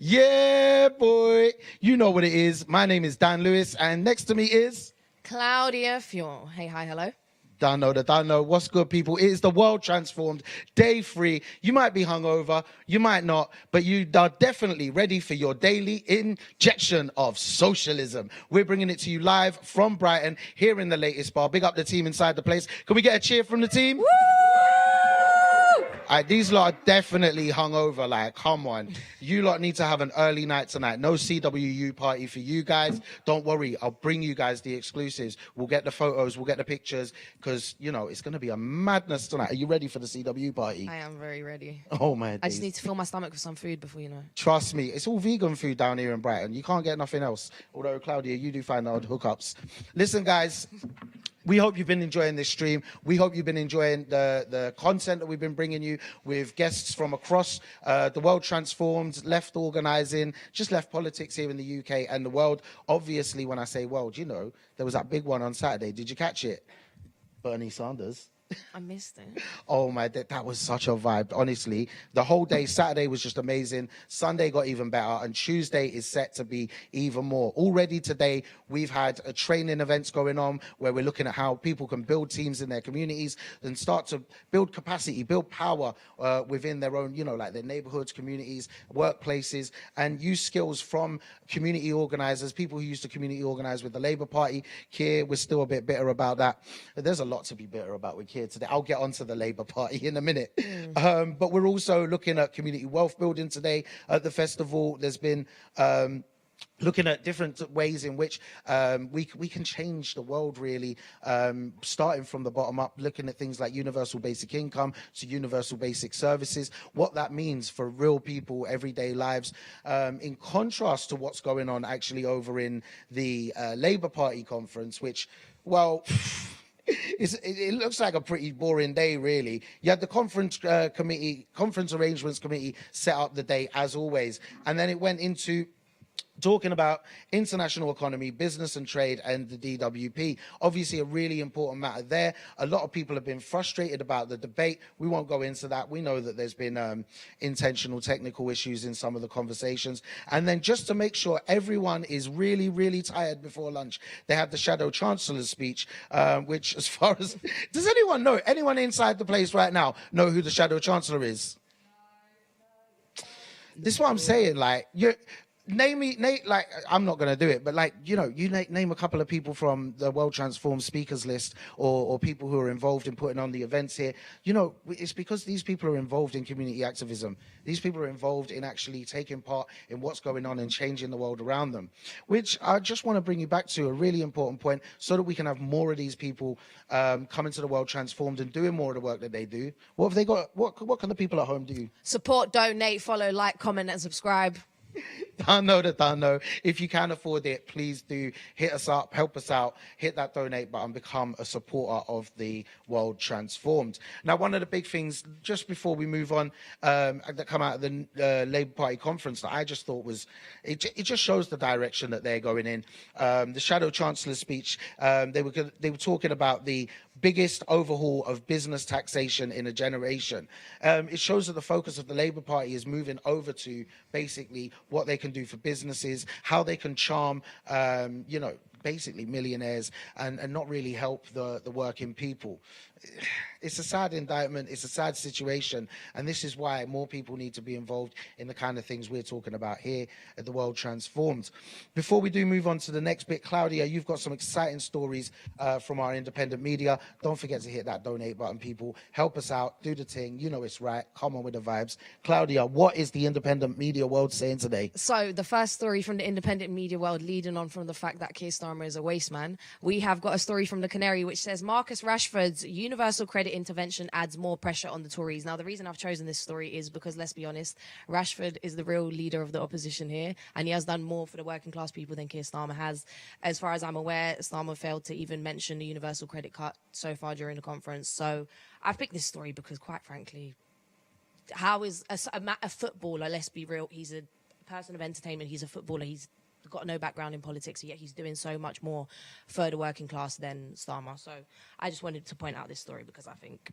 Yeah, boy. You know what it is. My name is Dan Lewis, and next to me is... Claudia Fior. Hey, hi, hello. Don't know. What's good, people? It is the world transformed, day 3. You might be hungover, you might not, but you are definitely ready for your daily injection of socialism. We're bringing it to you live from Brighton, here in the latest bar. Big up the team inside the place. Can we get a cheer from the team? Woo! These lot are definitely hungover. Like, come on. You lot need to have an early night tonight. No CWU party for you guys. Don't worry. I'll bring you guys the exclusives. We'll get the photos. We'll get the pictures. Because, you know, it's going to be a madness tonight. Are you ready for the CW party? I am very ready. Oh, my days. I just need to fill my stomach with some food before, you know. Trust me. It's all vegan food down here in Brighton. You can't get nothing else. Although, Claudia, you do find odd hookups. Listen, guys. We hope you've been enjoying this stream. We hope you've been enjoying the content that we've been bringing you with guests from across the world transformed, left organising, just left politics here in the UK and the world. Obviously, when I say world, you know, there was that big one on Saturday. Did you catch it? Bernie Sanders. I missed it. Oh my, that was such a vibe. Honestly, the whole day, Saturday was just amazing. Sunday got even better, and Tuesday is set to be even more. Already today, we've had training events going on where we're looking at how people can build teams in their communities and start to build capacity, build power within their own, you know, like their neighborhoods, communities, workplaces, and use skills from community organizers, people who used to community organize with the Labour Party. Here, we're still a bit bitter about that. There's a lot to be bitter about with Keir today. I'll get onto the Labour Party in a minute. But we're also looking at community wealth building today at the festival. There's been looking at different ways in which we can change the world, really, starting from the bottom up, looking at things like universal basic income to universal basic services, what that means for real people, everyday lives, in contrast to what's going on actually over in the Labour Party conference, which, well... It looks like a pretty boring day, really. You had the conference arrangements committee set up the day as always, and then it went into talking about international economy, business and trade, and the DWP. Obviously, a really important matter there. A lot of people have been frustrated about the debate. We won't go into that. We know that there's been intentional technical issues in some of the conversations. And then just to make sure everyone is really, really tired before lunch, they had the Shadow Chancellor's speech, which, as far as... Does anyone know? Anyone inside the place right now know who the Shadow Chancellor is? This is what I'm saying. Like, Name, like, I'm not going to do it, but like, you know, you name a couple of people from the World Transformed speakers list or people who are involved in putting on the events here. You know, it's because these people are involved in community activism. These people are involved in actually taking part in what's going on and changing the world around them, which I just want to bring you back to a really important point so that we can have more of these people coming to the World Transformed and doing more of the work that they do. What have they got? What can the people at home do? Support, donate, follow, like, comment, and subscribe. Don't know. If you can afford it, please do hit us up, help us out, hit that donate button, become a supporter of the World Transformed. Now, one of the big things, just before we move on, that come out of the Labour Party conference that I just thought was, it just shows the direction that they're going in. The Shadow Chancellor's speech, they were talking about the biggest overhaul of business taxation in a generation. It shows that the focus of the Labour Party is moving over to basically what they can do for businesses, how they can charm, you know, basically millionaires and not really help the working people. It's a sad indictment. It's a sad situation. And this is why more people need to be involved in the kind of things we're talking about here at the World Transformed. Before we do move on to the next bit, Claudia, you've got some exciting stories from our independent media. Don't forget to hit that donate button, people. Help us out. Do the thing. You know it's right. Come on with the vibes. Claudia, what is the independent media world saying today? So the first story from the independent media world, leading on from the fact that Keir Starmer is a waste man, we have got a story from the Canary which says Marcus Rashford's universal credit intervention adds more pressure on the Tories. Now, the reason I've chosen this story is because, let's be honest, Rashford is the real leader of the opposition here, and he has done more for the working class people than Keir Starmer has. As far as I'm aware, Starmer failed to even mention the universal credit cut so far during the conference. So I've picked this story because, quite frankly, how is a footballer, let's be real, he's a person of entertainment, he's a footballer, he's got no background in politics, yet he's doing so much more for the working class than Starmer. So I just wanted to point out this story because I think...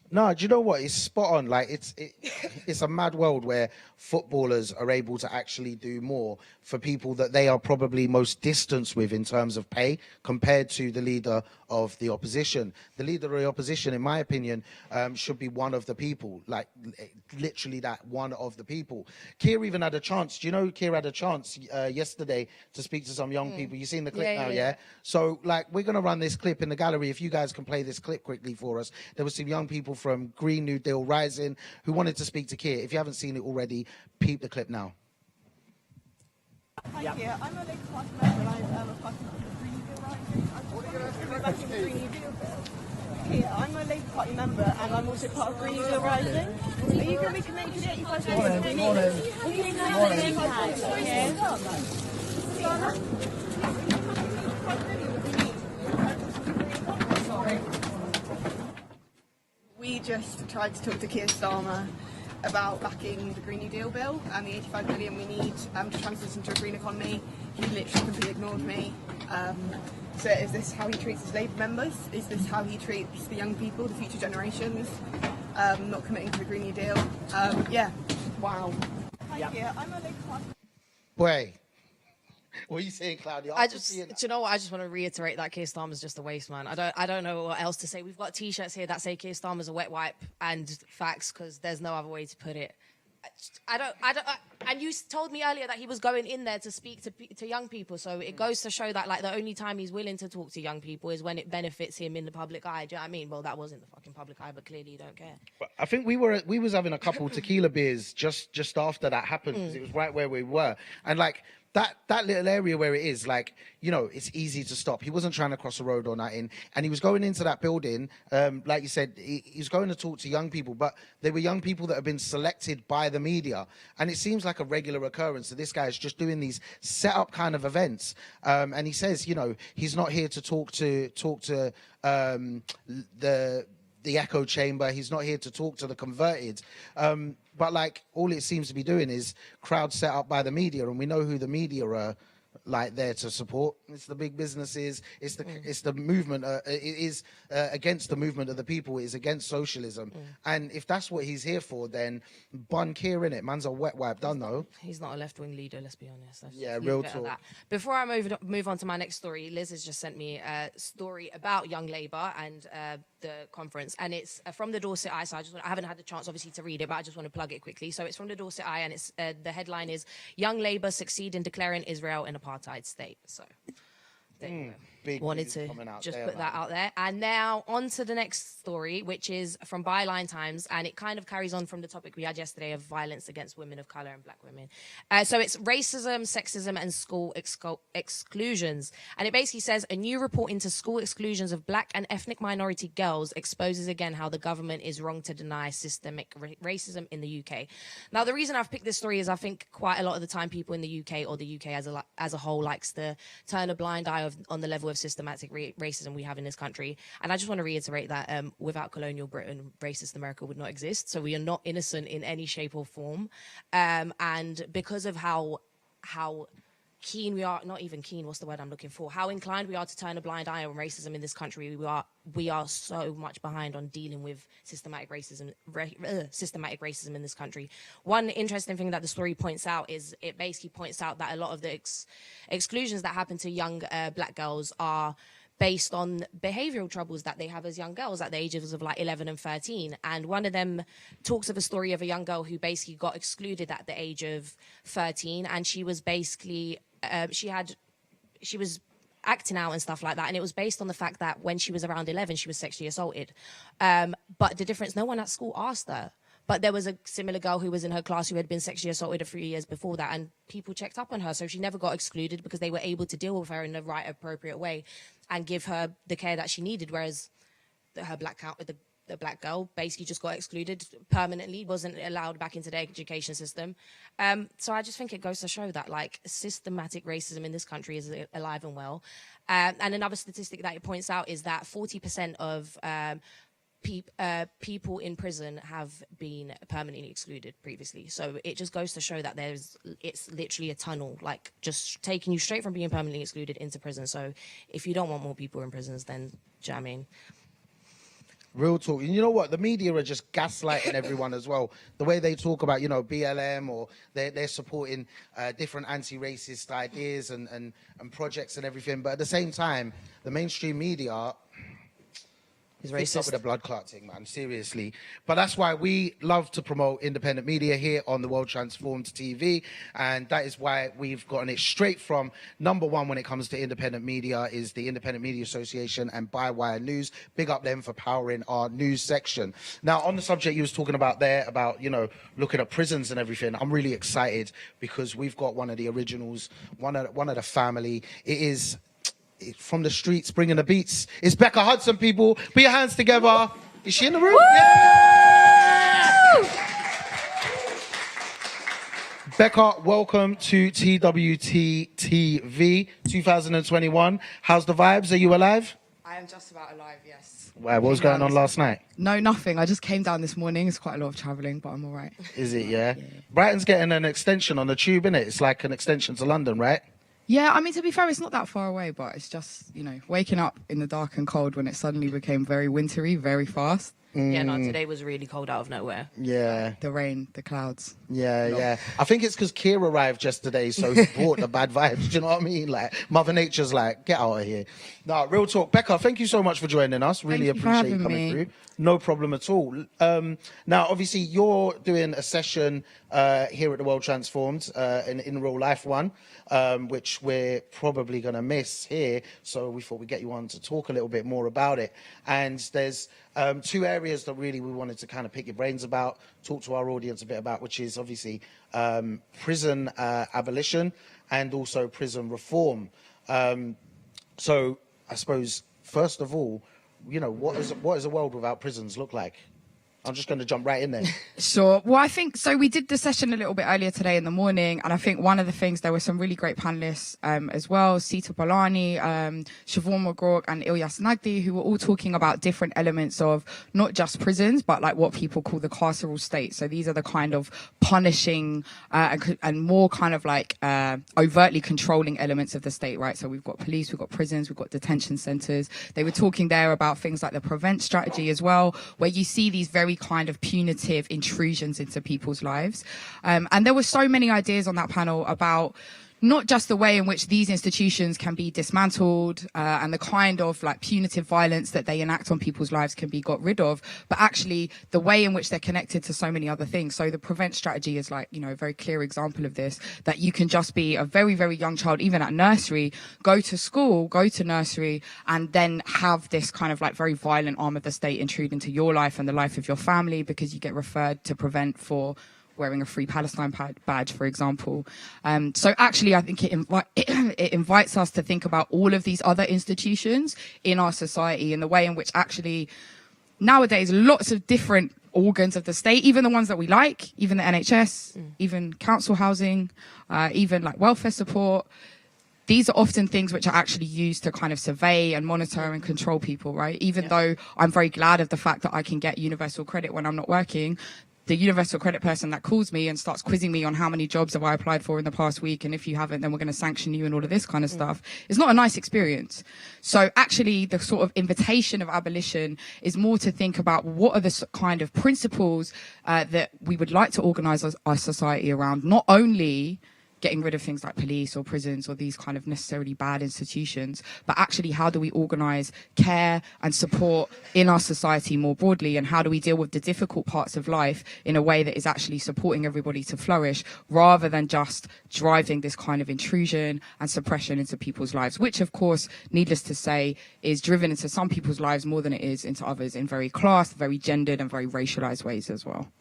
No, do you know what? It's spot on. Like it's a mad world where footballers are able to actually do more for people that they are probably most distanced with in terms of pay compared to the leader of the opposition. The leader of the opposition, in my opinion, should be one of the people, like literally that one of the people. Keir even had a chance. Do you know Keir had a chance yesterday to speak to some young people? You seen the clip now, yeah? So like we're going to run this clip in the gallery. If you guys can play this clip quickly for us. There was some young people from Green New Deal Rising who wanted to speak to Keir. If you haven't seen it already, peep the clip now. Hi, Keir. I'm a Labour Party member and I'm a part of the Green New Deal Rising. I'm back in the Green New Deal bill. Keir, I'm a Labour Party member and I'm also part of Green New Deal Rising. Are you going to be committed to the 85 days? We just tried to talk to Keir Starmer about backing the Green New Deal bill and the 85 billion we need to transition to a green economy. He literally completely ignored me. So is this how he treats his Labour members? Is this how he treats the young people, the future generations? Not committing to the Green New Deal? Yeah. Wow. Hi, Keir. I'm a Labour Party. Boy. What are you saying, Claudia? Do you know what? I just want to reiterate that Keir Starmer's just a waste man. I don't know what else to say. We've got T-shirts here that say Keir Starmer's a wet wipe and facts because there's no other way to put it. And you told me earlier that he was going in there to speak to young people. So it goes to show that like the only time he's willing to talk to young people is when it benefits him in the public eye. Do you know what I mean? Well, that wasn't the fucking public eye, but clearly you don't care. I think we was having a couple tequila beers just after that happened because it was right where we were, and like. That little area where it is, like, you know, it's easy to stop. He wasn't trying to cross the road or nothing. And he was going into that building, like you said, he was going to talk to young people, but they were young people that have been selected by the media. And it seems like a regular occurrence that this guy is just doing these set-up kind of events. And he says, you know, he's not here to talk to the echo chamber. He's not here to talk to the converted. But like all it seems to be doing is crowds set up by the media, and we know who the media are like there to support. It's the big businesses. It's the movement. It is against the movement of the people. It is against socialism. And if that's what he's here for, then bun Keir in it. Man's a wet wipe done though. He's not a left-wing leader. Let's be honest. Yeah, real talk. Before I move on to my next story, Liz has just sent me a story about Young Labour and the conference, and it's from the Dorset Eye. So I haven't had the chance, obviously, to read it, but I just want to plug it quickly. So it's from the Dorset Eye, and it's the headline is "Young Labour succeed in declaring Israel an apartheid state." So there you go. Wanted to just put that out there. And now on to the next story, which is from Byline Times, and it kind of carries on from the topic we had yesterday of violence against women of colour and black women. So it's racism, sexism and school exclusions. And it basically says a new report into school exclusions of black and ethnic minority girls exposes again how the government is wrong to deny systemic racism in the UK. Now, the reason I've picked this story is I think quite a lot of the time people in the UK or the UK as a whole likes to turn a blind eye on the level of systematic racism we have in this country. And I just want to reiterate that without colonial Britain, racist America would not exist. So we are not innocent in any shape or form. And because of how keen we are, not even keen, what's the word I'm looking for? How inclined we are to turn a blind eye on racism in this country, we are so much behind on dealing with systematic racism in this country. One interesting thing that the story points out is it basically points out that a lot of the exclusions that happen to young black girls are based on behavioral troubles that they have as young girls at the ages of like 11 and 13. And one of them talks of a story of a young girl who basically got excluded at the age of 13. And she was basically, she was acting out and stuff like that. And it was based on the fact that when she was around 11, she was sexually assaulted. But the difference, no one at school asked her. But there was a similar girl who was in her class who had been sexually assaulted a few years before that, and people checked up on her. So she never got excluded because they were able to deal with her in the right, appropriate way and give her the care that she needed, whereas the black girl basically just got excluded permanently, wasn't allowed back into the education system. So I just think it goes to show that like systematic racism in this country is alive and well. And another statistic that it points out is that 40% of people in prison have been permanently excluded previously. So it just goes to show that it's literally a tunnel, like just taking you straight from being permanently excluded into prison. So if you don't want more people in prisons, then do you know what I mean? Real talk. And you know what? The media are just gaslighting everyone as well. The way they talk about, BLM, or they're supporting different anti-racist ideas and projects and everything. But at the same time, the mainstream media He's fix up racist. with a blood clot thing, man. Seriously. But that's why we love to promote independent media here on the World Transformed TV. And that is why we've gotten it straight from number one when it comes to independent media is the Independent Media Association and Bywire News. Big up them for powering our news section. Now, on the subject you was talking about there, about, looking at prisons and everything, I'm really excited because we've got one of the originals, one of the family. It is from the streets, bringing the beats. It's Becca Hudson, people. Put your hands together. Is she in the room? Yeah! Becca, welcome to TWT TV 2021. How's the vibes? Are you alive? I am just about alive, yes. What was going on last night? No, nothing. I just came down this morning. It's quite a lot of travelling, but I'm all right. Is it, yeah? Brighton's getting an extension on the tube, innit? It's like an extension to London, right? Yeah, I mean, to be fair, it's not that far away, but it's just, waking up in the dark and cold when it suddenly became very wintry, very fast. Yeah, no, today was really cold out of nowhere. Yeah. The rain, the clouds. Yeah. I think it's because Keir arrived yesterday, so he brought the bad vibes. Do you know what I mean? Like, Mother Nature's like, get out of here. No, real talk. Becca, thank you so much for joining us. Really Thank you for appreciate you having coming me. through. No problem at all. Now, obviously, you're doing a session here at the World Transformed, in real life one, which we're probably going to miss here. So we thought we'd get you on to talk a little bit more about it. And there's two areas that really we wanted to kind of pick your brains about, talk to our audience a bit about, which is obviously prison abolition and also prison reform. So I suppose, first of all, what does a world without prisons look like? I'm just going to jump right in there. Sure. Well, I think so. We did the session a little bit earlier today in the morning, and I think one of the things, there were some really great panelists as well, Sita Bolani, Siobhan McGraw and Ilyas Nagdi, who were all talking about different elements of not just prisons, but like what people call the carceral state. So these are the kind of punishing and more kind of like overtly controlling elements of the state, right? So we've got police, we've got prisons, we've got detention centres. They were talking there about things like the prevent strategy as well, where you see these very kind of punitive intrusions into people's lives. And there were so many ideas on that panel about not just the way in which these institutions can be dismantled and the kind of like punitive violence that they enact on people's lives can be got rid of, but actually the way in which they're connected to so many other things. So the prevent strategy is like, a very clear example of this, that you can just be a very, very young child, even at nursery, go to school, go to nursery, and then have this kind of like very violent arm of the state intrude into your life and the life of your family because you get referred to prevent for wearing a Free Palestine badge, for example. So actually, I think it invites us to think about all of these other institutions in our society and the way in which actually nowadays lots of different organs of the state, even the ones that we like, even the NHS, even council housing, even like welfare support, these are often things which are actually used to kind of survey and monitor and control people, right? Even though I'm very glad of the fact that I can get universal credit when I'm not working, the universal credit person that calls me and starts quizzing me on how many jobs have I applied for in the past week, and if you haven't, then we're going to sanction you and all of this kind of stuff. It's not a nice experience. So actually, the sort of invitation of abolition is more to think about what are the kind of principles that we would like to organise our society around, not only getting rid of things like police or prisons or these kind of necessarily bad institutions, but actually how do we organise care and support in our society more broadly, and how do we deal with the difficult parts of life in a way that is actually supporting everybody to flourish, rather than just driving this kind of intrusion and suppression into people's lives, which of course, needless to say, is driven into some people's lives more than it is into others in very class, very gendered and very racialised ways as well.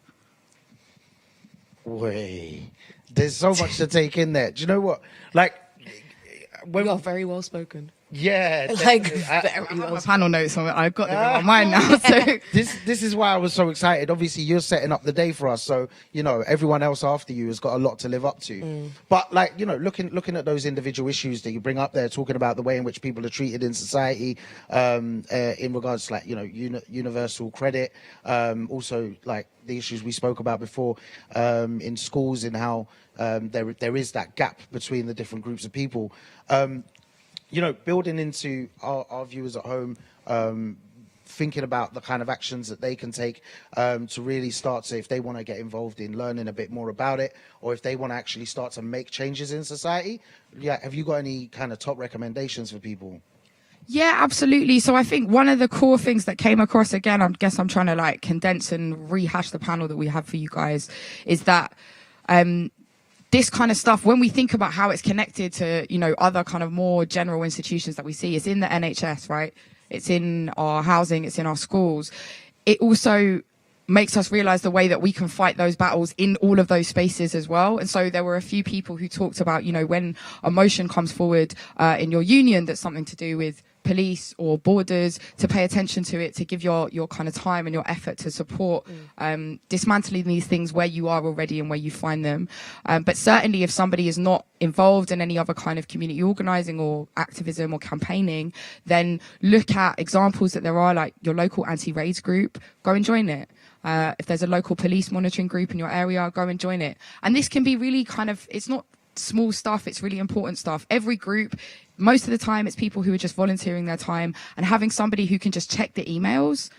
Wait, there's so much to take in there. Do you know what? Like, You are very well spoken. Yeah, Like, definitely. I have my panel notes on it. I've got them in my mind now. So This is why I was so excited. Obviously, you're setting up the day for us, so you know everyone else after you has got a lot to live up to. But like, you know, looking at those individual issues that you bring up there, talking about the way in which people are treated in society, in regards to, like, you know, universal credit, also like the issues we spoke about before, in schools, and how there is that gap between the different groups of people. You know, building into our viewers at home, thinking about the kind of actions that they can take to really start to, if they want to get involved in learning a bit more about it, or if they want to actually start to make changes in society. Yeah, have you got any kind of top recommendations for people? yeah, absolutely. So I think one of the core things that came across, again, I guess I'm trying to like condense and rehash the panel that we have for you guys, is that this kind of stuff, when we think about how it's connected to, you know, other kind of more general institutions that we see, it's in the NHS, right? It's in our housing, it's in our schools. It also makes us realize the way that we can fight those battles in all of those spaces as well. And so there were a few people who talked about, you know, when a motion comes forward in your union that's something to do with police or borders, to pay attention to it, to give your kind of time and your effort to support dismantling these things where you are already and where you find them. But certainly if somebody is not involved in any other kind of community organizing or activism or campaigning, then look at examples that there are, like your local anti-raids group, go and join it. If there's a local police monitoring group in your area, go and join it. And this can be really kind of, it's not small stuff, it's really important stuff. Every group, most of the time, it's people who are just volunteering their time, and having somebody who can just check the emails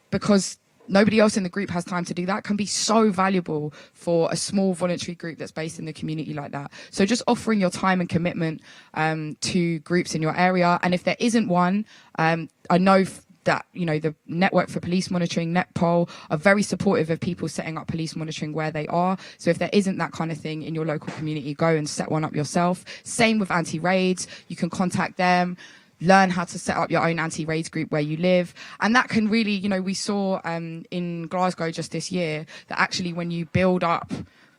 because nobody else in the group has time to do that can be so valuable for a small voluntary group that's based in the community like that. So just offering your time and commitment to groups in your area. And if there isn't one, I know that, you know, the Network for Police Monitoring, NetPol, are very supportive of people setting up police monitoring where they are. So if there isn't that kind of thing in your local community, go and set one up yourself. Same with anti-raids. You can contact them, learn how to set up your own anti-raids group where you live. And that can really, you know, we saw in Glasgow just this year that actually when you build up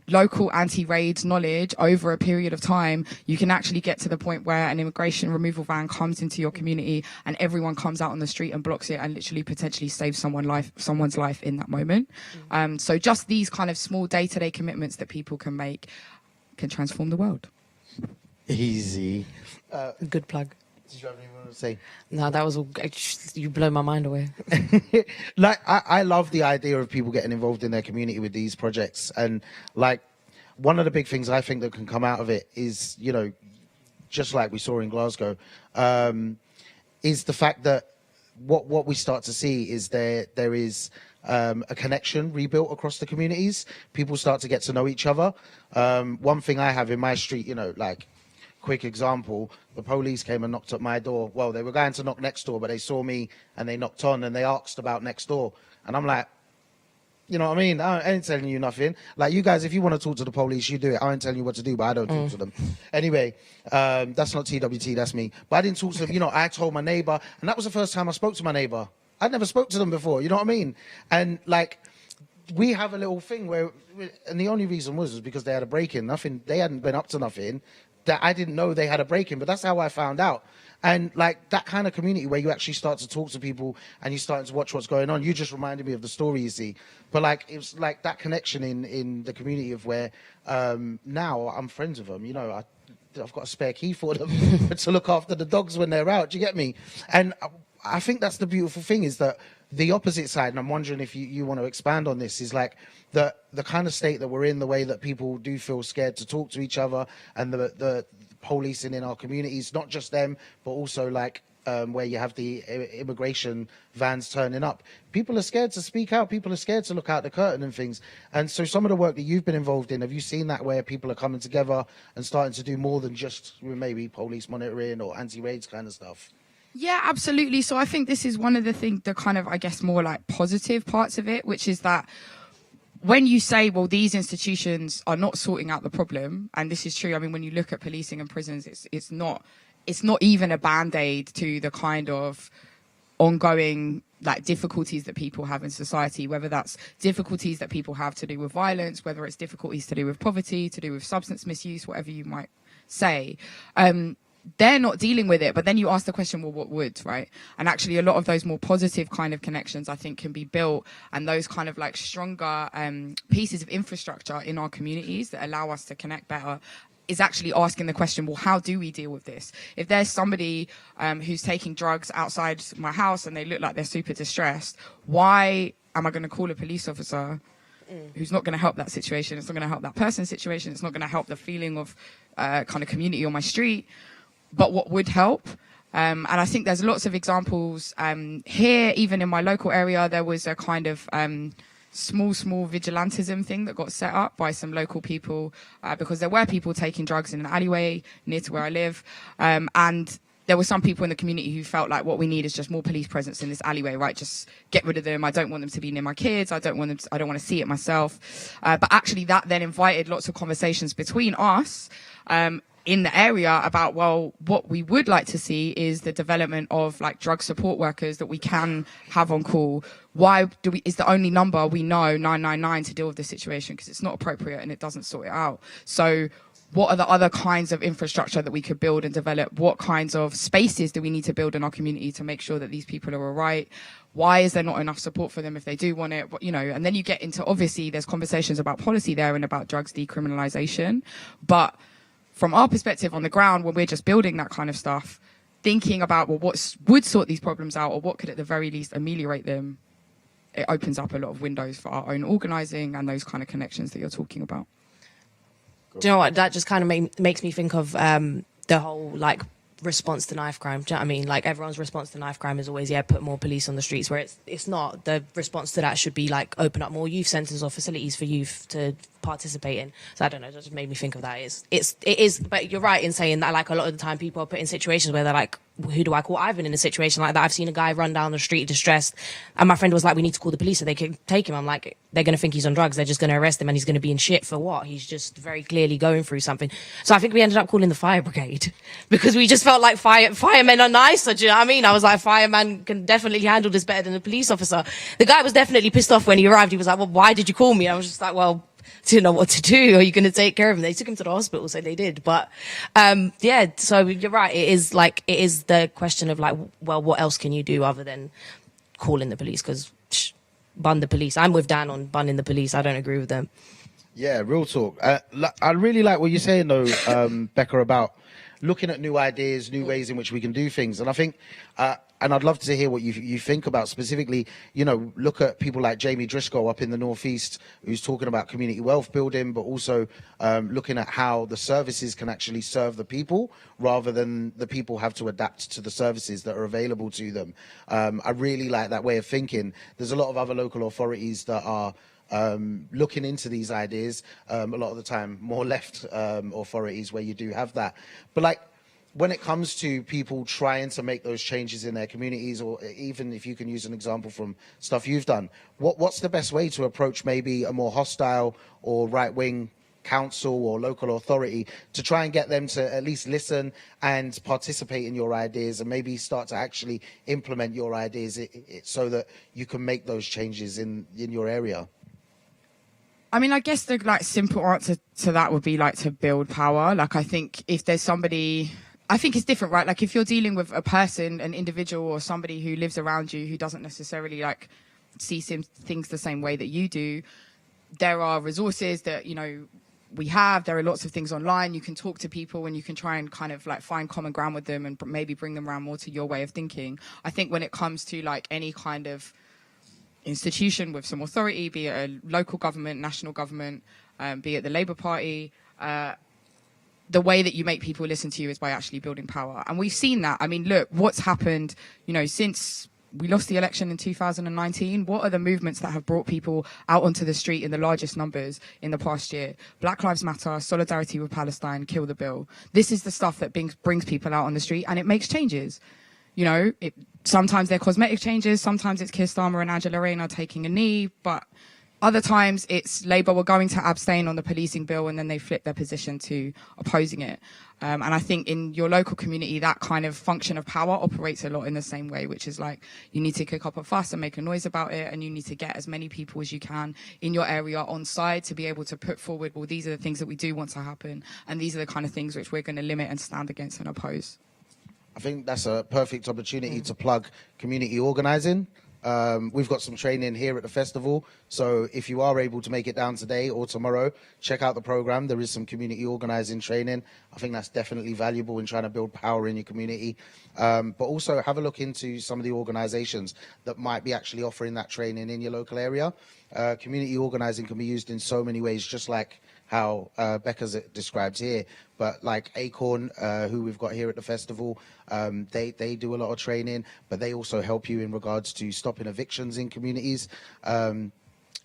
local anti-raids knowledge over a period of time, you can actually get to the point where an immigration removal van comes into your community and everyone comes out on the street and blocks it and literally potentially saves someone's life in that moment. So just these kind of small day-to-day commitments that people can make can transform the world. Easy. Good plug. Did you have anything to say? No, that was all. You blow my mind away. Like, I love the idea of people getting involved in their community with these projects. And like, one of the big things I think that can come out of it is, you know, just like we saw in Glasgow, is the fact that what we start to see is there is a connection rebuilt across the communities. People start to get to know each other. One thing I have in my street, you know, like, quick example, the police came and knocked at my door. Well, they were going to knock next door, but they saw me and they knocked on and they asked about next door. And I'm like, you know what I mean? I ain't telling you nothing. Like, you guys, if you want to talk to the police, you do it. I ain't telling you what to do, but I don't talk to them. Anyway, that's not TWT, that's me. But I didn't talk to them. You know, I told my neighbor, and that was the first time I spoke to my neighbor. I'd never spoke to them before, you know what I mean? And like, we have a little thing where, and the only reason was because they had a break-in. Nothing, they hadn't been up to nothing that I didn't know they had a break-in, but that's how I found out. And like, that kind of community where you actually start to talk to people and you start to watch what's going on. You just reminded me of the story, you see. But like, it's like that connection in the community of where now I'm friends with them. You know, I've got a spare key for them to look after the dogs when they're out. Do you get me? And I think that's the beautiful thing, is that the opposite side, and I'm wondering if you want to expand on this, is like the kind of state that we're in, the way that people do feel scared to talk to each other, and the policing in our communities, not just them, but also like where you have the immigration vans turning up. People are scared to speak out. People are scared to look out the curtain and things. And so some of the work that you've been involved in, have you seen that where people are coming together and starting to do more than just maybe police monitoring or anti-raids kind of stuff? Yeah, absolutely. So I think this is one of the things, the kind of, I guess, more like positive parts of it, which is that when you say, well, these institutions are not sorting out the problem, and this is true. I mean, when you look at policing and prisons, it's not even a band-aid to the kind of ongoing like difficulties that people have in society, whether that's difficulties that people have to do with violence, whether it's difficulties to do with poverty, to do with substance misuse, whatever you might say. they're not dealing with it. But then you ask the question, well, what would, right? And actually a lot of those more positive kind of connections, I think, can be built, and those kind of like stronger pieces of infrastructure in our communities that allow us to connect better is actually asking the question, well, how do we deal with this? If there's somebody who's taking drugs outside my house and they look like they're super distressed, why am I going to call a police officer who's not going to help that situation? It's not going to help that person's situation. It's not going to help the feeling of kind of community on my street. But what would help? And I think there's lots of examples here, even in my local area, there was a kind of small vigilantism thing that got set up by some local people because there were people taking drugs in an alleyway near to where I live. And there were some people in the community who felt like what we need is just more police presence in this alleyway, right? Just get rid of them. I don't want them to be near my kids. I don't want to see it myself. But actually that then invited lots of conversations between us in the area about, well, what we would like to see is the development of like drug support workers that we can have on call. Why is the only number we know 999 to deal with this situation? Because it's not appropriate and it doesn't sort it out. So what are the other kinds of infrastructure that we could build and develop? What kinds of spaces do we need to build in our community to make sure that these people are all right? Why is there not enough support for them if they do want it? You know, and then you get into, obviously there's conversations about policy there and about drugs decriminalization, but from our perspective on the ground, when we're just building that kind of stuff, thinking about, well, what would sort these problems out, or what could at the very least ameliorate them, it opens up a lot of windows for our own organising and those kind of connections that you're talking about. Do you know what? That just kind of makes me think of the whole, like, response to knife crime. Do you know what I mean? Like, everyone's response to knife crime is always, yeah, put more police on the streets, where it's not. The response to that should be, like, open up more youth centres or facilities for youth to participate in. So I don't know, that just made me think of that. It is, but you're right in saying that, like, a lot of the time people are put in situations where they're like, who do I call? I've been in a situation like that. I've seen a guy run down the street distressed, and my friend was like, we need to call the police so they can take him. I'm like, they're going to think he's on drugs. They're just going to arrest him and he's going to be in shit for what? He's just very clearly going through something. So I think we ended up calling the fire brigade because we just felt like firemen are nicer. Do you know what I mean? I was like, fireman can definitely handle this better than a police officer. The guy was definitely pissed off when he arrived. He was like, well, why did you call me? I was just like, well, didn't know what to do. Are you going to take care of him? They took him to the hospital, so they did. But yeah, so you're right. It is the question of like, well, what else can you do other than calling the police? Because bun the police. I'm with Dan on bunning the police. I don't agree with them. Yeah, real talk. I really like what you're saying though, Becca, about looking at new ideas, new ways in which we can do things. And I think, and I'd love to hear what you think about specifically, you know, look at people like Jamie Driscoll up in the Northeast, who's talking about community wealth building, but also looking at how the services can actually serve the people rather than the people have to adapt to the services that are available to them. I really like that way of thinking. There's a lot of other local authorities that are looking into these ideas, a lot of the time more left authorities where you do have that. But like, when it comes to people trying to make those changes in their communities, or even if you can use an example from stuff you've done, what's the best way to approach maybe a more hostile or right-wing council or local authority to try and get them to at least listen and participate in your ideas and maybe start to actually implement your ideas so that you can make those changes in your area? I mean, I guess the like simple answer to that would be like to build power. Like, I think if there's somebody, I think it's different, right? Like if you're dealing with a person, an individual or somebody who lives around you who doesn't necessarily like see things the same way that you do, there are resources that, you know, we have. There are lots of things online. You can talk to people and you can try and kind of like find common ground with them and maybe bring them around more to your way of thinking. I think when it comes to like any kind of institution with some authority, be it a local government, national government, be it the Labour Party, the way that you make people listen to you is by actually building power. And we've seen that. I mean, look, what's happened, you know, since we lost the election in 2019, what are the movements that have brought people out onto the street in the largest numbers in the past year? Black Lives Matter, solidarity with Palestine, kill the bill. This is the stuff that brings people out on the street and it makes changes. You know, sometimes they're cosmetic changes, sometimes it's Keir Starmer and Angela Rayner taking a knee, but Other times it's Labour were going to abstain on the policing bill and then they flipped their position to opposing it. And I think in your local community, that kind of function of power operates a lot in the same way, which is like you need to kick up a fuss and make a noise about it, and you need to get as many people as you can in your area on side to be able to put forward, well, these are the things that we do want to happen, and these are the kind of things which we're going to limit and stand against and oppose. I think that's a perfect opportunity to plug community organising. We've got some training here at the festival, so if you are able to make it down today or tomorrow, check out the programme. There is some community organising training. I think that's definitely valuable in trying to build power in your community. But also have a look into some of the organisations that might be actually offering that training in your local area. Community organising can be used in so many ways, just like how Becca's described here, but like Acorn, who we've got here at the festival, they do a lot of training, but they also help you in regards to stopping evictions in communities,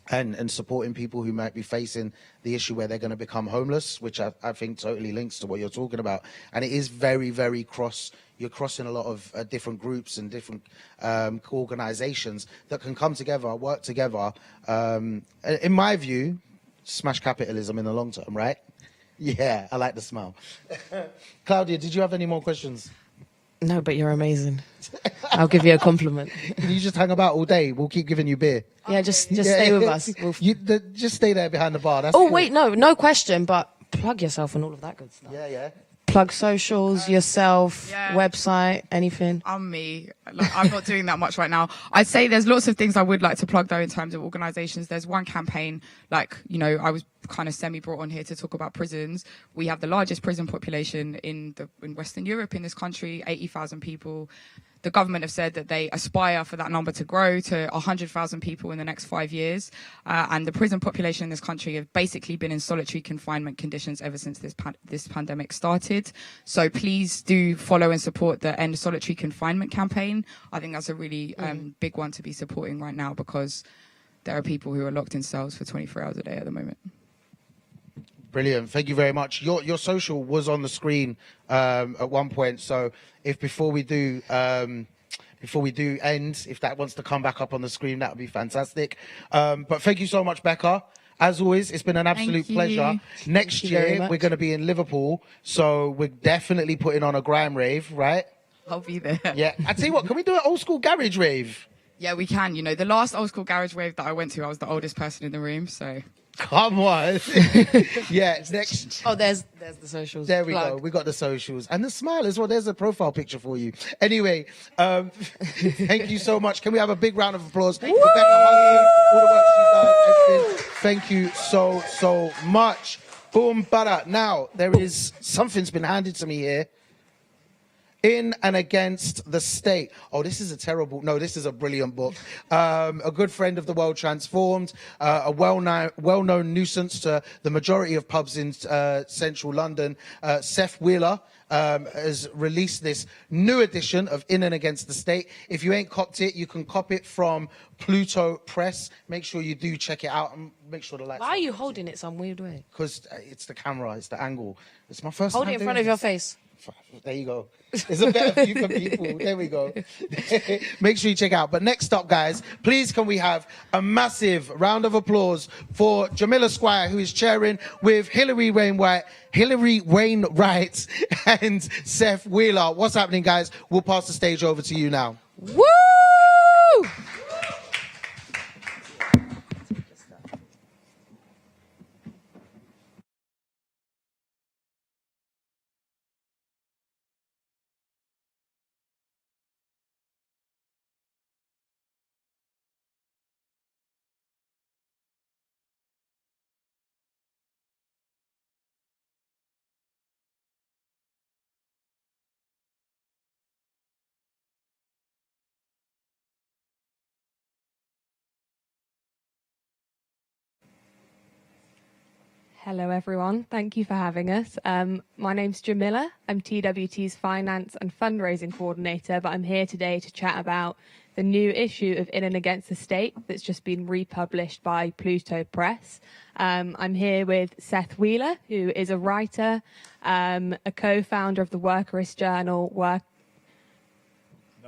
and supporting people who might be facing the issue where they're going to become homeless, which I think totally links to what you're talking about. And it is very, very you're crossing a lot of different groups and different organisations that can come together, work together. In my view, smash capitalism in the long term, right? Yeah, I like the smile. Claudia, did you have any more questions? No, but you're amazing. I'll give you a compliment. Can you just hang about all day? We'll keep giving you beer. Yeah, just stay with us. Just stay there behind the bar. That's oh, cool. wait, no question, but plug yourself and all of that good stuff. Yeah. Plug socials, yourself, yeah. website, anything. I'm me. Like, I'm not doing that much right now. I'd say there's lots of things I would like to plug, though, in terms of organisations. There's one campaign, like, you know, I was kind of semi-brought on here to talk about prisons. We have the largest prison population in Western Europe in this country, 80,000 people. The government have said that they aspire for that number to grow to 100,000 people in the next 5 years. And the prison population in this country have basically been in solitary confinement conditions ever since this pandemic started. So please do follow and support the End Solitary Confinement campaign. I think that's a really big one to be supporting right now, because there are people who are locked in cells for 24 hours a day at the moment. Brilliant. Thank you very much. Your social was on the screen at one point. So if before we do end, if that wants to come back up on the screen, that would be fantastic. But thank you so much, Becca. As always, it's been an absolute pleasure. Next year, we're going to be in Liverpool. So we're definitely putting on a grime rave, right? I'll be there. Yeah. I tell you what, can we do an old school garage rave? Yeah, we can. You know, the last old school garage rave that I went to, I was the oldest person in the room, so... Come on. Yeah, next. Oh, there's the socials. There we go. We got the socials. And the smile as well. There's a profile picture for you. Anyway, thank you so much. Can we have a big round of applause for Becca Huntley, all the work she's done, everything. Thank you so much. Boom, bada. Now, there is something's been handed to me here. In and Against the State. Oh, this is this is a brilliant book. A good friend of the world transformed, a well-known nuisance to the majority of pubs in central London. Seth Wheeler has released this new edition of In and Against the State. If you ain't copped it, you can cop it from Pluto Press. Make sure you do check it out and make sure the lights. Why are you holding it some weird way? Because it's the camera, it's the angle. It's my first time. Hold it in front of your face. There you go. There's a better view for people. There we go. Make sure you check out. But next up, guys, please can we have a massive round of applause for Jamila Squire, who is chairing with Hillary Wainwright, and Seth Wheeler. What's happening, guys? We'll pass the stage over to you now. Woo! Hello, everyone. Thank you for having us. My name's Jamila. I'm TWT's Finance and Fundraising Coordinator, but I'm here today to chat about the new issue of In and Against the State that's just been republished by Pluto Press. I'm here with Seth Wheeler, who is a writer, a co-founder of the Workerist Journal.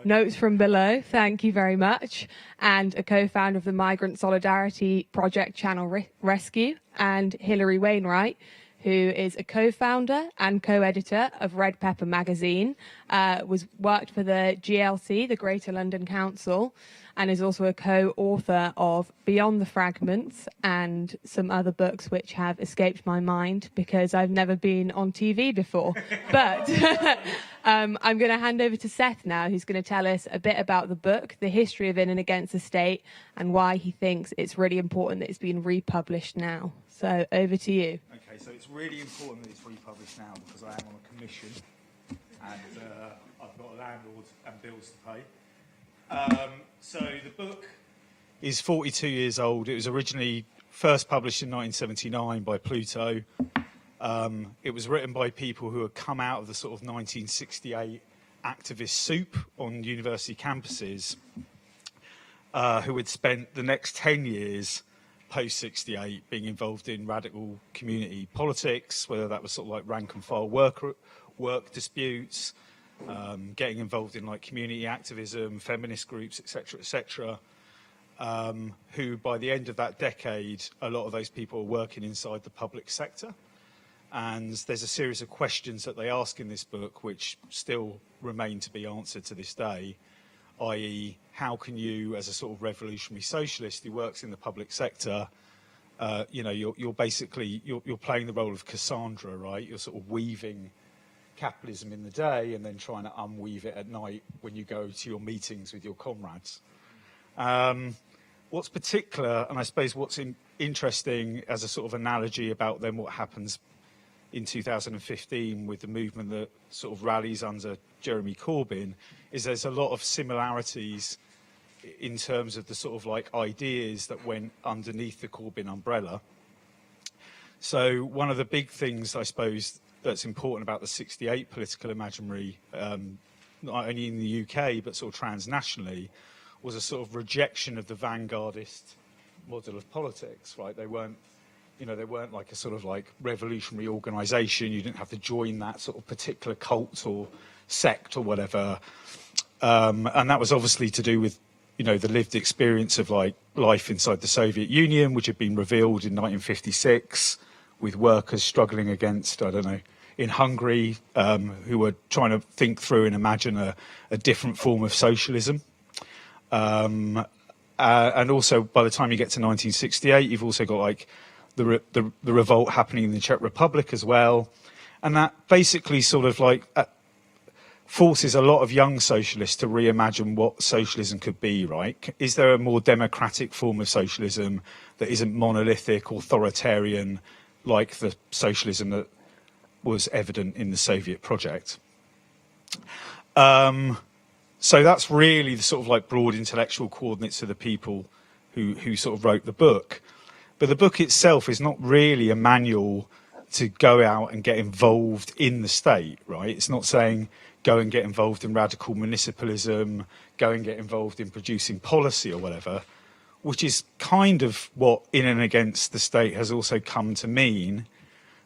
Notes from below, thank you very much. And a co-founder of the Migrant Solidarity Project Channel Rescue, and Hilary Wainwright, who is a co-founder and co-editor of Red Pepper magazine, worked for the GLC, the Greater London Council, and is also a co-author of Beyond the Fragments and some other books which have escaped my mind because I've never been on TV before. But I'm going to hand over to Seth now, who's going to tell us a bit about the book, the history of In and Against the State, and why he thinks it's really important that it's been republished now. So over to you. Okay, so it's really important that it's republished now because I am on a commission and I've got a landlord and bills to pay. So the book is 42 years old. It was originally first published in 1979 by Pluto. It was written by people who had come out of the sort of 1968 activist soup on university campuses, who had spent the next 10 years post-68 being involved in radical community politics, whether that was sort of like rank and file work disputes, getting involved in like community activism, feminist groups, etc., who by the end of that decade, a lot of those people are working inside the public sector. And there's a series of questions that they ask in this book which still remain to be answered to this day, i.e. how can you, as a sort of revolutionary socialist who works in the public sector, you're basically playing the role of Cassandra, right? You're sort of weaving capitalism in the day and then trying to unweave it at night when you go to your meetings with your comrades. What's particular, and I suppose what's interesting as a sort of analogy about then what happens in 2015 with the movement that sort of rallies under Jeremy Corbyn, is there's a lot of similarities in terms of the sort of like ideas that went underneath the Corbyn umbrella. So one of the big things, I suppose, that's important about the 68 political imaginary, not only in the UK, but sort of transnationally, was a sort of rejection of the vanguardist model of politics, right? They weren't like a sort of like revolutionary organisation. You didn't have to join that sort of particular cult or sect or whatever. And that was obviously to do with, the lived experience of like life inside the Soviet Union, which had been revealed in 1956 with workers struggling against, in Hungary, who were trying to think through and imagine a different form of socialism. And also by the time you get to 1968, you've also got like the revolt happening in the Czech Republic as well. And that basically sort of like forces a lot of young socialists to reimagine what socialism could be, right? Is there a more democratic form of socialism that isn't monolithic, authoritarian, like the socialism that was evident in the Soviet project? So that's really the sort of like broad intellectual coordinates of the people who sort of wrote the book. But the book itself is not really a manual to go out and get involved in the state, right? It's not saying go and get involved in radical municipalism, go and get involved in producing policy or whatever, which is kind of what In and Against the State has also come to mean,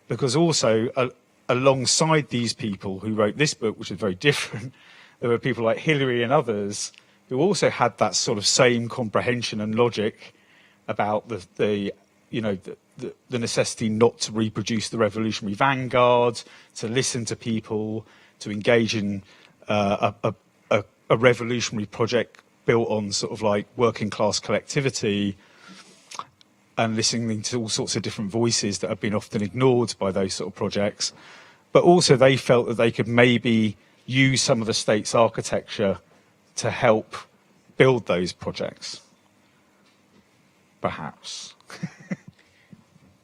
because also alongside these people who wrote this book, which is very different, there were people like Hilary and others who also had that sort of same comprehension and logic about the necessity not to reproduce the revolutionary vanguard, to listen to people, to engage in a revolutionary project built on sort of like working class collectivity and listening to all sorts of different voices that have been often ignored by those sort of projects. But also they felt that they could maybe use some of the state's architecture to help build those projects, perhaps.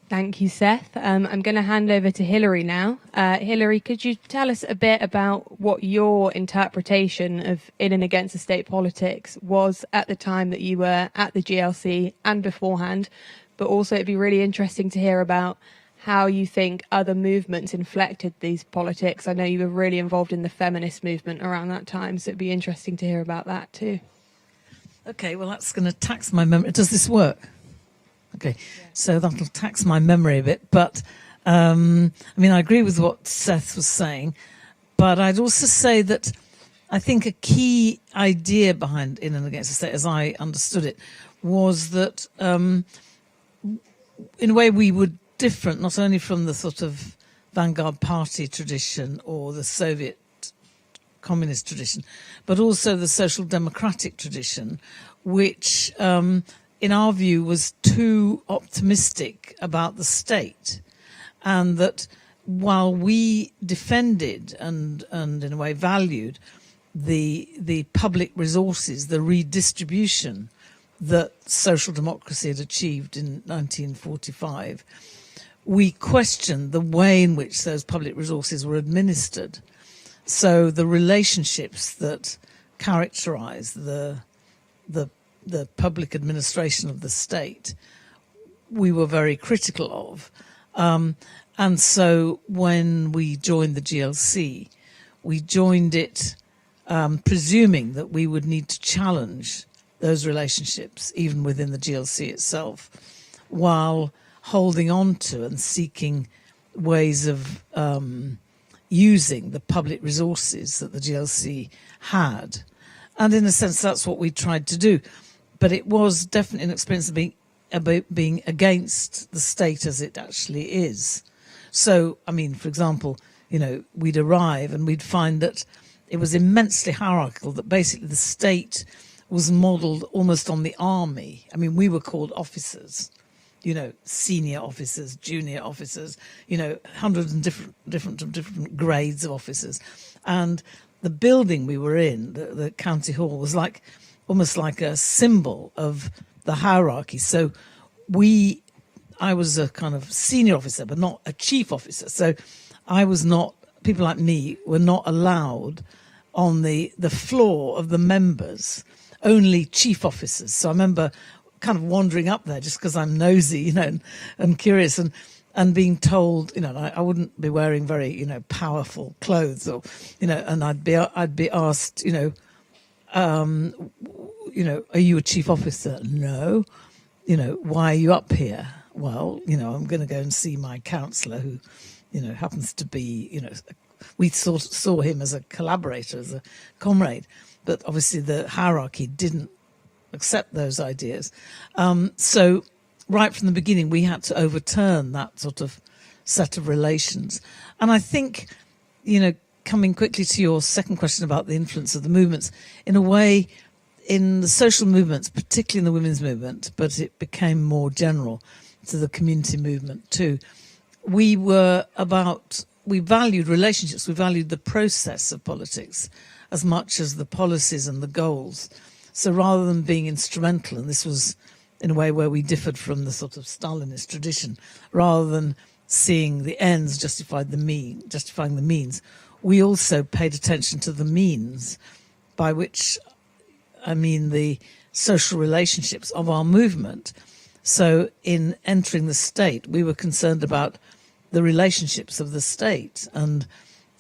Thank you, Seth. I'm going to hand over to Hilary now. Hilary, could you tell us a bit about what your interpretation of In and Against the State politics was at the time that you were at the GLC and beforehand? But also it'd be really interesting to hear about how you think other movements inflected these politics. I know you were really involved in the feminist movement around that time, so it'd be interesting to hear about that too. Okay, well, that's going to tax my memory. Does this work? Okay, so that'll tax my memory a bit. But, I agree with what Seth was saying. But I'd also say that I think a key idea behind In and Against the State, as I understood it, was that in a way we were different, not only from the sort of vanguard party tradition or the Soviet communist tradition, but also the social democratic tradition, which in our view was too optimistic about the state, and that while we defended and in a way valued the public resources, the redistribution that social democracy had achieved in 1945, we questioned the way in which those public resources were administered. So the relationships that characterize the public administration of the state, we were very critical of. And so when we joined the GLC, we joined it presuming that we would need to challenge those relationships, even within the GLC itself, while holding on to and seeking ways of using the public resources that the GLC had. And in a sense, that's what we tried to do. But it was definitely an experience of being against the state as it actually is. So, I mean, for example, you know, we'd arrive and we'd find that it was immensely hierarchical, that basically the state was modelled almost on the army. I mean, we were called officers, you know, senior officers, junior officers, you know, hundreds and different grades of officers. And the building we were in, the county hall, was like almost like a symbol of the hierarchy. So I was a kind of senior officer, but not a chief officer. So I was not, people like me were not allowed on the floor of the members, only chief officers. So I remember kind of wandering up there just because I'm nosy, you know, and curious, and being told, you know, I wouldn't be wearing very, you know, powerful clothes, or, you know, and I'd be asked, you know, are you a chief officer? No. You know, why are you up here? Well, you know, I'm going to go and see my counsellor, who, you know, happens to be, you know, we saw him as a collaborator, as a comrade, but obviously the hierarchy didn't accept those ideas. So right from the beginning, we had to overturn that sort of set of relations. And I think, you know, coming quickly to your second question about the influence of the movements, in a way, in the social movements, particularly in the women's movement, but it became more general to the community movement too, we valued relationships, we valued the process of politics as much as the policies and the goals. So rather than being instrumental, and this was in a way where we differed from the sort of Stalinist tradition, rather than seeing the ends justifying the means, we also paid attention to the means, by which I mean the social relationships of our movement. So in entering the state, we were concerned about the relationships of the state, and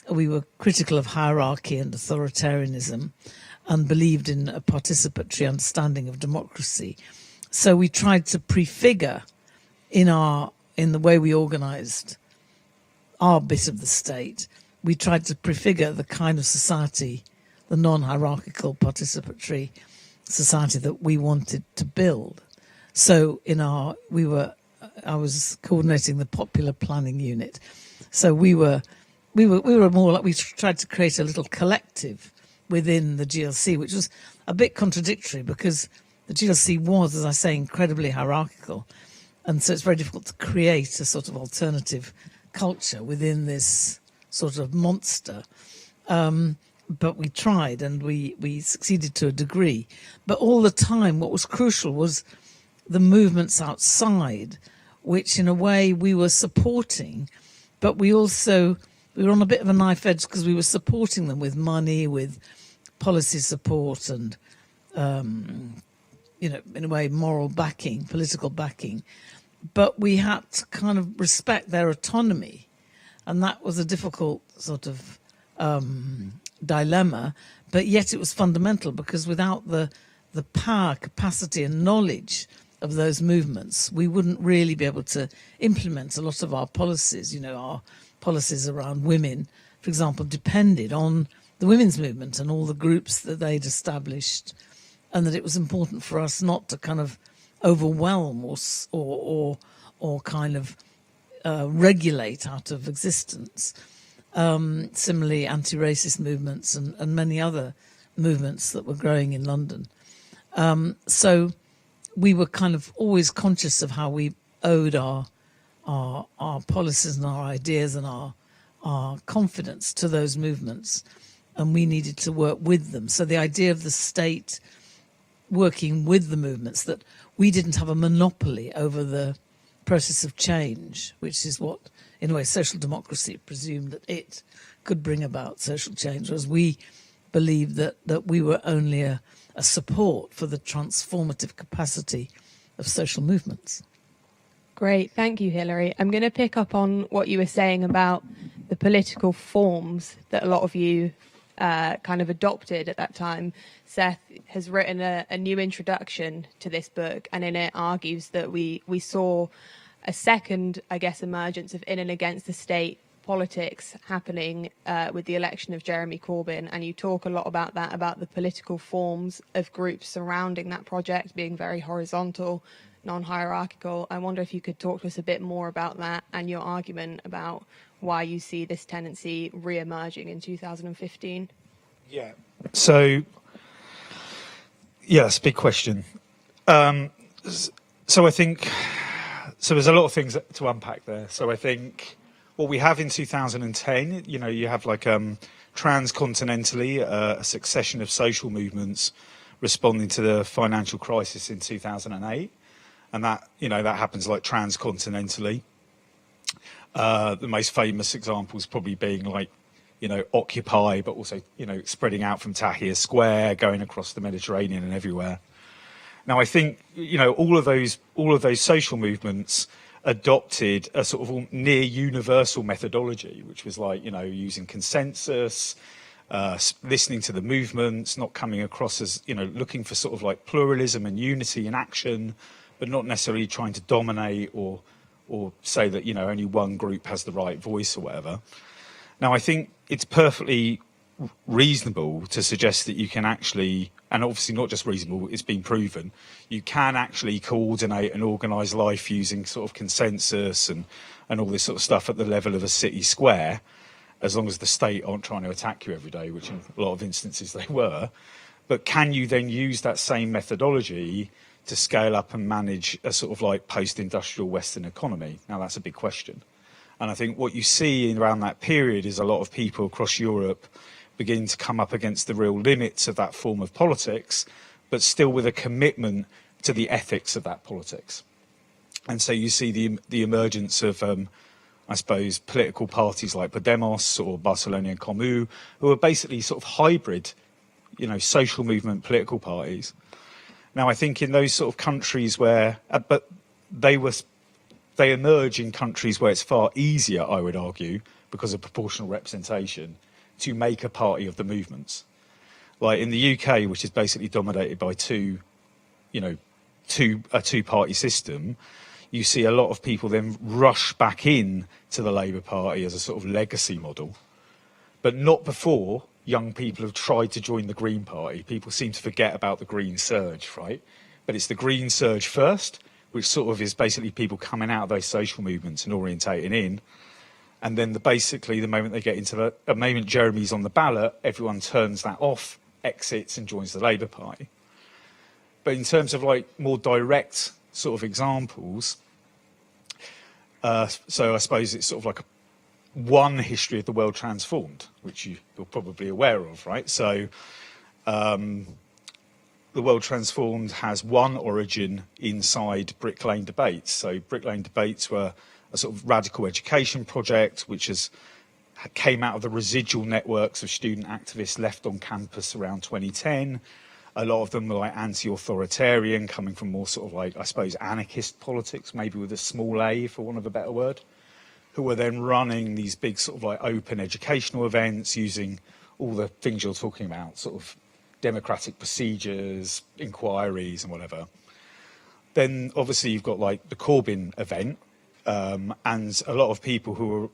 we were critical of hierarchy and authoritarianism, and believed in a participatory understanding of democracy. So we tried to prefigure in the way we organised our bit of the state, we tried to prefigure the kind of society, the non-hierarchical participatory society that we wanted to build. So I was coordinating the popular planning unit. So we were more like, we tried to create a little collective within the GLC, which was a bit contradictory because the GLC was, as I say, incredibly hierarchical. And so it's very difficult to create a sort of alternative culture within this sort of monster. But we tried, and we succeeded to a degree. But all the time, what was crucial was the movements outside, which in a way we were supporting, but we were on a bit of a knife edge because we were supporting them with money, with policy support, and you know, in a way, moral backing, political backing. But we had to kind of respect their autonomy, and that was a difficult sort of dilemma. But yet, it was fundamental, because without the power, capacity, and knowledge of those movements, we wouldn't really be able to implement a lot of our policies. You know, our policies around women, for example, depended on the women's movement and all the groups that they'd established, and that it was important for us not to kind of overwhelm or kind of regulate out of existence. Similarly, anti-racist movements and many other movements that were growing in London. So we were kind of always conscious of how we owed our policies and our ideas and our confidence to those movements, and we needed to work with them. So the idea of the state working with the movements, that we didn't have a monopoly over the process of change, which is what, in a way, social democracy presumed that it could bring about social change, whereas we believed that we were only a support for the transformative capacity of social movements. Great, thank you, Hilary. I'm going to pick up on what you were saying about the political forms that a lot of you kind of adopted at that time. Seth has written a new introduction to this book, and in it argues that we saw a second, I guess, emergence of in and against the state politics happening with the election of Jeremy Corbyn, and you talk a lot about that, about the political forms of groups surrounding that project being very horizontal, non-hierarchical. I wonder if you could talk to us a bit more about that and your argument about why you see this tendency re-emerging in 2015. Yeah. So, yeah, that's a big question. So I think, so there's a lot of things to unpack there. So I think what we have in 2010, you have like transcontinentally a succession of social movements responding to the financial crisis in 2008. And that happens like transcontinentally. The most famous examples probably being like, Occupy, but also, spreading out from Tahrir Square, going across the Mediterranean and everywhere. Now, I think, all of those social movements adopted a sort of near universal methodology, which was like, using consensus, listening to the movements, not coming across as, looking for sort of like pluralism and unity in action, but not necessarily trying to dominate or say that, only one group has the right voice or whatever. Now, I think it's perfectly reasonable to suggest that you can actually, and obviously not just reasonable, it's been proven, you can actually coordinate and organise life using sort of consensus and all this sort of stuff at the level of a city square, as long as the state aren't trying to attack you every day, which in a lot of instances they were. But can you then use that same methodology to scale up and manage a sort of like post-industrial Western economy? Now, that's a big question. And I think what you see around that period is a lot of people across Europe beginning to come up against the real limits of that form of politics, but still with a commitment to the ethics of that politics. And so you see the emergence of, I suppose, political parties like Podemos or Barcelona and Comú, who are basically sort of hybrid, social movement political parties. Now, I think in those sort of countries where, but they emerge in countries where it's far easier, I would argue, because of proportional representation, to make a party of the movements. Like in the UK, which is basically dominated by a two-party system, you see a lot of people then rush back in to the Labour Party as a sort of legacy model, but not before young people have tried to join the Green Party. People seem to forget about the Green Surge, right? But it's the Green Surge first, which sort of is basically people coming out of those social movements and orientating in. And then basically the moment they get into the moment Jeremy's on the ballot, everyone turns that off, exits and joins the Labour Party. But in terms of like more direct sort of examples, so I suppose it's sort of like one history of the world transformed, which you're probably aware of, right? So the world transformed has one origin inside Brick Lane debates. So Brick Lane debates were a sort of radical education project, which came out of the residual networks of student activists left on campus around 2010. A lot of them were like anti-authoritarian, coming from more sort of like, I suppose, anarchist politics, maybe with a small a, for want of a better word, who were then running these big sort of like open educational events using all the things you're talking about, sort of democratic procedures, inquiries and whatever. Then obviously you've got like the Corbyn event, and a lot of people who were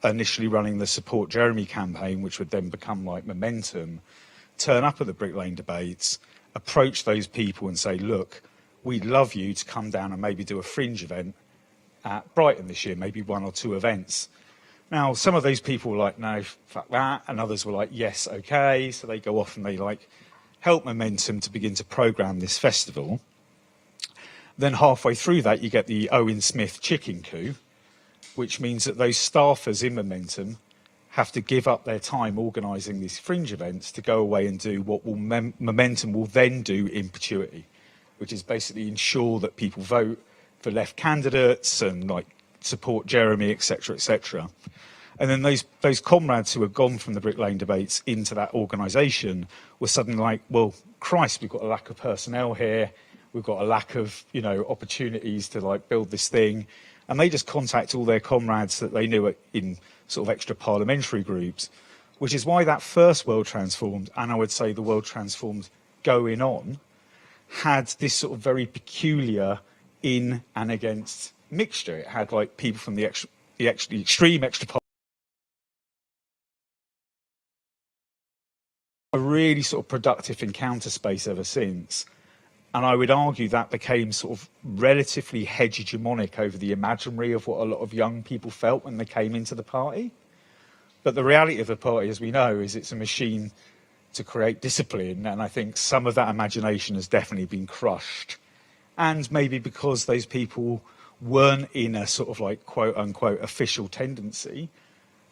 initially running the Support Jeremy campaign, which would then become like Momentum, turn up at the Brick Lane debates, approach those people and say, look, we'd love you to come down and maybe do a fringe event at Brighton this year, maybe 1 or 2 events. Now, some of those people were like, no, fuck that, and others were like, yes, okay. So they go off and they like help Momentum to begin to programme this festival. Then halfway through that, you get the Owen Smith chicken coup, which means that those staffers in Momentum have to give up their time organising these fringe events to go away and do what will Momentum will then do in perpetuity, which is basically ensure that people vote for left candidates and like support Jeremy, etc., etc. And then those comrades who have gone from the Brick Lane debates into that organisation were suddenly like, well, Christ, we've got a lack of personnel here. We've got a lack of, you know, opportunities to like build this thing. And they just contact all their comrades that they knew in sort of extra parliamentary groups, which is why that first World Transformed, and I would say the World Transformed going on, had this sort of very peculiar in and against mixture. It had like people from the extreme extra a really sort of productive encounter space ever since. And I would argue that became sort of relatively hegemonic over the imaginary of what a lot of young people felt when they came into the party. But the reality of the party, as we know, is it's a machine to create discipline. And I think some of that imagination has definitely been crushed. And maybe because those people weren't in a sort of like quote unquote official tendency,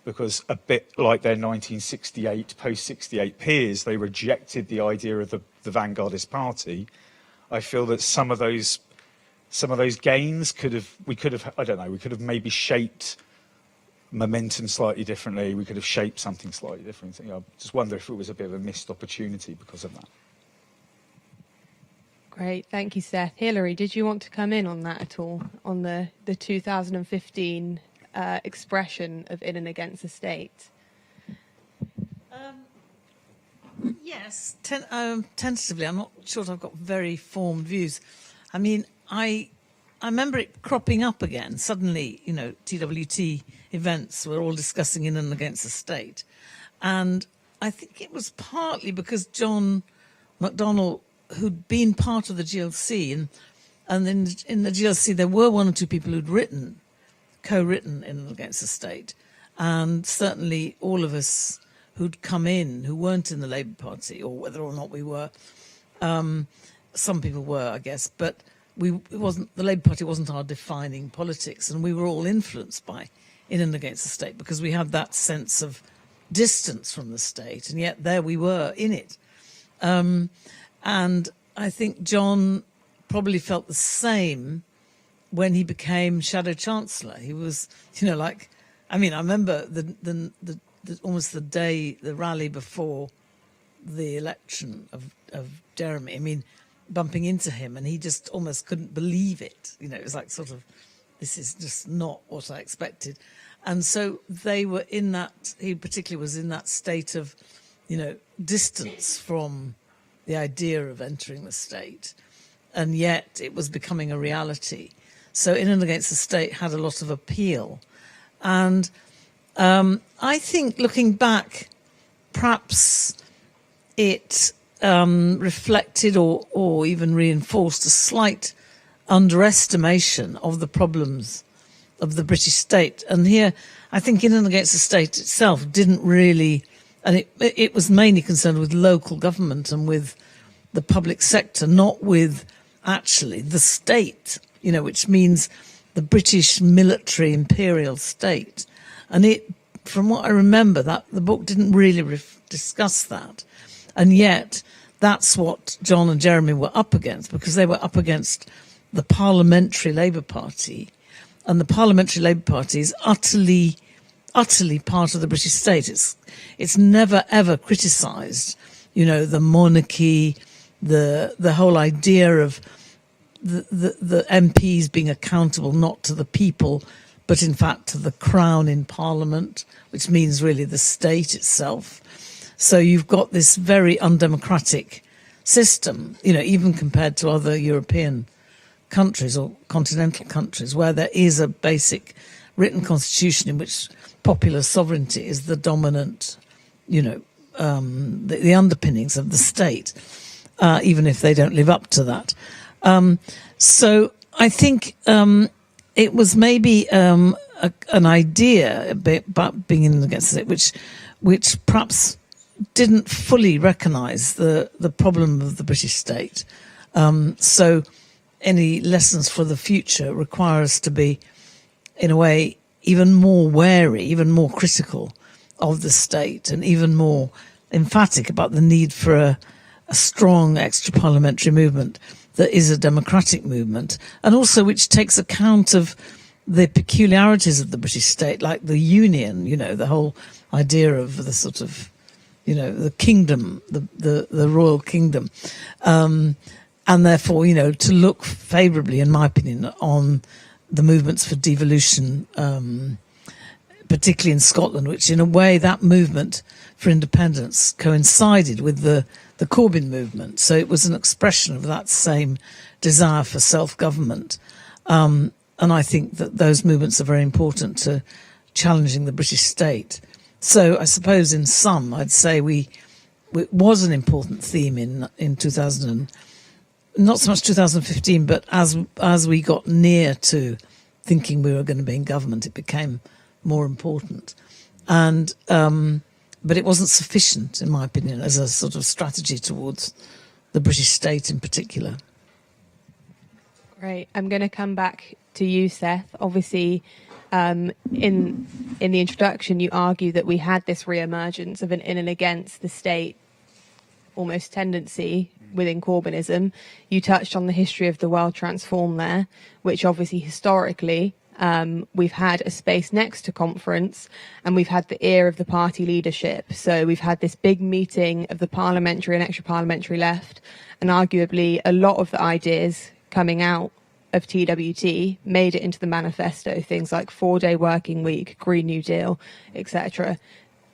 because a bit like their 1968, post-68 peers, they rejected the idea of the vanguardist party. I feel that some of those gains we could have maybe shaped Momentum slightly differently. We could have shaped something slightly different. You know, I just wonder if it was a bit of a missed opportunity because of that. Great, thank you, Seth. Hilary, did you want to come in on that at all, on the 2015 expression of in and against the state? Yes, tentatively. I'm not sure I've got very formed views. I mean, I remember it cropping up again. Suddenly, you know, TWT events were all discussing in and against the state. And I think it was partly because John McDonnell, who'd been part of the GLC, and then in the GLC there were 1 or 2 people who'd co-written in and against the state. And certainly all of us who'd come in, who weren't in the Labour Party, or whether or not we were. Some people were, I guess, but the Labour Party wasn't our defining politics, and we were all influenced by in and against the state because we had that sense of distance from the state, and yet there we were in it. And I think John probably felt the same when he became Shadow Chancellor. He was, you know, like, I mean, I remember almost the day, the rally before the election of Jeremy, I mean, bumping into him, and he just almost couldn't believe it. You know, it was like sort of, this is just not what I expected. And so they were in that, he particularly was in that state of, you know, distance from the idea of entering the state. And yet it was becoming a reality. So in and against the state had a lot of appeal. And I think looking back, perhaps it reflected or even reinforced a slight underestimation of the problems of the British state. And here, I think in and against the state itself didn't really, and it was mainly concerned with local government and with the public sector, not with actually the state, you know, which means the British military imperial state. And it, from what I remember, that the book didn't really discuss that. And yet that's what John and Jeremy were up against, because they were up against the Parliamentary Labour Party. And the Parliamentary Labour Party is utterly part of the British state. It's never, ever criticised, you know, the monarchy, the whole idea of the MPs being accountable not to the people, but in fact to the Crown in Parliament, which means really the state itself. So you've got this very undemocratic system, you know, even compared to other European countries or continental countries where there is a basic written constitution in which popular sovereignty is the dominant, the underpinnings of the state, even if they don't live up to that. So I think it was maybe an idea about being in against it, which perhaps didn't fully recognise the problem of the British state. So any lessons for the future require us to be, in a way, even more wary, even more critical of the state, and even more emphatic about the need for a strong extra-parliamentary movement that is a democratic movement, and also which takes account of the peculiarities of the British state, like the union, the whole idea of the sort of, the kingdom, the royal kingdom. And therefore, to look favourably, in my opinion, on the movements for devolution, particularly in Scotland, which in a way that movement for independence coincided with the Corbyn movement. So it was an expression of that same desire for self-government. And I think that those movements are very important to challenging the British state. So I suppose in sum, I'd say it was an important theme in 2000, not so much 2015, but as we got near to thinking we were going to be in government, it became more important. And but it wasn't sufficient, in my opinion, as a sort of strategy towards the British state in particular. Great. I'm going to come back to you, Seth. Obviously, in the introduction, you argue that we had this re-emergence of an in and against the state almost tendency within Corbynism. You touched on the history of the world transform there, which obviously historically we've had a space next to conference, and we've had the ear of the party leadership. So we've had this big meeting of the parliamentary and extra parliamentary left, and arguably a lot of the ideas coming out of TWT made it into the manifesto, things like 4-day working week, Green New Deal, etc.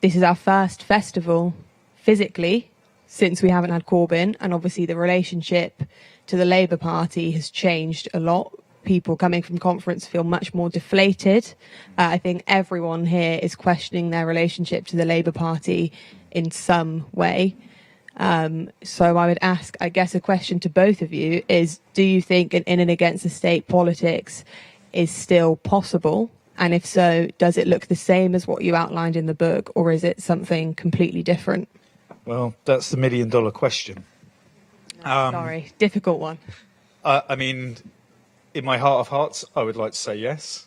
This is our first festival physically since we haven't had Corbyn, and obviously the relationship to the Labour Party has changed a lot. People coming from conference feel much more deflated. I think everyone here is questioning their relationship to the Labour Party in some way. So I would ask, I guess, a question to both of you is, do you think an in and against the state politics is still possible? And if so, does it look the same as what you outlined in the book, or is it something completely different? Well, that's the million-dollar question. Sorry, difficult one. I mean, in my heart of hearts, I would like to say yes,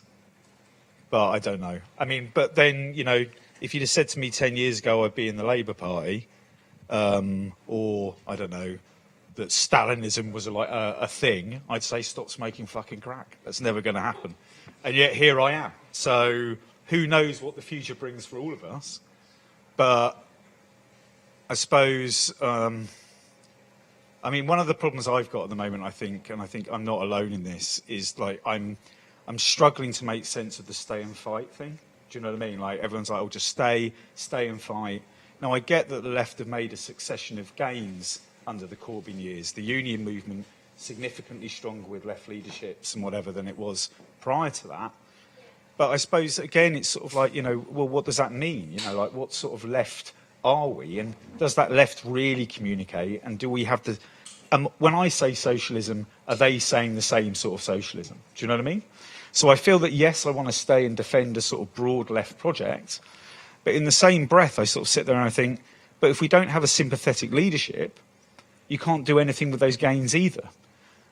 but I don't know. I mean, but then, if you'd have said to me 10 years ago I'd be in the Labour Party, or, I don't know, that Stalinism was a thing, I'd say stop smoking fucking crack. That's never going to happen. And yet here I am. So who knows what the future brings for all of us. But I suppose, one of the problems I've got at the moment, I think, and I think I'm not alone in this, is like I'm struggling to make sense of the stay and fight thing. Do you know what I mean? Like everyone's like, oh, just stay and fight. Now, I get that the left have made a succession of gains under the Corbyn years. The union movement significantly stronger with left leaderships and whatever than it was prior to that. But I suppose, again, it's sort of like, well, what does that mean? Like what sort of left are we? And does that left really communicate? And do we have the... when I say socialism, are they saying the same sort of socialism? Do you know what I mean? So I feel that, yes, I want to stay and defend a sort of broad left project. But in the same breath, I sort of sit there and I think, but if we don't have a sympathetic leadership, you can't do anything with those gains either.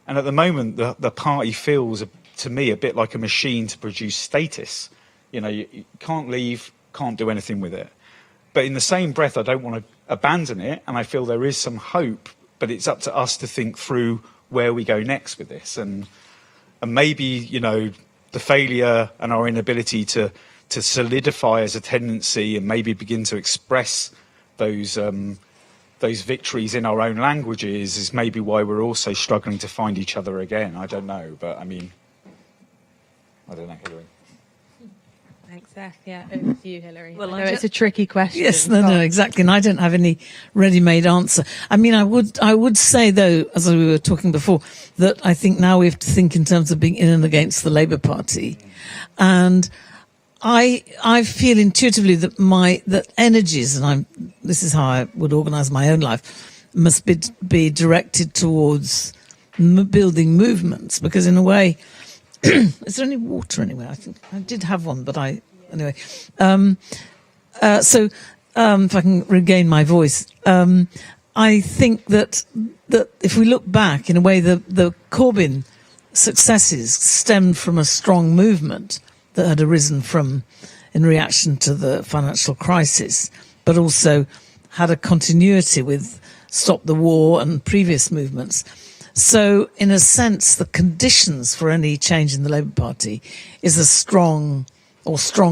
And at the moment, the party feels, to me, a bit like a machine to produce status. You can't leave, can't do anything with it. But in the same breath, I don't want to abandon it. And I feel there is some hope, but it's up to us to think through where we go next with this. And maybe, the failure and our inability to solidify as a tendency and maybe begin to express those victories in our own languages is maybe why we're also struggling to find each other again. I don't know, but I don't know, Hillary. Thanks, Seth. Yeah, over to you, Hilary. Well, I know it's a tricky question. Yes, no, exactly. And I don't have any ready-made answer. I mean, I would say, though, as we were talking before, that I think now we have to think in terms of being in and against the Labour Party. And I feel intuitively that energies, and this is how I would organise my own life, must be directed towards building movements, because in a way, is there any water anywhere? I think I did have one, but anyway. So if I can regain my voice, I think that if we look back, in a way, the Corbyn successes stemmed from a strong movement that had arisen in reaction to the financial crisis, but also had a continuity with Stop the War and previous movements. So, in a sense, the conditions for any change in the Labour Party is strong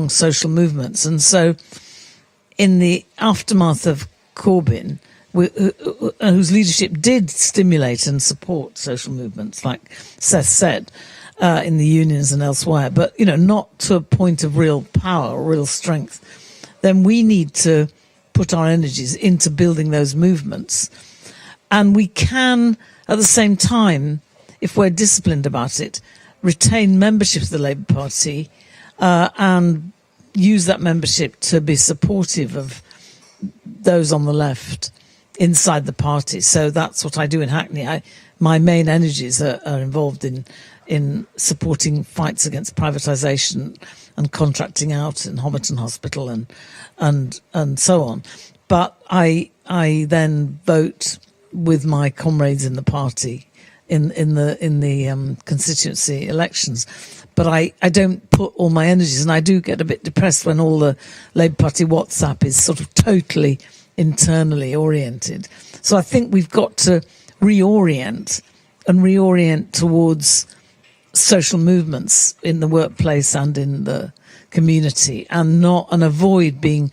social movements. And so, in the aftermath of Corbyn, whose leadership did stimulate and support social movements, like Seth said, in the unions and elsewhere, but, not to a point of real power or real strength, then we need to put our energies into building those movements. And we can, at the same time, if we're disciplined about it, retain membership of the Labour Party and use that membership to be supportive of those on the left inside the party. So that's what I do in Hackney. My main energies are involved in supporting fights against privatisation and contracting out in Homerton Hospital and so on. But I then vote with my comrades in the party in the constituency elections. But I don't put all my energies, and I do get a bit depressed when all the Labour Party WhatsApp is sort of totally internally oriented. So I think we've got to reorient towards social movements in the workplace and in the community, and avoid being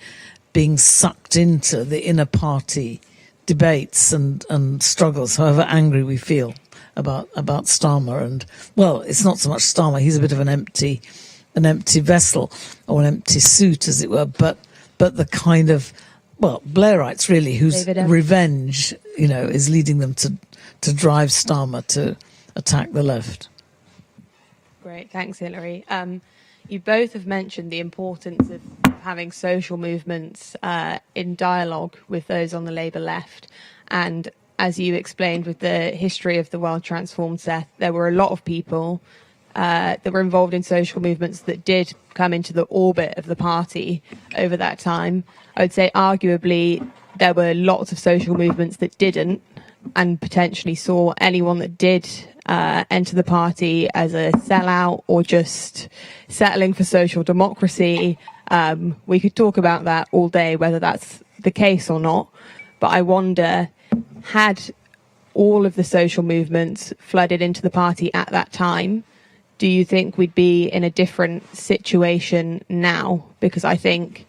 sucked into the inner party debates and struggles, however angry we feel about Starmer. And, well, it's not so much Starmer, he's a bit of an empty vessel, or an empty suit, as it were, but the kind of, well, Blairites really, whose revenge, is leading them to drive Starmer to attack the left. Great, thanks, Hilary. You both have mentioned the importance of having social movements in dialogue with those on the Labour left. And as you explained with the history of the World Transformed, Seth, there were a lot of people that were involved in social movements that did come into the orbit of the party over that time. I would say arguably there were lots of social movements that didn't, and potentially saw anyone that did enter the party as a sellout or just settling for social democracy. We could talk about that all day, whether that's the case or not. But I wonder, had all of the social movements flooded into the party at that time, do you think we'd be in a different situation now? Because I think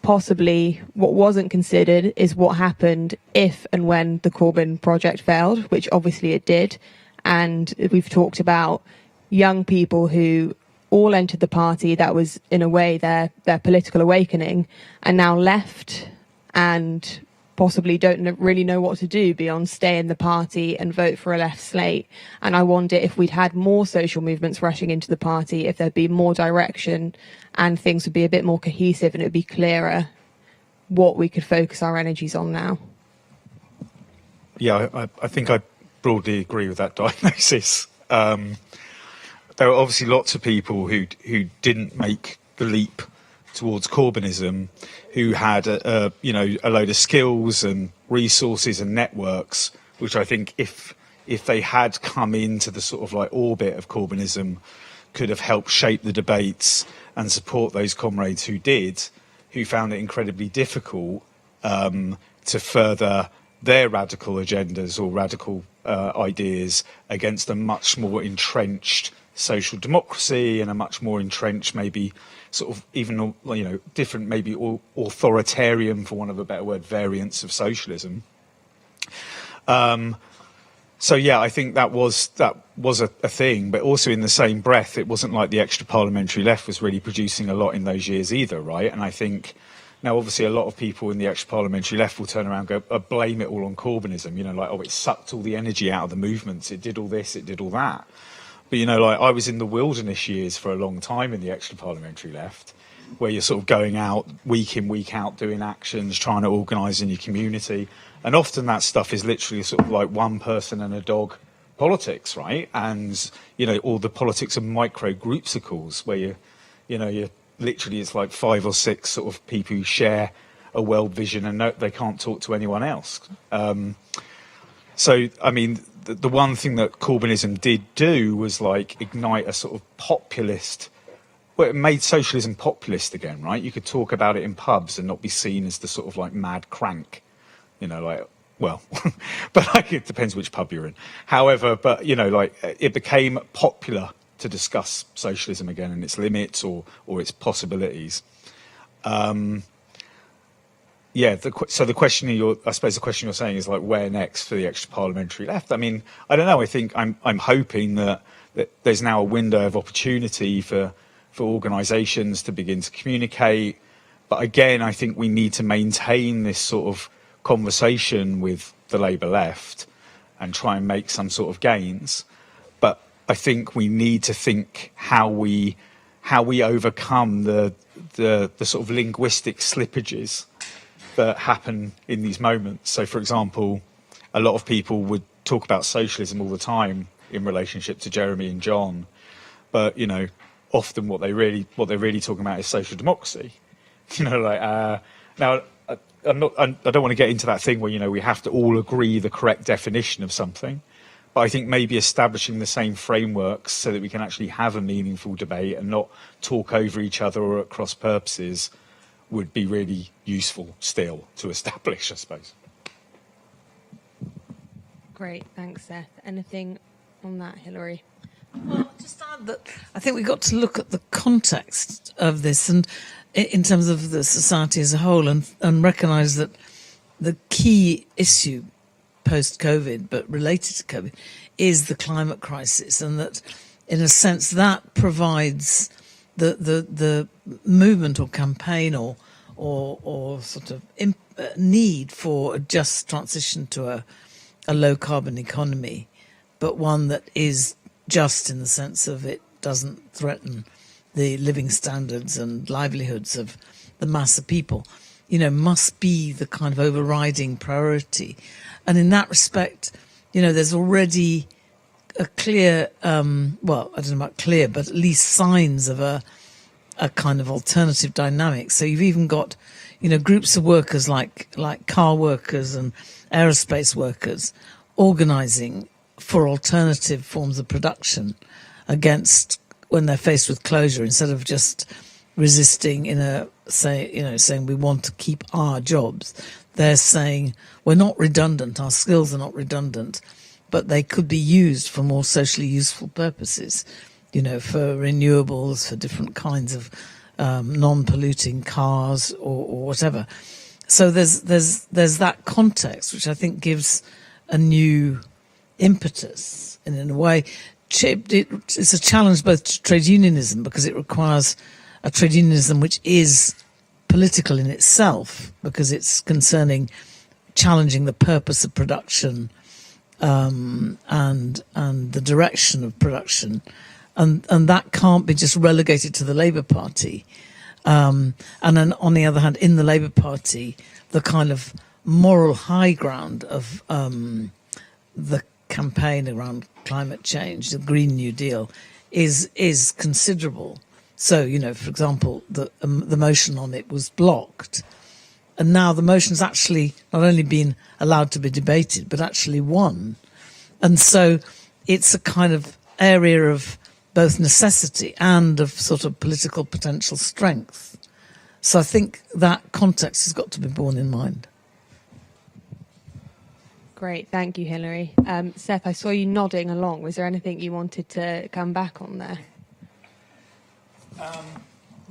possibly what wasn't considered is what happened if and when the Corbyn project failed, which obviously it did. And we've talked about young people who all entered the party. That was, in a way, their political awakening, and now left and possibly don't really know what to do beyond stay in the party and vote for a left slate. And I wonder if we'd had more social movements rushing into the party, if there'd be more direction and things would be a bit more cohesive and it would be clearer what we could focus our energies on now. Yeah, I think I broadly agree with that diagnosis. There are obviously lots of people who didn't make the leap towards Corbynism, who had a load of skills and resources and networks, which I think if they had come into the sort of like orbit of Corbynism, could have helped shape the debates and support those comrades who found it incredibly difficult to further their radical agendas or radical ideas against a much more entrenched social democracy and a much more entrenched, maybe sort of even, different, maybe authoritarian, for want of a better word, variants of socialism. So yeah, I think that was a thing, but also in the same breath, it wasn't like the extra parliamentary left was really producing a lot in those years either, right? And I think now, obviously, a lot of people in the extra parliamentary left will turn around and go blame it all on Corbynism, like, oh, it sucked all the energy out of the movements, it did all this, it did all that. But like, I was in the wilderness years for a long time in the extra parliamentary left, where you're sort of going out week in, week out, doing actions, trying to organise in your community. And often that stuff is literally sort of like one person and a dog politics, right? And, all the politics of micro groupsicles where you're literally, it's like 5 or 6 sort of people who share a world vision and they can't talk to anyone else. So, I mean, the one thing that Corbynism did do was like ignite a sort of populist. Well, it made socialism populist again, right? You could talk about it in pubs and not be seen as the sort of like mad crank, well, but like, it depends which pub you're in. However, but like, it became popular to discuss socialism again and its limits or its possibilities. So the question I suppose the question you're saying is like, where next for the extra parliamentary left? I mean, I don't know. I think I'm hoping that there's now a window of opportunity for organisations to begin to communicate. But again, I think we need to maintain this sort of conversation with the Labour left and try and make some sort of gains. But I think we need to think how we overcome the sort of linguistic slippages that happen in these moments. So, for example, a lot of people would talk about socialism all the time in relationship to Jeremy and John, but often what they're really talking about is social democracy. Now I don't want to get into that thing where we have to all agree the correct definition of something. But I think maybe establishing the same frameworks so that we can actually have a meaningful debate and not talk over each other or at cross purposes would be really useful still to establish, I suppose. Great, thanks, Seth. Anything on that, Hilary? Well, just add that I think we've got to look at the context of this and in terms of the society as a whole and recognise that the key issue post-COVID, but related to COVID, is the climate crisis, and that, in a sense, that provides the movement or campaign or sort of need for a just transition to a low-carbon economy, but one that is just in the sense of it doesn't threaten the living standards and livelihoods of the mass of people, must be the kind of overriding priority. And in that respect, there's already a clear, well, I don't know about clear, but at least signs of a kind of alternative dynamic. So you've even got, groups of workers like car workers and aerospace workers organising for alternative forms of production against when they're faced with closure, instead of just resisting saying we want to keep our jobs. They're saying we're not redundant, our skills are not redundant, but they could be used for more socially useful purposes, for renewables, for different kinds of non-polluting cars or whatever. So there's that context, which I think gives a new impetus, and in a way it's a challenge both to trade unionism, because it requires a trade unionism which is political in itself, because it's concerning challenging the purpose of production and the direction of production, and that can't be just relegated to the Labour Party. And then on the other hand, in the Labour Party, the kind of moral high ground of the campaign around climate change, the Green New Deal, is considerable. So, for example, the motion on it was blocked. And now the motion's actually not only been allowed to be debated, but actually won. And so it's a kind of area of both necessity and of sort of political potential strength. So I think that context has got to be borne in mind. Great, thank you, Hilary. Seth, I saw you nodding along. Was there anything you wanted to come back on there?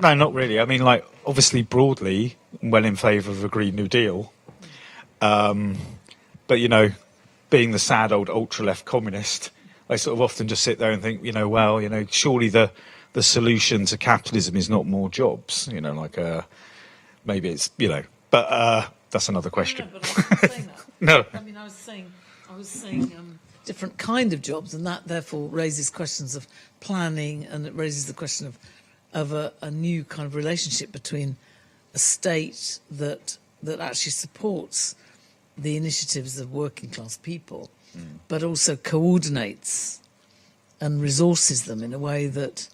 No, not really. I mean, obviously broadly, well in favour of a Green New Deal. But, being the sad old ultra-left communist, I sort of often just sit there and think, well, surely the solution to capitalism is not more jobs, maybe it's, but that's another question. No, but I wasn't saying that. No. I mean, I was saying different kind of jobs, and that therefore raises questions of planning, and it raises the question of a new kind of relationship between a state that actually supports the initiatives of working class people, but also coordinates and resources them in a way that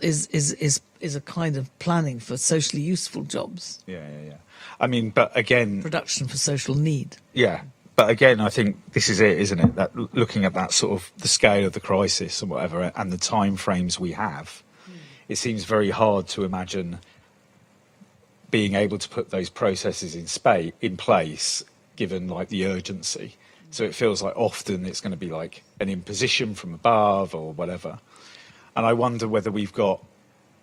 is a kind of planning for socially useful jobs. Yeah. I mean, but again, production for social need. Yeah, but again, I think this is it, isn't it? That looking at that sort of the scale of the crisis and whatever, and the time frames we have, it seems very hard to imagine being able to put those processes in place, given like the urgency. So it feels like often it's going to be like an imposition from above or whatever. And I wonder whether we've got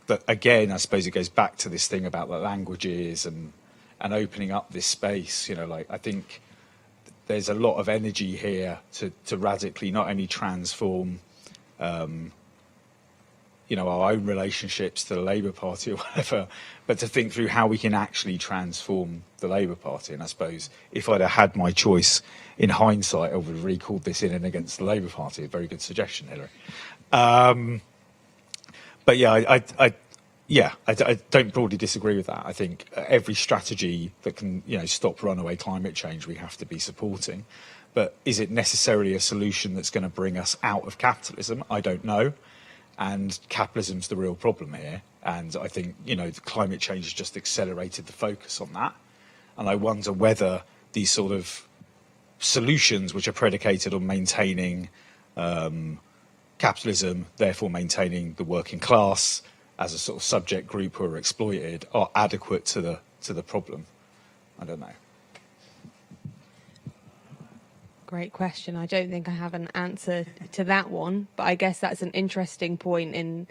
that again. I suppose it goes back to this thing about the languages and opening up this space. I think there's a lot of energy here to radically not only transform our own relationships to the Labour Party or whatever, but to think through how we can actually transform the Labour Party. And I suppose if I'd have had my choice in hindsight, I would have recalled this in and against the Labour Party. A very good suggestion, Hilary. But yeah, I don't broadly disagree with that. I think every strategy that can, stop runaway climate change, we have to be supporting. But is it necessarily a solution that's going to bring us out of capitalism? I don't know. And capitalism's the real problem here. And I think, the climate change has just accelerated the focus on that. And I wonder whether these sort of solutions, which are predicated on maintaining capitalism, therefore maintaining the working class as a sort of subject group who are exploited, are adequate to the problem. I don't know. Great question. I don't think I have an answer to that one, but I guess that's an interesting point in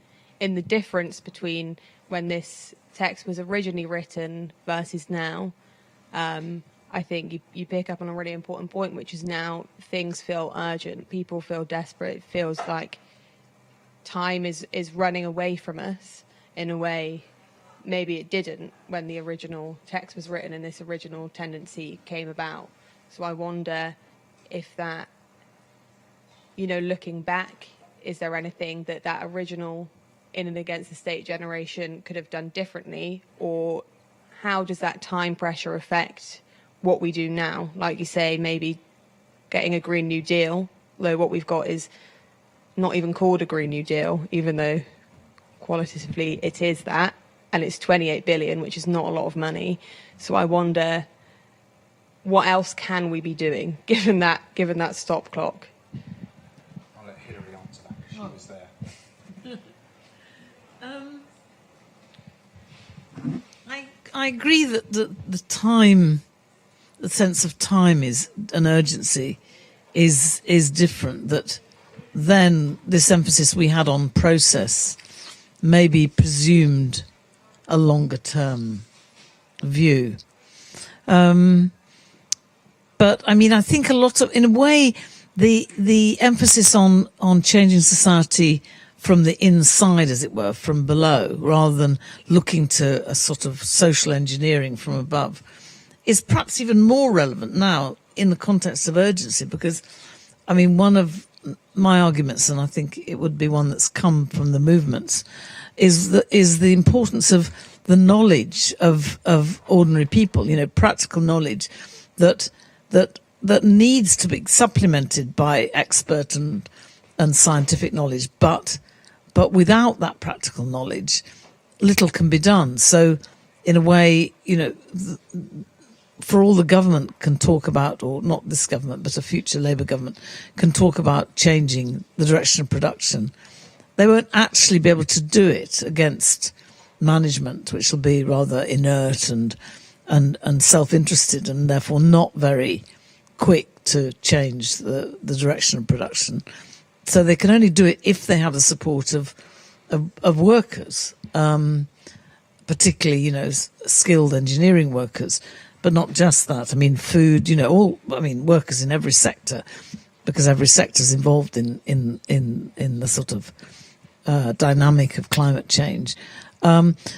the difference between when this text was originally written versus now. I think you pick up on a really important point, which is now things feel urgent. People feel desperate. It feels like time is running away from us in a way maybe it didn't when the original text was written and this original tendency came about. So I wonder if that, looking back, is there anything that original in and against the state generation could have done differently, or how does that time pressure affect what we do now? Like you say, maybe getting a Green New Deal, though what we've got is not even called a Green New Deal, even though qualitatively it is that, and it's 28 billion, which is not a lot of money. So I wonder, what else can we be doing given that stop clock? I'll let Hilary answer that because she was there. I agree that the time, the sense of time is an urgency is different. That then this emphasis we had on process maybe presumed a longer term view. But I mean, I think a lot of, in a way, the emphasis on changing society from the inside, as it were, from below, rather than looking to a sort of social engineering from above, is perhaps even more relevant now in the context of urgency. Because, I mean, one of my arguments, and I think it would be one that's come from the movements, is the importance of the knowledge of ordinary people, practical knowledge that needs to be supplemented by expert and scientific knowledge, but without that practical knowledge, little can be done. So, in a way, for all the government can talk about, or not this government, but a future Labour government can talk about changing the direction of production, they won't actually be able to do it against management, which will be rather inert and self-interested, and therefore not very quick to change the direction of production. So they can only do it if they have the support of workers, particularly skilled engineering workers. but not just that. I mean, food, workers in every sector, because every sector is involved in the sort of dynamic of climate change.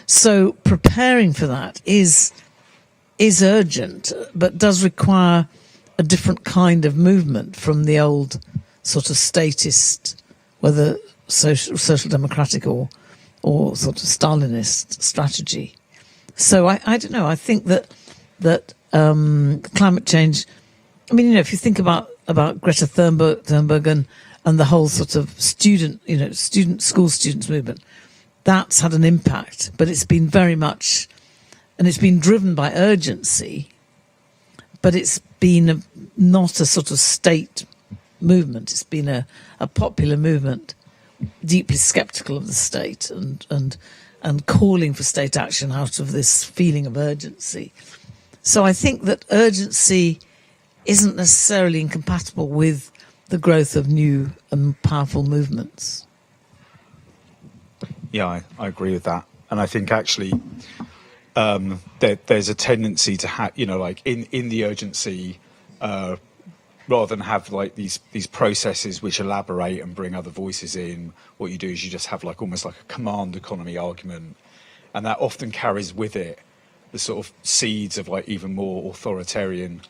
So preparing for that is urgent, but does require a different kind of movement from the old sort of statist, whether social democratic or sort of Stalinist strategy. So I don't know. I think that climate change. I mean, if you think about Greta Thunberg and the whole sort of school students movement, that's had an impact. But it's been very much, and it's been driven by urgency. But it's been not a sort of state movement. It's been a popular movement, deeply sceptical of the state and calling for state action out of this feeling of urgency. So I think that urgency isn't necessarily incompatible with the growth of new and powerful movements. Yeah, I agree with that. And I think actually there's a tendency to have, like in the urgency, rather than have like these processes which elaborate and bring other voices in, what you do is you just have like almost like a command economy argument. And that often carries with it the sort of seeds of like even more authoritarian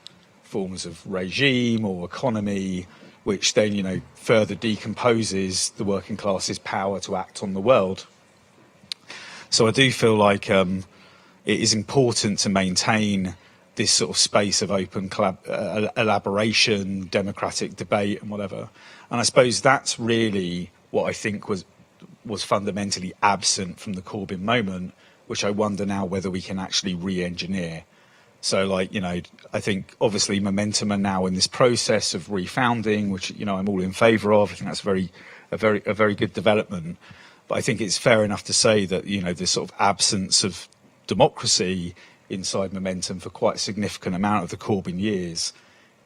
forms of regime or economy, which then, further decomposes the working class's power to act on the world. So I do feel like it is important to maintain this sort of space of open elaboration, democratic debate and whatever. And I suppose that's really what I think was fundamentally absent from the Corbyn moment, which I wonder now whether we can actually re-engineer. So I think obviously Momentum are now in this process of refounding, which, I'm all in favour of. I think that's a very good development. But I think it's fair enough to say that, this sort of absence of democracy inside Momentum for quite a significant amount of the Corbyn years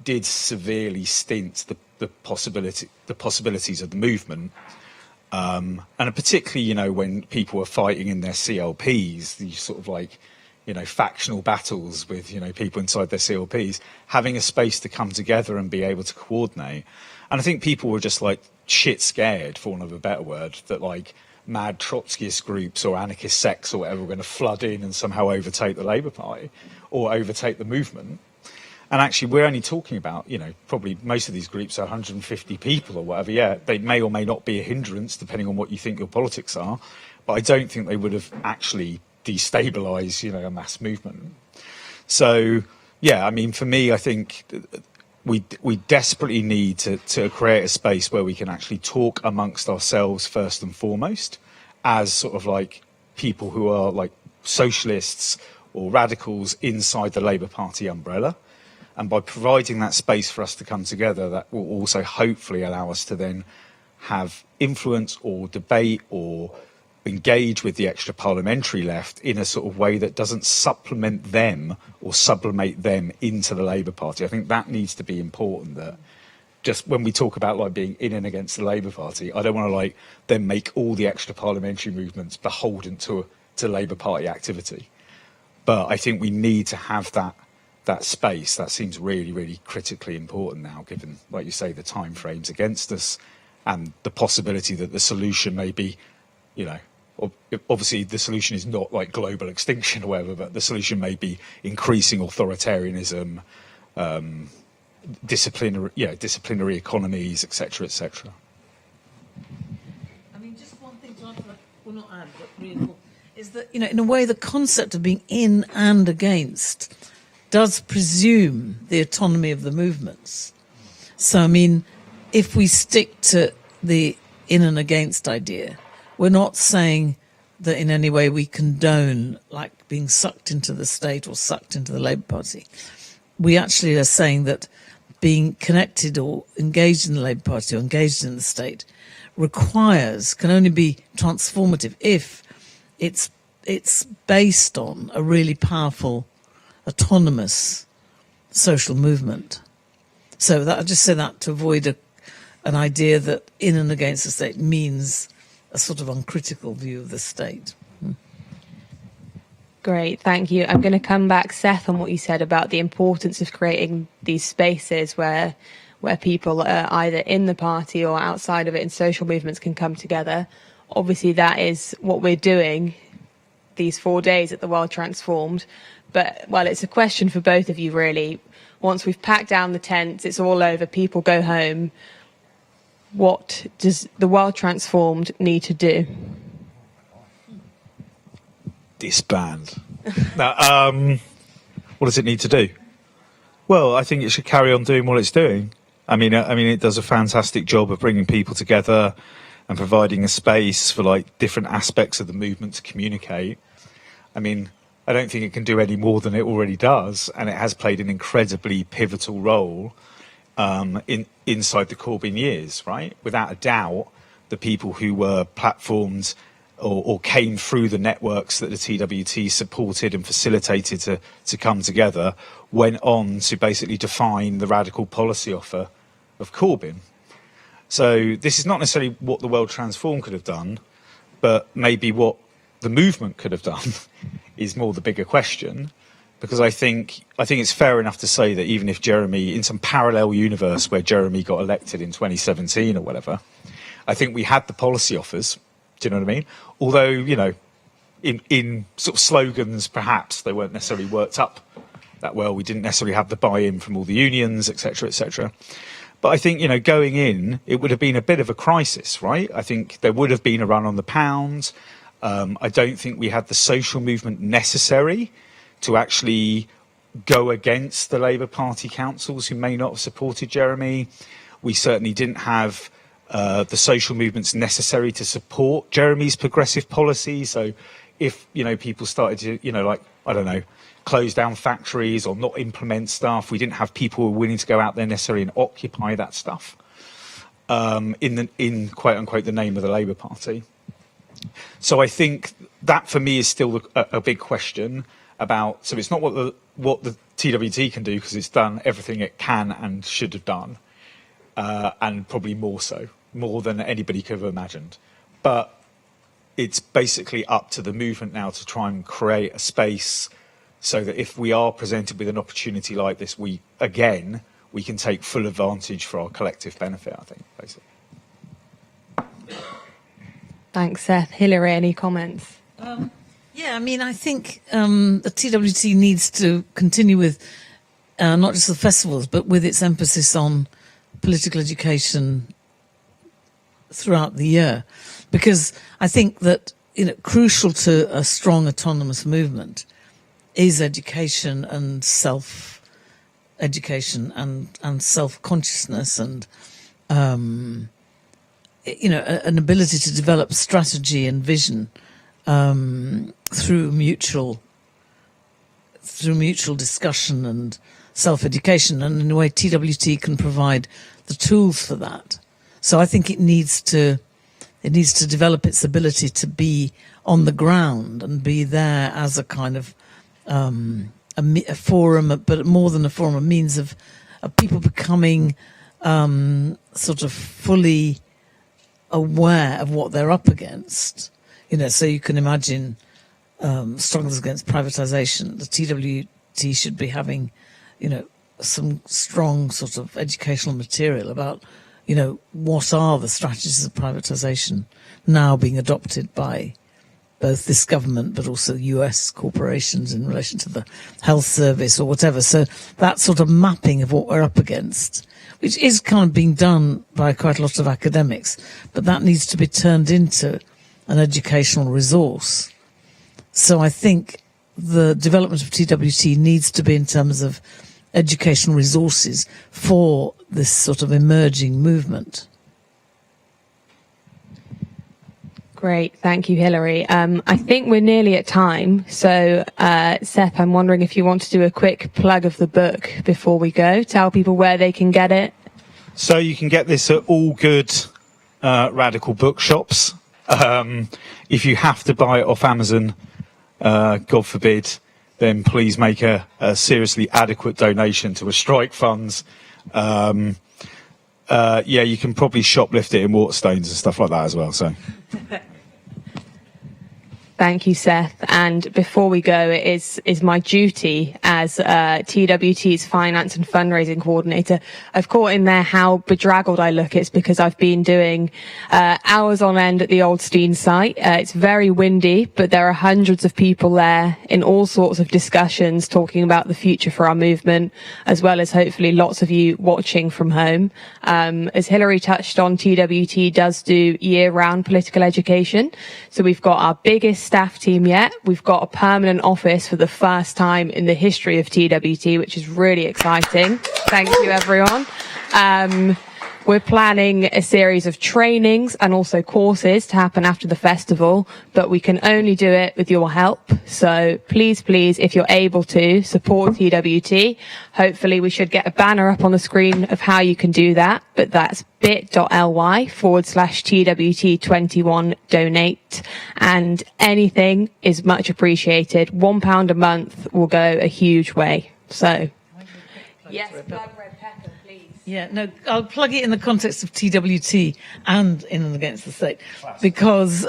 did severely stint the possibilities of the movement. And particularly, when people were fighting in their CLPs, these sort of like, factional battles with, people inside their CLPs, having a space to come together and be able to coordinate. And I think people were just like shit scared, for want of a better word, that like mad Trotskyist groups or anarchist sects or whatever were going to flood in and somehow overtake the Labour Party or overtake the movement. And actually, we're only talking about, probably most of these groups are 150 people or whatever. Yeah, they may or may not be a hindrance, depending on what you think your politics are. But I don't think they would have actually destabilised, a mass movement. So, yeah, I mean, for me, I think we desperately need to create a space where we can actually talk amongst ourselves first and foremost as sort of like people who are like socialists or radicals inside the Labour Party umbrella. And by providing that space for us to come together, that will also hopefully allow us to then have influence or debate or engage with the extra parliamentary left in a sort of way that doesn't supplement them or sublimate them into the Labour Party. I think that needs to be important, that just when we talk about like being in and against the Labour Party, I don't want to like then make all the extra parliamentary movements beholden to Labour Party activity. But I think we need to have that space. That seems really, really critically important now, given, like you say, the time frames against us and the possibility that the solution may be, obviously the solution is not like global extinction or whatever, but the solution may be increasing authoritarianism, disciplinary economies, etc., etc. I mean, just one thing to add, well, not add, but reinforce, is that, in a way, the concept of being in and against does presume the autonomy of the movements. So, I mean, if we stick to the in and against idea, we're not saying that in any way we condone like being sucked into the state or sucked into the Labour Party. We actually are saying that being connected or engaged in the Labour Party or engaged in the state can only be transformative if it's based on a really powerful, autonomous social movement. So I just say that to avoid an idea that in and against the state means a sort of uncritical view of the state. Great, thank you. I'm going to come back, Seth, on what you said about the importance of creating these spaces where people are either in the party or outside of it in social movements can come together. Obviously, that is what we're doing these 4 days at the World Transformed. But, well, it's a question for both of you, really. Once we've packed down the tents, it's all over, people go home, what does the World Transformed need to do? Disband. Now, what does it need to do? Well, I think it should carry on doing what it's doing. I mean, it does a fantastic job of bringing people together and providing a space for like different aspects of the movement to communicate. I mean, I don't think it can do any more than it already does, and it has played an incredibly pivotal role inside the Corbyn years, right? Without a doubt, the people who were platformed or came through the networks that the TWT supported and facilitated to come together went on to basically define the radical policy offer of Corbyn. So this is not necessarily what the World Transform could have done, but maybe what the movement could have done is more the bigger question. Because I think it's fair enough to say that even if Jeremy, in some parallel universe where Jeremy got elected in 2017 or whatever, I think we had the policy offers. Do you know what I mean? Although, you know, in sort of slogans, perhaps they weren't necessarily worked up that well. We didn't necessarily have the buy-in from all the unions, etc., etc. But I think, you know, going in, it would have been a bit of a crisis, right? I think there would have been a run on the pound. I don't think we had the social movement necessary to actually go against the Labour Party councils who may not have supported Jeremy. We certainly didn't have the social movements necessary to support Jeremy's progressive policy. So if, you know, people started to, you know, like, I don't know, close down factories or not implement stuff, we didn't have people who were willing to go out there necessarily and occupy that stuff in quote unquote the name of the Labour Party. So I think that for me is still a big question about, so it's not what the TWT can do, because it's done everything it can and should have done, and probably more than anybody could have imagined. But it's basically up to the movement now to try and create a space so that if we are presented with an opportunity like this, we can take full advantage for our collective benefit, I think, basically. Thanks, Seth. Hilary, any comments? Yeah, I mean, I think the TWT needs to continue with not just the festivals, but with its emphasis on political education throughout the year, because I think that, you know, crucial to a strong autonomous movement is education and self-education and self-consciousness and you know, an ability to develop strategy and vision through mutual discussion and self-education, and in a way TWT can provide the tools for that. So I think it needs to develop its ability to be on the ground and be there as a kind of a forum, but more than a forum, a means of people becoming sort of fully aware of what they're up against. You know, so you can imagine struggles against privatization. The TWT should be having, you know, some strong sort of educational material about, you know, what are the strategies of privatization now being adopted by both this government but also US corporations in relation to the health service or whatever. So that sort of mapping of what we're up against, which is kind of being done by quite a lot of academics, but that needs to be turned into an educational resource. So I think the development of TWT needs to be in terms of educational resources for this sort of emerging movement. Great, thank you, Hilary. I think we're nearly at time, so Seth, I'm wondering if you want to do a quick plug of the book before we go, tell people where they can get it. So you can get this at all good radical bookshops. If you have to buy it off Amazon, God forbid, then please make a seriously adequate donation to a strike funds. Yeah, you can probably shoplift it in Waterstones and stuff like that as well. So, Thank you, Seth. And before we go, it is my duty as TWT's finance and fundraising coordinator. I've caught in there how bedraggled I look. It's because I've been doing hours on end at the Old Steen site. It's very windy, but there are hundreds of people there in all sorts of discussions talking about the future for our movement, as well as hopefully lots of you watching from home. As Hilary touched on, TWT does do year-round political education. So we've got our biggest staff team yet. We've got a permanent office for the first time in the history of TWT, which is really exciting. Thank you, everyone. We're planning a series of trainings and also courses to happen after the festival, but we can only do it with your help. So please, if you're able to, support TWT. Hopefully we should get a banner up on the screen of how you can do that, but that's bit.ly/TWT21 donate, and anything is much appreciated. £1 a month will go a huge way. So yes, plug Red Pepper, please. Yeah, no, I'll plug it in the context of TWT and In and Against the State, because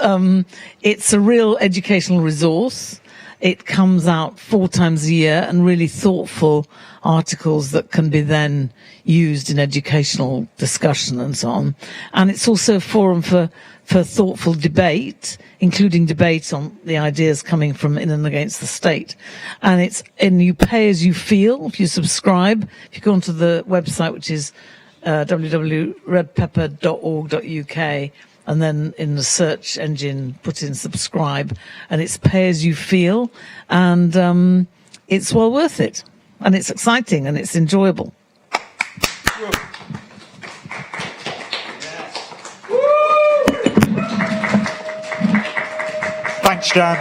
it's a real educational resource. It comes out 4 times a year, and really thoughtful articles that can be then used in educational discussion and so on. And it's also a forum for thoughtful debate, including debate on the ideas coming from In and Against the State. And you pay as you feel if you subscribe. If you go onto the website, which is www.redpepper.org.uk, and then in the search engine put in subscribe, and it's pay as you feel, and it's well worth it, and it's exciting and it's enjoyable. Thanks, Jan.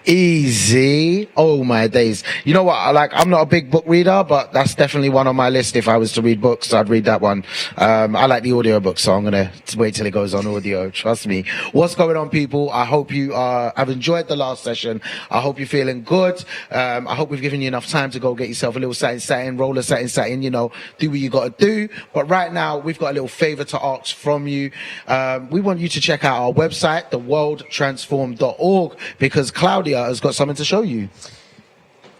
Easy. Oh my days. You know what? I'm not a big book reader, but that's definitely one on my list. If I was to read books, I'd read that one. I like the audio book, so I'm going to wait till it goes on audio. Trust me. What's going on, people? I hope you have enjoyed the last session. I hope you're feeling good. I hope we've given you enough time to go get yourself a little satin, roll a satin, do what you got to do. But right now, we've got a little favor to ask from you. We want you to check out our website, theworldtransform.org, because Claudia Claudia has got something to show you.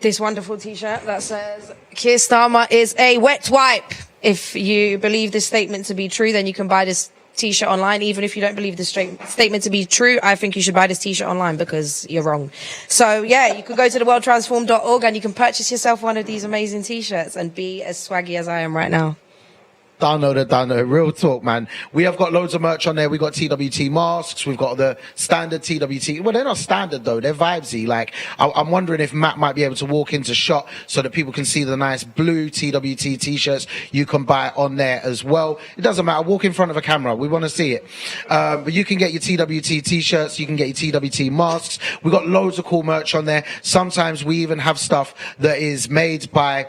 This wonderful t-shirt that says Keir Starmer is a wet wipe. If you believe this statement to be true, then you can buy this t-shirt online. Even if you don't believe this statement to be true, I think you should buy this t-shirt online because you're wrong. So yeah, you can go to theworldtransformed.org and you can purchase yourself one of these amazing t-shirts and be as swaggy as I am right now. Dano, real talk, man. We have got loads of merch on there. We got TWT masks. We've got the standard TWT. Well, they're not standard though. They're vibesy. Like, I'm wondering if Matt might be able to walk into shot so that people can see the nice blue TWT t-shirts you can buy on there as well. It doesn't matter. Walk in front of a camera. We want to see it. But you can get your TWT t-shirts. You can get your TWT masks. We've got loads of cool merch on there. Sometimes we even have stuff that is made by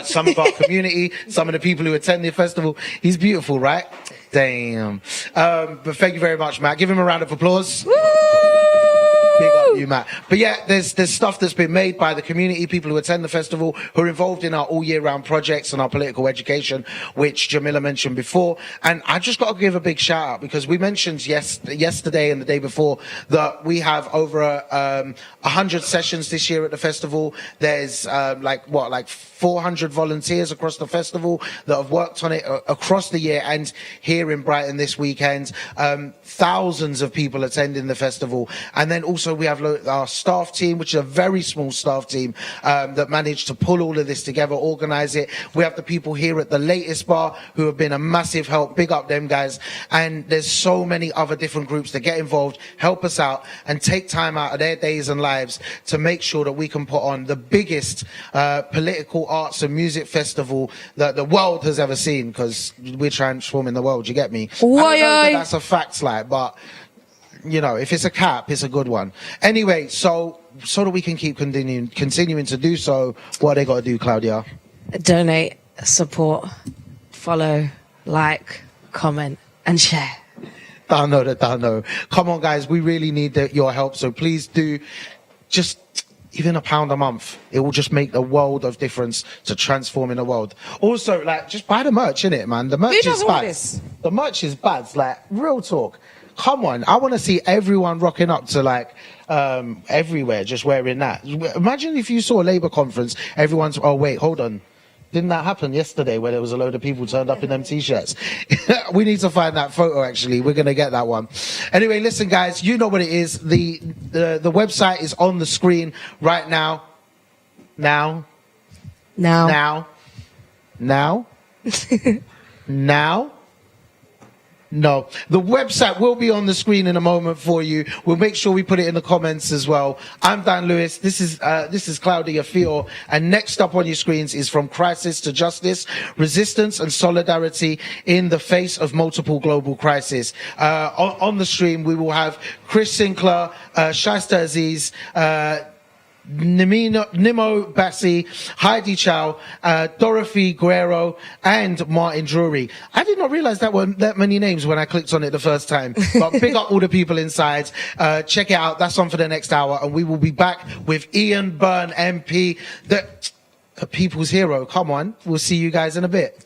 some of our community, some of the people who attend the festival. He's beautiful, right? Damn. But thank you very much, Matt. Give him a round of applause. Woo! Big up you, Matt. But yeah, there's stuff that's been made by the community, people who attend the festival, who are involved in our all year round projects and our political education, which Jamila mentioned before. And I just got to give a big shout out because we mentioned yesterday and the day before that we have over 100 sessions this year at the festival. There's like 400 volunteers across the festival that have worked on it across the year and here in Brighton this weekend. Thousands of people attending the festival. And then also we have our staff team, which is a very small staff team that managed to pull all of this together, organize it. We have the people here at the latest bar who have been a massive help. Big up them guys. And there's so many other different groups that get involved, help us out and take time out of their days and lives to make sure that we can put on the biggest political arts and music festival that the world has ever seen, because we're transforming the world. You get me? I don't know that that's a fact, like, but you know, if it's a cap, it's a good one. Anyway, so that we can keep continuing to do so, what they got to do, Claudia? Donate, support, follow, like, comment, and share. Dano. Come on, guys, we really need your help. So please do just even £1 a month. It will just make a world of difference to transforming the world. Also, like, just buy the merch, innit, man? The merch is bad. The merch is bad. Like, real talk. Come on, I want to see everyone rocking up to like everywhere, just wearing that. Imagine if you saw a Labour conference, everyone's, oh wait, hold on. Didn't that happen yesterday where there was a load of people turned up in them t-shirts? We need to find that photo, actually. We're going to get that one. Anyway, listen, guys, you know what it is. The website is on the screen right now. Now. No, the website will be on the screen in a moment for you. We'll make sure we put it in the comments as well. I'm Dan Lewis. This is Claudia Fior. And next up on your screens is From Crisis to Justice, Resistance and Solidarity in the Face of Multiple Global Crisis. On the stream, we will have Chris Sinclair, Shaista Aziz, Nimo Bassi, Heidi Chow, Dorothy Guerrero, and Martin Drury. I did not realize that were that many names when I clicked on it the first time. But pick up all the people inside. Check it out. That's on for the next hour. And we will be back with Ian Byrne, MP, the people's hero. Come on. We'll see you guys in a bit.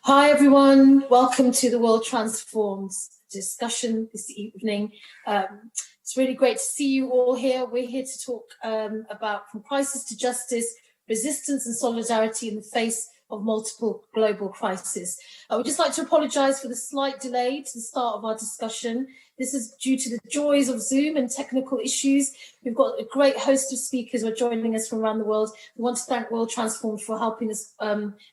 Hi everyone, welcome to the World Transforms discussion this evening. It's really great to see you all here. We're here to talk about from crisis to justice, resistance and solidarity in the face of multiple global crises. I would just like to apologise for the slight delay to the start of our discussion. This is due to the joys of Zoom and technical issues. We've got a great host of speakers who are joining us from around the world. We want to thank World Transformed for helping us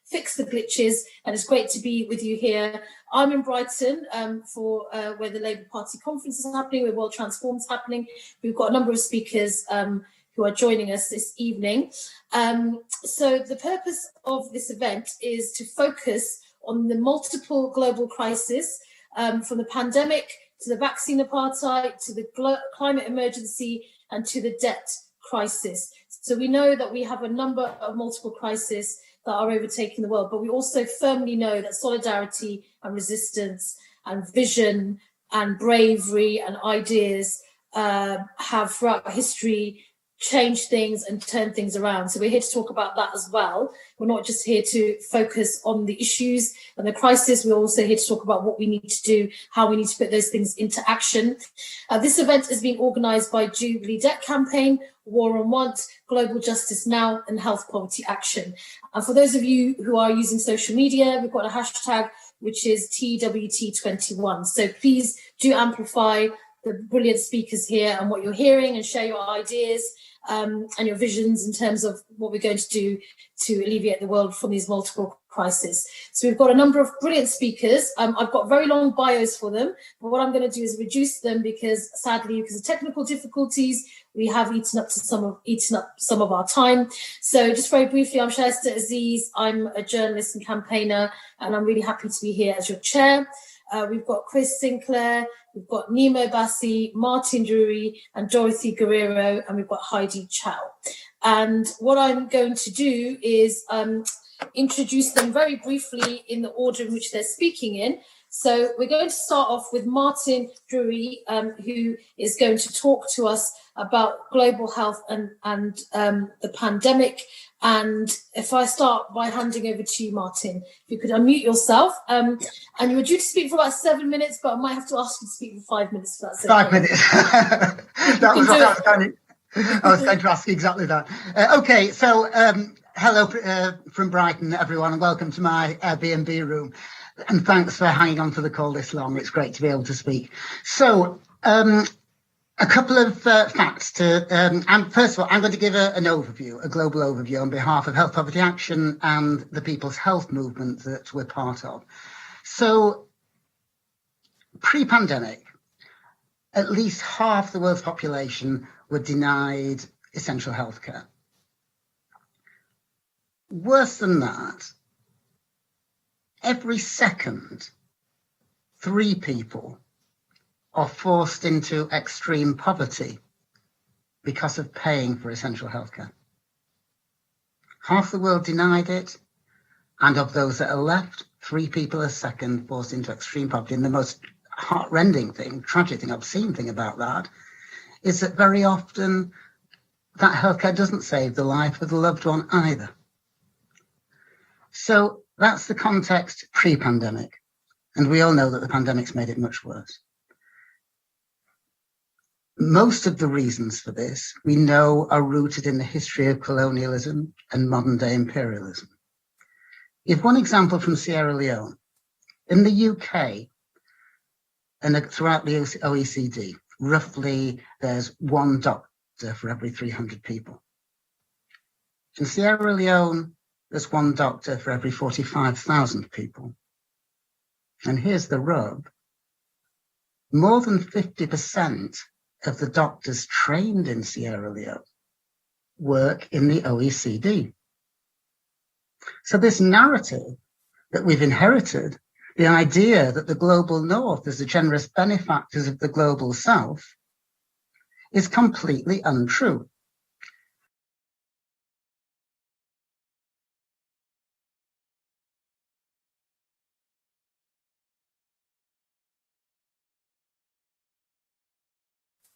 fix the glitches, and it's great to be with you here. I'm in Brighton for where the Labour Party conference is happening, where World Transformed is happening. We've got a number of speakers who are joining us this evening. So the purpose of this event is to focus on the multiple global crises, from the pandemic to the vaccine apartheid, to the climate emergency, and to the debt crisis. So we know that we have a number of multiple crises that are overtaking the world, but we also firmly know that solidarity and resistance and vision and bravery and ideas have throughout history change things and turn things around. So we're here to talk about that as well. We're not just here to focus on the issues and the crisis. We're also here to talk about what we need to do, how we need to put those things into action. This event is being organised by Jubilee Debt Campaign, War on Want, Global Justice Now, and Health Poverty Action. And for those of you who are using social media, we've got a hashtag which is TWT21. So please do amplify the brilliant speakers here and what you're hearing, and share your ideas and your visions in terms of what we're going to do to alleviate the world from these multiple crises. So we've got a number of brilliant speakers. I've got very long bios for them, but what I'm going to do is reduce them because sadly, because of technical difficulties, we have eaten up some of our time. So just very briefly, I'm Shaista Aziz. I'm a journalist and campaigner, and I'm really happy to be here as your chair. We've got Chris Sinclair, we've got Nemo Bassi, Martin Drury, and Dorothy Guerrero, and we've got Heidi Chow. And what I'm going to do is introduce them very briefly in the order in which they're speaking in. So we're going to start off with Martin Drury, who is going to talk to us about global health and the pandemic. And if I start by handing over to you, Martin, if you could unmute yourself. And you were due to speak for about 7 minutes, but I might have to ask you to speak for 5 minutes. If that's okay. 5 minutes. That was what I was going to ask you exactly that. Okay, so hello from Brighton, everyone, and welcome to my Airbnb room. And thanks for hanging on for the call this long. It's great to be able to speak. So a couple of facts to, and first of all, I'm going to give an overview, a global overview on behalf of Health Poverty Action and the People's Health Movement that we're part of. So pre-pandemic, at least half the world's population were denied essential healthcare. Worse than that, every second, 3 people are forced into extreme poverty because of paying for essential healthcare. Half the world denied it, and of those that are left, 3 people a second forced into extreme poverty. And the most heartrending thing, tragic thing, obscene thing about that is that very often that healthcare doesn't save the life of the loved one either. So that's the context pre-pandemic. And we all know that the pandemic's made it much worse. Most of the reasons for this, we know, are rooted in the history of colonialism and modern day imperialism. Give one example from Sierra Leone. In the UK and throughout the OECD, roughly there's 1 doctor for every 300 people. In Sierra Leone, there's 1 doctor for every 45,000 people. And here's the rub. More than 50% of the doctors trained in Sierra Leone work in the OECD. So this narrative that we've inherited, the idea that the global north is the generous benefactors of the global south, is completely untrue.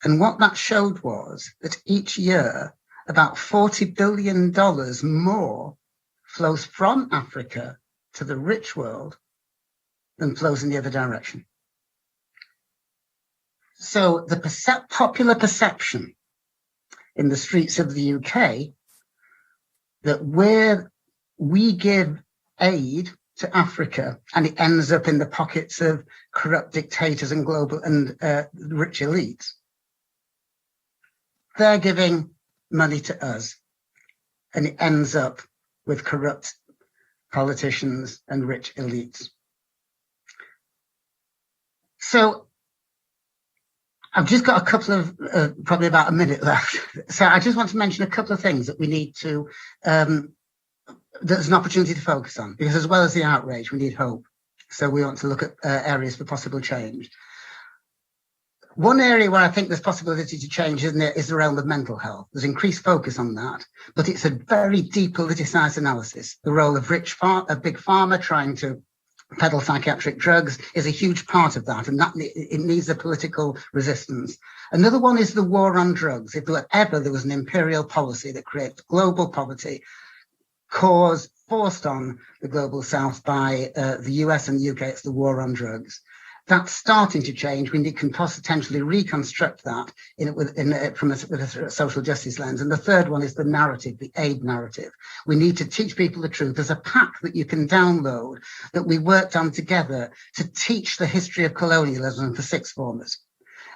And what that showed was that each year, about $40 billion more flows from Africa to the rich world than flows in the other direction. So the popular perception in the streets of the UK that where we give aid to Africa and it ends up in the pockets of corrupt dictators and global and rich elites, they're giving money to us and it ends up with corrupt politicians and rich elites. So I've just got a couple of, probably about a minute left. So I just want to mention a couple of things that we need to, there's an opportunity to focus on, because as well as the outrage, we need hope. So we want to look at areas for possible change. One area where I think there's possibility to change, isn't it, is the realm of mental health. There's increased focus on that, but it's a very deep politicized analysis. The role of big pharma trying to peddle psychiatric drugs is a huge part of that, and that it needs a political resistance. Another one is the war on drugs. If ever there was an imperial policy that created global poverty, forced on the global south by the US and the UK, it's the war on drugs. That's starting to change. We can potentially reconstruct that with a social justice lens. And the third one is the narrative, the aid narrative. We need to teach people the truth. There's a pack that you can download that we worked on together to teach the history of colonialism for sixth formers.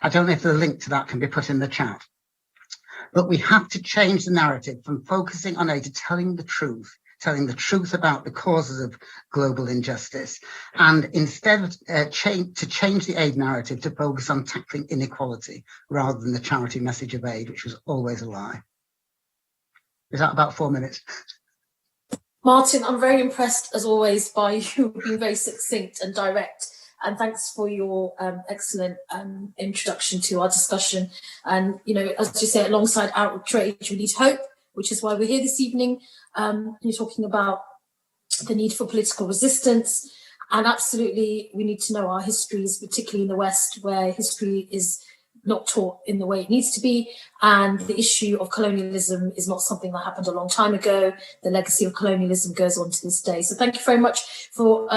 I don't know if the link to that can be put in the chat. But we have to change the narrative from focusing on aid to telling the truth about the causes of global injustice, and instead to change the aid narrative to focus on tackling inequality rather than the charity message of aid, which was always a lie. Is that about 4 minutes? Martin, I'm very impressed, as always, by you being very succinct and direct. And thanks for your excellent introduction to our discussion. And, you know, as you say, alongside outrage, we need hope, which is why we're here this evening. You're talking about the need for political resistance. And absolutely, we need to know our histories, particularly in the West, where history is not taught in the way it needs to be. And the issue of colonialism is not something that happened a long time ago. The legacy of colonialism goes on to this day. So thank you very much for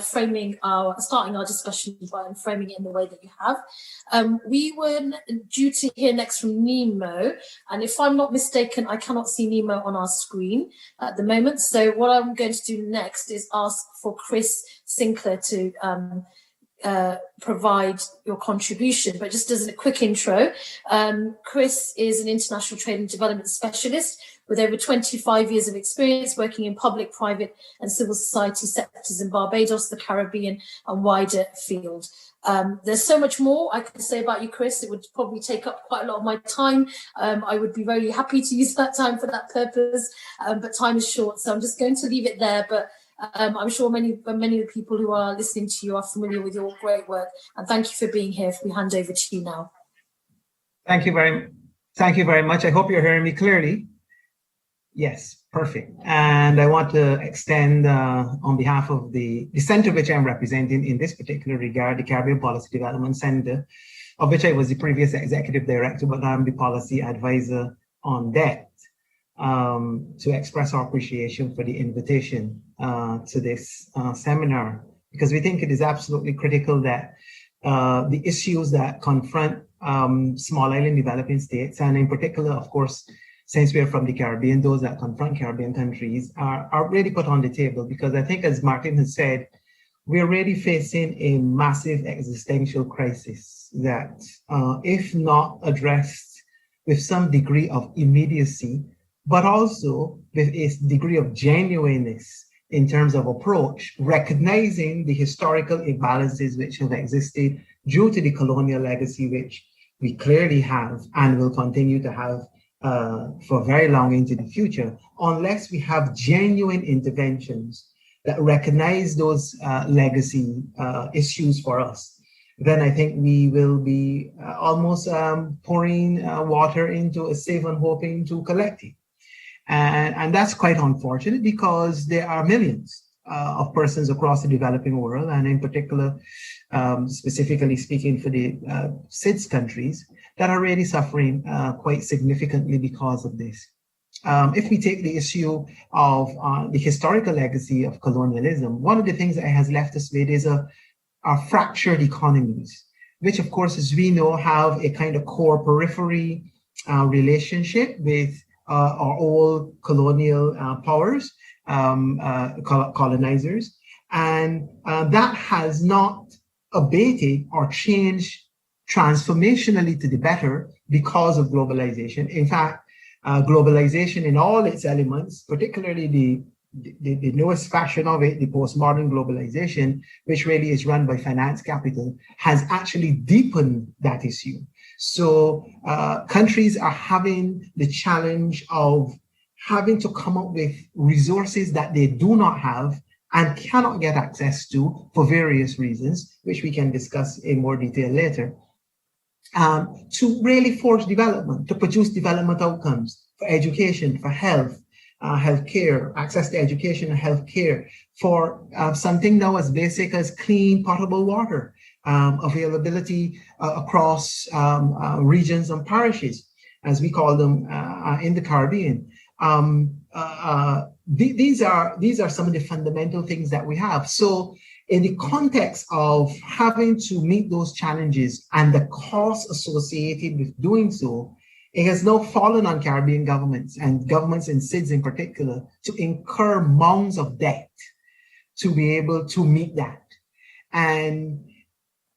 starting our discussion by framing it in the way that you have. We were due to hear next from Nemo. And if I'm not mistaken, I cannot see Nemo on our screen at the moment. So what I'm going to do next is ask for Chris Sinclair to provide your contribution. But just as a quick intro, Chris is an international trade and development specialist with over 25 years of experience working in public, private and civil society sectors in Barbados, the Caribbean and wider field. There's so much more I could say about you, Chris. It would probably take up quite a lot of my time. I would be very happy to use that time for that purpose, but time is short. So I'm just going to leave it there. But I'm sure many of the people who are listening to you are familiar with your great work. And thank you for being here. If we hand over to you now. Thank you very much. I hope you're hearing me clearly. Yes, perfect. And I want to extend on behalf of the center which I'm representing in this particular regard, the Caribbean Policy Development Center, of which I was the previous executive director, but now I'm the policy advisor on debt, to express our appreciation for the invitation to this seminar, because we think it is absolutely critical that the issues that confront small island developing states, and in particular, of course, since we're from the Caribbean, those that confront Caribbean countries are really put on the table, because I think, as Martin has said, we're really facing a massive existential crisis that, if not addressed with some degree of immediacy, but also with a degree of genuineness in terms of approach, recognizing the historical imbalances which have existed due to the colonial legacy, which we clearly have and will continue to have for very long into the future, unless we have genuine interventions that recognize those legacy issues for us, then I think we will be almost pouring water into a sieve and hoping to collect it. And that's quite unfortunate, because there are millions of persons across the developing world, and in particular, specifically speaking for the SIDS countries, that are really suffering quite significantly because of this. if we take the issue of the historical legacy of colonialism, one of the things that it has left us with is a fractured economies, which of course, as we know, have a kind of core periphery relationship with our old colonial powers, colonizers. And that has not abated or changed transformationally to the better because of globalization. In fact, globalization in all its elements, particularly the newest fashion of it, the postmodern globalization, which really is run by finance capital, has actually deepened that issue. So countries are having the challenge of having to come up with resources that they do not have and cannot get access to for various reasons, which we can discuss in more detail later, to really forge development, to produce development outcomes for education, for health, healthcare, access to education and healthcare, for something now as basic as clean potable water, availability across regions and parishes, as we call them in the Caribbean. These are some of the fundamental things that we have. So in the context of having to meet those challenges and the costs associated with doing so, it has now fallen on Caribbean governments and governments in SIDS in particular to incur mounds of debt to be able to meet that. And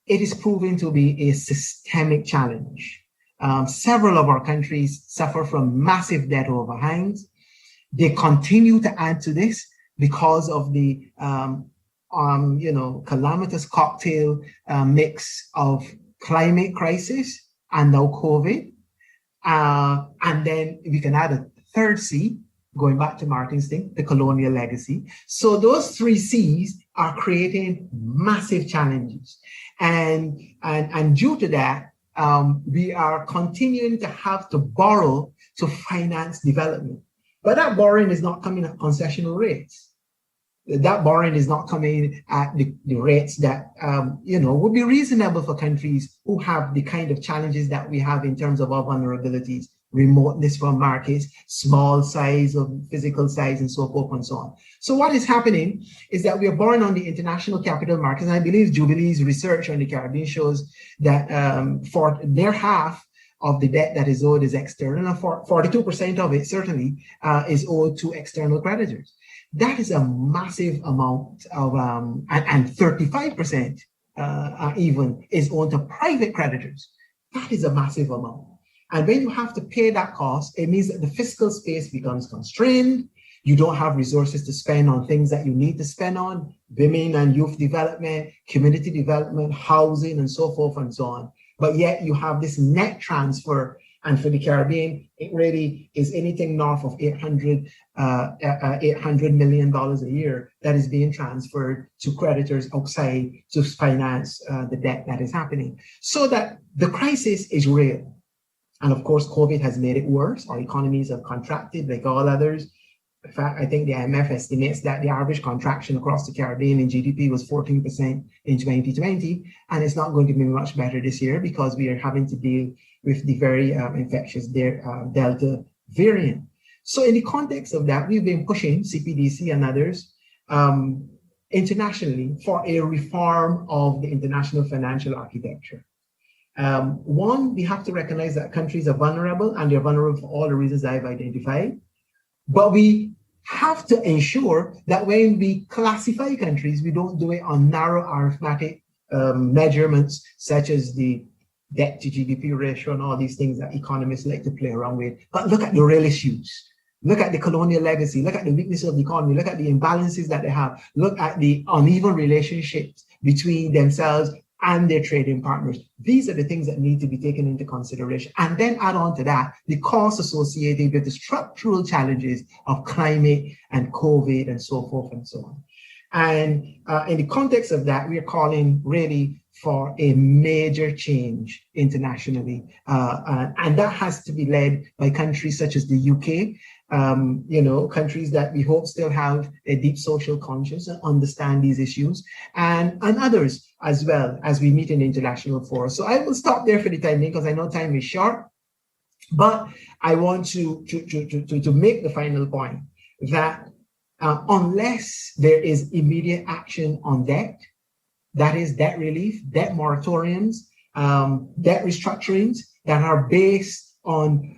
it is proving to be a systemic challenge. Several of our countries suffer from massive debt overhangs. They continue to add to this because of the calamitous cocktail mix of climate crisis and now COVID. And then we can add a third C, going back to Martin's thing, the colonial legacy. So those three C's are creating massive challenges. And due to that, we are continuing to have to borrow to finance development. But that borrowing is not coming at concessional rates. That borrowing is not coming at the rates that, would be reasonable for countries who have the kind of challenges that we have in terms of our vulnerabilities, remoteness from markets, small size of physical size, and so forth and so on. So what is happening is that we are borrowing on the international capital markets. And I believe Jubilee's research on the Caribbean shows that for their half of the debt that is owed is external, and 42% of it certainly is owed to external creditors. That is a massive amount of, and 35% even is owed to private creditors. That is a massive amount. And when you have to pay that cost, it means that the fiscal space becomes constrained. You don't have resources to spend on things that you need to spend on, women and youth development, community development, housing, and so forth and so on. But yet you have this net transfer. And for the Caribbean, it really is anything north of $800 million a year that is being transferred to creditors outside to finance the debt that is happening. So that the crisis is real. And of course, COVID has made it worse. Our economies have contracted like all others. In fact, I think the IMF estimates that the average contraction across the Caribbean in GDP was 14% in 2020. And it's not going to be much better this year because we are having to deal with the very infectious Delta variant. So in the context of that, we've been pushing CPDC and others internationally for a reform of the international financial architecture. One, we have to recognize that countries are vulnerable, and they're vulnerable for all the reasons I've identified. But we have to ensure that when we classify countries, we don't do it on narrow arithmetic measurements, such as the debt to GDP ratio and all these things that economists like to play around with. But look at the real issues. Look at the colonial legacy. Look at the weakness of the economy. Look at the imbalances that they have. Look at the uneven relationships between themselves and their trading partners. These are the things that need to be taken into consideration. And then add on to that the costs associated with the structural challenges of climate and COVID and so forth and so on. And in the context of that, we are calling really for a major change internationally. And that has to be led by countries such as the UK, countries that we hope still have a deep social conscience and understand these issues, and others as well as we meet in international forums. So I will stop there for the time being because I know time is short. But I want to make the final point that unless there is immediate action on debt, that is debt relief, debt moratoriums, debt restructurings that are based on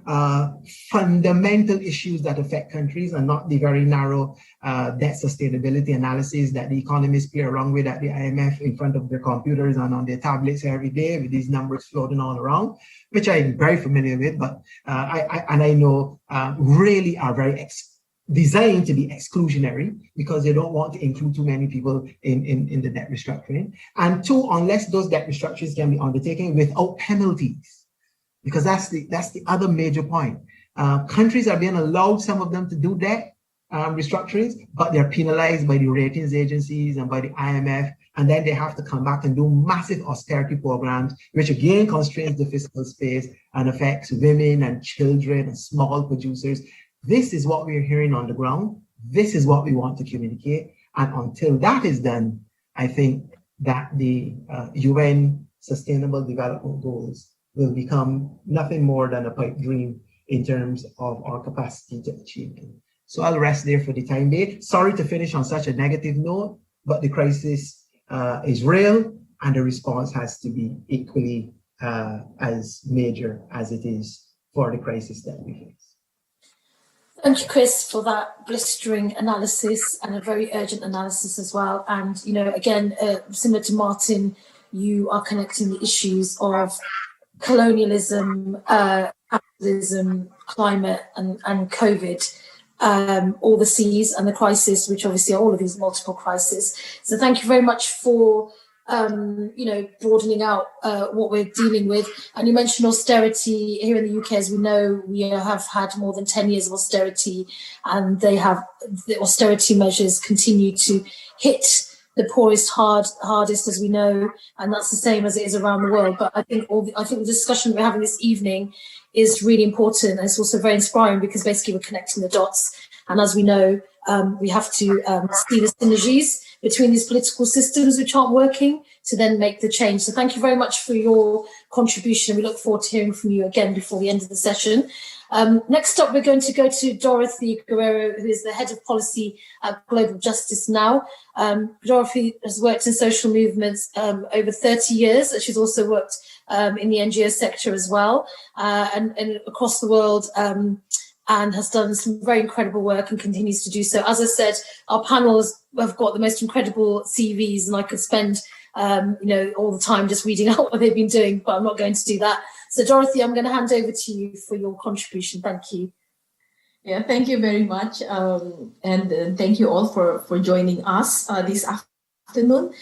fundamental issues that affect countries and not the very narrow debt sustainability analysis that the economists play around with at the IMF in front of their computers and on their tablets every day with these numbers floating all around, which I'm very familiar with, but I know really are very designed to be exclusionary because they don't want to include too many people in the debt restructuring. And two, unless those debt restructurings can be undertaken without penalties, because that's the other major point. Countries are being allowed, some of them, to do debt restructurings, but they're penalized by the ratings agencies and by the IMF, and then they have to come back and do massive austerity programs, which again constrains the fiscal space and affects women and children and small producers. This is what we're hearing on the ground. This is what we want to communicate. And until that is done, I think that the UN Sustainable Development Goals will become nothing more than a pipe dream in terms of our capacity to achieve them. So I'll rest there for the time being. Sorry to finish on such a negative note, but the crisis is real and the response has to be equally as major as it is for the crisis that we face. Thank you, Chris, for that blistering analysis and a very urgent analysis as well. And, you know, again, similar to Martin, you are connecting the issues of colonialism, capitalism, climate, and COVID, all the C's and the crisis, which obviously are all of these multiple crises. So thank you very much for, you know, broadening out what we're dealing with. And you mentioned austerity. Here in the UK, as we know, we have had more than 10 years of austerity, and the austerity measures continue to hit the poorest hardest, as we know, and that's the same as it is around the world. But I think the discussion we're having this evening is really important, and it's also very inspiring because basically we're connecting the dots. And as we know, we have to see the synergies between these political systems which aren't working to then make the change. So thank you very much for your contribution. We look forward to hearing from you again before the end of the session. Next up, we're going to go to Dorothy Guerrero, who is the Head of Policy at Global Justice Now. Dorothy has worked in social movements over 30 years. She's also worked in the NGO sector as well, and across the world, and has done some very incredible work and continues to do so. As I said, our panels have got the most incredible CVs, and I could spend you know, all the time just reading out what they've been doing, but I'm not going to do that. So Dorothy, I'm going to hand over to you for your contribution. Thank you. Yeah, thank you very much. And thank you all for joining us this afternoon.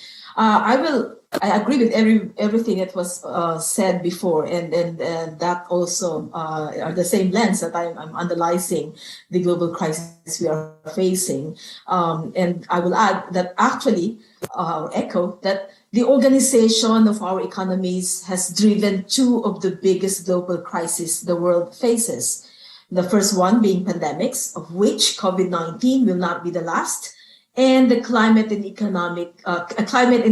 I agree with everything that was said before, and that also are the same lens that I'm analyzing the global crisis we are facing. And I will add that actually echo that the organization of our economies has driven two of the biggest global crises the world faces. The first one being pandemics, of which COVID-19 will not be the last, and the climate and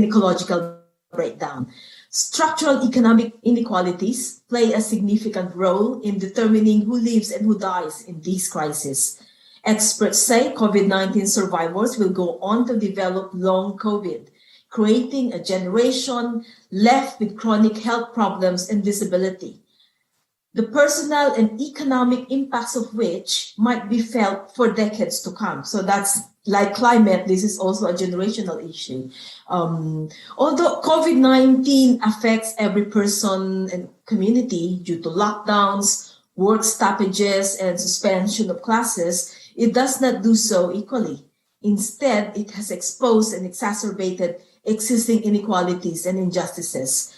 ecological breakdown. Structural economic inequalities play a significant role in determining who lives and who dies in these crises. Experts say COVID-19 survivors will go on to develop long COVID, creating a generation left with chronic health problems and disability, the personal and economic impacts of which might be felt for decades to come. So that's like climate, this is also a generational issue. Although COVID-19 affects every person and community due to lockdowns, work stoppages, and suspension of classes, it does not do so equally. Instead, it has exposed and exacerbated existing inequalities and injustices.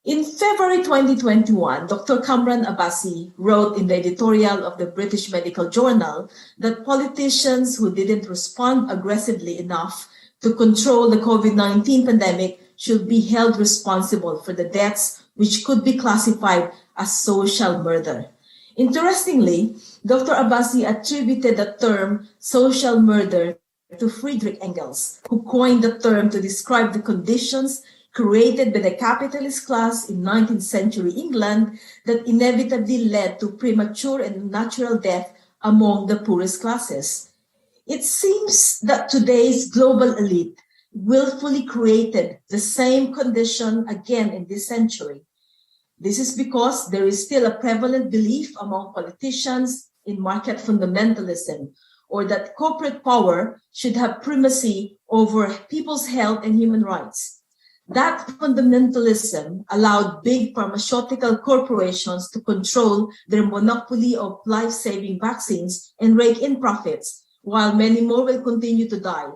In February 2021, Dr. Kamran Abbasi wrote in the editorial of the British Medical Journal that politicians who didn't respond aggressively enough to control the COVID-19 pandemic should be held responsible for the deaths which could be classified as social murder. Interestingly, Dr. Abbasi attributed the term social murder to Friedrich Engels, who coined the term to describe the conditions created by the capitalist class in 19th century England that inevitably led to premature and unnatural death among the poorest classes. It seems that today's global elite willfully created the same condition again in this century. This is because there is still a prevalent belief among politicians in market fundamentalism, or that corporate power should have primacy over people's health and human rights. That fundamentalism allowed big pharmaceutical corporations to control their monopoly of life-saving vaccines and rake in profits, while many more will continue to die.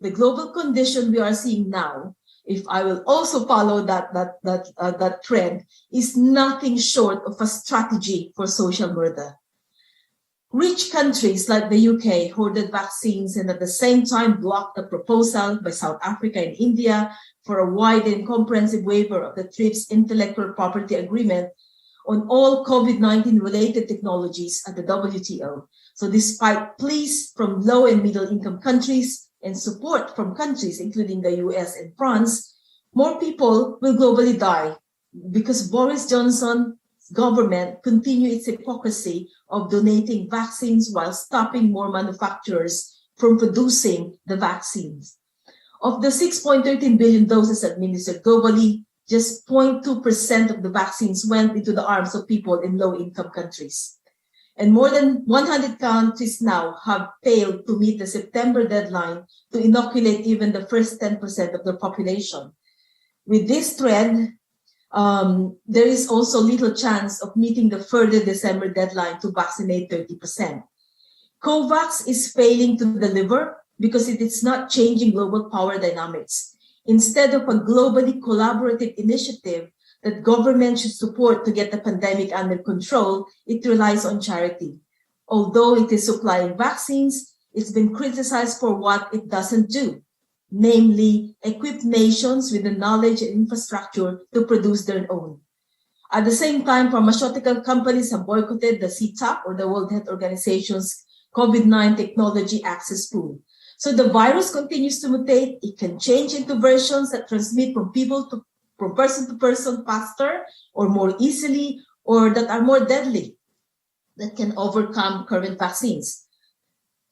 The global condition we are seeing now, if I will also follow that trend, is nothing short of a strategy for social murder. Rich countries like the UK hoarded vaccines and at the same time blocked a proposal by South Africa and India for a wide and comprehensive waiver of the TRIPS Intellectual Property Agreement on all COVID-19 related technologies at the WTO. So despite pleas from low and middle income countries and support from countries including the US and France, more people will globally die because Boris Johnson's government continue its hypocrisy of donating vaccines while stopping more manufacturers from producing the vaccines. Of the 6.13 billion doses administered globally, just 0.2% of the vaccines went into the arms of people in low-income countries. And more than 100 countries now have failed to meet the September deadline to inoculate even the first 10% of their population. With this trend, there is also little chance of meeting the further December deadline to vaccinate 30%. COVAX is failing to deliver because it is not changing global power dynamics. Instead of a globally collaborative initiative that government should support to get the pandemic under control, it relies on charity. Although it is supplying vaccines, it's been criticized for what it doesn't do, namely equip nations with the knowledge and infrastructure to produce their own. At the same time, pharmaceutical companies have boycotted the CTAP, or the World Health Organization's COVID-19 Technology Access Pool. So the virus continues to mutate. It can change into versions that transmit from person to person faster or more easily, or that are more deadly, that can overcome current vaccines.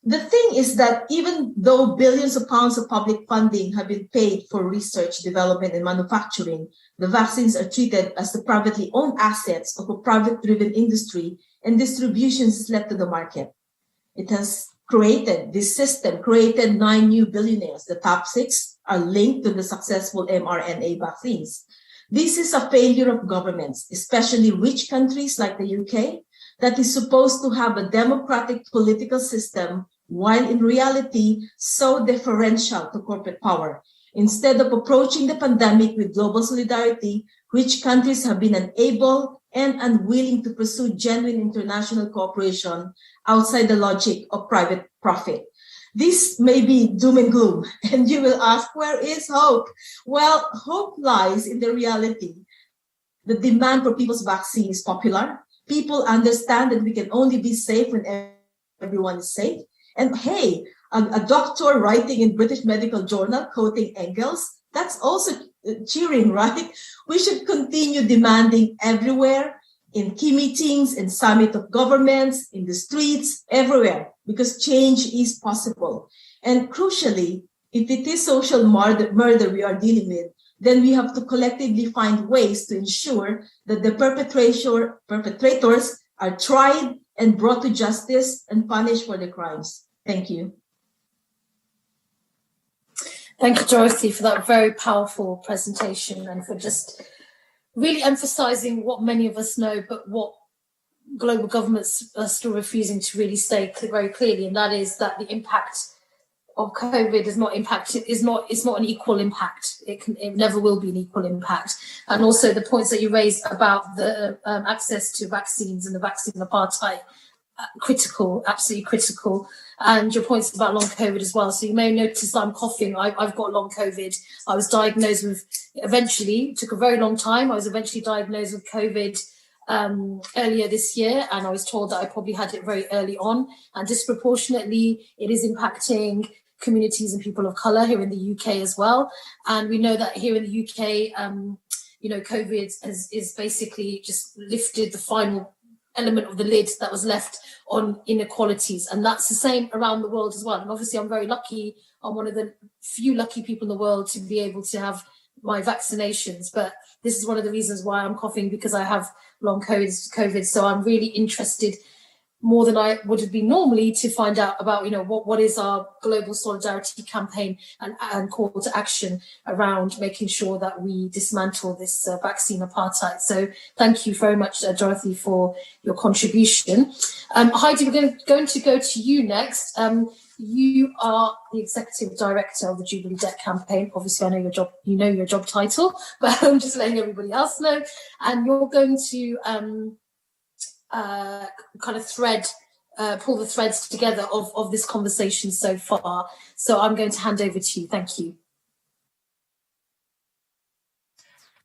The thing is that even though billions of pounds of public funding have been paid for research, development, and manufacturing, the vaccines are treated as the privately owned assets of a private-driven industry, and distribution is left to the market. It has this system created 9 new billionaires. The top 6 are linked to the successful mRNA vaccines. This is a failure of governments, especially rich countries like the UK, that is supposed to have a democratic political system, while in reality, so deferential to corporate power. Instead of approaching the pandemic with global solidarity, rich countries have been unable and unwilling to pursue genuine international cooperation outside the logic of private profit. This may be doom and gloom, and you will ask, where is hope? Well, hope lies in the reality. The demand for people's vaccine is popular. People understand that we can only be safe when everyone is safe. And hey, a doctor writing in British Medical Journal quoting Engels, that's also cheering, right? We should continue demanding everywhere, in key meetings, in summit of governments, in the streets, everywhere, because change is possible. And crucially, if it is social murder we are dealing with, then we have to collectively find ways to ensure that the perpetrators are tried and brought to justice and punished for their crimes. Thank you. Thank you, Dorothy, for that very powerful presentation and for just really emphasizing what many of us know, but what global governments are still refusing to really say very clearly, and that is that the impact of COVID is not an equal impact. It never will be an equal impact. And also the points that you raised about the access to vaccines and the vaccine apartheid, critical, absolutely critical. And your points about long COVID as well. So you may notice that I'm coughing. I've got long COVID. I was diagnosed with, eventually, it took a very long time. I was eventually diagnosed with COVID earlier this year, and I was told that I probably had it very early on, and disproportionately it is impacting communities and people of colour here in the UK as well. And we know that here in the UK, COVID is basically just lifted the final element of the lid that was left on inequalities. And that's the same around the world as well. And obviously I'm very lucky. I'm one of the few lucky people in the world to be able to have my vaccinations. But this is one of the reasons why I'm coughing, because I have long COVID. So I'm really interested, more than I would have been normally, to find out about, what is our global solidarity campaign and call to action around making sure that we dismantle this vaccine apartheid. So thank you very much, Dorothy, for your contribution. Heidi, we're going to go to you next. You are the executive director of the Jubilee Debt Campaign. Obviously, I know your job title, but I'm just letting everybody else know. And you're going to kind of pull the threads together of this conversation so far. So I'm going to hand over to you. Thank you.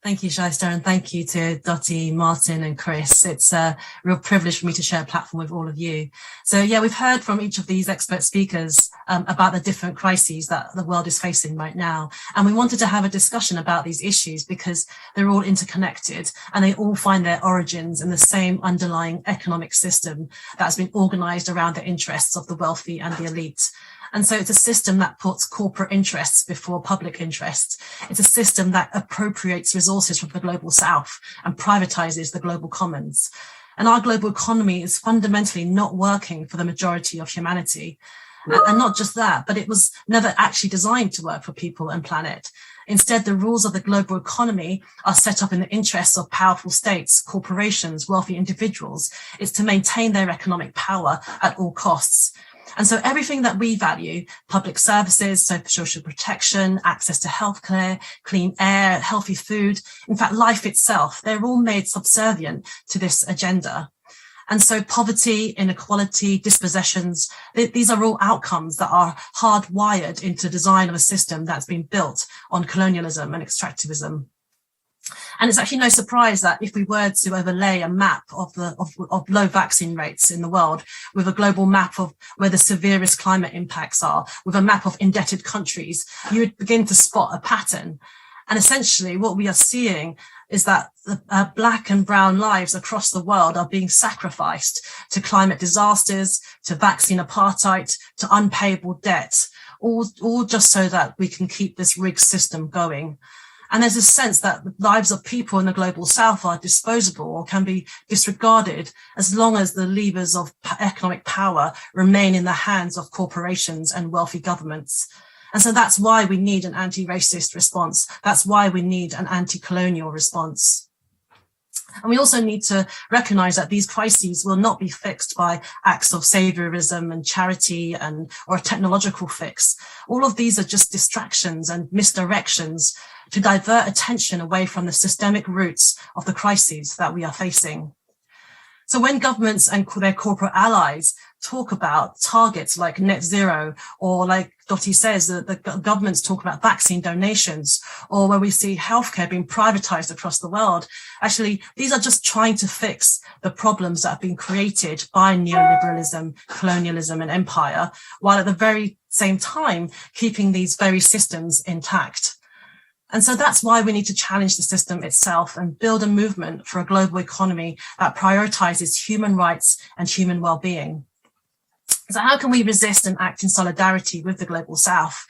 Thank you, Shaista, and thank you to Dottie, Martin and Chris. It's a real privilege for me to share a platform with all of you. So yeah, we've heard from each of these expert speakers about the different crises that the world is facing right now. And we wanted to have a discussion about these issues because they're all interconnected and they all find their origins in the same underlying economic system that's been organized around the interests of the wealthy and the elite. And so it's a system that puts corporate interests before public interests. It's a system that appropriates resources from the global south and privatizes the global commons. And our global economy is fundamentally not working for the majority of humanity. And not just that, but it was never actually designed to work for people and planet. Instead, the rules of the global economy are set up in the interests of powerful states, corporations, wealthy individuals. It's to maintain their economic power at all costs. And so everything that we value, public services, social protection, access to healthcare, clean air, healthy food, in fact, life itself, they're all made subservient to this agenda. And so poverty, inequality, dispossessions, these are all outcomes that are hardwired into design of a system that's been built on colonialism and extractivism. And it's actually no surprise that if we were to overlay a map of low vaccine rates in the world with a global map of where the severest climate impacts are, with a map of indebted countries, you would begin to spot a pattern. And essentially what we are seeing is that black and brown lives across the world are being sacrificed to climate disasters, to vaccine apartheid, to unpayable debt, all just so that we can keep this rigged system going. And there's a sense that the lives of people in the global south are disposable or can be disregarded as long as the levers of economic power remain in the hands of corporations and wealthy governments. And so that's why we need an anti-racist response. That's why we need an anti-colonial response. And we also need to recognize that these crises will not be fixed by acts of saviorism and charity or a technological fix. All of these are just distractions and misdirections to divert attention away from the systemic roots of the crises that we are facing. So when governments and their corporate allies talk about targets like net zero, or like Dottie says, the governments talk about vaccine donations, or where we see healthcare being privatized across the world, actually, these are just trying to fix the problems that have been created by neoliberalism, colonialism, and empire, while at the very same time, keeping these very systems intact. And so that's why we need to challenge the system itself and build a movement for a global economy that prioritizes human rights and human well-being. So how can we resist and act in solidarity with the global south?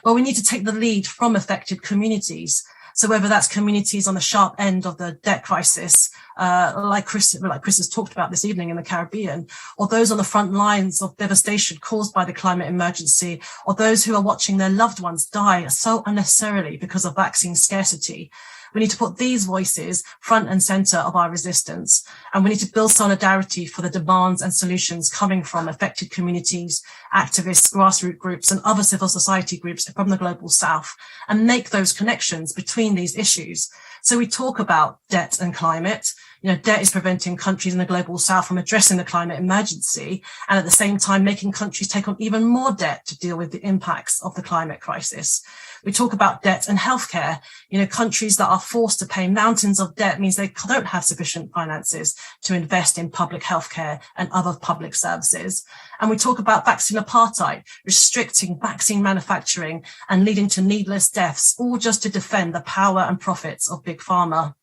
Well, we need to take the lead from affected communities. So whether that's communities on the sharp end of the debt crisis, like Chris has talked about this evening in the Caribbean, or those on the front lines of devastation caused by the climate emergency, or those who are watching their loved ones die so unnecessarily because of vaccine scarcity. We need to put these voices front and center of our resistance, and we need to build solidarity for the demands and solutions coming from affected communities, activists, grassroots groups, and other civil society groups from the global south, and make those connections between these issues. So we talk about debt and climate, Debt is preventing countries in the global south from addressing the climate emergency, and at the same time making countries take on even more debt to deal with the impacts of the climate crisis. We talk about debt and healthcare. Countries that are forced to pay mountains of debt means they don't have sufficient finances to invest in public healthcare and other public services. And we talk about vaccine apartheid, restricting vaccine manufacturing and leading to needless deaths, all just to defend the power and profits of Big Pharma.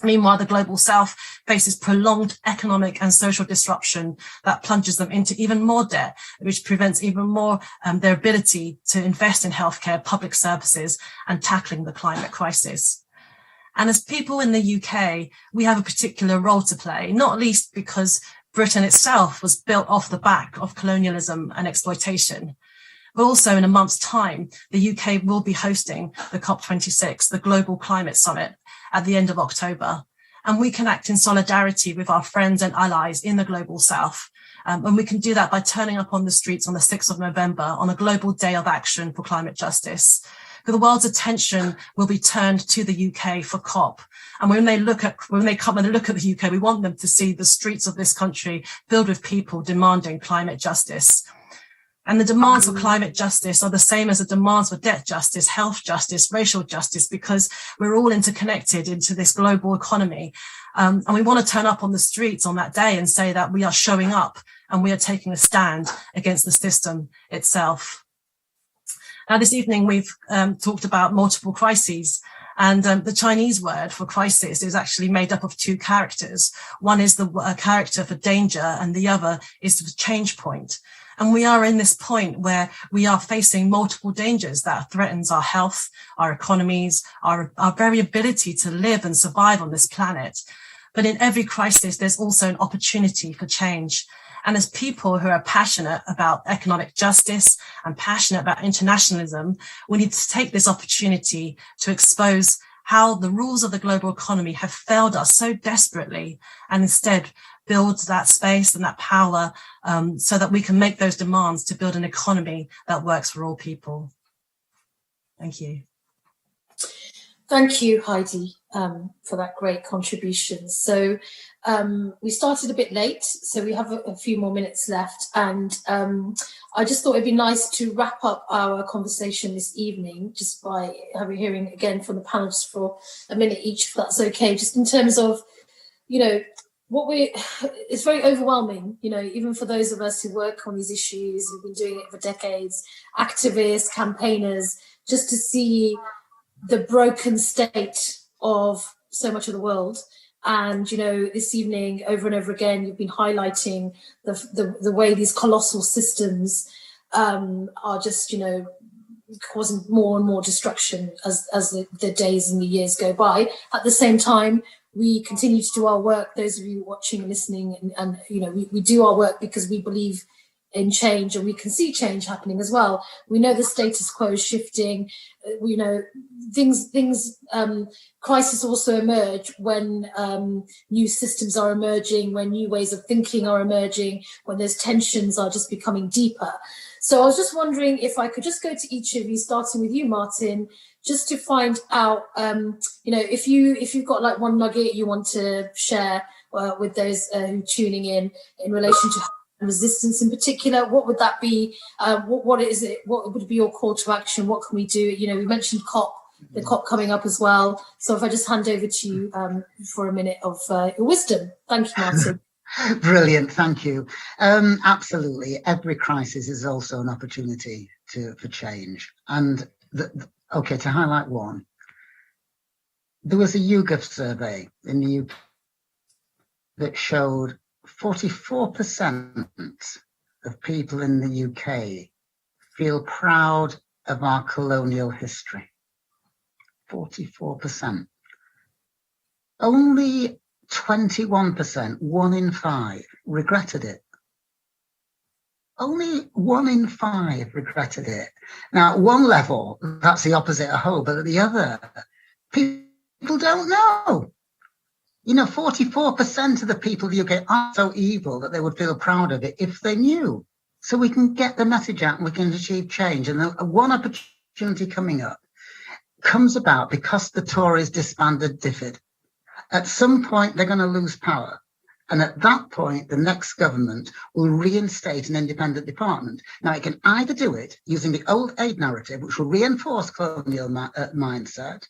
Meanwhile, the global south faces prolonged economic and social disruption that plunges them into even more debt, which prevents even more their ability to invest in healthcare, public services, and tackling the climate crisis. And as people in the UK, we have a particular role to play, not least because Britain itself was built off the back of colonialism and exploitation. But also in a month's time, the UK will be hosting the COP26, the Global Climate Summit, at the end of October. And we can act in solidarity with our friends and allies in the global south. And we can do that by turning up on the streets on the 6th of November on a global day of action for climate justice. The world's attention will be turned to the UK for COP. And when they come and look at the UK, we want them to see the streets of this country filled with people demanding climate justice. And the demands for climate justice are the same as the demands for debt justice, health justice, racial justice, because we're all interconnected into this global economy. And we want to turn up on the streets on that day and say that we are showing up and we are taking a stand against the system itself. Now, this evening, we've talked about multiple crises. And the Chinese word for crisis is actually made up of two characters. One is the character for danger, and the other is the change point. And we are in this point where we are facing multiple dangers that threatens our health, our economies, our very ability to live and survive on this planet. But in every crisis, there's also an opportunity for change. And as people who are passionate about economic justice and passionate about internationalism, we need to take this opportunity to expose how the rules of the global economy have failed us so desperately, and instead build that space and that power so that we can make those demands to build an economy that works for all people. Thank you. Thank you, Heidi, for that great contribution. So we started a bit late, so we have a few more minutes left. And I just thought it'd be nice to wrap up our conversation this evening just by hearing again from the panelists for a minute each, if that's okay, just in terms of, it's very overwhelming, even for those of us who work on these issues, who've been doing it for decades, activists, campaigners, just to see the broken state of so much of the world. And, this evening, over and over again, you've been highlighting the way these colossal systems are just, causing more and more destruction as the days and the years go by. At the same time, we continue to do our work. Those of you watching and listening, and we do our work because we believe in change, and we can see change happening as well. We know the status quo is shifting. We know crises also emerge when new systems are emerging, when new ways of thinking are emerging, when those tensions are just becoming deeper. So I was just wondering if I could just go to each of you, starting with you, Martin, just to find out, if you've got like one nugget you want to share with those who are tuning in relation to resistance in particular, what would that be? What is it? What would be your call to action? What can we do? We mentioned the COP coming up as well. So if I just hand over to you for a minute of your wisdom. Thank you, Martin. Brilliant, thank you. Absolutely, every crisis is also an opportunity for change. And to highlight one, there was a YouGov survey in the UK that showed 44% of people in the UK feel proud of our colonial history. 44%. Only 21%, 1 in 5, regretted it. Only 1 in 5 regretted it. Now, at one level, that's the opposite of hope, but at the other, people don't know. 44% of the people of the UK aren't so evil that they would feel proud of it if they knew. So we can get the message out and we can achieve change. And one opportunity coming up comes about because the Tories disbanded DFID. At some point, they're going to lose power. And at that point, the next government will reinstate an independent department. Now, it can either do it using the old aid narrative, which will reinforce colonial mindset,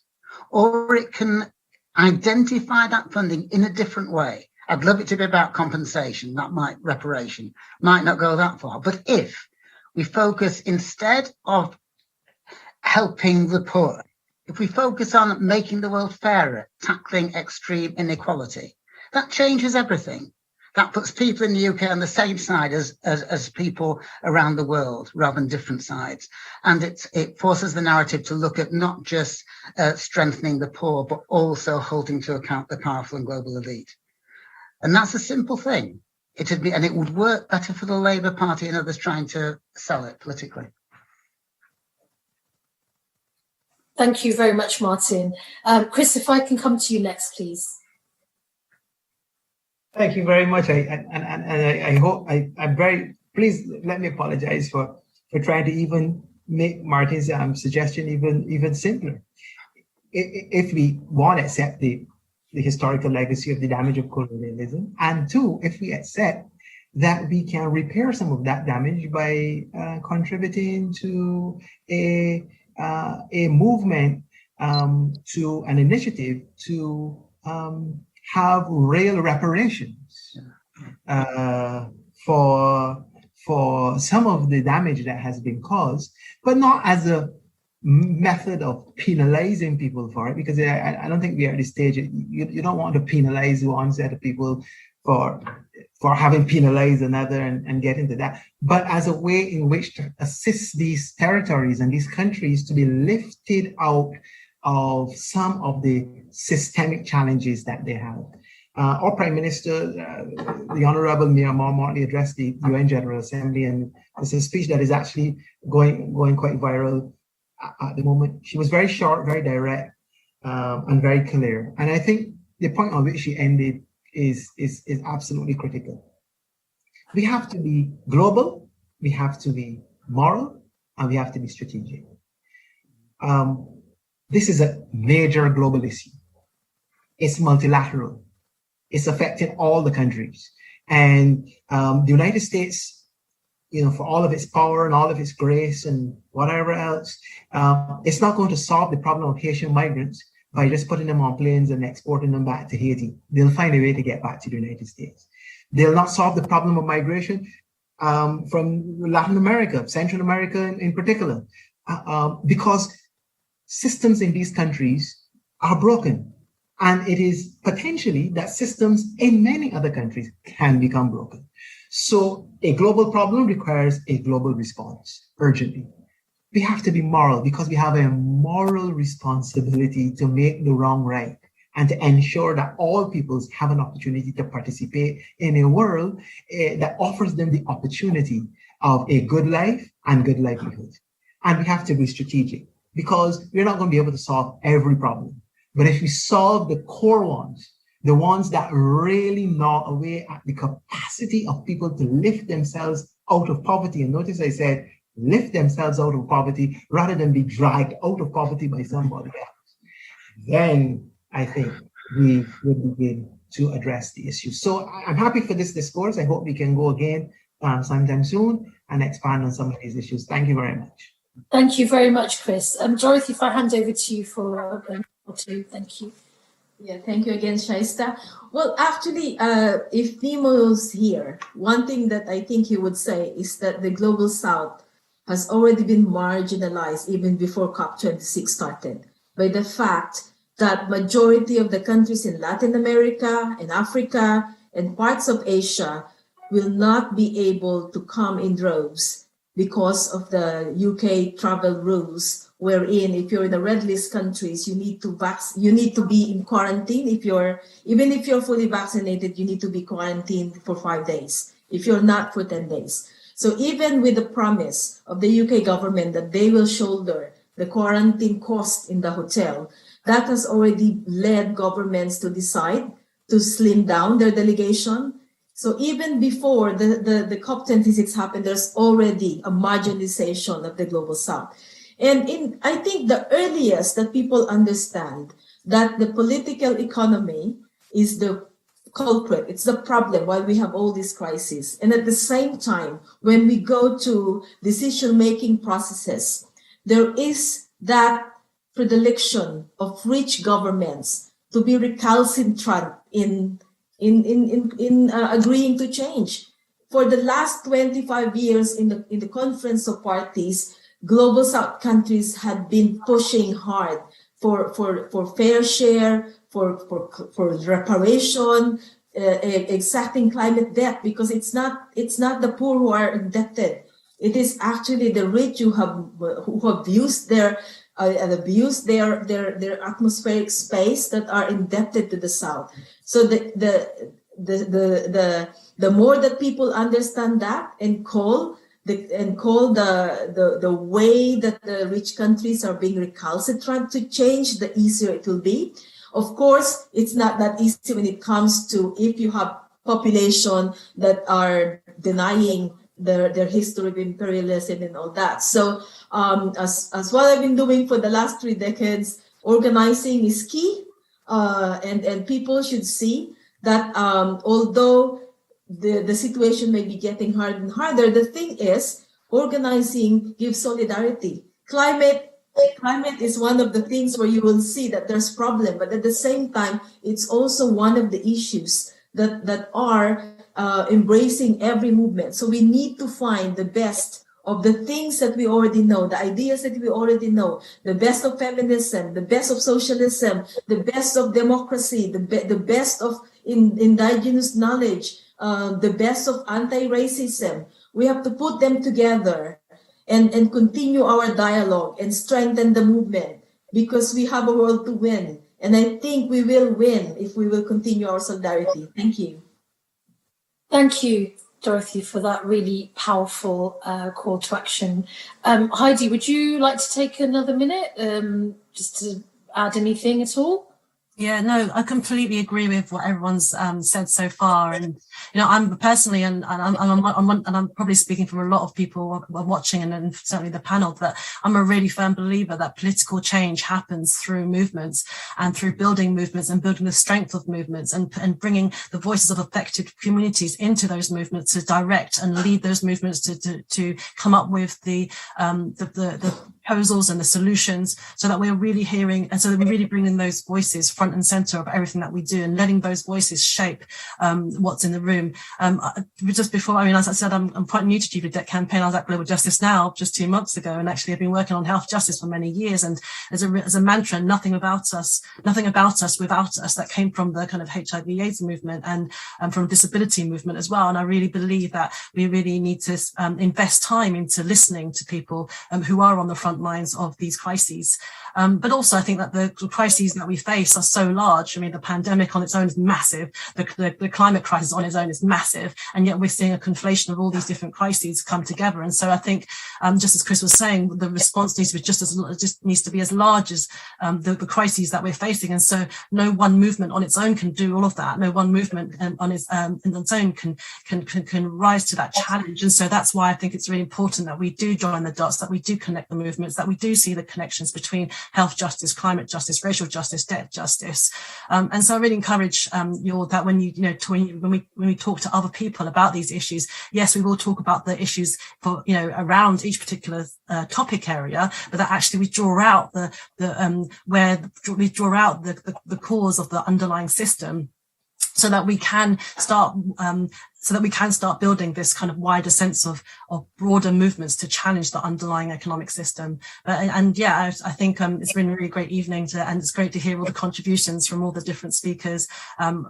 or it can identify that funding in a different way. I'd love it to be about compensation, reparation, might not go that far. But if we focus, instead of helping the poor, if we focus on making the world fairer, tackling extreme inequality, that changes everything. That puts people in the UK on the same side as people around the world, rather than different sides. And it forces the narrative to look at not just strengthening the poor, but also holding to account the powerful and global elite. And that's a simple thing. It would work better for the Labour Party and others trying to sell it politically. Thank you very much, Martin. Chris, if I can come to you next, please. Thank you very much. I hope I'm very, please let me apologize for trying to even make Martin's suggestion even simpler. If we want to accept the historical legacy of the damage of colonialism, and two, if we accept that we can repair some of that damage by contributing to a movement, to an initiative to have real reparations for some of the damage that has been caused, but not as a method of penalizing people for it, because I don't think we are at this stage. You don't want to penalize one set of people for having penalized another and get into that, but as a way in which to assist these territories and these countries to be lifted out of some of the systemic challenges that they have. Our Prime Minister, the Honorable Mia Marmotly, addressed the UN General Assembly, and it's a speech that is actually going quite viral at the moment. She was very short, very direct, and very clear. And I think the point on which she ended is absolutely critical. We have to be global, we have to be moral, and we have to be strategic. This is a major global issue. It's multilateral. It's affecting all the countries. And the United States, for all of its power and all of its grace and whatever else, it's not going to solve the problem of Haitian migrants by just putting them on planes and exporting them back to Haiti. They'll find a way to get back to the United States. They'll not solve the problem of migration from Latin America, Central America in particular, because systems in these countries are broken. And it is potentially that systems in many other countries can become broken. So a global problem requires a global response urgently. We have to be moral because we have a moral responsibility to make the wrong right and to ensure that all peoples have an opportunity to participate in a world that offers them the opportunity of a good life and good livelihood. And we have to be strategic because we're not going to be able to solve every problem. But if we solve the core ones, the ones that really gnaw away at the capacity of people to lift themselves out of poverty, and notice I said lift themselves out of poverty rather than be dragged out of poverty by somebody else, then I think we will begin to address the issue. So I'm happy for this discourse. I hope we can go again sometime soon and expand on some of these issues. Thank you very much. Thank you very much, Chris. Dorothy, if I hand over to you for or two, thank you. Yeah, thank you again, Shaista. Well, actually, if Nemo's here, one thing that I think he would say is that the Global South has already been marginalized even before COP26 started by the fact that majority of the countries in Latin America and Africa and parts of Asia will not be able to come in droves because of the UK travel rules, wherein if you're in the red list countries, you need to be in quarantine. Even if you're fully vaccinated, you need to be quarantined for 5 days. If you're not, for 10 days. So even with the promise of the UK government that they will shoulder the quarantine cost in the hotel, that has already led governments to decide to slim down their delegation. So even before the COP26 happened, there's already a marginalization of the Global South. And I think the earliest that people understand that the political economy is the culprit. It's the problem why we have all these crises. And at the same time, when we go to decision-making processes, there is that predilection of rich governments to be recalcitrant in agreeing to change. For the last 25 years in the Conference of Parties, Global South countries had been pushing hard for fair share, for reparation, exacting climate debt, because it's not the poor who are indebted. It is actually the rich who have used their atmospheric space that are indebted to the South. So the more that people understand that and call the way that the rich countries are being recalcitrant to change, the easier it will be. Of course, it's not that easy when it comes to if you have population that are denying their history of imperialism and all that. So as what I've been doing for the last 3 decades, organizing is key, and people should see that although the situation may be getting harder and harder, the thing is organizing gives solidarity. Climate is one of the things where you will see that there's problem, but at the same time, it's also one of the issues that are embracing every movement. So we need to find the best of the things that we already know, the ideas that we already know, the best of feminism, the best of socialism, the best of democracy, the best of indigenous knowledge, the best of anti-racism. We have to put them together and continue our dialogue and strengthen the movement, because we have a world to win. And I think we will win if we will continue our solidarity. Thank you. Thank you, Dorothy, for that really powerful call to action. Heidi, would you like to take another minute just to add anything at all? Yeah, no, I completely agree with what everyone's said so far, and I'm personally, and I'm probably speaking from a lot of people watching, and certainly the panel, that I'm a really firm believer that political change happens through movements and through building movements and building the strength of movements and bringing the voices of affected communities into those movements to direct and lead those movements to come up with the proposals and the solutions, so that we're really hearing, and so that we're really bringing those voices front and center of everything that we do, and letting those voices shape what's in the room. Just before, as I said, I'm quite new to TWT campaign. I was at Global Justice Now just 2 months ago, and actually I've been working on health justice for many years. And as a mantra, nothing about us without us, that came from the kind of HIV/AIDS movement and from disability movement as well. And I really believe that we really need to invest time into listening to people who are on the front lines of these crises. But also I think that the crises that we face are so large. I mean, the pandemic on its own is massive. The climate crisis on its own is massive. And yet we're seeing a conflation of all these different crises come together. And so I think, just as Chris was saying, the response needs to be as large as the crises that we're facing. And so no one movement on its own can do all of that. No one movement on its own can rise to that challenge. And so that's why I think it's really important that we do join the dots, that we do connect the movements, that we do see the connections between health justice, climate justice, racial justice, debt justice. And so I really encourage that when we talk to other people about these issues, yes, we will talk about the issues for around each particular topic area, but that actually we draw out the cause of the underlying system, so that we can start building this kind of wider sense of broader movements to challenge the underlying economic system. I think it's been a really great evening, and it's great to hear all the contributions from all the different speakers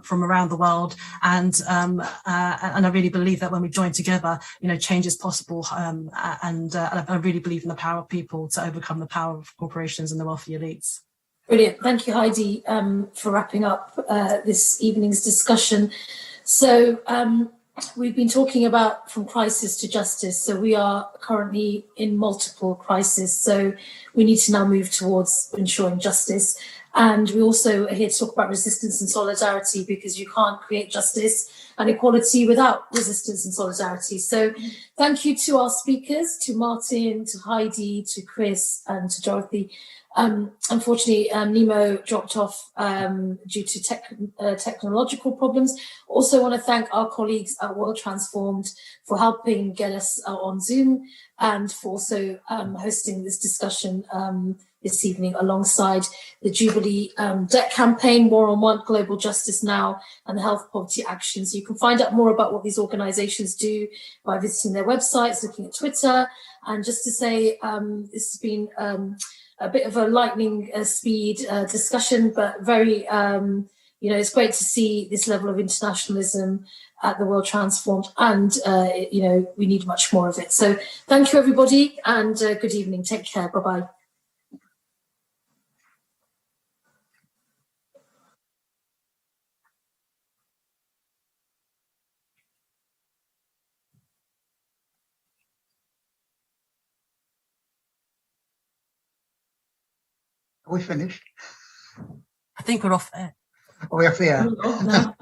from around the world. And I really believe that when we join together, change is possible. I really believe in the power of people to overcome the power of corporations and the wealthy elites. Brilliant. Thank you, Heidi, for wrapping up this evening's discussion. So we've been talking about from crisis to justice. So we are currently in multiple crises. So we need to now move towards ensuring justice. And we also are here to talk about resistance and solidarity, because you can't create justice and equality without resistance and solidarity. So thank you to our speakers, to Martin, to Heidi, to Chris, and to Dorothy. Unfortunately, Nemo dropped off due to technological problems. Also want to thank our colleagues at World Transformed for helping get us on Zoom, and for also hosting this discussion this evening alongside the Jubilee Debt Campaign, War on Want, Global Justice Now, and the Health Poverty Action. So you can find out more about what these organisations do by visiting their websites, looking at Twitter. And just to say, this has been a bit of a lightning speed discussion, but very, it's great to see this level of internationalism at the World Transformed, and, we need much more of it. So thank you, everybody, and good evening. Take care. Bye-bye. Are we finished? I think we're off air. Are we off the air? No.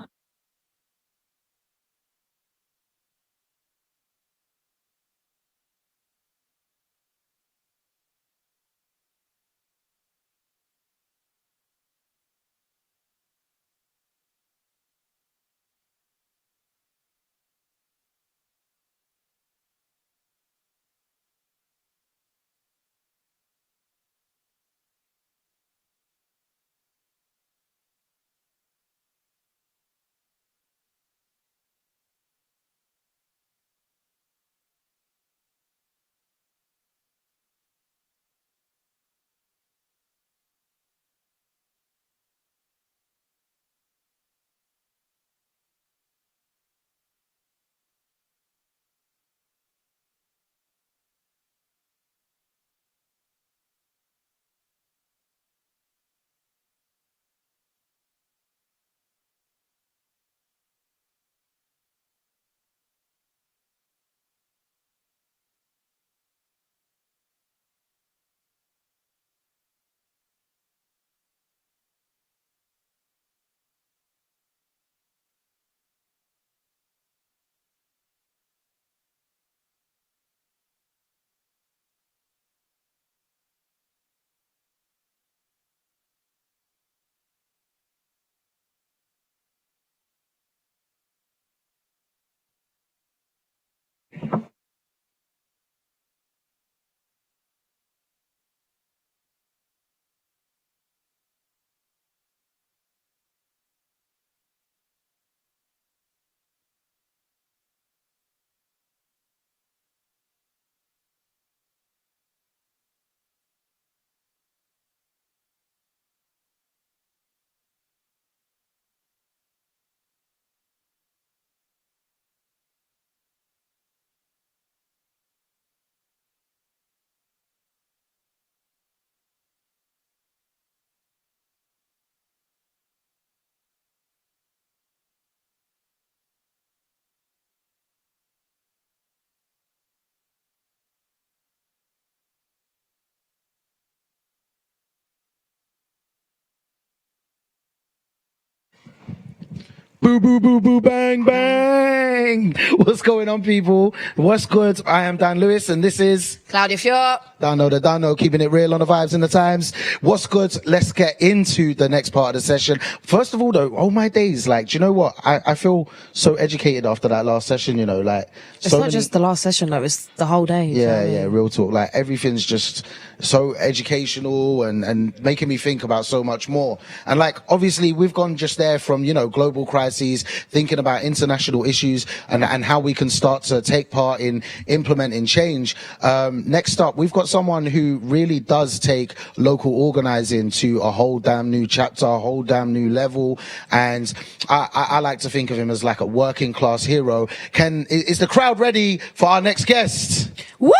Boo, boo, boo, boo, bang, bang. What's going on, people? What's good? I am Dan Lewis, and this is Claudia Fior. Dano, keeping it real on the vibes and the times. What's good? Let's get into the next part of the session. First of all, though, oh my days, like, do you know what? I feel so educated after that last session, like. It's not just the last session, though, it's the whole day. Yeah, real talk. Like, everything's just so educational and making me think about so much more. And like, obviously, we've gone just there from, global crises, thinking about international issues and how we can start to take part in implementing change. Next up, we've got someone who really does take local organizing to a whole damn new chapter, a whole damn new level. And I like to think of him as like a working class hero. Is the crowd ready for our next guest? Woo!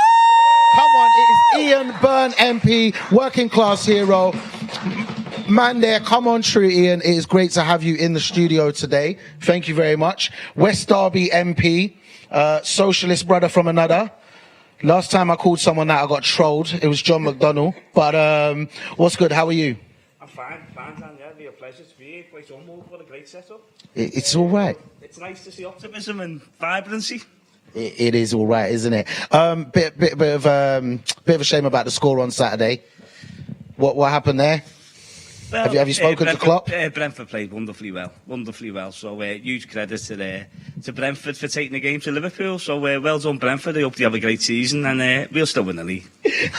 Come on, it is Ian Byrne MP, working class hero. Man there, come on through, Ian. It is great to have you in the studio today. Thank you very much. West Derby MP, socialist brother from another. Last time I called someone that, I got trolled. It was John McDonnell. But what's good? How are you? I'm fine, Dan, yeah, real pleasure to be here. Great onward, what a great setup. It's all right. It's nice to see optimism and vibrancy. It is all right, isn't it? Bit of a shame about the score on Saturday. What happened there? Well, have you spoken to Klopp? Brentford played wonderfully well. So huge credit to Brentford for taking the game to Liverpool. So well done, Brentford. I hope you have a great season, and we'll still win the league.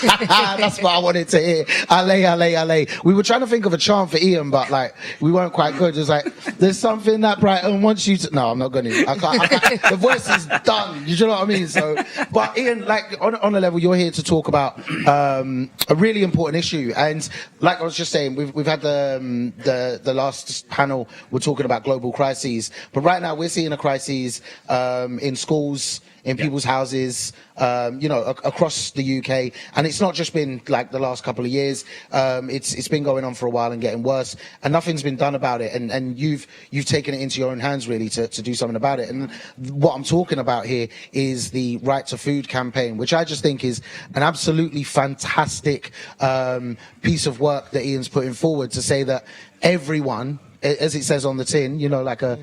That's what I wanted to hear. Ale. We were trying to think of a chant for Ian, but like we weren't quite good. It was like, there's something that Brighton wants you to. No, I'm not going to. I can't. The voice is done. You know what I mean? So, but Ian, like on a level, you're here to talk about a really important issue, and like I was just saying, we've had the last panel. We're talking about global crises, but right now we're seeing a crisis in schools, in people's houses, across the UK, and it's not just been like the last couple of years. It's been going on for a while and getting worse, and nothing's been done about it. And you've taken it into your own hands really to do something about it. And what I'm talking about here is the Right to Food campaign, which I just think is an absolutely fantastic piece of work that Ian's putting forward to say that everyone, as it says on the tin, like a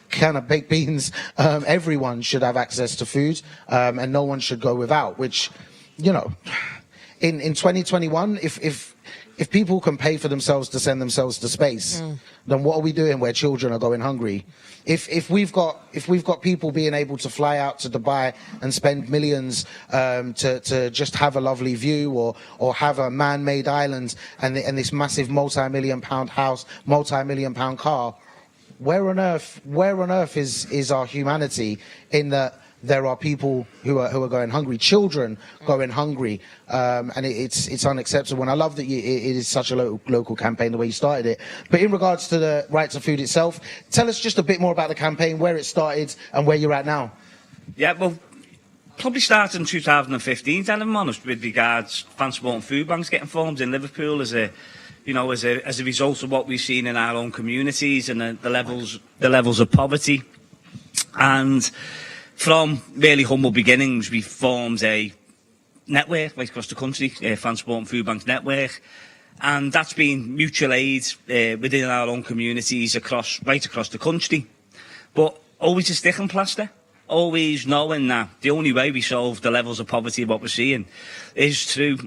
can of baked beans, everyone should have access to food, and no one should go without, which, in 2021, if people can pay for themselves to send themselves to space, then what are we doing where children are going hungry? If we've got people being able to fly out to Dubai and spend millions to just have a lovely view or have a man-made island and this massive multi-million-pound house, multi-million-pound car, where on earth is our humanity in that there are people who are going hungry, children going hungry, and it's unacceptable. And I love that it is such a local campaign, the way you started it. But in regards to the Right to Food itself, tell us just a bit more about the campaign, where it started and where you're at now. Yeah, well, probably started in 2015, Dan, if I'm honest, with regards transport food banks getting formed in Liverpool as a result of what we've seen in our own communities and the levels of poverty. And from really humble beginnings, we formed a network right across the country, Transport and Food Banks network, and that's been mutual aid within our own communities right across the country. But always a sticking plaster, always knowing that the only way we solve the levels of poverty what we're seeing is through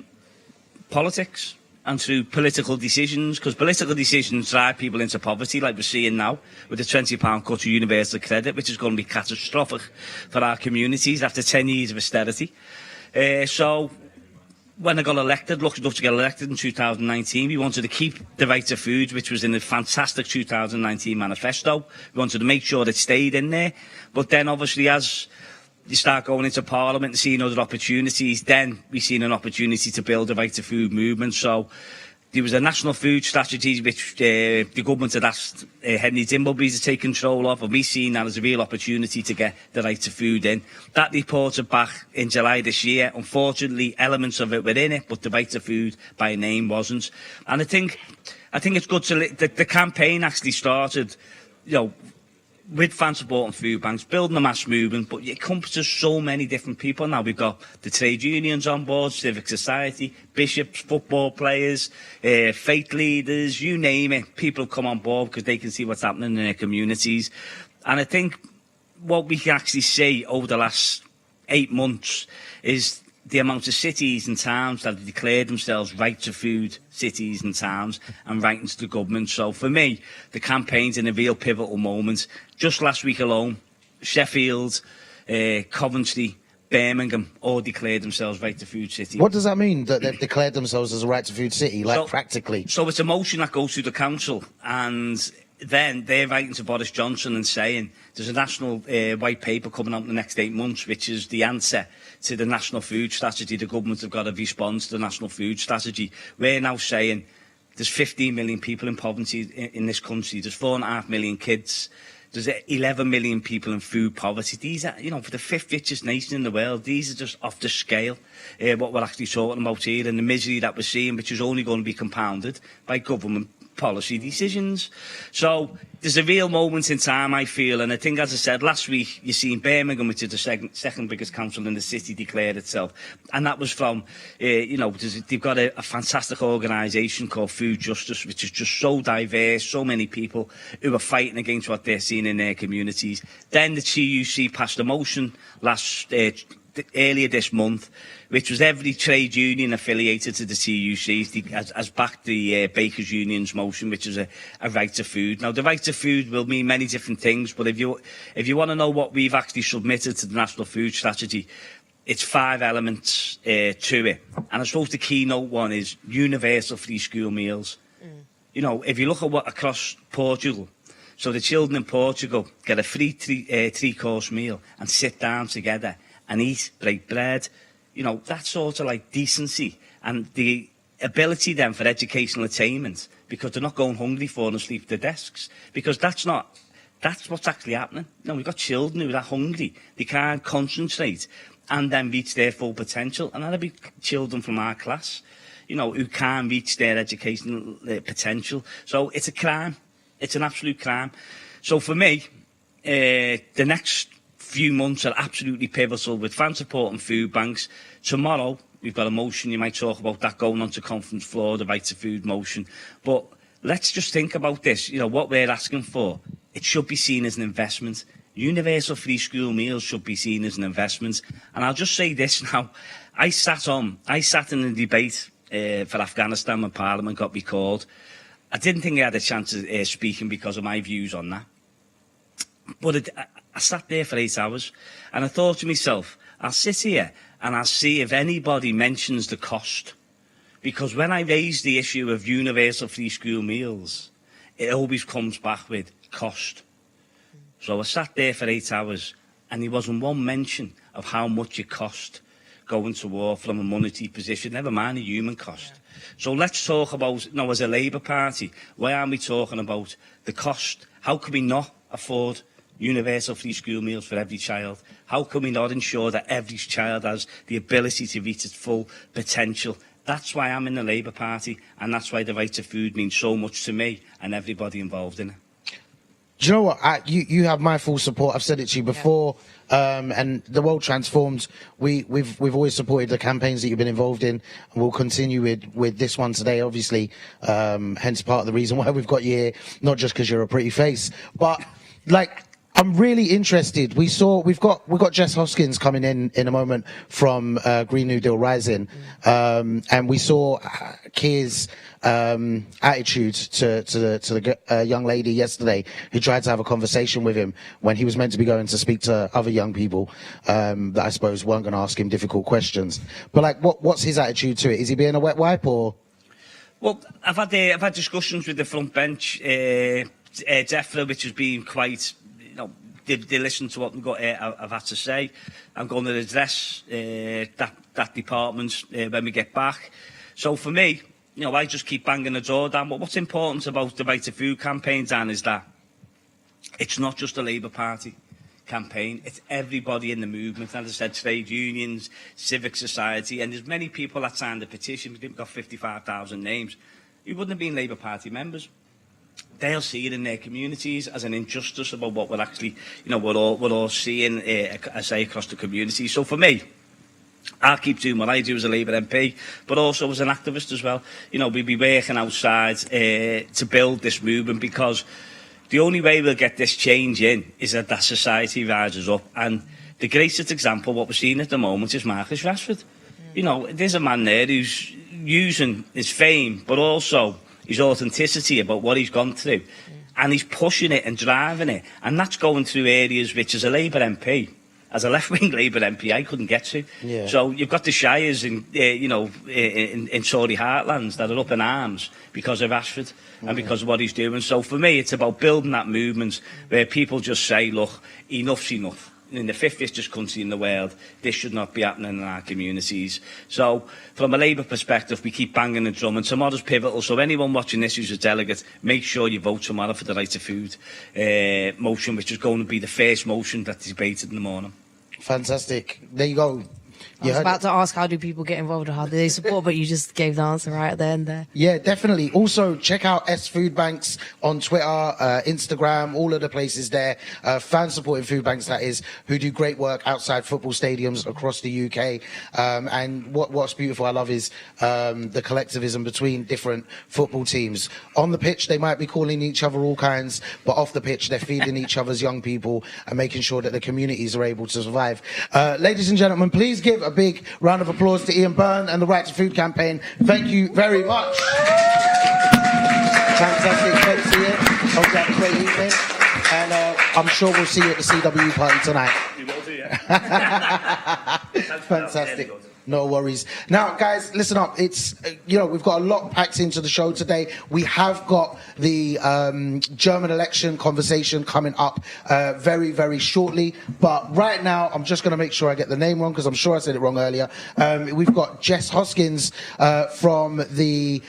politics and through political decisions, because political decisions drive people into poverty, like we're seeing now with the £20 cut to universal credit, which is going to be catastrophic for our communities after 10 years of austerity. So when I got elected, lucky enough to get elected in 2019, we wanted to keep the right to food, which was in the fantastic 2019 manifesto. We wanted to make sure it stayed in there. But then obviously as you start going into Parliament and seeing other opportunities, then we've seen an opportunity to build a right to food movement. So there was a national food strategy which the government had asked Henry Dimbleby to take control of, and we've seen that as a real opportunity to get the right to food in. That reported back in July this year. Unfortunately, elements of it were in it, but the right to food by name wasn't. And I think it's good to the campaign actually started, with transport and food banks, building a mass movement, but it encompasses so many different people now. We've got the trade unions on board, civic society, bishops, football players, faith leaders, you name it. People come on board because they can see what's happening in their communities. And I think what we can actually see over the last 8 months is the amount of cities and towns that have declared themselves right to food cities and towns and writing to the government. So for me, the campaign's in a real pivotal moment. Just last week alone, Sheffield, Coventry, Birmingham all declared themselves right to food city. What does that mean, that they've declared themselves as a right to food city, practically? So it's a motion that goes through the council, and then they're writing to Boris Johnson and saying there's a national white paper coming out in the next 8 months, which is the answer to the national food strategy. The government have got to respond to the national food strategy. We're now saying there's 15 million people in poverty in this country. There's 4.5 million kids. There's 11 million people in food poverty. These are, for the 5th richest nation in the world, these are just off the scale, what we're actually talking about here, and the misery that we're seeing, which is only going to be compounded by government policy decisions. So there's a real moment in time, I feel, and I think, as I said last week, you seen Birmingham, which is the second biggest council in the city, declared itself, and that was from, they've got a fantastic organisation called Food Justice, which is just so diverse, so many people who are fighting against what they're seeing in their communities. Then the TUC passed a motion earlier this month, which was every trade union affiliated to the TUC has backed the Bakers Union's motion, which is a right to food. Now, the right to food will mean many different things, but if you want to know what we've actually submitted to the National Food Strategy, it's 5 elements to it. And I suppose the keynote one is universal free school meals. You know, if you look at what across Portugal, so the children in Portugal get a free three-course meal and sit down together and eat, break bread. You know, that's sort of like decency and the ability then for educational attainment, because they're not going hungry falling asleep at their desks, because that's what's actually happening. You know, we've got children who are that hungry, they can't concentrate and then reach their full potential, and that'll be children from our class, you know, who can't reach their educational potential. So it's a crime. It's an absolute crime. So for me, the next few months are absolutely pivotal with fan support and food banks. Tomorrow, we've got a motion, you might talk about that going on to conference floor, the right to food motion. But let's just think about this, you know, what we're asking for. It should be seen as an investment. Universal free school meals should be seen as an investment. And I'll just say this now. I sat in a debate for Afghanistan when Parliament got recalled. I didn't think I had a chance of speaking because of my views on that. But I sat there for 8 hours and I thought to myself, I'll sit here and I'll see if anybody mentions the cost. Because when I raise the issue of universal free school meals, it always comes back with cost. So I sat there for 8 hours and there wasn't one mention of how much it cost going to war from a monetary position, never mind the human cost. So let's talk about, you know, as a Labour Party, why aren't we talking about the cost? How can we not afford universal free school meals for every child? How can we not ensure that every child has the ability to reach its full potential? That's why I'm in the Labour Party, and that's why the right to food means so much to me and everybody involved in it. Do you know what? You have my full support. I've said it to you before. And the world transforms. We've always supported the campaigns that you've been involved in, and we'll continue with this one today. Obviously, hence part of the reason why we've got you here, not just because you're a pretty face, but like, I'm really interested. We've got Jess Hoskins coming in a moment from Green New Deal Rising, and we saw Keir's attitude to the young lady yesterday who tried to have a conversation with him when he was meant to be going to speak to other young people that I suppose weren't going to ask him difficult questions. But like, what's his attitude to it? Is he being a wet wipe or? Well, I've had discussions with the front bench, DEFRA, which has been quite. You know, they listen to what I've had to say. I'm going to address that department when we get back. So for me, you know, I just keep banging the door down. But what's important about the Right to Food campaign, Dan, is that it's not just a Labour Party campaign. It's everybody in the movement. As I said, trade unions, civic society, and there's many people that signed the petition. We've got 55,000 names. You wouldn't have been Labour Party members. They'll see it in their communities as an injustice about what we're actually, you know, we're all seeing, I say, across the community. So for me, I'll keep doing what I do as a Labour MP, but also as an activist as well. You know, we'll be working outside to build this movement, because the only way we'll get this change in is that society rises up. And the greatest example, what we're seeing at the moment, is Marcus Rashford. You know, there's a man there who's using his fame, but also his authenticity about what he's gone through, and he's pushing it and driving it, and that's going through areas which, as a Labour MP, as a left-wing Labour MP, I couldn't get to. Yeah. So you've got the shires in Tory heartlands that are up in arms because of Rashford and because of what he's doing. So for me, it's about building that movement where people just say, look, enough's enough. In the 5th richest country in the world, this should not be happening in our communities. So, from a Labour perspective, we keep banging the drum, and tomorrow's pivotal. So, anyone watching this who's a delegate, make sure you vote tomorrow for the Right to Food motion, which is going to be the first motion that's debated in the morning. Fantastic. There you go. I was about to ask, how do people get involved or how do they support, but you just gave the answer right at the end there. Yeah, definitely. Also, check out S Food Banks on Twitter, Instagram, all of the places there. Fan-supported food banks, that is, who do great work outside football stadiums across the UK. And what's beautiful, I love, is the collectivism between different football teams. On the pitch, they might be calling each other all kinds, but off the pitch, they're feeding each other's young people and making sure that the communities are able to survive. Ladies and gentlemen, please give a big round of applause to Ian Byrne and the Right to Food campaign. Thank you very much. Fantastic. Thanks, Ian. Hope you have a great evening. And I'm sure we'll see you at the CW party tonight. You will do, yeah. Fantastic. No worries. Now, guys, listen up. It's, we've got a lot packed into the show today. We have got the German election conversation coming up very, very shortly. But right now, I'm just going to make sure I get the name wrong, because I'm sure I said it wrong earlier. We've got Jess Hoskins from the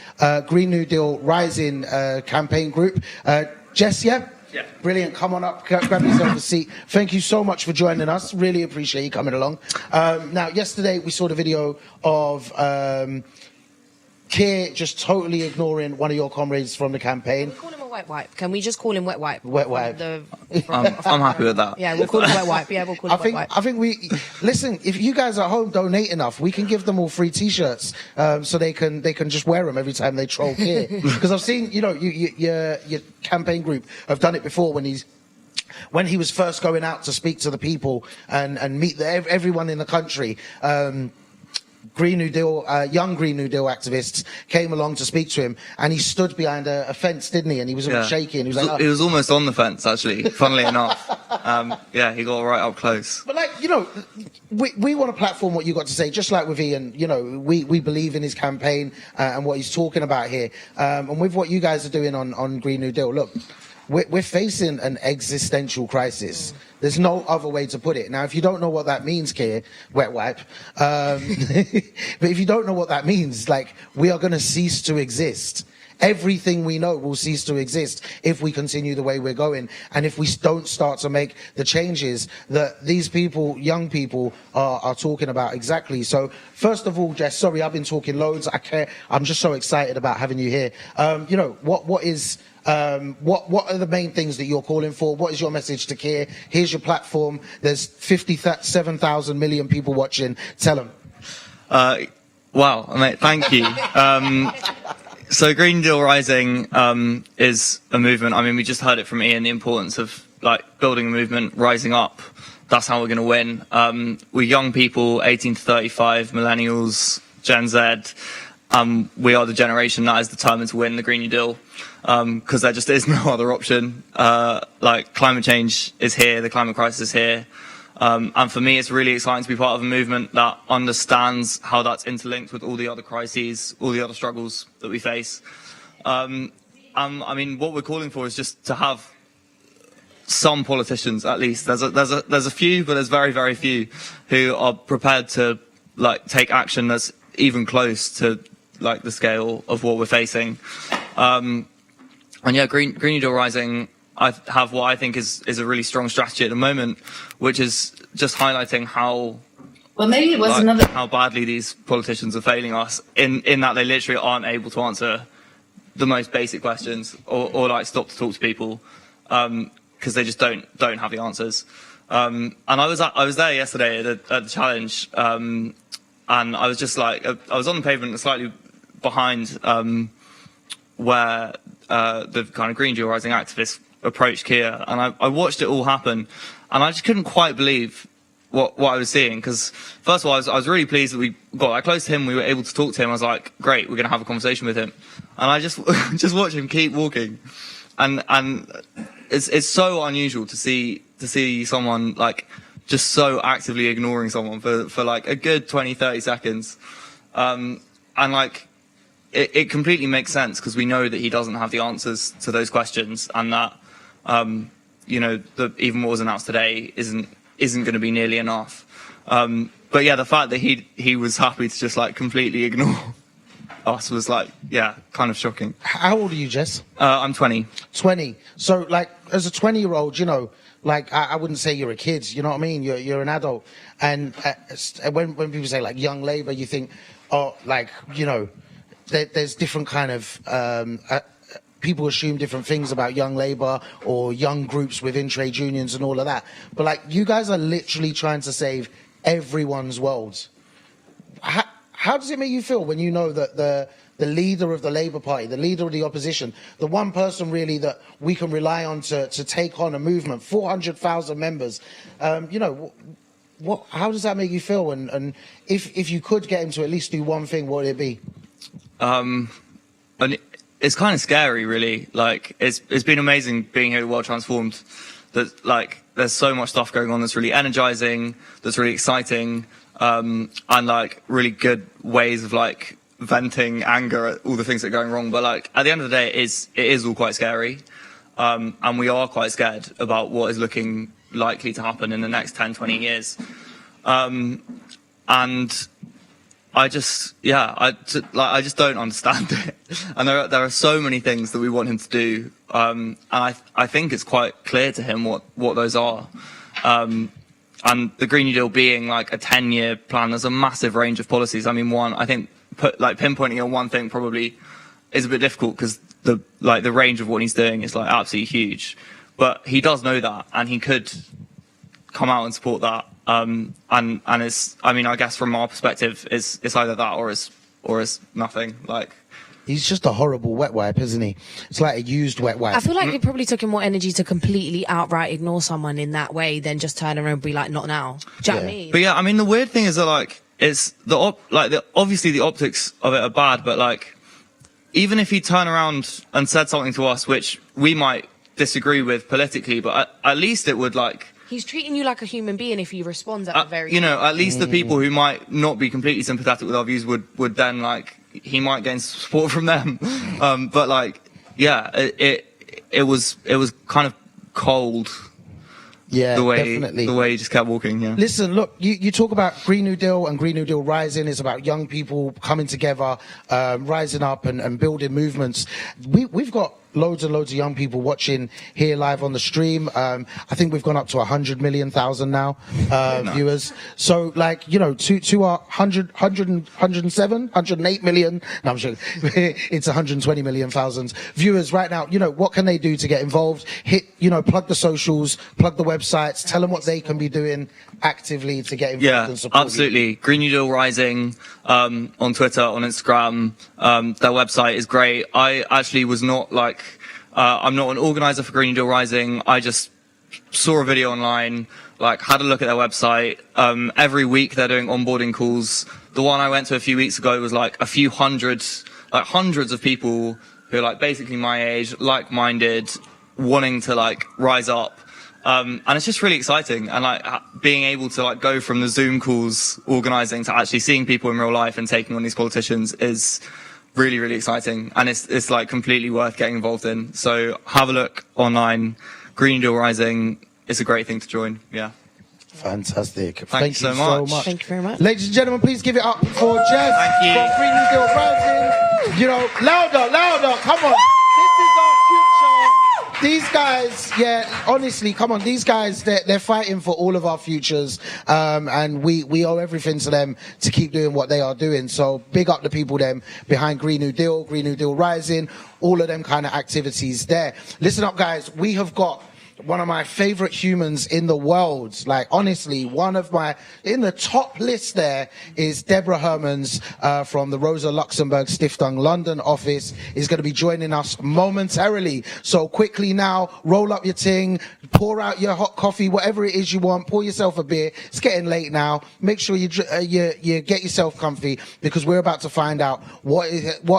Green New Deal Rising campaign group. Jess, yeah? Yeah. Brilliant. Come on up, grab yourself a seat. Thank you so much for joining us. Really appreciate you coming along. Now, yesterday we saw the video of Keir just totally ignoring one of your comrades from the campaign. Can we call him a wet wipe? Can we just call him wet wipe? Wet wipe. I'm happy with that. Yeah, we'll call him wet wipe. Yeah, we'll call him wet wipe. I think we listen. If you guys at home donate enough, we can give them all free T-shirts, so they can just wear them every time they troll Keir. Because I've seen, your campaign group have done it before when he was first going out to speak to the people and meet everyone in the country. Green New Deal, young Green New Deal activists came along to speak to him, and he stood behind a fence, didn't he? And he was all shaky, and he was like, He was almost on the fence, actually, funnily enough. He got right up close. But we want to platform what you got to say, just like with Ian. We believe in his campaign and what he's talking about here. And with what you guys are doing on Green New Deal, look, we're facing an existential crisis. There's no other way to put it. Now, if you don't know what that means, Keir, wet wipe, but if you don't know what that means, we are going to cease to exist. Everything we know will cease to exist if we continue the way we're going, and if we don't start to make the changes that these people, young people, are talking about exactly. So, first of all, Jess, sorry, I've been talking loads. I'm just so excited about having you here. What are the main things that you're calling for? What is your message to Keir? Here's your platform. There's 57 million people watching. Tell them. Wow, mate, thank you. So Green Deal Rising is a movement. I mean, we just heard it from Ian, the importance of building a movement, rising up. That's how we're going to win. We're young people, 18 to 35, millennials, Gen Z. We are the generation that is determined to win the Green New Deal, because there just is no other option. Climate change is here, the climate crisis is here. And for me, it's really exciting to be part of a movement that understands how that's interlinked with all the other crises, all the other struggles that we face. I mean, what we're calling for is just to have some politicians, at least. There's a few, but there's very, very few who are prepared to take action that's even close to the scale of what we're facing. And yeah, Green New Deal Rising, I have what I think is a really strong strategy at the moment, which is just highlighting how how badly these politicians are failing us in that they literally aren't able to answer the most basic questions or stop to talk to people because they just don't have the answers. And I was there yesterday at the challenge, and I was just I was on the pavement slightly behind where the kind of Green Deal Rising activists approached Keir, and I watched it all happen, and I just couldn't quite believe what I was seeing, because first of all, I was really pleased that we got that close to him, we were able to talk to him. I was like, great, we're going to have a conversation with him. And I just watch him keep walking, and it's so unusual to see someone just so actively ignoring someone for a good 20-30 seconds. It completely makes sense, because we know that he doesn't have the answers to those questions, and that even what was announced today isn't going to be nearly enough. But yeah, the fact that he was happy to just completely ignore us was kind of shocking. How old are you, Jess? I'm 20. 20. So as a 20-year-old, like I wouldn't say you're a kid. You know what I mean? You're an adult. And when people say like young Labour, you think, oh, like, you know, there's different kind of people assume different things about young Labour or young groups within trade unions and all of that. But like, you guys are literally trying to save everyone's world. How does it make you feel when you know that the leader of the Labour Party, the leader of the opposition, the one person really that we can rely on to take on a movement, 400,000 members, you know, how does that make you feel? And if you could get him to at least do one thing, what would it be? And it's kind of scary, really. Like, it's been amazing being here at World Transformed. That, like, there's so much stuff going on that's really energizing, that's really exciting, and like really good ways of like venting anger at all the things that are going wrong. But like, at the end of the day, it is all quite scary, and we are quite scared about what is looking likely to happen in the next 10, 20 years. And I just just don't understand it. And there are so many things that we want him to do, and I think it's quite clear to him what those are. And the Green New Deal being like a 10-year plan, there's a massive range of policies. I mean, pinpointing on one thing probably is a bit difficult because the range of what he's doing is like absolutely huge. But he does know that, and he could come out and support that. And it's, I mean, I guess from our perspective, it's either that or it's nothing. Like, he's just a horrible wet wipe, isn't he? It's like a used wet wipe. I feel like it probably took him more energy to completely outright ignore someone in that way than just turn around and be like, not now. Do you know what I mean? But yeah, I mean, the weird thing is that like, it's obviously the optics of it are bad, but like, even if he turned around and said something to us, which we might disagree with politically, but at least it would like, he's treating you like a human being if he responds at the very you know, at least the people who might not be completely sympathetic with our views would then like, he might gain support from them. But like, yeah, it was kind of cold. Yeah, the definitely. way he just kept walking. Yeah. Listen, look, you talk about Green New Deal and Green New Deal Rising. It's about young people coming together, rising up and building movements. We've got loads and loads of young people watching here live on the stream. I think we've gone up to 100 million now, viewers. So like, you know, to our 107, 108 million, no, I'm sure it's 120 million thousands viewers right now. You know, what can they do to get involved? Plug the socials, plug the websites, tell them what they can be doing actively to get involved and support. Yeah, absolutely. You. Green New Deal Rising, on Twitter, on Instagram, their website is great. I actually was not like, I'm not an organizer for Green New Deal Rising. I just saw a video online, like had a look at their website. Every week they're doing onboarding calls. The one I went to a few weeks ago was like a few hundred, like hundreds of people who are like basically my age, like-minded, wanting to like rise up. And it's just really exciting, and like being able to like go from the Zoom calls organizing to actually seeing people in real life and taking on these politicians is really, really exciting, and it's like completely worth getting involved in. So have a look online. Green New Deal Rising is a great thing to join. Yeah. Fantastic. Thank you so much. Thank you very much. Ladies and gentlemen, please give it up for Jess Thank you. from Green New Deal Rising. You know, louder, come on. This is our future. These guys, yeah, honestly, come on. These guys, they're fighting for all of our futures, and we owe everything to them to keep doing what they are doing. So big up the people them behind Green New Deal Rising, all of them kind of activities there. Listen up, guys. We have got one of my favorite humans in the world. Like, honestly, in the top list there is Deborah Hermans from the Rosa Luxemburg Stiftung London office, is going to be joining us momentarily. So quickly now, roll up your ting, pour out your hot coffee, whatever it is you want, pour yourself a beer. It's getting late now. Make sure you get yourself comfy, because we're about to find out what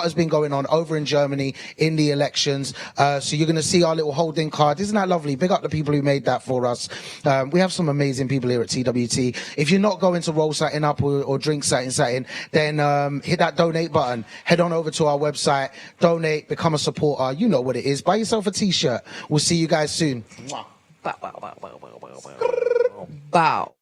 has been going on over in Germany in the elections. So you're going to see our little holding card. Isn't that lovely? Big up the people who made that for us. We have some amazing people here at TWT. If you're not going to roll something up or drink something, then hit that donate button. Head on over to our website, donate, become a supporter. You know what it is. Buy yourself a t-shirt. We'll see you guys soon. Bow.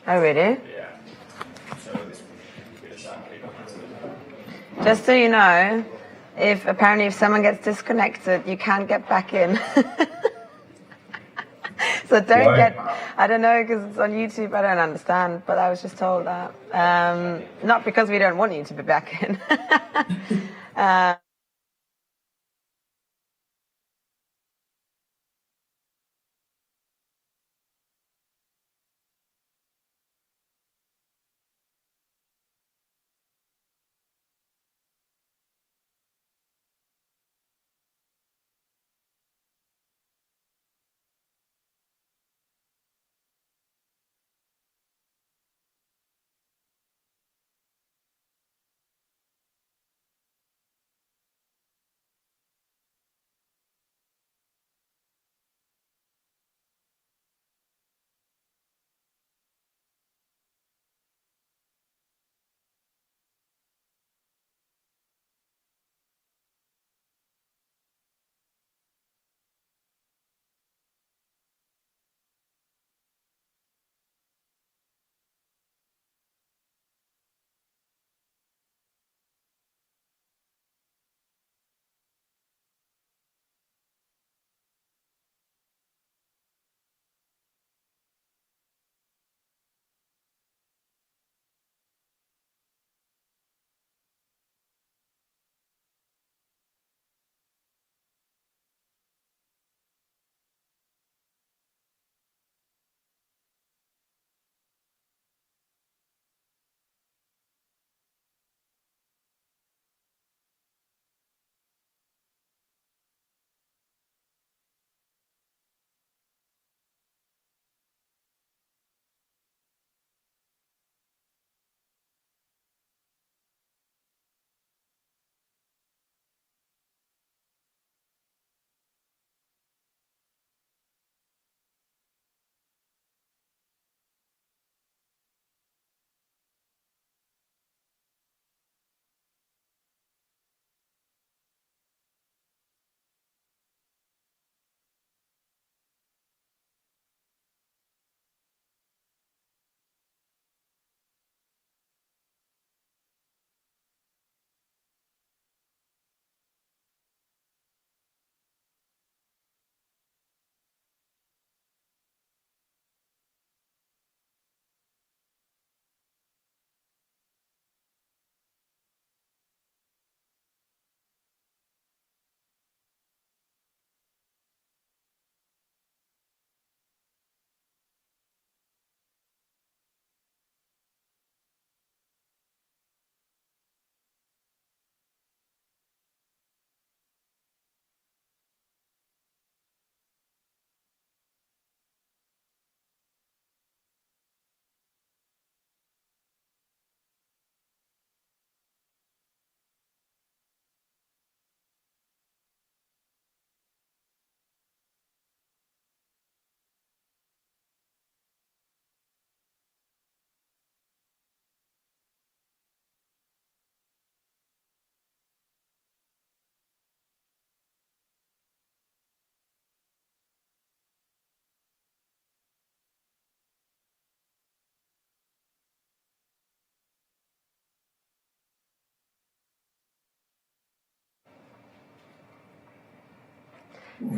Oh, really? Yeah. Just so you know, apparently if someone gets disconnected, you can't get back in. So don't I don't know, because it's on YouTube, I don't understand, but I was just told that. Not because we don't want you to be back in.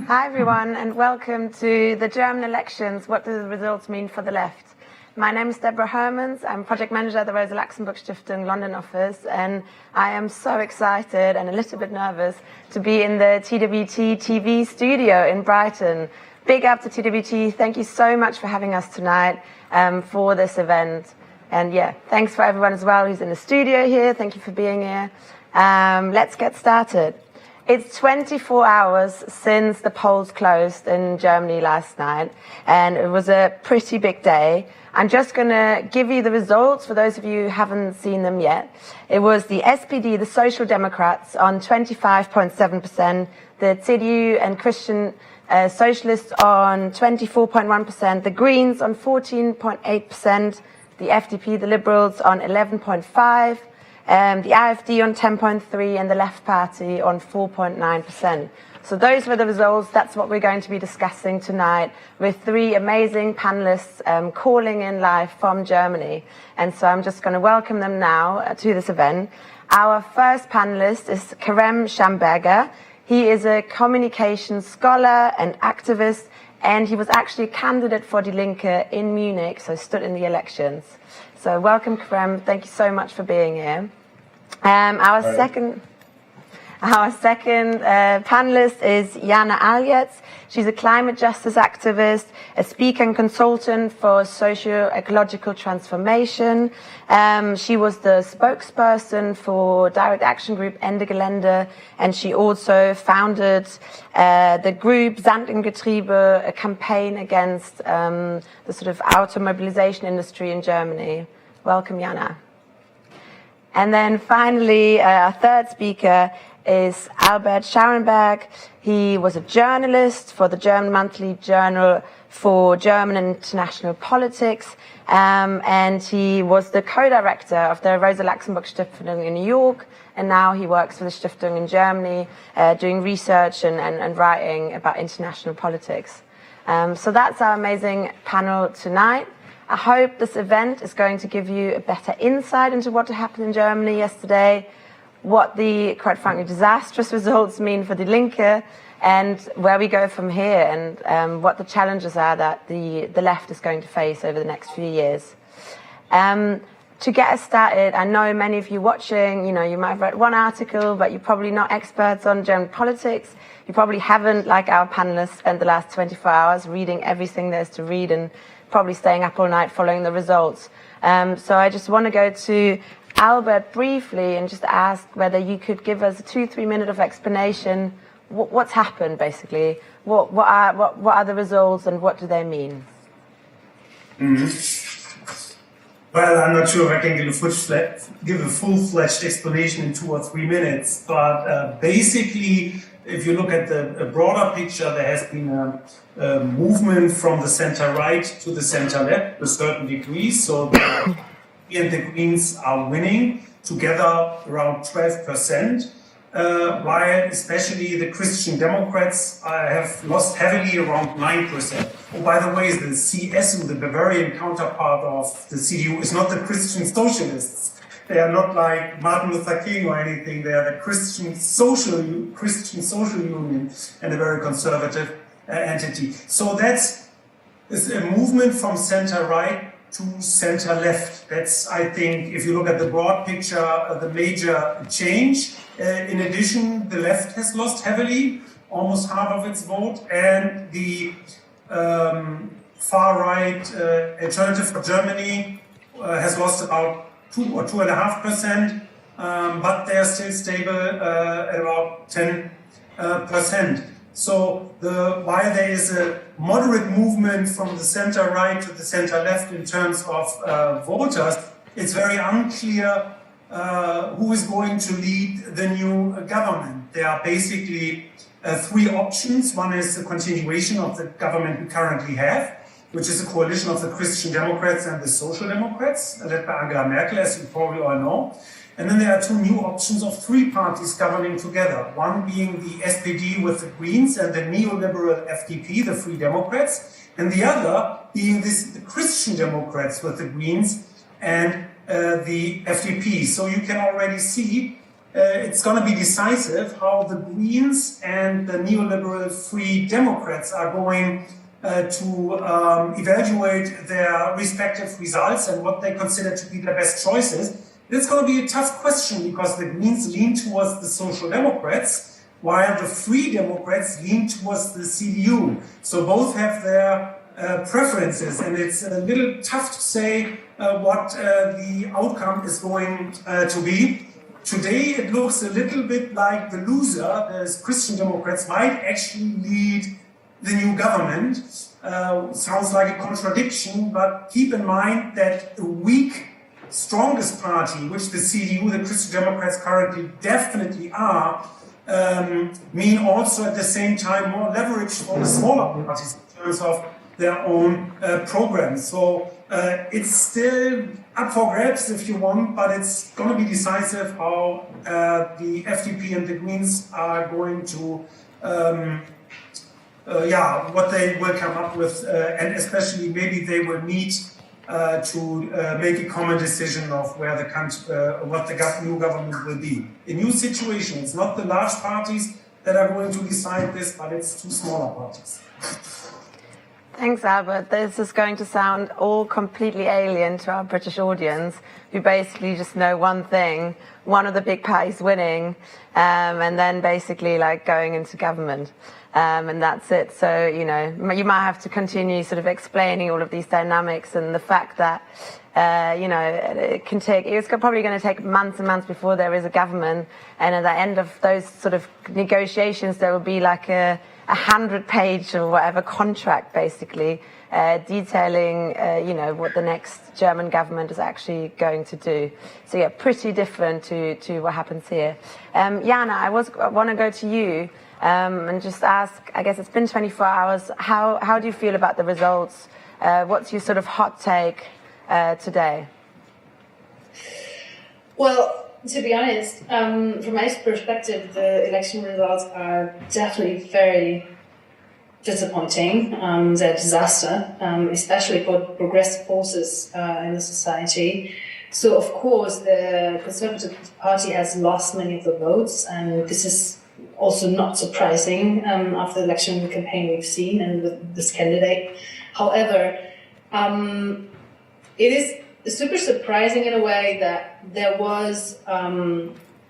Hi everyone, and welcome to the German elections. What do the results mean for the left? My name is Deborah Hermans. I'm project manager at the Rosa Luxemburg Stiftung London office, and I am so excited and a little bit nervous to be in the TWT TV studio in Brighton. Big up to TWT. Thank you so much for having us tonight for this event. And yeah, thanks for everyone as well who's in the studio here. Thank you for being here. Let's get started. It's 24 hours since the polls closed in Germany last night, and it was a pretty big day. I'm just going to give you the results for those of you who haven't seen them yet. It was the SPD, the Social Democrats, on 25.7%, the CDU and Christian Socialists on 24.1%, the Greens on 14.8%, the FDP, the Liberals, on 11.5%, the AfD on 10.3% and the Left Party on 4.9%. So those were the results. That's what we're going to be discussing tonight with three amazing panelists calling in live from Germany. And so I'm just going to welcome them now to this event. Our first panelist is Kerem Schamberger. He is a communication scholar and activist, and he was actually a candidate for Die Linke in Munich, so stood in the elections. So welcome, Kerem. Thank you so much for being here. Our second panelist is Jana Aljets. She's a climate justice activist, a speaker and consultant for socio-ecological transformation. She was the spokesperson for direct action group Ende Gelände, and she also founded the group Sand im Getriebe, a campaign against the sort of automobilization industry in Germany. Welcome, Jana. And then finally, our third speaker is Albert Schauenberg. He was a journalist for the German monthly journal for German and international politics, and he was the co-director of the Rosa Luxemburg Stiftung in New York, and now he works for the Stiftung in Germany, doing research and writing about international politics. So that's our amazing panel tonight. I hope this event is going to give you a better insight into what happened in Germany yesterday, what the, quite frankly, disastrous results mean for Die Linke, and where we go from here, and what the challenges are that the left is going to face over the next few years. To get us started, I know many of you watching, you might have read one article, but you're probably not experts on German politics. You probably haven't, like our panelists, spent the last 24 hours reading everything there's to read and probably staying up all night following the results. So I just want to go to Albert briefly and just ask whether you could give us a 2-3 minute of explanation. What's happened, basically? What are the results and what do they mean? Well, I'm not sure if I can give a full-fledged explanation in 2 or 3 minutes, but basically, if you look at the broader picture, there has been a movement from the center-right to the center-left to a certain degree. So the and the Greens are winning together around 12%, while especially the Christian Democrats have lost heavily around 9%. Oh, by the way, the CSU, the Bavarian counterpart of the CDU, is not the Christian socialists. They are not like Martin Luther King or anything. They are the Christian Social Union and a very conservative entity. So that's a movement from center-right to center-left. That's, I think, if you look at the broad picture, the major change. In addition, the left has lost heavily, almost half of its vote, and the far-right Alternative for Germany has lost about 2 or 2.5%, but they are still stable at about 10%. So while there is a moderate movement from the center-right to the center-left in terms of voters, it's very unclear who is going to lead the new government. There are basically 3 options. One is the continuation of the government we currently have, which is a coalition of the Christian Democrats and the Social Democrats, led by Angela Merkel, as you probably all know. And then there are 2 new options of 3 parties governing together. One being the SPD with the Greens and the neoliberal FDP, the Free Democrats, and the other being the Christian Democrats with the Greens and the FDP. So you can already see it's going to be decisive how the Greens and the neoliberal Free Democrats are going to evaluate their respective results and what they consider to be their best choices. It's going to be a tough question because the Greens lean towards the Social Democrats, while the Free Democrats lean towards the CDU. So both have their preferences, and it's a little tough to say what the outcome is going to be. Today, it looks a little bit like the loser, the Christian Democrats, might actually lead the new government. Sounds like a contradiction, but keep in mind that a weak strongest party, which the CDU, the Christian Democrats, currently definitely are, mean also at the same time more leverage for the smaller parties in terms of their own programs. So it's still up for grabs if you want, but it's going to be decisive how the FDP and the Greens are going to what they will come up with, and especially maybe they will need to make a common decision of where the country, what the new government will be. A new situation. It's not the large parties that are going to decide this, but it's two smaller parties. Thanks, Albert. This is going to sound all completely alien to our British audience, who basically just know one thing: one of the big parties winning, and then basically like going into government. And that's it. So, you know, you might have to continue sort of explaining all of these dynamics and the fact that, you know, it's probably going to take months and months before there is a government. And at the end of those sort of negotiations, there will be like a 100-page or whatever contract, basically, detailing, you know, what the next German government is actually going to do. So, yeah, pretty different to what happens here. Jana, I want to go to you. And just ask, I guess it's been 24 hours, how do you feel about the results? What's your sort of hot take today? Well, to be honest, from my perspective, the election results are definitely very disappointing. They're a disaster, especially for progressive forces in the society. So, of course, the Conservative Party has lost many of the votes, and this is also not surprising after the election campaign we've seen and with this candidate. However, it is super surprising in a way that there was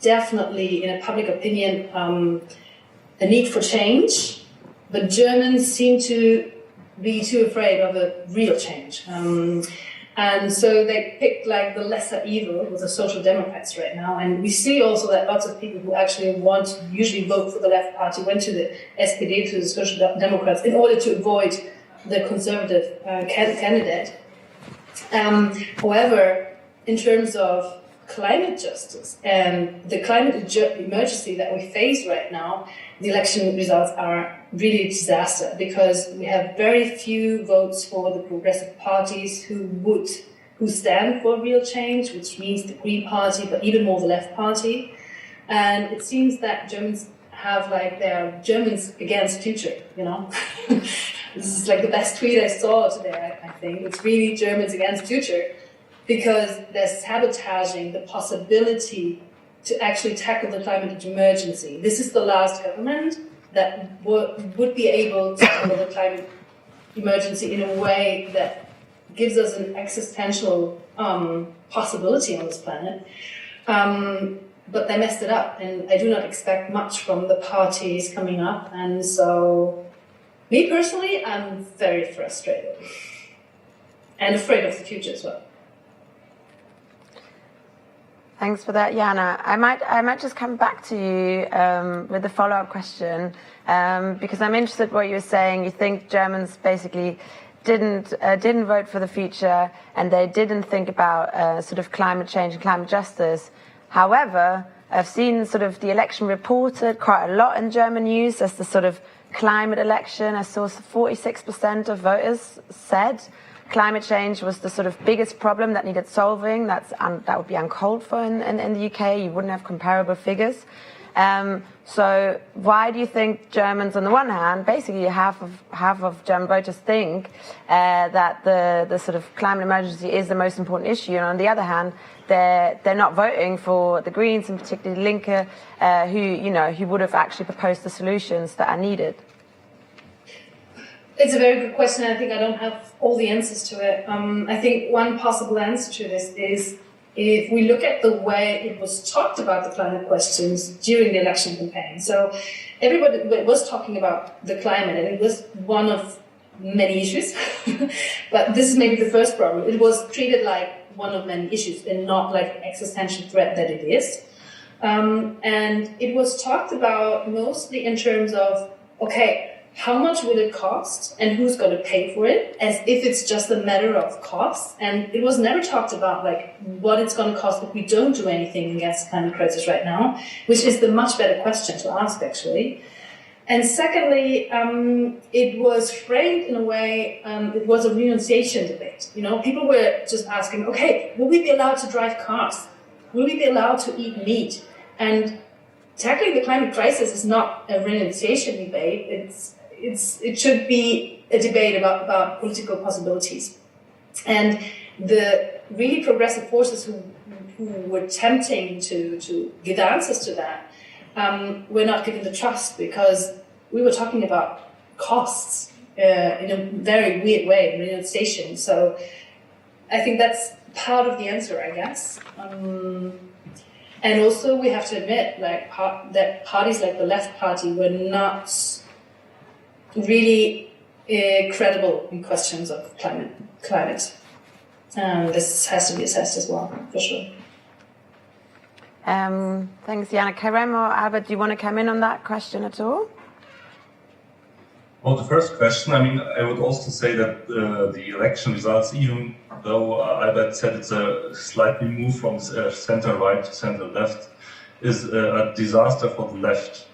definitely, in a public opinion, a need for change, but Germans seem to be too afraid of a real change. And so they picked like the lesser evil with the Social Democrats right now. And we see also that lots of people who actually want to usually vote for the left party went to the SPD, to the Social Democrats, in order to avoid the conservative candidate. However, in terms of climate justice and the climate emergency that we face right now, the election results are really a disaster, because we have very few votes for the progressive parties who stand for real change, which means the Green Party, but even more the Left Party. And it seems that Germans have like their Germans against future, you know. This is like the best tweet I saw today, I think. It's really Germans against future, because they're sabotaging the possibility to actually tackle the climate emergency. This is the last government that would be able to tackle the climate emergency in a way that gives us an existential possibility on this planet. But they messed it up, and I do not expect much from the parties coming up. And so, me personally, I'm very frustrated and afraid of the future as well. Thanks for that, Jana. I might just come back to you with a follow-up question, because I'm interested in what you were saying. You think Germans basically didn't vote for the future, and they didn't think about sort of climate change and climate justice. However, I've seen sort of the election reported quite a lot in German news as the sort of climate election. I saw 46% of voters said climate change was the sort of biggest problem that needed solving. That would be uncalled for in the UK. You wouldn't have comparable figures. So why do you think Germans, on the one hand, basically half of German voters think that the sort of climate emergency is the most important issue, and on the other hand, they're not voting for the Greens, and particularly Linke, who would have actually proposed the solutions that are needed? It's a very good question. I think I don't have all the answers to it. I think one possible answer to this is, if we look at the way it was talked about the climate questions during the election campaign. So everybody was talking about the climate, and it was one of many issues. But this is maybe the first problem. It was treated like one of many issues and not like an existential threat that it is. And it was talked about mostly in terms of, okay, how much will it cost and who's going to pay for it, as if it's just a matter of cost. And it was never talked about like what it's going to cost if we don't do anything against the climate crisis right now, which is the much better question to ask, actually. And secondly, it was framed in a way, it was a renunciation debate. You know, people were just asking, okay, will we be allowed to drive cars? Will we be allowed to eat meat? And tackling the climate crisis is not a renunciation debate. It should be a debate about political possibilities. And the really progressive forces who were attempting to give answers to that were not given the trust, because we were talking about costs in a very weird way, renunciation. So I think that's part of the answer, I guess. And also we have to admit, like, that parties like the Left Party were not really credible in questions of climate. This has to be assessed as well, for sure. Thanks, Jana. Kerem or Albert, do you want to come in on that question at all? Well, the first question, I mean, I would also say that the election results, even though Albert said it's a slight move from center-right to center-left, is a disaster for the left.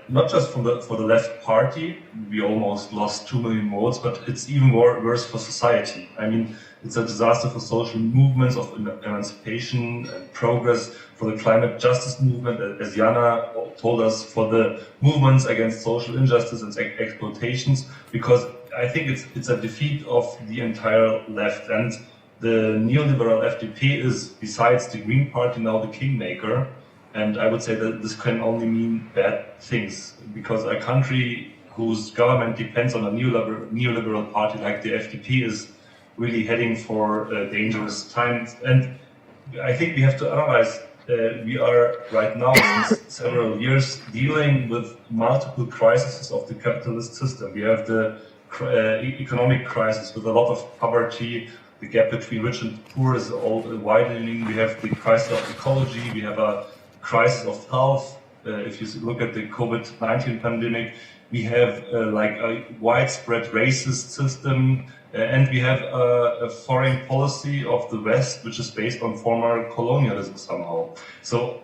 Not just for the left party, we almost lost 2 million votes, but it's even worse for society. I mean, it's a disaster for social movements of emancipation and progress, for the climate justice movement, as Jana told us, for the movements against social injustice and exploitations, because I think it's a defeat of the entire left. And the neoliberal FDP is, besides the Green Party, now the kingmaker. And I would say that this can only mean bad things, because a country whose government depends on a neoliberal party like the FDP is really heading for dangerous times. And I think we have to analyze, we are right now, since several years, dealing with multiple crises of the capitalist system. We have the economic crisis with a lot of poverty. The gap between rich and poor is all widening. We have the crisis of ecology. We have a crisis of health. If you look at the COVID-19 pandemic, we have like a widespread racist system, and we have a foreign policy of the West which is based on former colonialism somehow. So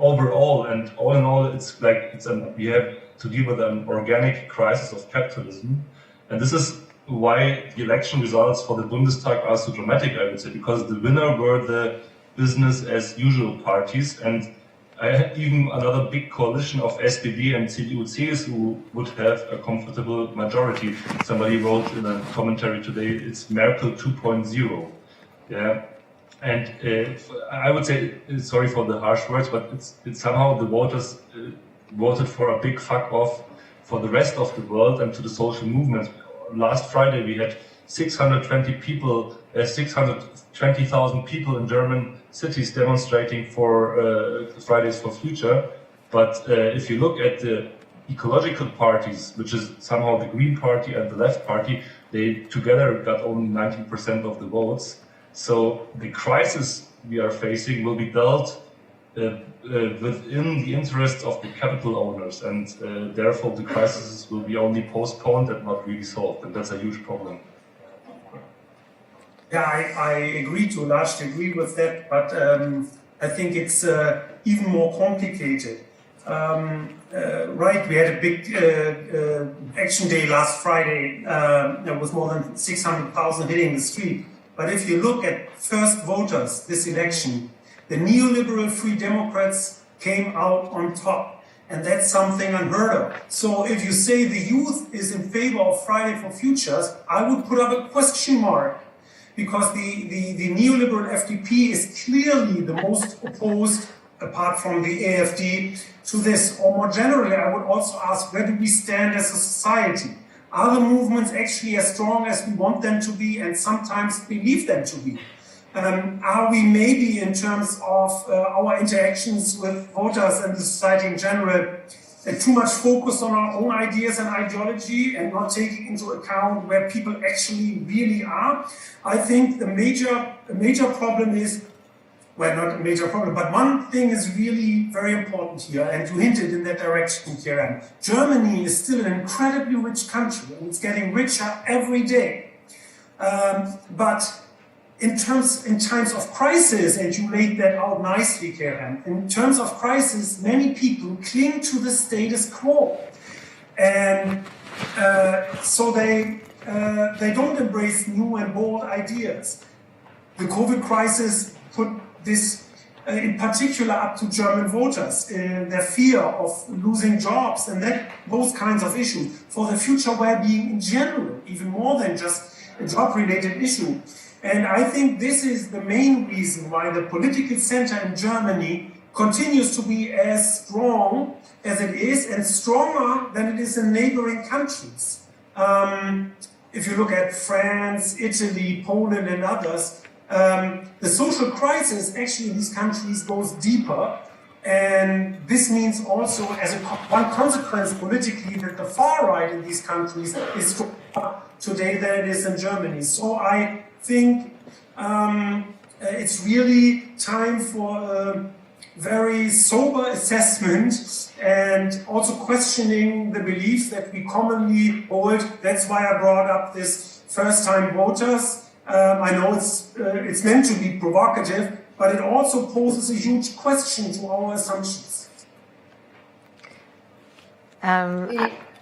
overall and all in all, it's like we have to deal with an organic crisis of capitalism, and this is why the election results for the Bundestag are so dramatic, I would say, because the winner were the business as usual parties, and even another big coalition of SPD and CDU-CSU would have a comfortable majority. Somebody wrote in a commentary today, it's Merkel 2.0. Yeah, and I would say, sorry for the harsh words, but it's somehow the voters voted for a big fuck off for the rest of the world and to the social movement. Last Friday we had 620,000 people in German cities demonstrating for Fridays for Future. But if you look at the ecological parties, which is somehow the Green Party and the Left Party, they together got only 19% of the votes. So the crisis we are facing will be dealt within the interests of the capital owners, and therefore the crisis will be only postponed and not really solved, and that's a huge problem. Yeah, I agree to a large degree with that, but I think it's even more complicated. Right, we had a big action day last Friday. There was more than 600,000 hitting the street. But if you look at first voters this election, the neoliberal Free Democrats came out on top. And that's something unheard of. So if you say the youth is in favor of Friday for Futures, I would put up a question mark, because the neoliberal FDP is clearly the most opposed, apart from the AfD, to this. Or more generally, I would also ask, where do we stand as a society? Are the movements actually as strong as we want them to be and sometimes believe them to be? Are we maybe, in terms of our interactions with voters and the society in general, too much focused on our own ideas and ideology and not taking into account where people actually really are? I think the major problem is, well, not a major problem, but one thing is really very important here, and you hinted in that direction, Kieran. Germany is still an incredibly rich country, and it's getting richer every day. But in times of crisis, and you laid that out nicely, Kieran, in terms of crisis, many people cling to the status quo. And so they don't embrace new and bold ideas. The COVID crisis put this in particular up to German voters, their fear of losing jobs and those kinds of issues, for the future well-being in general, even more than just a job-related issue. And I think this is the main reason why the political center in Germany continues to be as strong as it is, and stronger than it is in neighboring countries. If you look at France, Italy, Poland, and others, the social crisis actually in these countries goes deeper. And this means also, as one consequence politically, that the far right in these countries is stronger today than it is in Germany. So I think it's really time for a very sober assessment and also questioning the belief that we commonly hold. That's why I brought up this first-time voters. I know it's meant to be provocative, but it also poses a huge question to our assumptions.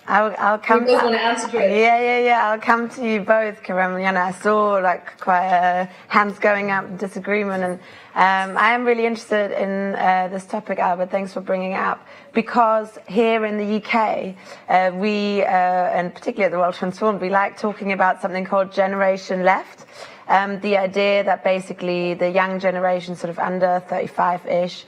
I'll come. You both want to answer to it? Yeah. I'll come to you both, Kerem and Jana. I saw like quite hands going up, disagreement, and I am really interested in this topic, Albert. Thanks for bringing it up, because here in the UK, we and particularly at the World Transformed, we like talking about something called Generation Left. The idea that basically the young generation, sort of under 35-ish,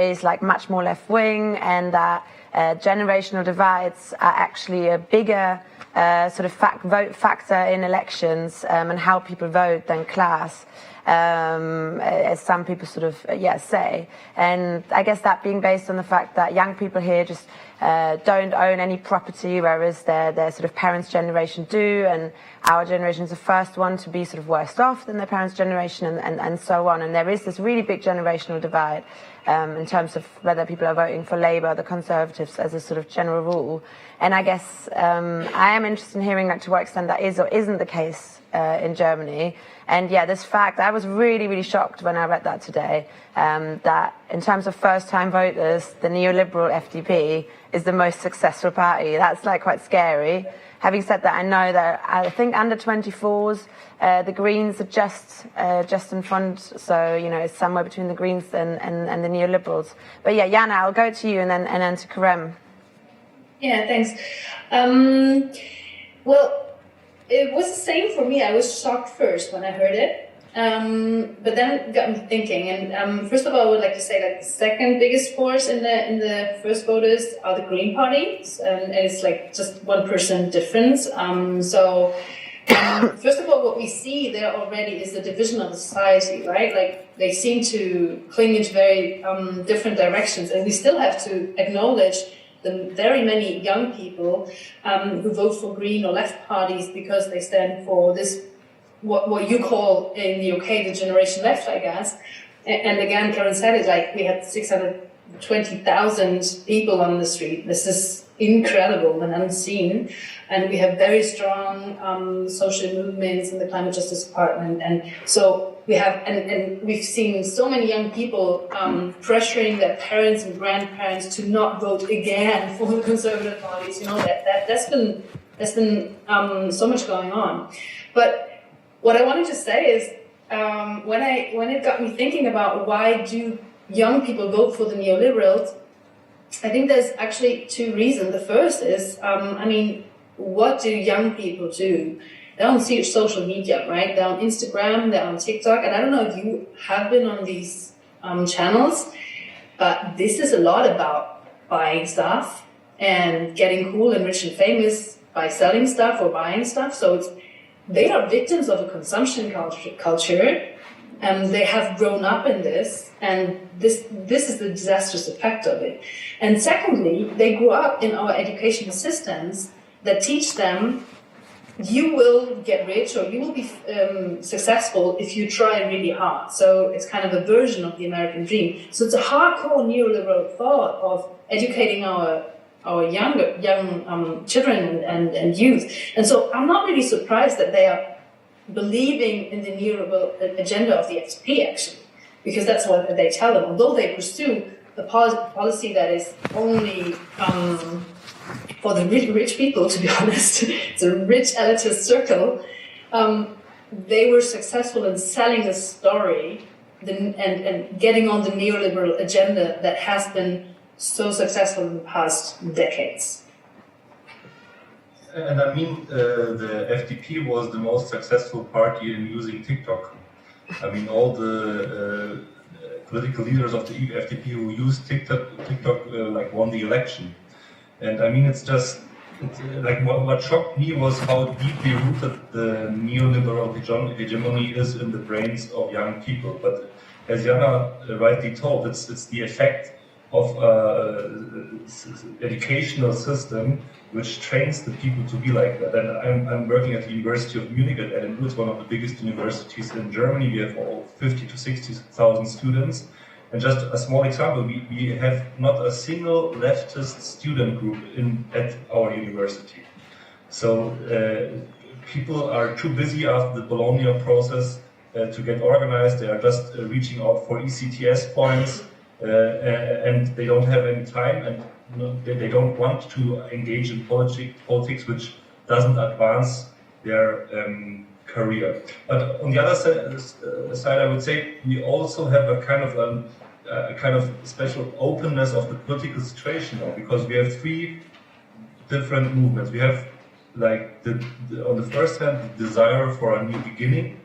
is like much more left-wing, and that generational divides are actually a bigger sort of vote factor in elections and how people vote than class, as some people sort of say. And I guess that being based on the fact that young people here just don't own any property, whereas their sort of parents' generation do, and our generation is the first one to be sort of worse off than their parents' generation, and so on. And there is this really big generational divide in terms of whether people are voting for Labour or the Conservatives as a sort of general rule. And I guess I am interested in hearing like, to what extent that is or isn't the case in Germany. And yeah, this fact, I was really, really shocked when I read that today, that in terms of first-time voters, the neoliberal FDP is the most successful party. That's like quite scary. Having said that, I know that I think under 24s, the Greens are just in front. So, you know, it's somewhere between the Greens and the neoliberals. But yeah, Jana, I'll go to you and then to Kerem. Yeah, thanks. Well, it was the same for me. I was shocked first when I heard it. But then it got me thinking. And first of all, I would like to say that the second biggest force in the first voters are the Green Party. And it's like just 1% difference. First of all, what we see there already is the division of the society, right? Like they seem to cling into very different directions. And we still have to acknowledge the very many young people who vote for Green or left parties because they stand for this, what you call in the UK, the generation left, I guess. And again, Karen said it, like we had 620,000 people on the street. This is incredible and unseen. And we have very strong social movements in the climate justice department. And so we have, and we've seen so many young people pressuring their parents and grandparents to not vote again for the conservative parties. You know, that's been so much going on. But what I wanted to say is, when it got me thinking about why do young people vote for the neoliberals, I think there's actually two reasons. The first is, what do young people do? They're on social media, right? They're on Instagram, they're on TikTok, and I don't know if you have been on these channels, but this is a lot about buying stuff and getting cool and rich and famous by selling stuff or buying stuff. So they are victims of a consumption culture, and they have grown up in this, and this is the disastrous effect of it. And secondly, they grew up in our educational systems that teach them you will get rich or you will be successful if you try really hard. So it's kind of a version of the American dream. So it's a hardcore neoliberal thought of educating our young children and youth. And so I'm not really surprised that they are believing in the neoliberal agenda of the FDP, actually, because that's what they tell them. Although they pursue the policy that is only for the really rich people, to be honest, it's a rich elitist circle, they were successful in selling a story and getting on the neoliberal agenda that has been so successful in the past decades. And I mean, the FDP was the most successful party in using TikTok. I mean, all the political leaders of the FDP who used TikTok like won the election. And I mean, it's just like what shocked me was how deeply rooted the neoliberal hegemony is in the brains of young people. But as Jana rightly told, it's the effect of educational system which trains the people to be like that. And I'm working at the University of Munich at LMU. It's one of the biggest universities in Germany. We have all 50 to 60,000 students. And just a small example, we have not a single leftist student group at our university. So people are too busy after the Bologna process to get organized. They are just reaching out for ECTS points. And they don't have any time, and they don't want to engage in politics, which doesn't advance their career. But on the other side, I would say we also have a kind of special openness of the political situation now, because we have three different movements. We have like on the first hand, the desire for a new beginning,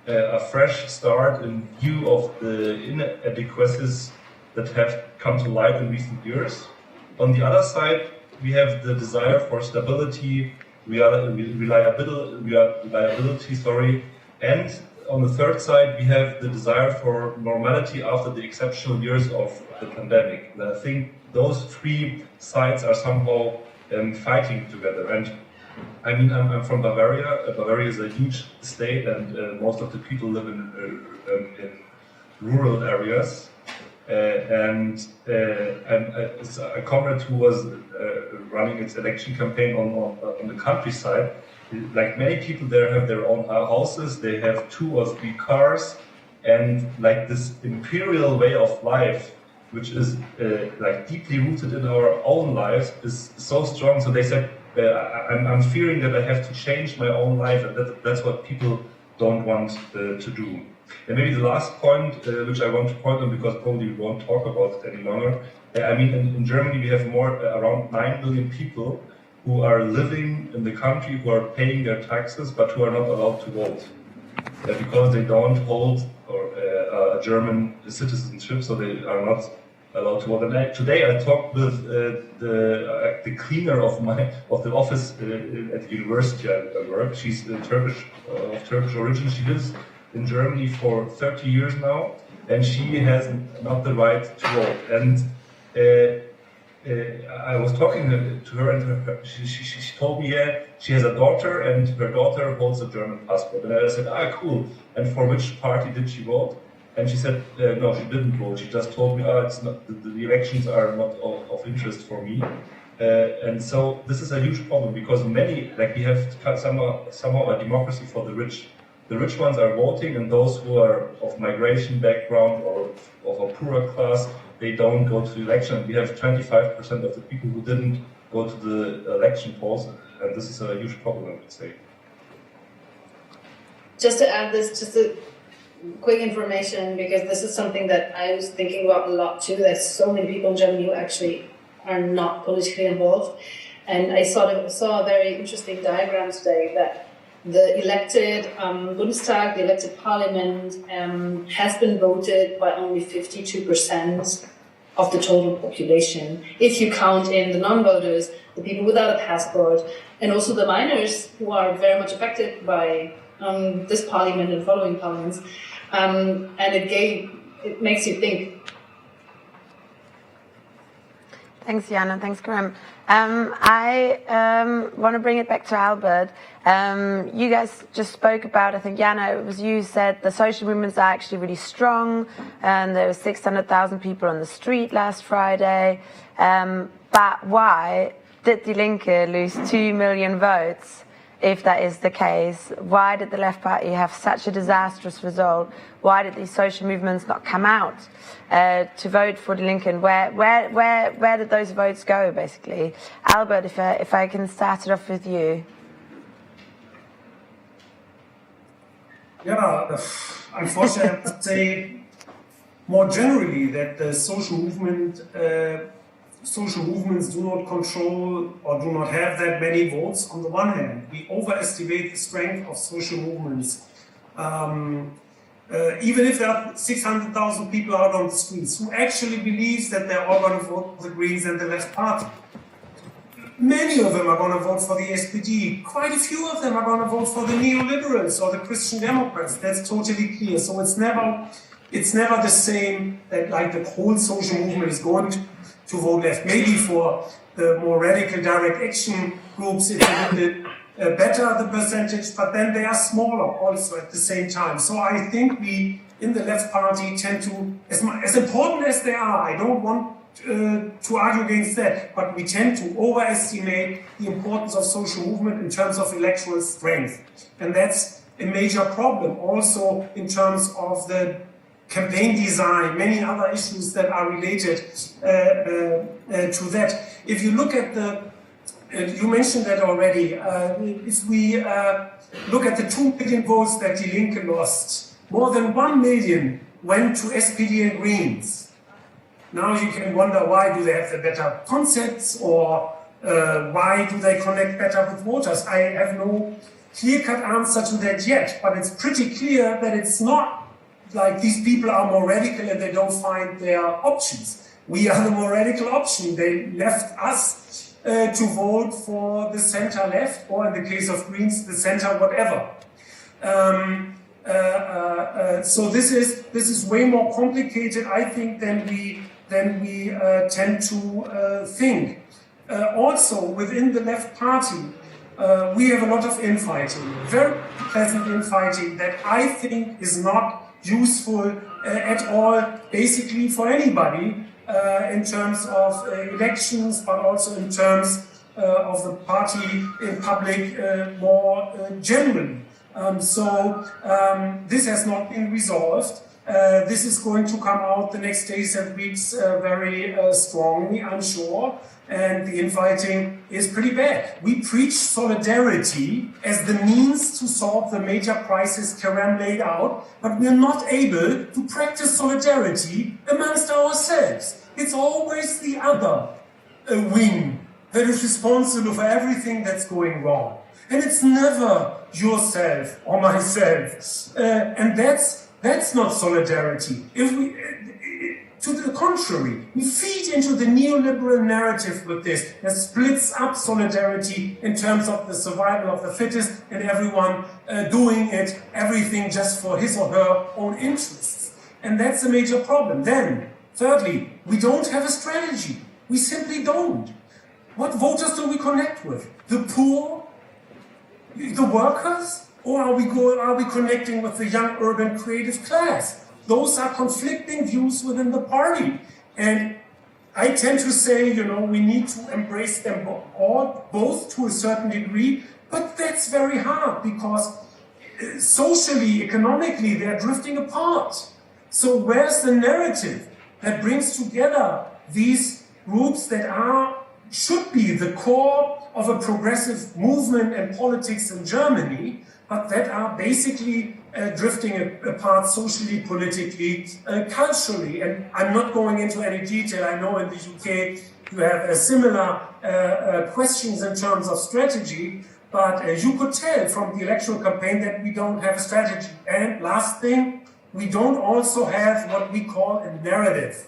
a fresh start in view of the inadequacies that have come to light in recent years. On the other side, we have the desire for stability, reliability, and on the third side, we have the desire for normality after the exceptional years of the pandemic. And I think those three sides are somehow fighting together. And I mean, I'm from Bavaria. Bavaria is a huge state, and most of the people live in rural areas. And a comrade who was running its election campaign on the countryside, like many people there have their own houses, they have 2 or 3 cars, and like this imperial way of life, which is like deeply rooted in our own lives, is so strong. So they said, I'm fearing that I have to change my own life, and that's what people don't want to do. And maybe the last point, which I want to point on, because probably we won't talk about it any longer. I mean, in Germany we have around 9 million people who are living in the country, who are paying their taxes, but who are not allowed to vote because they don't hold a German citizenship, so they are not allowed to vote. And today I talked with the cleaner of the office at the university I work. She's of Turkish origin. She lives in Germany for 30 years now, and she has not the right to vote. And I was talking to her, and she told me, yeah, she has a daughter, and her daughter holds a German passport. And I said, cool. And for which party did she vote? And she said, no, she didn't vote. She just told me, it's not, the elections are not of interest for me. And so this is a huge problem, because many, like we have somehow a democracy for the rich. The rich ones are voting, and those who are of migration background or of a poorer class, they don't go to the election. We have 25% of the people who didn't go to the election polls, and this is a huge problem, I would say. Just to add this, just a quick information, because this is something that I was thinking about a lot too. There's so many people in Germany who actually are not politically involved. And I saw a very interesting diagram today that the elected Bundestag, the elected parliament, has been voted by only 52% of the total population. If you count in the non-voters, the people without a passport, and also the minors who are very much affected by this parliament and following parliaments. And it makes you think. Thanks, Jana. Thanks, Karim. I want to bring it back to Albert. You guys just spoke about, I think, Jana, it was you said the social movements are actually really strong, and there were 600,000 people on the street last Friday. But why did Die Linke lose 2 million votes? If that is the case, why did the Left Party have such a disastrous result? Why did these social movements not come out to vote for Die Linke? Where did those votes go, basically? Albert, if I can start it off with you. Yeah, unfortunately, I have to say more generally, that the social movements do not control or do not have that many votes. On the one hand, we overestimate the strength of social movements. Even if there are 600,000 people out on the streets who actually believes that they're all going to vote for the Greens and the Left Party. Many of them are going to vote for the SPD. Quite a few of them are going to vote for the neoliberals or the Christian Democrats. That's totally clear. So it's never the same that like the whole social movement is going to vote left. Maybe for the more radical direct action groups, it's a little bit better, the percentage, but then they are smaller also at the same time. So I think we, in the Left Party, tend to, as important as they are, I don't want to argue against that, but we tend to overestimate the importance of social movement in terms of electoral strength. And that's a major problem also in terms of the campaign design, many other issues that are related to that. If you look at you mentioned that already, if we look at the 2 million votes that Die Linke lost, more than 1 million went to SPD and Greens. Now you can wonder, why do they have the better concepts, or why do they connect better with voters? I have no clear-cut answer to that yet, but it's pretty clear that it's not like these people are more radical and they don't find their options. We are the more radical option. They left us to vote for the center-left, or in the case of Greens, the center whatever. So this is way more complicated, I think, than we tend to think. Also, within the Left Party, we have a lot of infighting, very pleasant infighting that I think is not useful at all, basically for anybody, in terms of elections, but also in terms of the party in public more generally. This has not been resolved. This is going to come out the next days and weeks very strongly, I'm sure, and the infighting is pretty bad. We preach solidarity as the means to solve the major crisis Kerem laid out, but we're not able to practice solidarity amongst ourselves. It's always the other wing that is responsible for everything that's going wrong. And it's never yourself or myself. And that's not solidarity. To the contrary, we feed into the neoliberal narrative with this that splits up solidarity in terms of the survival of the fittest and everyone doing everything just for his or her own interests. And that's a major problem. Then, thirdly, we don't have a strategy. We simply don't. What voters do we connect with? The poor? The workers? Or are we connecting with the young urban creative class? Those are conflicting views within the party. And I tend to say, we need to embrace them both to a certain degree, but that's very hard because socially, economically, they're drifting apart. So where's the narrative that brings together these groups that should be the core of a progressive movement and politics in Germany, but that are basically drifting apart socially, politically, culturally. And I'm not going into any detail. I know in the UK you have similar questions in terms of strategy, but you could tell from the electoral campaign that we don't have a strategy. And last thing, we don't also have what we call a narrative.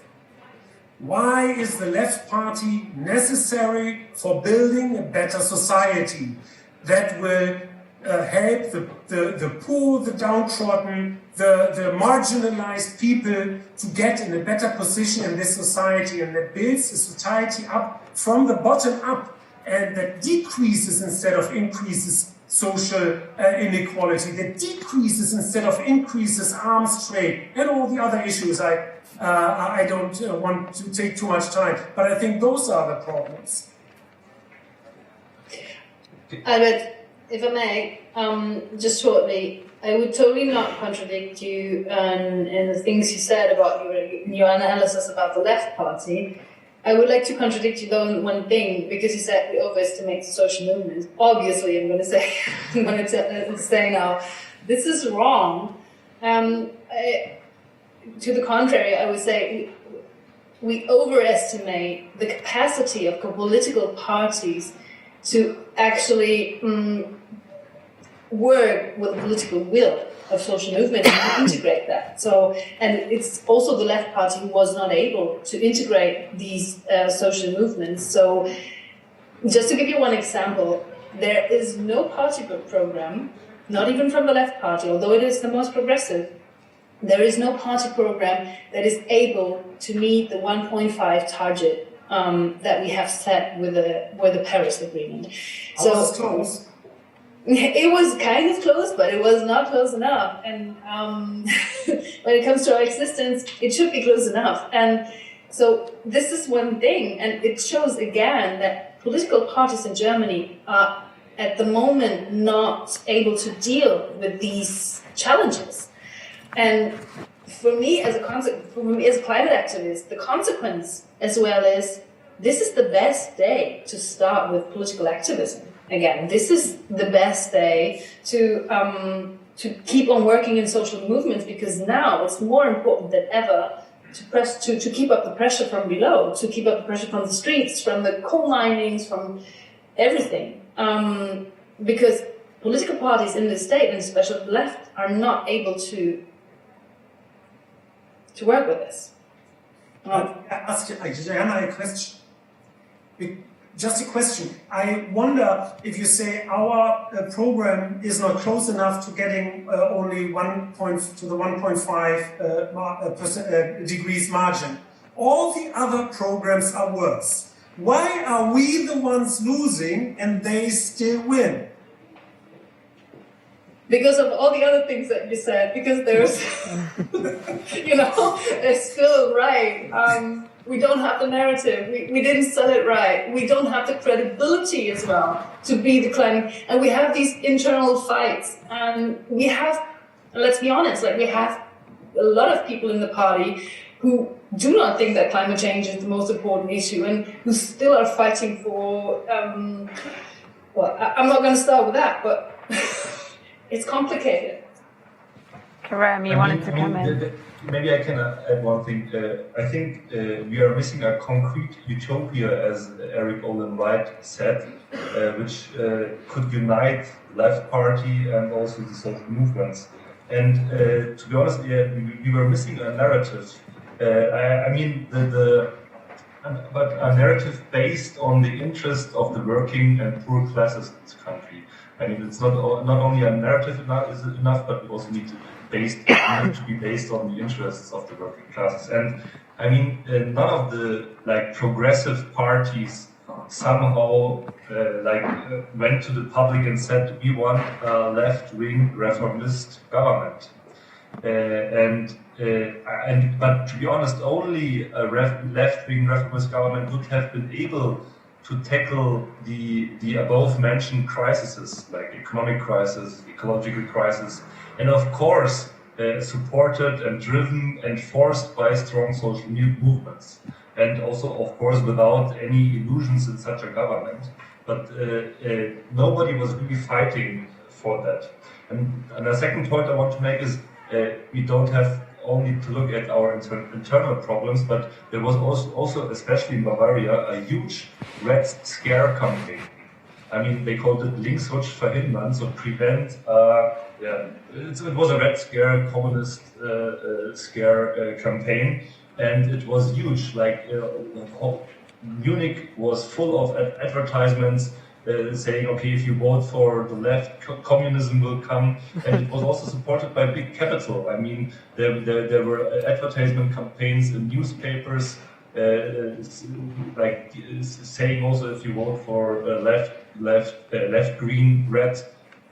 Why is the Left Party necessary for building a better society that will help the poor, the downtrodden, the marginalized people to get in a better position in this society, and that builds a society up from the bottom up, and that decreases instead of increases social inequality, that decreases instead of increases arms trade, and all the other issues. I don't want to take too much time, but I think those are the problems. Albert, if I may, just shortly, I would totally not contradict you in the things you said about your analysis about the Left Party. I would like to contradict you though in one thing, because you said we overestimate the social movement. Obviously, I'm going to say now, this is wrong. to the contrary, I would say we overestimate the capacity of political parties to actually work with the political will of social movement and to integrate that. So, and it's also the left party who was not able to integrate these social movements. So, just to give you one example, there is no party program, not even from the left party, although it is the most progressive, there is no party program that is able to meet the 1.5 target that we have set with the Paris Agreement. So was close. It was kind of close, but it was not close enough. And when it comes to our existence, it should be close enough. And so this is one thing, and it shows again that political parties in Germany are at the moment not able to deal with these challenges. And for me as a climate activist, the consequence as well is this is the best day to start with political activism. Again, this is the best day to keep on working in social movements, because now it's more important than ever to keep up the pressure from below, to keep up the pressure from the streets, from the coal minings, from everything. Because political parties in the state, and especially the left, are not able to work with this. I ask Jana a question. Just a question. I wonder if you say our program is not close enough to getting only 1.5 degrees margin. All the other programs are worse. Why are we the ones losing and they still win? Because of all the other things that you said, because there's, it's still right. We don't have the narrative. We didn't sell it right. We don't have the credibility as well to be declining. And we have these internal fights. And we have, let's be honest, we have a lot of people in the party who do not think that climate change is the most important issue and who still are fighting for, I'm not going to start with that, but it's complicated. Karam, you wanted to come in. Maybe I can add one thing. I think we are missing a concrete utopia, as Eric Olin Wright said, which could unite left party and also the social movements. And to be honest, we were missing a narrative. But a narrative based on the interest of the working and poor classes in this country. I mean, it's not only a narrative enough, but we also need to be based on the interests of the working classes. And I mean, none of the progressive parties somehow went to the public and said we want a left-wing reformist government. But to be honest, only a left-wing reformist government would have been able to tackle the above-mentioned crises, like economic crisis, ecological crisis, and of course supported and driven and forced by strong social movements, and also of course without any illusions in such a government. But nobody was really fighting for that. And the second point I want to make is we don't have only to look at our internal problems, but there was also, especially in Bavaria, a huge Red Scare campaign. I mean, they called it Linksrutsch verhindern, so prevent. It was a Red Scare, communist scare campaign, and it was huge. Munich was full of advertisements saying, okay, if you vote for the left, communism will come. And it was also supported by big capital. I mean, there were advertisement campaigns in newspapers, saying also if you vote for left, green, red,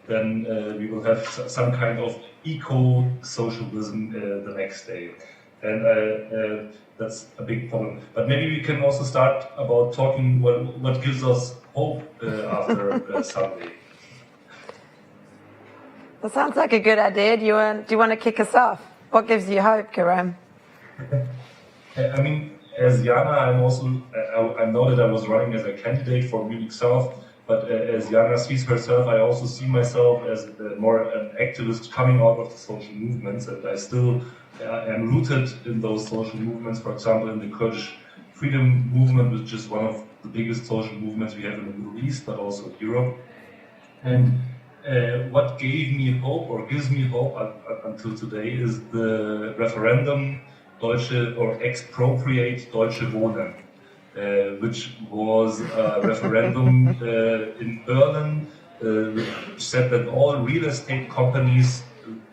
then we will have some kind of eco-socialism the next day. And that's a big problem. But maybe we can also start about talking what gives us hope after Sunday. That sounds like a good idea. Do you want to kick us off? What gives you hope, Karam? I mean, as Jana, I know that I was running as a candidate for Munich South, But as Jana sees herself, I also see myself as more an activist coming out of the social movements, and I still am rooted in those social movements. For example, in the Kurdish freedom movement, which is one of the biggest social movements we have in the Middle East, but also in Europe. And what gave me hope, or gives me hope until today, is the referendum Deutsche or Expropriate Deutsche Wohnen, which was a referendum in Berlin, which said that all real estate companies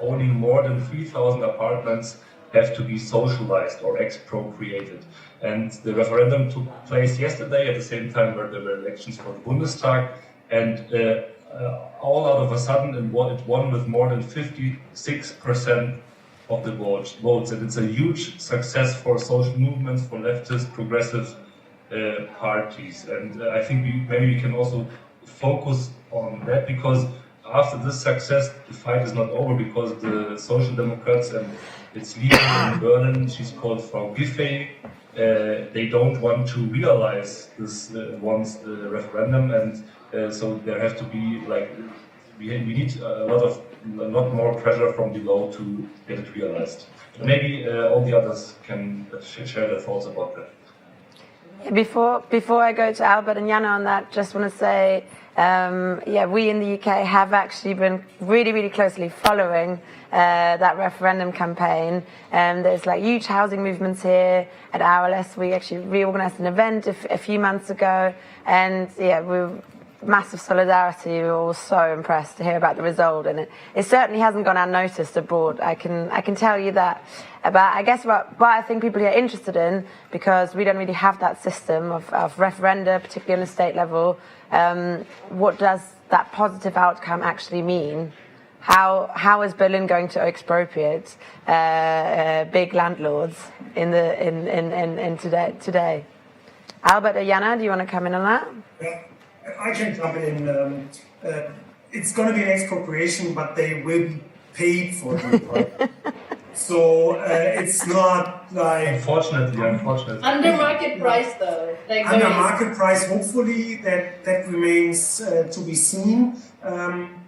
owning more than 3,000 apartments have to be socialized or expropriated. And the referendum took place yesterday at the same time where there were elections for the Bundestag, and all out of a sudden it won with more than 56% of the votes. And it's a huge success for social movements, for leftist, progressive parties. And I think maybe we can also focus on that, because after this success, the fight is not over, because the Social Democrats and its leader in Berlin, she's called Frau Giffey, they don't want to realize this once referendum, and so there has to be, like, we need a lot more pressure from below to get it realized. Maybe all the others can share their thoughts about that. Before I go to Albert and Jana on that, just want to say, we in the UK have actually been really, really closely following that referendum campaign. There's like huge housing movements here at OLS. We actually reorganised an event a few months ago, and we're massive solidarity. We were all so impressed to hear about the result, and it certainly hasn't gone unnoticed abroad. I can tell you that. About, I guess, what I think people are interested in, because we don't really have that system of referenda, particularly on the state level. What does that positive outcome actually mean? How is Berlin going to expropriate big landlords in today? Albert or Jana, do you want to come in on that? Yeah, I can come in. It's going to be an expropriation, but they will be paid for it. So it's not like... Unfortunately. Under market price, though. Like under market price, hopefully, that remains to be seen.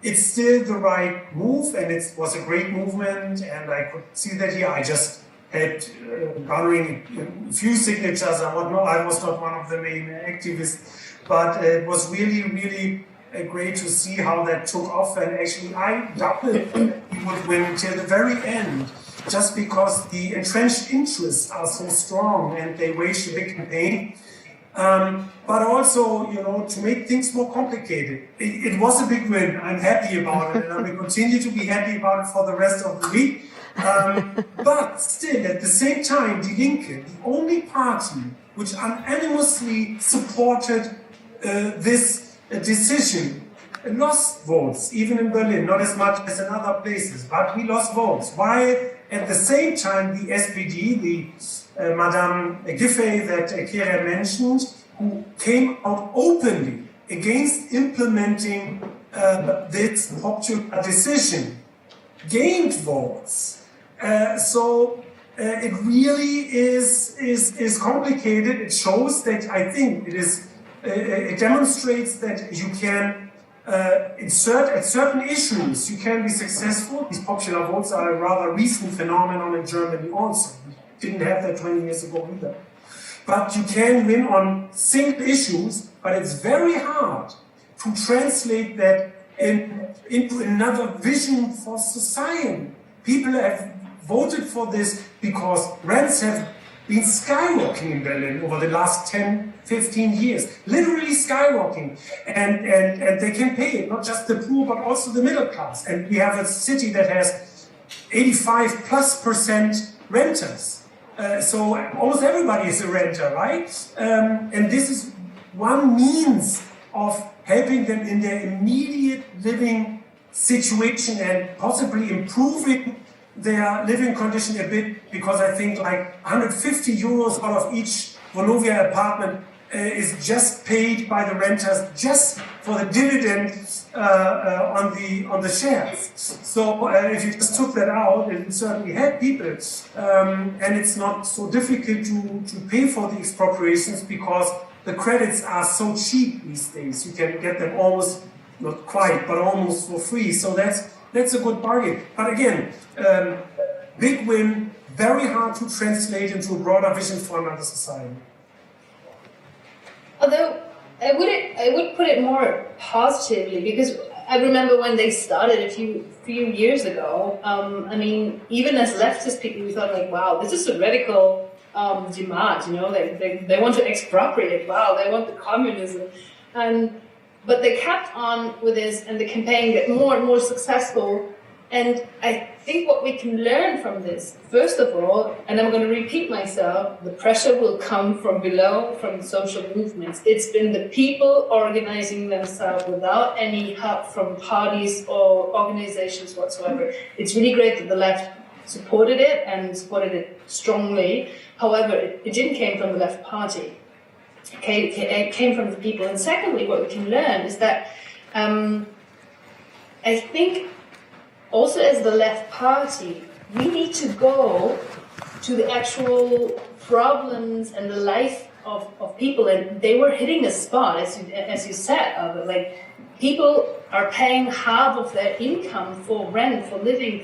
It's still the right move, and it was a great movement, and I could see that here. I just had garnering a few signatures. I was not one of the main activists, but it was really, really great to see how that took off, and actually I doubted he would win until the very end, just because the entrenched interests are so strong and they waged a big campaign. But also, to make things more complicated. It was a big win. I'm happy about it, and I will continue to be happy about it for the rest of the week. But still, at the same time, Die Linke, the only party which unanimously supported this decision, lost votes, even in Berlin, not as much as in other places, but we lost votes. While at the same time, the SPD, the Madame Giffey that Kira mentioned, who came out openly against implementing this popular decision, gained votes. So it really is complicated. It shows that, I think it demonstrates that you can insert at certain issues, you can be successful. These popular votes are a rather recent phenomenon in Germany also. We didn't have that 20 years ago either. But you can win on single issues, but it's very hard to translate that into another vision for society. People have voted for this because rents have been skyrocketing in Berlin over the last 10, 15 years, literally skyrocketing, and they can pay it, not just the poor, but also the middle class. And we have a city that has 85+% renters. So almost everybody is a renter, right? And this is one means of helping them in their immediate living situation and possibly improving their living condition a bit, because I think like 150 euros out of each Vonovia apartment is just paid by the renters just for the dividend on the shares. So if you just took that out, it would certainly help people. And it's not so difficult to pay for the expropriations, because the credits are so cheap these days. You can get them almost, not quite, but almost for free. So that's a good bargain. But again, big win, very hard to translate into a broader vision for another society. Although I would put it more positively, because I remember when they started a few years ago. I mean, even as leftist people, we thought like, wow, this is a radical demand. You know, they want to expropriate. Wow, they want the communism, but they kept on with this, and the campaign got more and more successful. And I think what we can learn from this, first of all, and I'm going to repeat myself, the pressure will come from below, from social movements. It's been the people organizing themselves without any help from parties or organizations whatsoever. It's really great that the left supported it and supported it strongly. However, it didn't come from the left party. It came from the people. And secondly, what we can learn is that I think also as the left party, we need to go to the actual problems and the life of people. And they were hitting a spot, as you said, Albert, like people are paying half of their income for rent, for living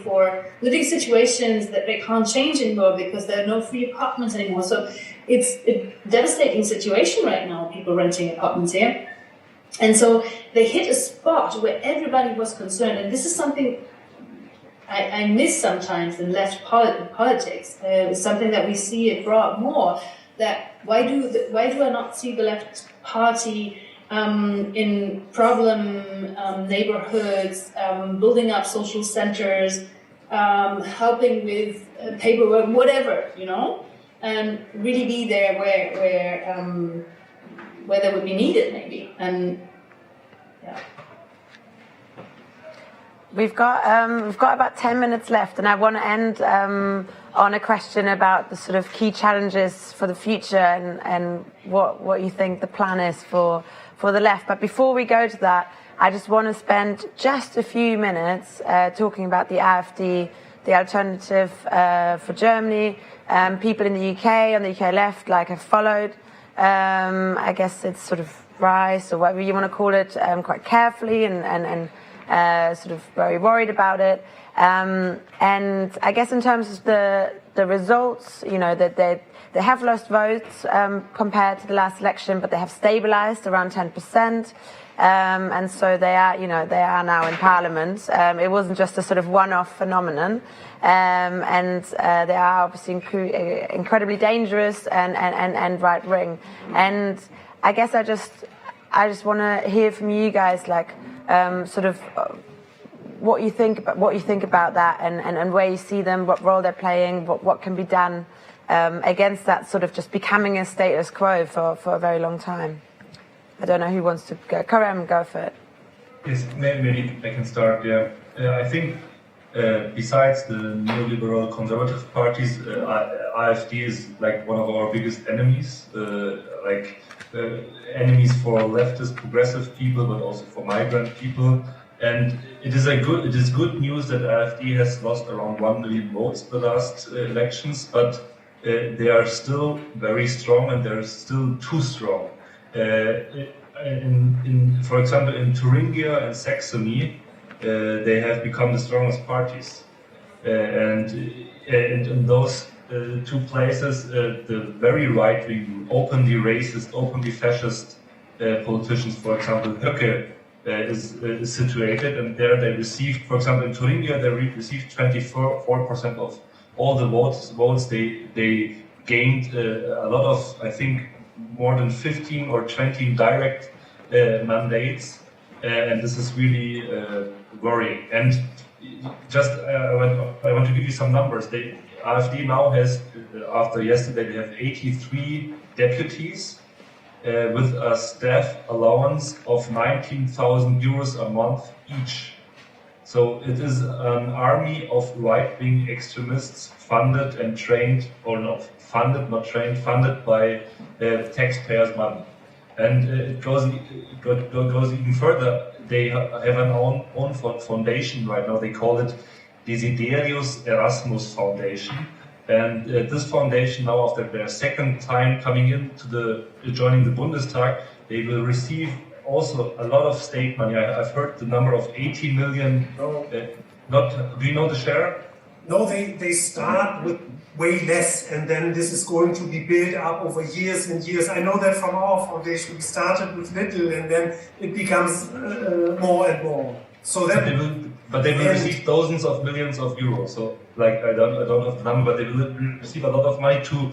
situations that they can't change anymore because there are no free apartments anymore. So it's a devastating situation right now, people renting apartments here. And so they hit a spot where everybody was concerned. And this is something I miss sometimes in left politics. It's something that we see abroad more. That why do I not see the left party in problem neighborhoods, building up social centers, helping with paperwork, whatever, you know, and really be there where they would be needed, maybe. And yeah. We've got about 10 minutes left, and I want to end on a question about the sort of key challenges for the future and what you think the plan is for the left. But before we go to that, I just want to spend just a few minutes talking about the AfD, the alternative for Germany. People in the UK, on the UK left, like have followed, I guess it's sort of rise or whatever you want to call it, quite carefully and sort of very worried about it. And I guess in terms of the results, you know, that they have lost votes compared to the last election, but they have stabilized around 10%. And so they are now in parliament. It wasn't just a sort of one-off phenomenon. And they are obviously incredibly dangerous and right-wing. And I guess I just want to hear from you guys, like, sort of what you think about that and where you see them, what role they're playing, what can be done against that sort of just becoming a status quo for a very long time. I don't know who wants to go. Karim, go for it. Yes, maybe I can start. Yeah, I think besides the neoliberal conservative parties, AfD is like one of our biggest enemies. Enemies for leftist progressive people, but also for migrant people. And it is good news that AfD has lost around 1 million votes the last elections, but they are still very strong, and they're still too strong. For example, in Thuringia and Saxony, they have become the strongest parties, and in those two places, the very right-wing, openly racist, openly fascist politicians, for example, Höcke, is situated, and there they received, for example, in Thuringia, they received 24% of all the votes. They gained a lot of, I think, more than 15 or 20 direct mandates, and this is really worrying. And just I want to give you some numbers. AfD now has, after yesterday, they have 83 deputies with a staff allowance of 19,000 euros a month each. So it is an army of right-wing extremists funded and trained, or not funded, not trained, funded by taxpayers' money. And it goes even further. They have an own foundation right now. They call it Desiderius Erasmus Foundation. And this foundation, now after their second time coming in to joining the Bundestag, they will receive also a lot of state money. I've heard the number of 80 million. Do you know the share? No, they start with way less, and then this is going to be built up over years and years. I know that from our foundation. We started with little, and then it becomes more and more. So that. But they will receive thousands of millions of euros. So, like, I don't have the number, but they will receive a lot of money to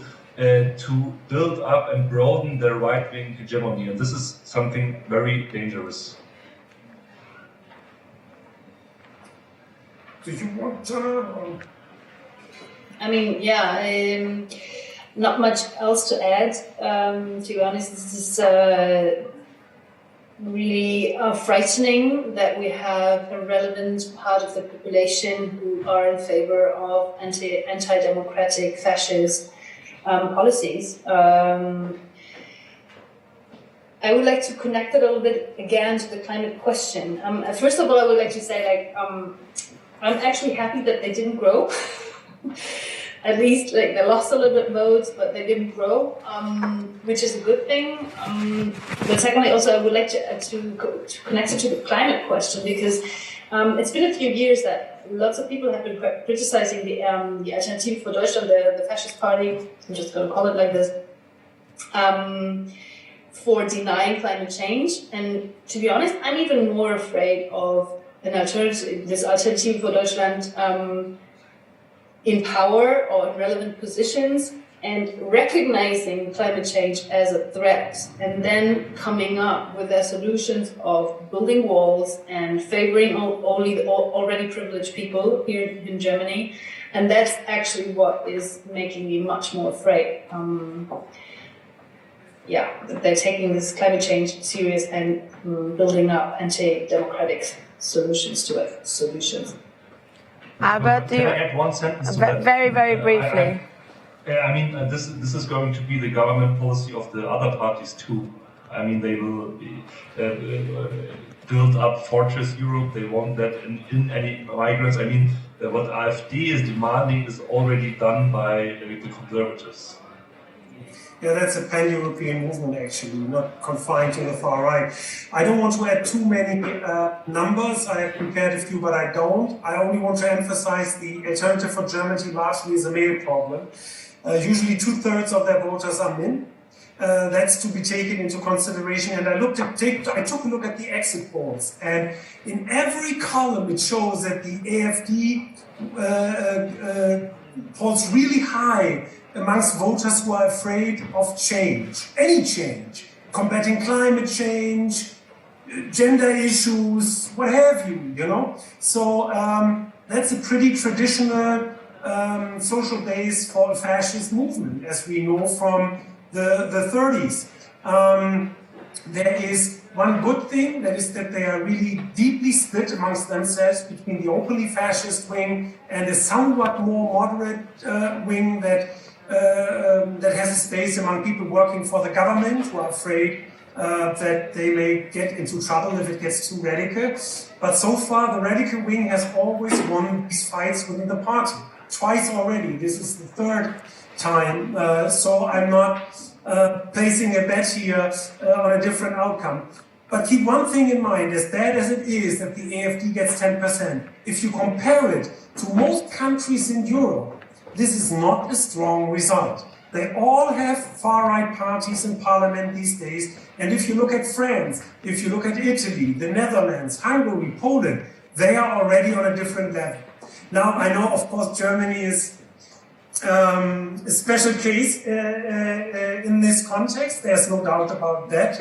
build up and broaden their right-wing hegemony, and this is something very dangerous. Do you want to? I mean, yeah, not much else to add. To be honest, this is really frightening that we have a relevant part of the population who are in favor of anti-democratic fascist policies. I would like to connect it a little bit again to the climate question. First of all, I would like to say, I'm actually happy that they didn't grow. At least, they lost a little bit votes, but they didn't grow, which is a good thing. But secondly, also, I would like to connect it to the climate question, because it's been a few years that lots of people have been criticizing the Alternative for Deutschland, the fascist party, I'm just going to call it like this, for denying climate change. And to be honest, I'm even more afraid of this Alternative for Deutschland in power or in relevant positions and recognizing climate change as a threat and then coming up with their solutions of building walls and favoring only the already privileged people here in Germany. And that's actually what is making me much more afraid. They're taking this climate change serious and building up anti-democratic solutions to it. Albert, Can I add one sentence to that? Very, very briefly. I mean, this is going to be the government policy of the other parties too. I mean, they will build up Fortress Europe. They want that in any migrants. I mean, what AfD is demanding is already done by the conservatives. Yeah, that's a pan-European movement, actually, not confined to the far right. I don't want to add too many numbers. I have prepared a few, but I don't. I only want to emphasize the Alternative for Germany largely is a male problem. Usually 2/3 of their voters are men. That's to be taken into consideration. And I took a look at the exit polls, and in every column it shows that the AfD polls really high amongst voters who are afraid of change, any change, combating climate change, gender issues, what have you, So that's a pretty traditional social base for a fascist movement, as we know from the 30s. There is one good thing, that is that they are really deeply split amongst themselves between the openly fascist wing and a somewhat more moderate wing that has a space among people working for the government who are afraid that they may get into trouble if it gets too radical. But so far, the radical wing has always won these fights within the party. Twice already. This is the third time. So I'm not placing a bet here on a different outcome. But keep one thing in mind, as bad as it is that the AfD gets 10%, if you compare it to most countries in Europe, this is not a strong result. They all have far-right parties in parliament these days. And if you look at France, if you look at Italy, the Netherlands, Hungary, Poland, they are already on a different level. Now, I know, of course, Germany is a special case in this context. There's no doubt about that.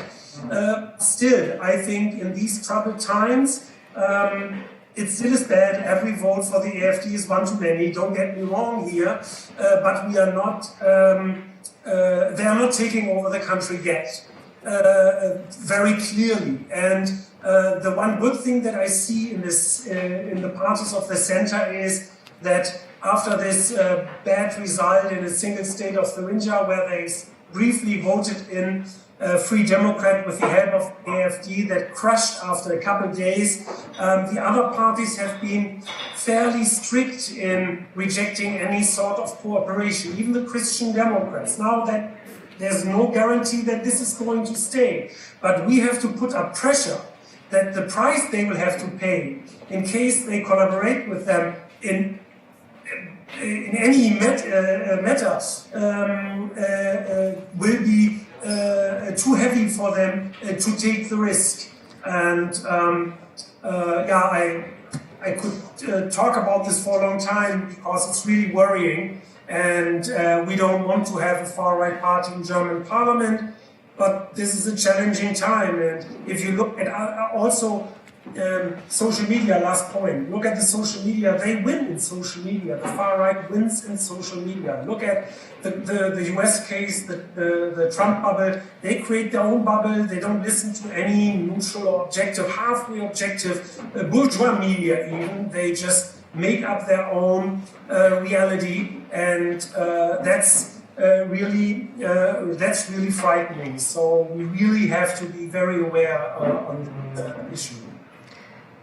Still, I think in these troubled times, it still is bad. Every vote for the AfD is one too many. Don't get me wrong here, but we are not. They are not taking over the country yet, very clearly. And the one good thing that I see in this, in the parties of the center, is that after this bad result in a single state of Thuringia, where they briefly voted in Free Democrat with the help of AfD that crushed after a couple of days. The other parties have been fairly strict in rejecting any sort of cooperation, even the Christian Democrats. Now that there's no guarantee that this is going to stay, but we have to put up pressure that the price they will have to pay in case they collaborate with them in any matter will be too heavy for them to take the risk. And I could talk about this for a long time because it's really worrying, and we don't want to have a far-right party in German parliament, but this is a challenging time. And if you look at also social media, last point, look at the social media, they win in social media. The far-right wins in social media. Look at the US case, the Trump bubble. They create their own bubble. They don't listen to any neutral or objective, halfway objective, bourgeois media even. They just make up their own reality, and that's really frightening. So we really have to be very aware on the issue.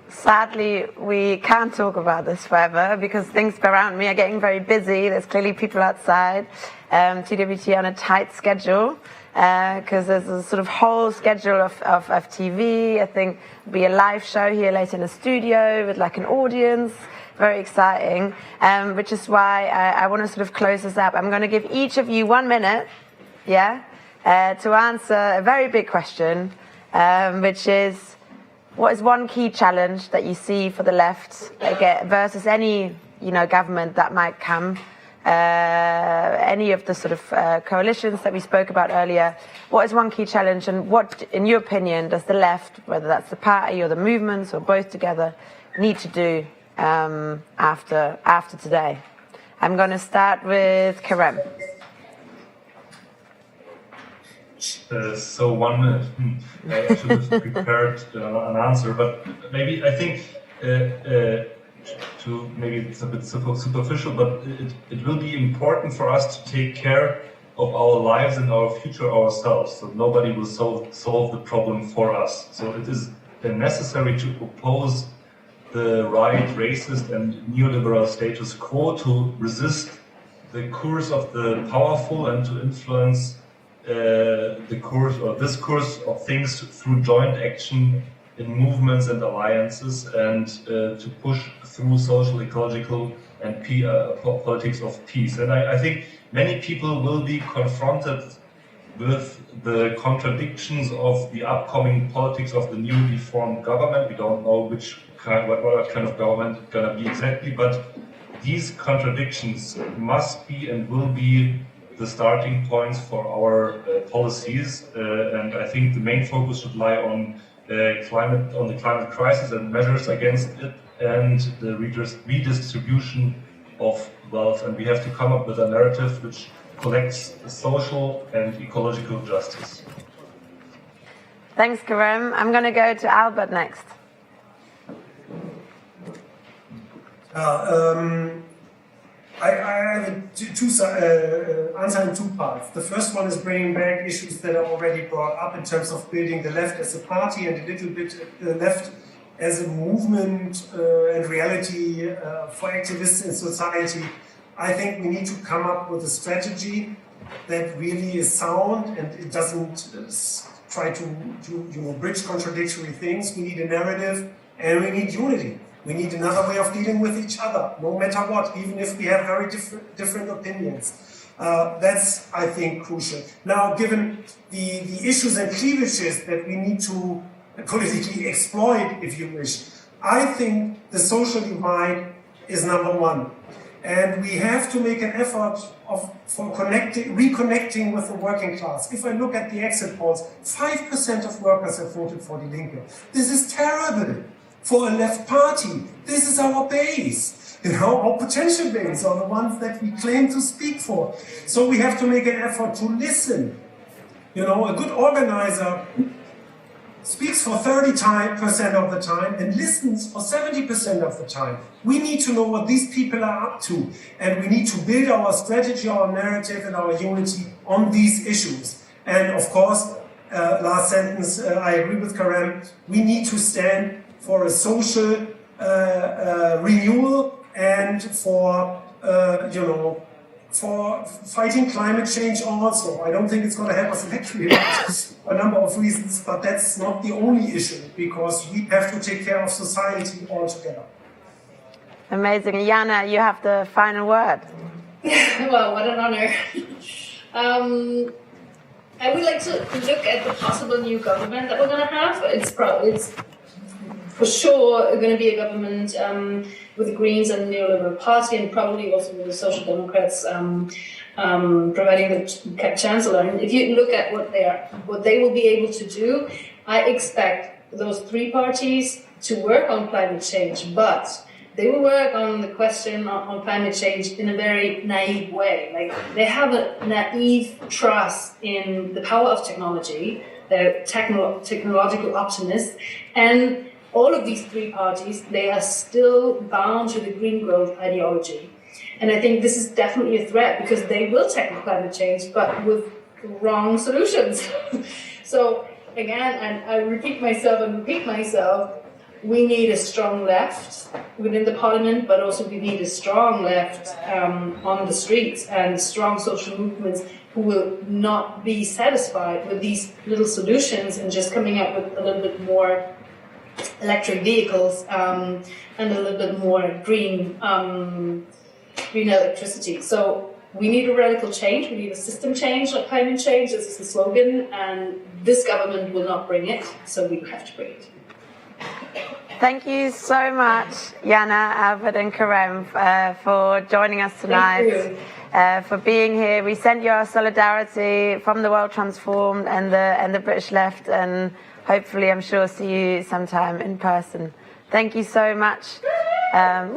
Sadly, we can't talk about this forever because things around me are getting very busy. There's clearly people outside. TWT on a tight schedule because there's a sort of whole schedule of TV. I think there'll be a live show here later in the studio with like an audience. Very exciting, which is why I want to sort of close this up. I'm going to give each of you 1 minute, to answer a very big question, which is, what is one key challenge that you see for the left versus any, government that might come, any of the sort of coalitions that we spoke about earlier? What is one key challenge, and what, in your opinion, does the left, whether that's the party or the movements or both together, need to do after today? I'm going to start with Kerem. So 1 minute. I should have prepared an answer, but maybe I think to maybe it's a bit superficial, but it will be important for us to take care of our lives and our future ourselves. So nobody will solve the problem for us. So it is necessary to oppose the right, racist, and neoliberal status quo to resist the course of the powerful and to influence the course or discourse of things through joint action in movements and alliances, and to push through social, ecological, and politics of peace. And I think many people will be confronted with the contradictions of the upcoming politics of the newly formed government. We don't know what kind of government it's going to be exactly, but these contradictions must be and will be the starting points for our policies, and I think the main focus should lie on the climate crisis and measures against it, and the redistribution of wealth. And we have to come up with a narrative which collects social and ecological justice. Thanks, Kerem. I'm going to go to Albert next. I have answer in two parts. The first one is bringing back issues that are already brought up in terms of building the left as a party and a little bit the left as a movement and reality for activists in society. I think we need to come up with a strategy that really is sound and it doesn't try to bridge contradictory things. We need a narrative and we need unity. We need another way of dealing with each other, no matter what, even if we have very different opinions. That's, I think, crucial. Now, given the issues and cleavages that we need to politically exploit, if you wish, I think the social divide is number one. And we have to make an effort for reconnecting with the working class. If I look at the exit polls, 5% of workers have voted for Die Linke. This is terrible. For a left party, this is our base, our potential base, are the ones that we claim to speak for. So we have to make an effort to listen. A good organizer speaks for 30% of the time and listens for 70% of the time. We need to know what these people are up to, and we need to build our strategy, our narrative, and our unity on these issues. And of course, last sentence, I agree with Karen, we need to stand for a social renewal and for, for fighting climate change also. I don't think it's going to help us electorally for a number of reasons, but that's not the only issue, because we have to take care of society altogether. Amazing. Jana, you have the final word. Well, what an honor. I would like to look at the possible new government that we're going to have. It's for sure going to be a government with the Greens and the Neoliberal Party, and probably also with the Social Democrats providing the Chancellor. And if you look at what they will be able to do, I expect those three parties to work on climate change, but they will work on the question on climate change in a very naive way. Like, they have a naive trust in the power of technology. They're technological optimists, and all of these three parties, they are still bound to the green growth ideology. And I think this is definitely a threat, because they will tackle climate change, but with wrong solutions. So again, and I repeat myself, we need a strong left within the parliament, but also we need a strong left on the streets, and strong social movements who will not be satisfied with these little solutions and just coming up with a little bit more electric vehicles and a little bit more green electricity. So we need a radical change. We need a system change, like climate change. This is the slogan, and this government will not bring it, so we have to bring it. Thank you so much, Jana, Albert, and Karem, for joining us tonight, for being here. We send you our solidarity from the World Transformed and the British Left, and hopefully, I'm sure, see you sometime in person. Thank you so much. I'm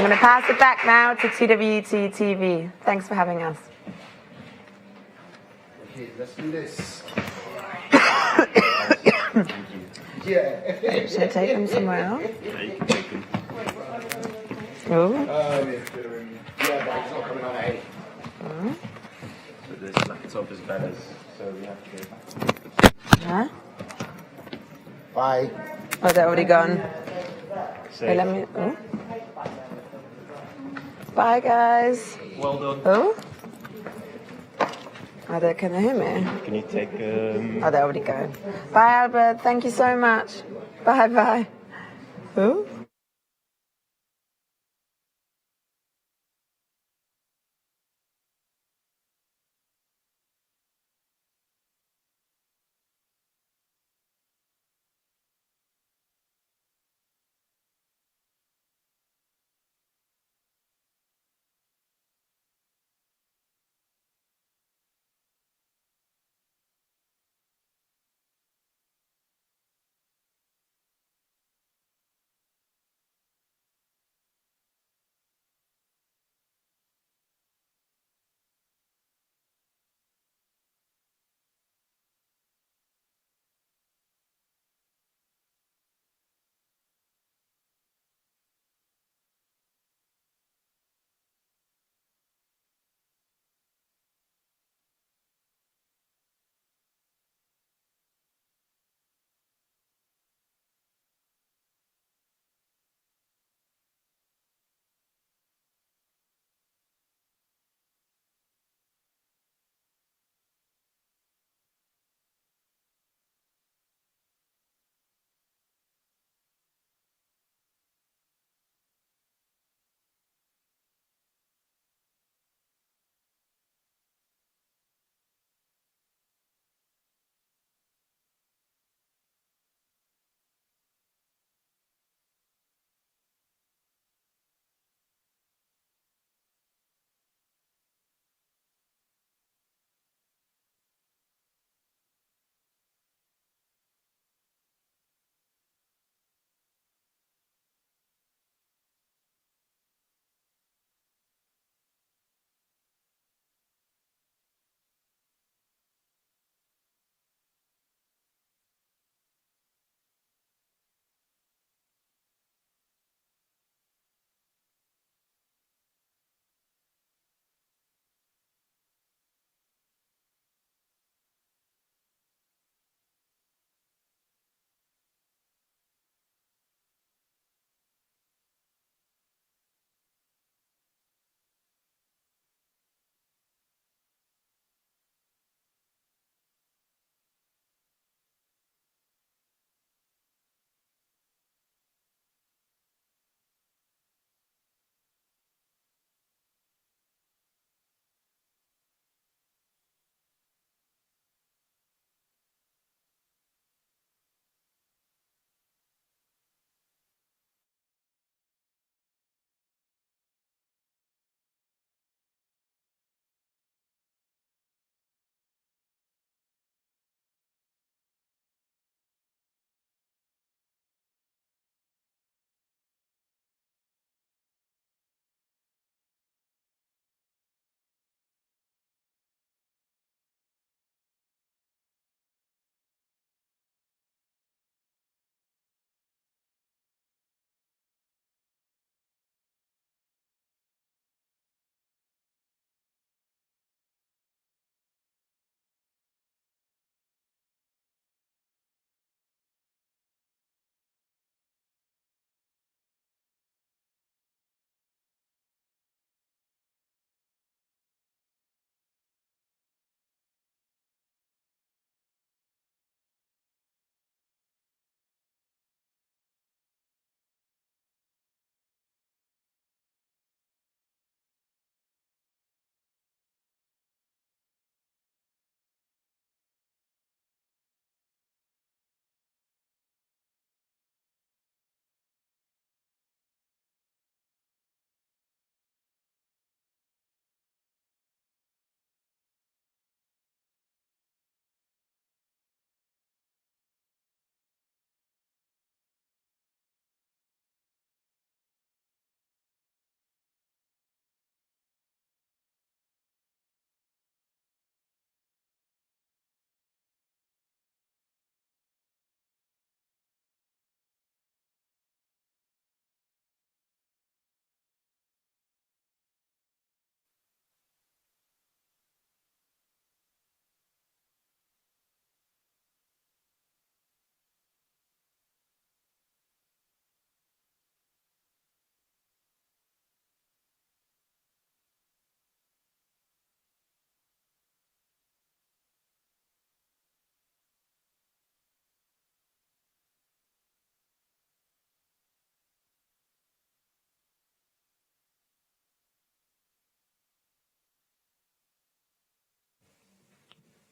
going to pass it back now to TWT TV. Thanks for having us. Okay, let's do this. Should I take them somewhere else? Yeah, you can take them. Oh. Yeah, but it's not coming on 8. So this laptop is better, so we have to go back. Huh? Bye. Oh, they're already gone. Wait, let me. Oh. Bye, guys. Well done. Oh. Can they hear me? Can you take... Oh, they're already going. Bye, Albert. Thank you so much. Bye-bye. Oh.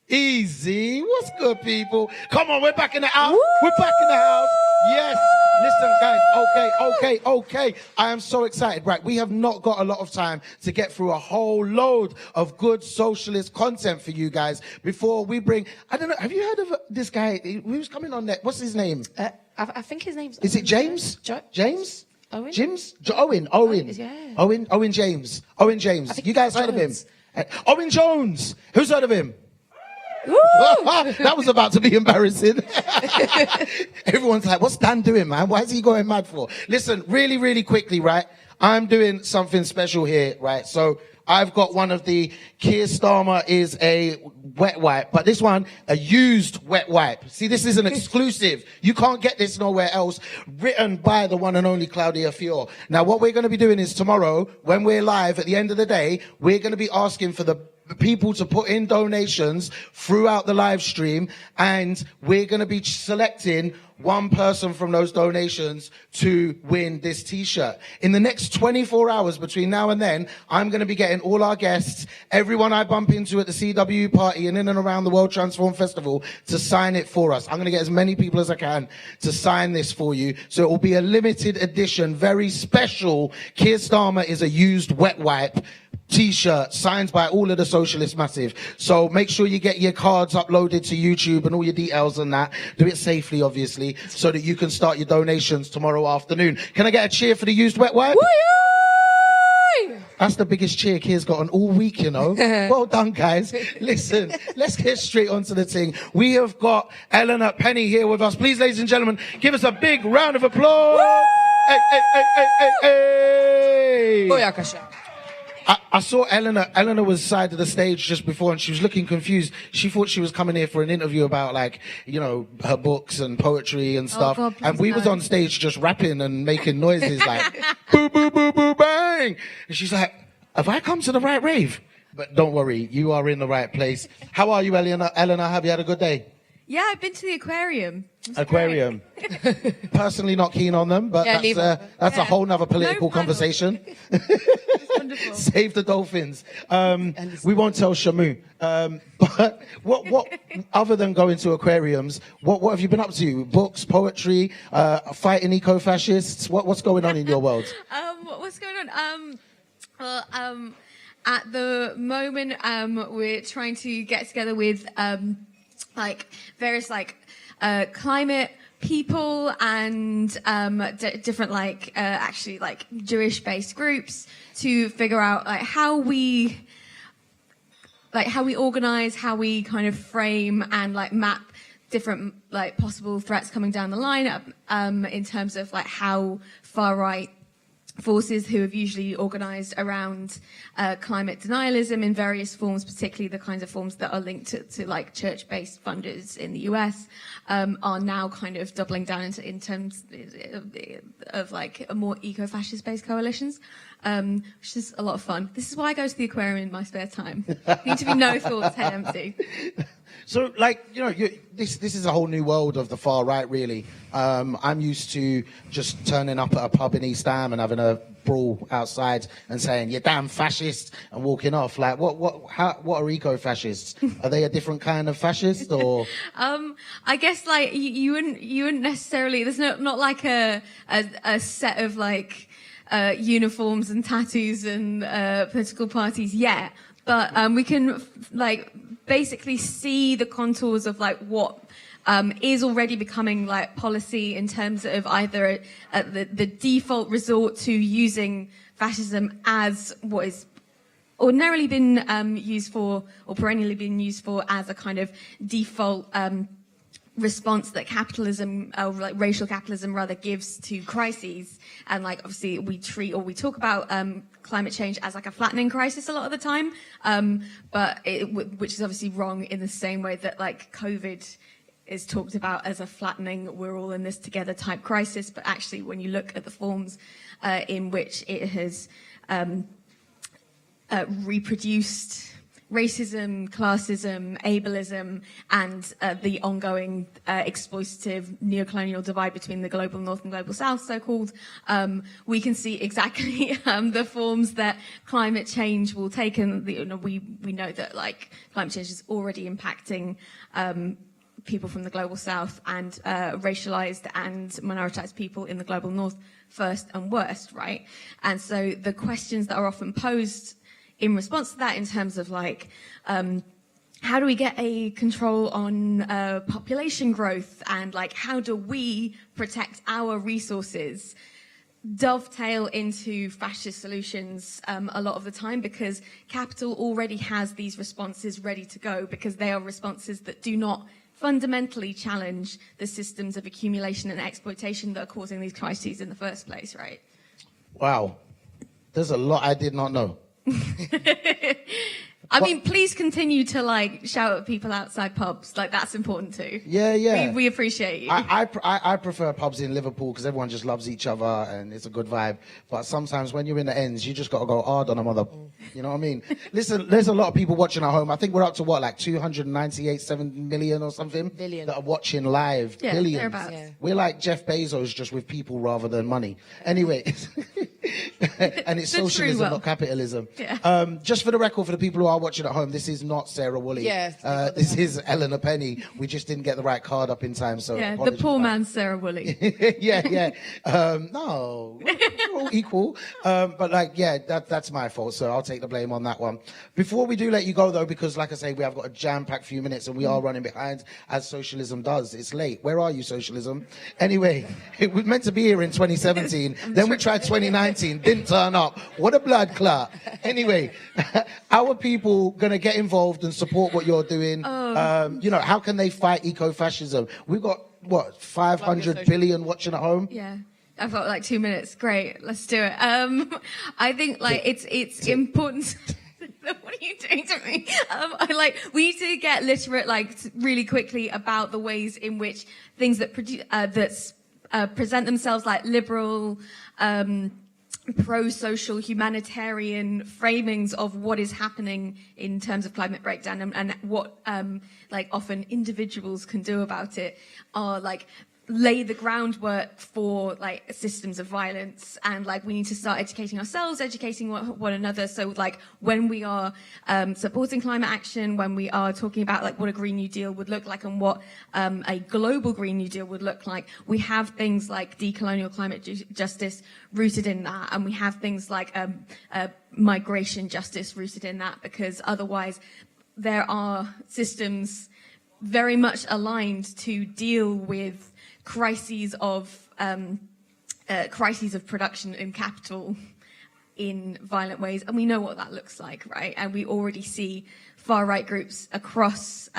Easy. What's good, people? Come on, we're back in the house. Woo! We're back in the house. Yes. Listen, guys. Okay. I am so excited. Right, we have not got a lot of time to get through a whole load of good socialist content for you guys before we bring. I don't know. Have you heard of this guy who's coming on there? What's his name? I think his name's. Is it James? James? Owen? Owen. Yeah. Owen James. Owen James. You guys heard of him? Owen Jones. Who's heard of him? That was about to be embarrassing. Everyone's like, what's Dan doing, man? Why is he going mad for? Listen, really, really quickly, right? I'm doing something special here, right? So I've got one of the Keir Starmer is a wet wipe, but this one, a used wet wipe. See, this is an exclusive. You can't get this nowhere else. Written by the one and only Claudia Fior. Now, what we're going to be doing is tomorrow, when we're live at the end of the day, we're going to be asking for the people to put in donations throughout the live stream, and we're going to be selecting one person from those donations to win this t-shirt. In the next 24 hours between now and then, I'm going to be getting all our guests, everyone I bump into at the CWU party and in and around the World Transform Festival to sign it for us. I'm going to get as many people as I can to sign this for you. So it will be a limited edition, very special Keir Starmer is a used wet wipe t-shirt signed by all of the Socialist Massive. So make sure you get your cards uploaded to YouTube and all your details and that. Do it safely, obviously, so that you can start your donations tomorrow afternoon. Can I get a cheer for the used wet wipe? Woo-yee! That's the biggest cheer Keir's gotten all week, you know. Well done, guys. Listen, let's get straight onto the thing. We have got Eleanor Penny here with us. Please, ladies and gentlemen, give us a big round of applause. Hey, hey, hey, hey, hey, hey. Booyakasha. I saw Eleanor. Eleanor was side of the stage just before, and she was looking confused. She thought she was coming here for an interview about, like, you know, her books and poetry and stuff. God, and we was on stage just rapping and making noises like, boo, boo, boo, boo, bang. And she's like, have I come to the right rave? But don't worry, you are in the right place. How are you, Eleanor? Eleanor, have you had a good day? Yeah, I've been to the aquarium. Aquarium. Personally not keen on them, but yeah, that's a whole nother political conversation. Save the dolphins. We won't tell Shamu. But what other than going to aquariums, what have you been up to? Books, poetry, fighting eco-fascists? What's going on in your world? What's going on? At the moment, we're trying to get together with like various climate people and different actually Jewish based groups to figure out how we organize, how we kind of frame and map different possible threats coming down the line in terms of how far right forces who have usually organized around climate denialism in various forms, particularly the kinds of forms that are linked to church-based funders in the US, are now kind of doubling down in terms of a more eco-fascist based coalitions, which is a lot of fun. This is why I go to the aquarium in my spare time. Need to be no thoughts, head empty. So, this is a whole new world of the far right, really. I'm used to just turning up at a pub in East Ham and having a brawl outside and saying, "You damn fascist," and walking off. What are eco-fascists? Are they a different kind of fascist, or? I guess you wouldn't necessarily. There's not like a set of uniforms and tattoos and political parties yet, but we can basically see the contours of what is already becoming policy in terms of either the default resort to using fascism as what is ordinarily been used for, or perennially been used for, as a kind of default response that capitalism, racial capitalism rather, gives to crises. And obviously we talk about climate change as a flattening crisis a lot of the time, but which is obviously wrong in the same way that COVID is talked about as a flattening, we're all in this together type crisis. But actually, when you look at the forms in which it has reproduced racism, classism, ableism, and the ongoing exploitative neocolonial divide between the global north and global south, so-called, we can see exactly the forms that climate change will take. And we know that like climate change is already impacting people from the global south and racialized and minoritized people in the global north first and worst, right? And so the questions that are often posed in response to that in terms of like, how do we get a control on population growth, and like how do we protect our resources, dovetail into fascist solutions a lot of the time, because capital already has these responses ready to go, because they are responses that do not fundamentally challenge the systems of accumulation and exploitation that are causing these crises in the first place, right? Wow. There's a lot I did not know. I mean, please continue to like shout at people outside pubs. Like that's important too. Yeah. We appreciate you. I prefer pubs in Liverpool because everyone just loves each other and it's a good vibe. But sometimes when you're in the ends, you just got to go hard on a mother. You know what I mean? Listen, there's a lot of people watching at home. I think we're up to what, like 298.7 million or something? Billion. That are watching live. Yeah, Billions. thereabouts. Yeah. We're like Jeff Bezos, just with people rather than money. Anyway, and it's socialism, not capitalism. Yeah. Just for the record, for the people who are watching at home, this is not Sarah Woolley. Yeah, this is Eleanor Penny. We just didn't get the right card up in time, so Yeah, the poor man's Sarah Woolley. yeah. No, we're all equal. But like, yeah, that's my fault, so I'll take the blame on that one. Before we do let you go, though, because like I say, we have got a jam-packed few minutes and we are running behind, as socialism does. It's late. Where are you, socialism? Anyway, it was meant to be here in 2017. Then we tried 2019, didn't turn up. What a blood clot. Anyway, our people gonna get involved and support what you're doing. You know, how can they fight eco-fascism? We've got what, 500 billion watching at home? Yeah. I've got like 2 minutes. Great, let's do it. I think like it's important. What are you doing to me? We need to get literate like really quickly about the ways in which things that present themselves like liberal, pro-social, humanitarian framings of what is happening in terms of climate breakdown and what like often individuals can do about it are like lay the groundwork for like systems of violence, and like we need to start educating ourselves, educating one another. So like when we are supporting climate action, when we are talking about like what a Green New Deal would look like and what a global Green New Deal would look like, we have things like decolonial climate justice rooted in that, and we have things like migration justice rooted in that, because otherwise there are systems very much aligned to deal with crises of production and capital in violent ways, and we know what that looks like, right? And we already see far-right groups across,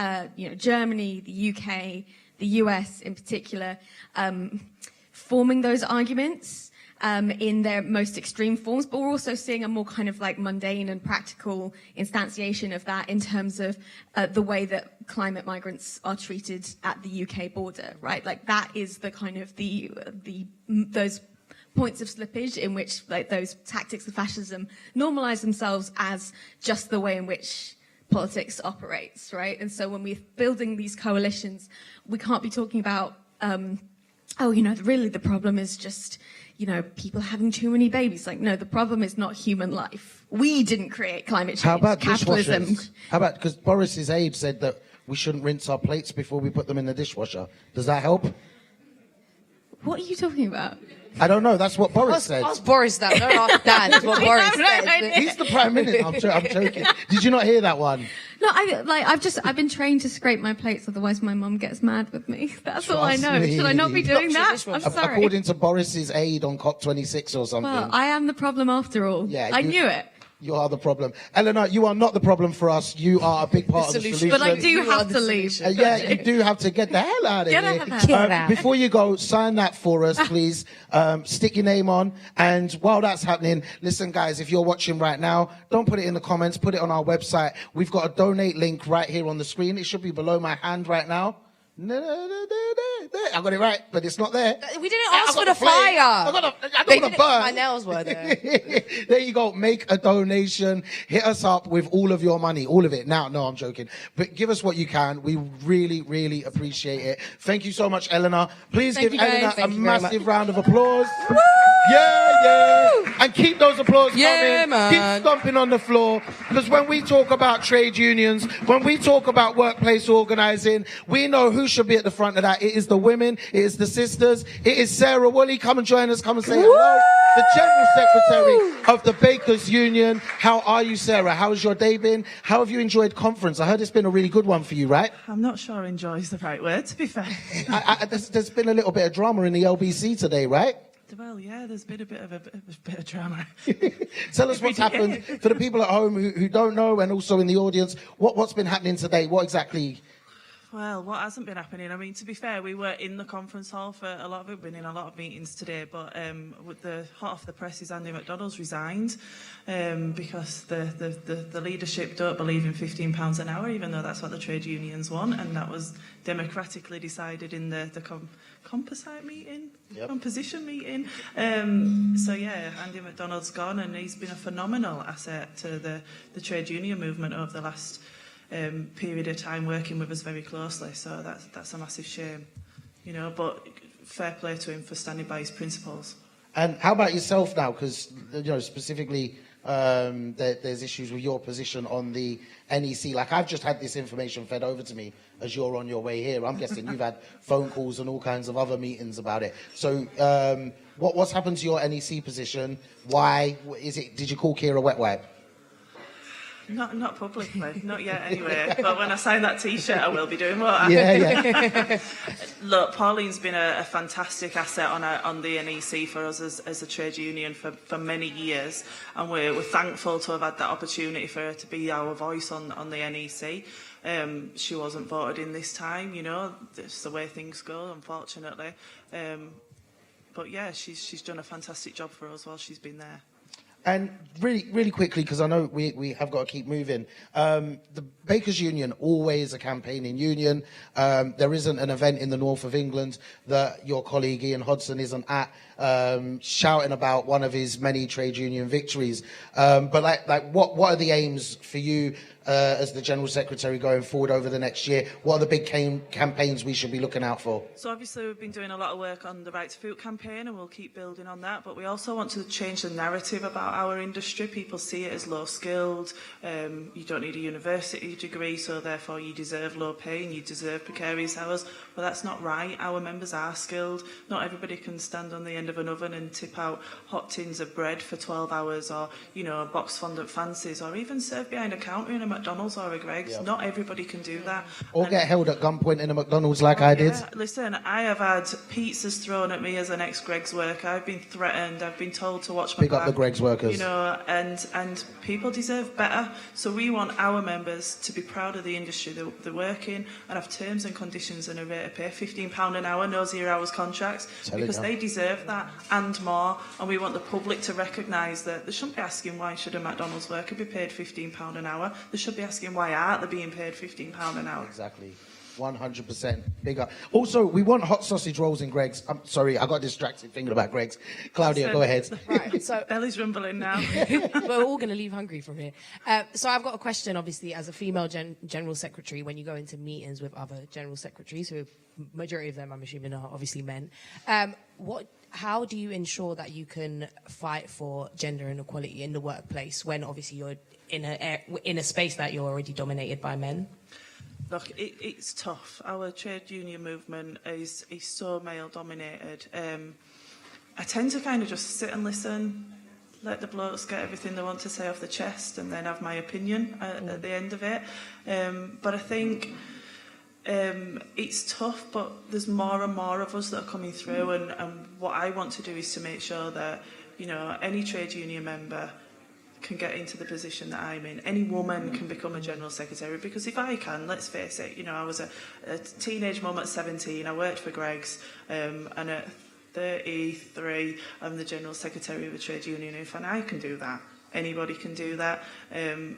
Germany, the UK, the US in particular, forming those arguments in their most extreme forms, but we're also seeing a more kind of like mundane and practical instantiation of that in terms of the way that climate migrants are treated at the UK border, right? Like that is the kind of those points of slippage in which like those tactics of fascism normalize themselves as just the way in which politics operates, right? And so when we're building these coalitions, we can't be talking about really the problem is just, people having too many babies. Like, no, the problem is not human life. We didn't create climate change. How about capitalism? Dishwashers? How about, because Boris's aide said that we shouldn't rinse our plates before we put them in the dishwasher. Does that help? What are you talking about? I don't know. That's what Boris said. Ask Boris that. Don't ask Dan. It's what Boris said. He's the Prime Minister. I'm joking. Did you not hear that one? No, I've been trained to scrape my plates, otherwise my mum gets mad with me. That's all I know. me. Should I not be doing that? I'm sorry. According to Boris's aide on COP26 or something. Well, I am the problem after all. Yeah, I knew it. You are the problem. Eleanor, you are not the problem for us. You are a big part of the solution. But I do have to leave. Yeah, you do have to get the hell out of here. Get out. Before you go, sign that for us, please. Stick your name on. And while that's happening, listen, guys, if you're watching right now, don't put it in the comments. Put it on our website. We've got a donate link right here on the screen. It should be below my hand right now. I got it right, but it's not there. We didn't ask for the flyer. I got the burn. My nails were there. There you go. Make a donation. Hit us up with all of your money, all of it. Now, no, I'm joking. But give us what you can. We really, really appreciate it. Thank you so much, Eleanor. Please give Eleanor a massive round of applause. Woo! Yeah. And keep those applause coming. Man. Keep stomping on the floor. Because when we talk about trade unions, when we talk about workplace organizing, we know who should be at the front of that. It is the women. It is the sisters. It is Sarah Woolley. Come and join us. Come and say hello. The General Secretary of the Bakers Union. How are you, Sarah? How's your day been? How have you enjoyed conference? I heard it's been a really good one for you, right? I'm not sure enjoy is the right word, to be fair. There's been a little bit of drama in the LBC today, right? Well, yeah, there's been a bit of drama. Tell us what's happened for the people at home who don't know, and also in the audience. What's been happening today? What exactly? Well, what hasn't been happening? I mean, to be fair, we were in the conference hall for a lot of it. We've been in a lot of meetings today, but with the hot off the press is Andy McDonald's resigned because the leadership don't believe in £15 an hour, even though that's what the trade unions want, and that was democratically decided in the composite meeting, composition meeting. So yeah, Andy McDonald's gone, and he's been a phenomenal asset to the trade union movement over the last period of time, working with us very closely. So that's a massive shame, you know. But fair play to him for standing by his principles. And how about yourself now? Because specifically, there's issues with your position on the NEC. Like, I've just had this information fed over to me as you're on your way here. I'm guessing you've had phone calls and all kinds of other meetings about it. So, what's happened to your NEC position? Why is it? Did you call Kira wet wipe? Not publicly, not yet anyway. But when I sign that T-shirt, I will be doing what. Yeah. Look, Pauline's been a fantastic asset on the NEC for us as a trade union for many years, and we're thankful to have had that opportunity for her to be our voice on the NEC. She wasn't voted in this time, you know. It's the way things go, unfortunately. But yeah, she's done a fantastic job for us while she's been there. And really, really quickly, because I know we have got to keep moving. The Bakers Union, always a campaigning union. There isn't an event in the north of England that your colleague Ian Hodson isn't at, shouting about one of his many trade union victories. But what are the aims for you as the General Secretary going forward over the next year? What are the big campaigns we should be looking out for? So obviously we've been doing a lot of work on the Right to Food campaign, and we'll keep building on that. But we also want to change the narrative about our industry. People see it as low skilled. You don't need a university degree, so therefore you deserve low pay and you deserve precarious hours. Well, that's not right. Our members are skilled. Not everybody can stand on the end of an oven and tip out hot tins of bread for 12 hours, or, you know, box fondant fancies, or even serve behind a counter in a McDonald's or a Greggs. Yep. Not everybody can do that. Or get held at gunpoint in a McDonald's like I did. Listen, I have had pizzas thrown at me as an ex-Greggs worker. I've been threatened. I've been told to watch my back. Pick up the Greggs workers. You know, and people deserve better. So we want our members to be proud of the industry they work in and have terms and conditions and a rate of pay. £15 an hour, no 0 hours contracts, because they deserve that and more. And we want the public to recognise that they shouldn't be asking why should a McDonald's worker be paid £15 an hour. They should be asking why aren't they being paid £15 an hour. Exactly. 100% bigger. Also, we want hot sausage rolls in Greggs. I'm sorry, I got distracted thinking about Greggs. Claudia, go ahead. Right, so belly's rumbling now. We're all going to leave hungry from here. So I've got a question, obviously, as a female general secretary, when you go into meetings with other general secretaries, who majority of them, I'm assuming, are obviously men. How do you ensure that you can fight for gender inequality in the workplace when obviously you're in a space that you're already dominated by men? Look, it's tough. Our trade union movement is so male-dominated. I tend to kind of just sit and listen, let the blokes get everything they want to say off the chest, and then have my opinion at the end of it. But I think it's tough, but there's more and more of us that are coming through, and what I want to do is to make sure that, you know, any trade union member can get into the position that I'm in. Any woman can become a general secretary, because if I can, let's face it, you know, I was a teenage mum at 17, I worked for Greggs, and at 33, I'm the general secretary of a trade union. If I can do that, Anybody can do that, and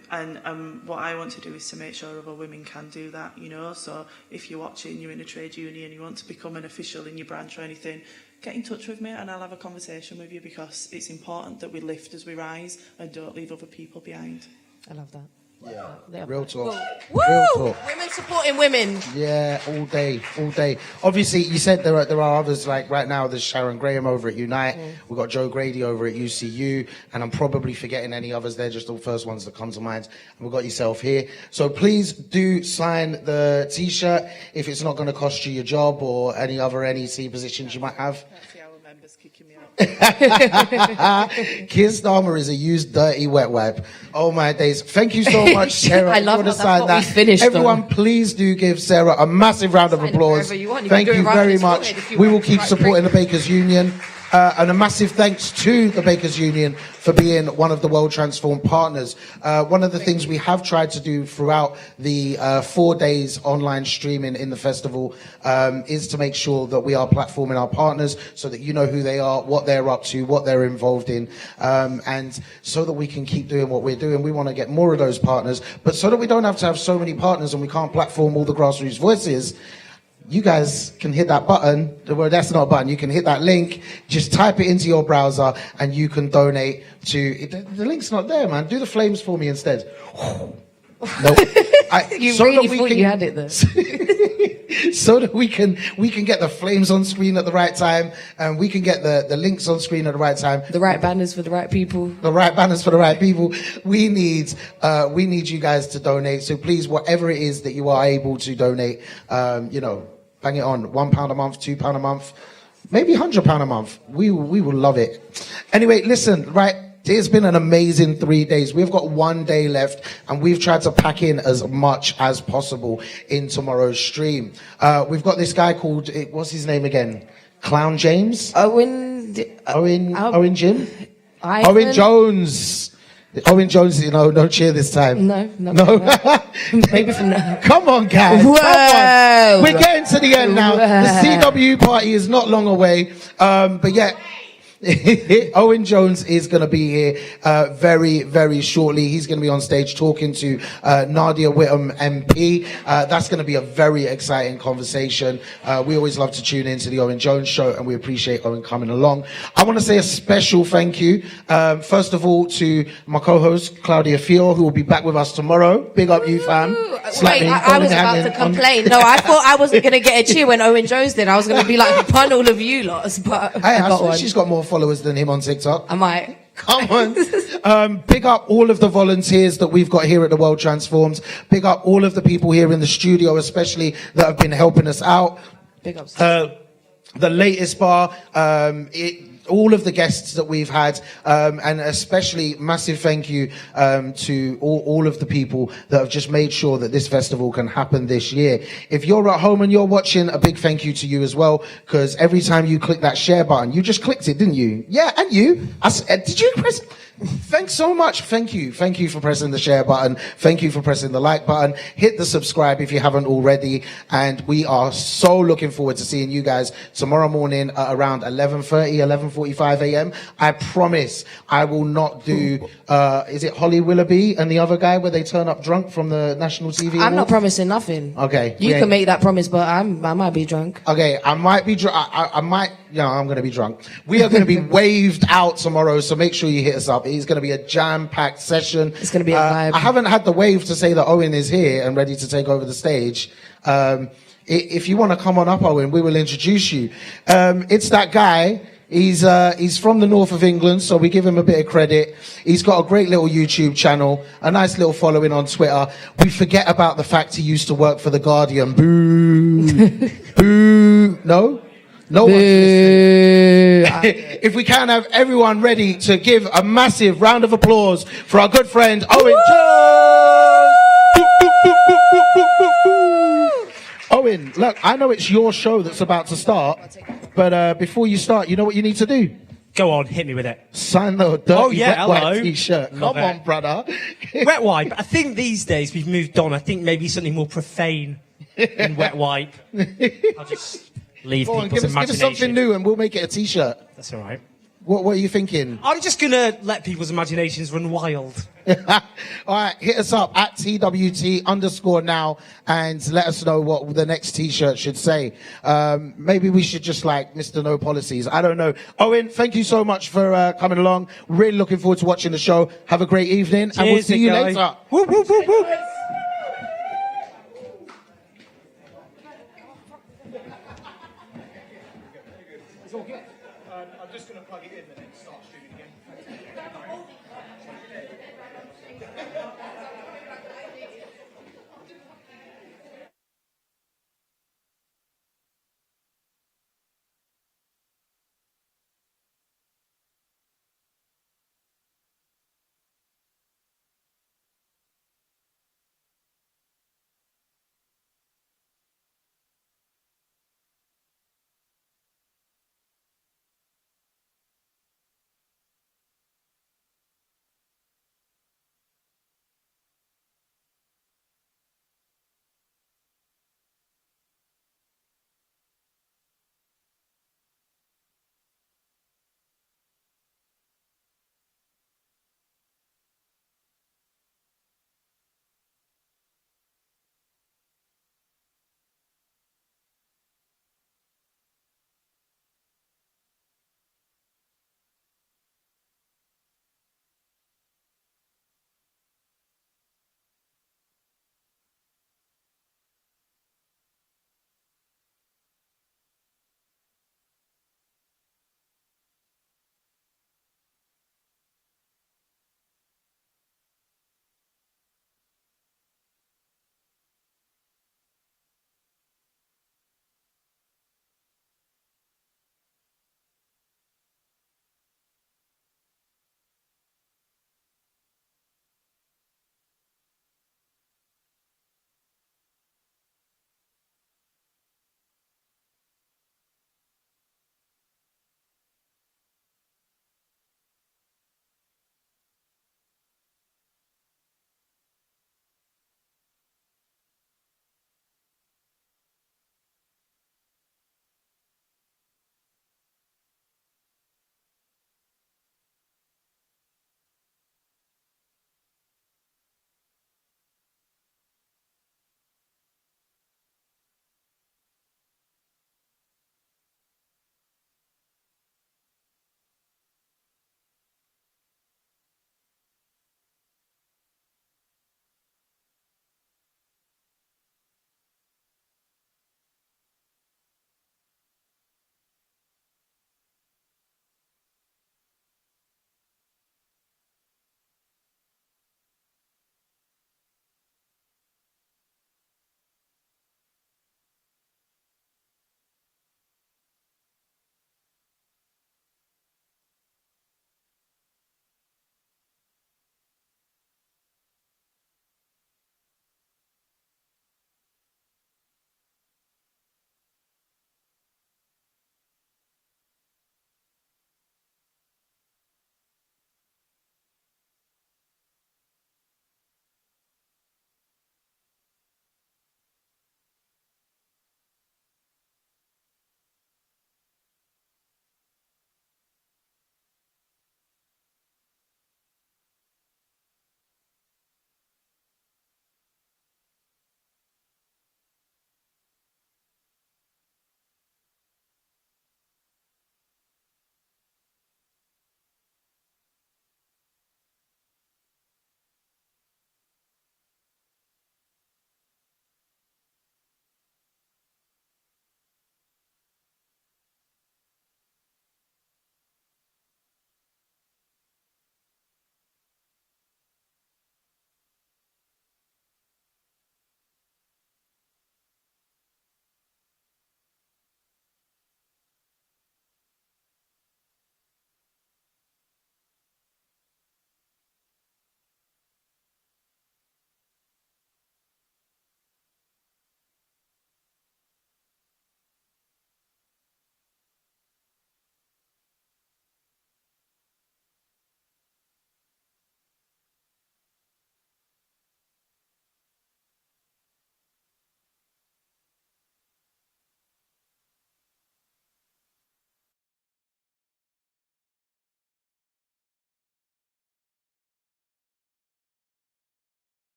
what I want to do is to make sure other women can do that, you know. So if you're watching, you're in a trade union, you want to become an official in your branch or anything, get in touch with me and I'll have a conversation with you, because it's important that we lift as we rise and don't leave other people behind. I love that. Yeah, real talk. Woo! Real talk. Women supporting women. Yeah, all day, all day. Obviously, you said there are others, like right now there's Sharon Graham over at Unite, we've got Joe Grady over at UCU, and I'm probably forgetting any others. They're just the first ones that come to mind. And we've got yourself here. So please do sign the t-shirt if it's not going to cost you your job or any other NEC positions you might have. Keir Starmer is a used dirty wet wipe. Oh my days. Thank you so much, Sarah. I love that. Everyone, please do give Sarah a massive round of applause. Thank you very much. We will keep supporting the Bakers Union. And a massive thanks to the Bakers Union for being one of the World Transform partners. One of the things we have tried to do throughout the 4 days online streaming in the festival is to make sure that we are platforming our partners so that you know who they are, what they're up to, what they're involved in, and so that we can keep doing what we're doing. We want to get more of those partners, but so that we don't have to have so many partners and we can't platform all the grassroots voices, you guys can hit that button. Well, that's not a button. You can hit that link. Just type it into your browser and you can donate to... The link's not there, man. Do the flames for me instead. No. You really thought you had it there. So that we can get the flames on screen at the right time, and we can get the links on screen at the right time. The right banners for the right people. The right banners for the right people. We need you guys to donate. So please, whatever it is that you are able to donate, bang it on. £1 a month, £2 a month, maybe £100 a month. We will love it. Anyway, listen, right. It's been an amazing 3 days. We've got 1 day left, and we've tried to pack in as much as possible in tomorrow's stream. We've got this guy called, what's his name again? Clown James? Owen Jim? Owen Jones. Owen Jones, no cheer this time. No. Maybe from now. Come on, guys. Whoa. Come on. We're getting to the end now. The CW party is not long away. But yeah. Owen Jones is going to be here very, very shortly. He's going to be on stage talking to Nadia Whittome MP. That's going to be a very exciting conversation. We always love to tune into the Owen Jones show, and we appreciate Owen coming along. I want to say a special thank you, first of all, to my co-host, Claudia Fior, who will be back with us tomorrow. Big up you, fam. Wait, I was about to complain. No, I thought I wasn't going to get a cheer when Owen Jones did. I was going to be like, pun all of you lots, but I swear she's got more followers than him on TikTok. I might. Come on. Big up all of the volunteers that we've got here at the World Transforms. Big up all of the people here in the studio, especially, that have been helping us out. Big up. The latest bar, all of the guests that we've had, and especially massive thank you to all of the people that have just made sure that this festival can happen this year. If you're at home and you're watching, a big thank you to you as well, because every time you click that share button, you just clicked it, didn't you? Yeah, and you. Did you press... Thanks so much. Thank you for pressing the share button. Thank you for pressing the like button. Hit the subscribe if you haven't already. And we are so looking forward to seeing you guys tomorrow morning at around 11:45 a.m. I promise I will not do, is it Holly Willoughby and the other guy where they turn up drunk from the national TV? I'm not promising nothing. Okay. You can make that promise, but I might be drunk. Okay, I might be drunk. I'm going to be drunk. We are going to be waved out tomorrow, so make sure you hit us up. It's going to be a jam-packed session. It's going to be a vibe. I haven't had the wave to say that Owen is here and ready to take over the stage. If you want to come on up, Owen, we will introduce you. It's that guy. He's from the north of England, so we give him a bit of credit. He's got a great little YouTube channel, a nice little following on Twitter. We forget about the fact he used to work for The Guardian. Boo. Boo. No? No one's listening. If we can have everyone ready to give a massive round of applause for our good friend Owen Jones. Owen, look, I know it's your show that's about to start, but before you start, you know what you need to do? Go on, hit me with it. Sign the dirty wet wipe t-shirt. Come on, brother. Wet wipe. I think these days we've moved on. I think maybe something more profane than wet wipe. I'll just leave people's imagination. Give us something new and we'll make it a t-shirt. That's all right. What are you thinking? I'm just going to let people's imaginations run wild. All right, hit us up at TWT_now and let us know what the next T-shirt should say. Maybe we should just like Mr. No Policies. I don't know. Owen, thank you so much for coming along. Really looking forward to watching the show. Have a great evening, and we'll see you later. Woo, woo, woo, woo. It's all good. I'm just going to plug it in and then start shooting again.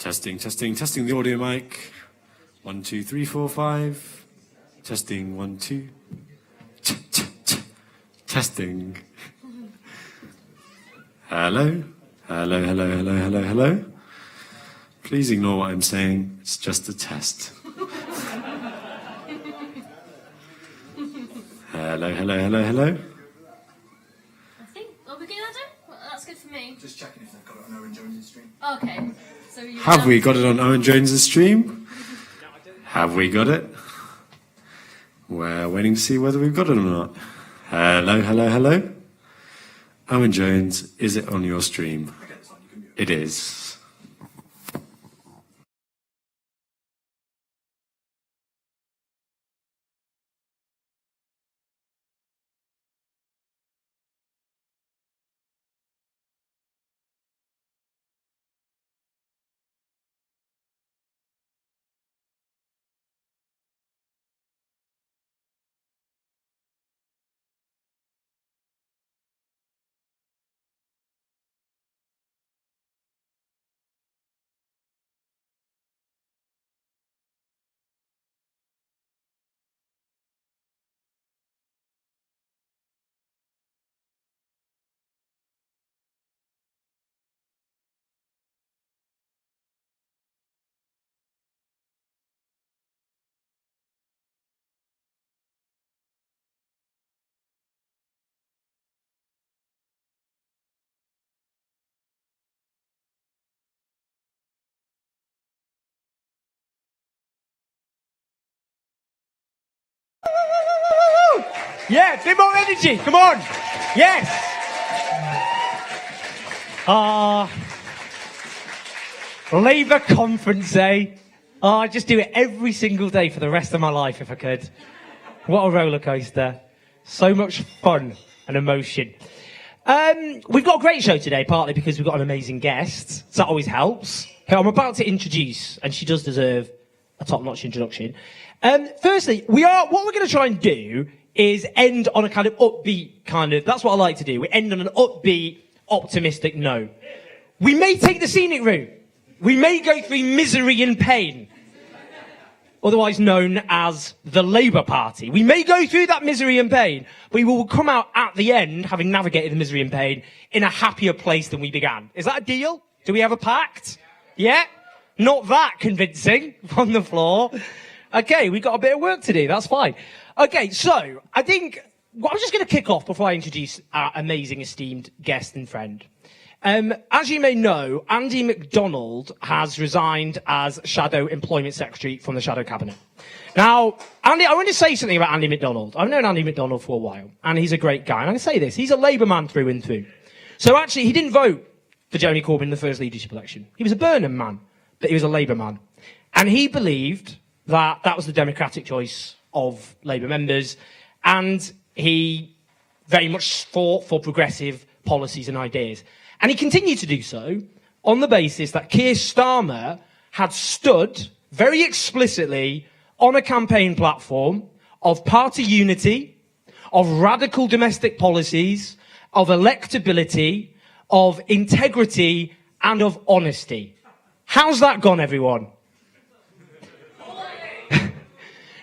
Testing, testing, testing the audio mic. 1, 2, 3, 4, 5. Testing, 1, 2. Testing. Hello? Hello, hello, hello, hello, hello. Please ignore what I'm saying. It's just a test. Hello, hello, hello, hello. I think, are we good, Adam? Well, that's good for me. Just checking if they've got it on Owen Jones' stream. Okay. So Have we got it on Owen Jones' stream? Have we got it? We're waiting to see whether we've got it or not. Hello, hello, hello. Owen Jones, is it on your stream? It is. Yeah, a bit more energy, come on. Yes. Labour Conference Day. I'd just do it every single day for the rest of my life if I could. What a roller coaster. So much fun and emotion. We've got a great show today, partly because we've got an amazing guest. So that always helps. Who I'm about to introduce, and she does deserve a top-notch introduction. Firstly, what we're going to try and do is end on a kind of upbeat that's what I like to do. We end on an upbeat, optimistic note. We may take the scenic route. We may go through misery and pain, otherwise known as the Labour Party. We may go through that misery and pain, but we will come out at the end, having navigated the misery and pain, in a happier place than we began. Is that a deal? Do we have a pact? Yeah? Not that convincing from the floor. Okay, we've got a bit of work to do. That's fine. Okay, so I think I'm just going to kick off before I introduce our amazing, esteemed guest and friend. As you may know, Andy MacDonald has resigned as Shadow Employment Secretary from the Shadow Cabinet. Now, Andy, I want to say something about Andy MacDonald. I've known Andy MacDonald for a while, and he's a great guy. And I'm going to say this, he's a Labour man through and through. So actually, he didn't vote for Jeremy Corbyn in the first leadership election. He was a Burnham man, but he was a Labour man. And he believed that that was the democratic choice of Labour members, and he very much fought for progressive policies and ideas. And he continued to do so on the basis that Keir Starmer had stood very explicitly on a campaign platform of party unity, of radical domestic policies, of electability, of integrity, and of honesty. How's that gone, everyone?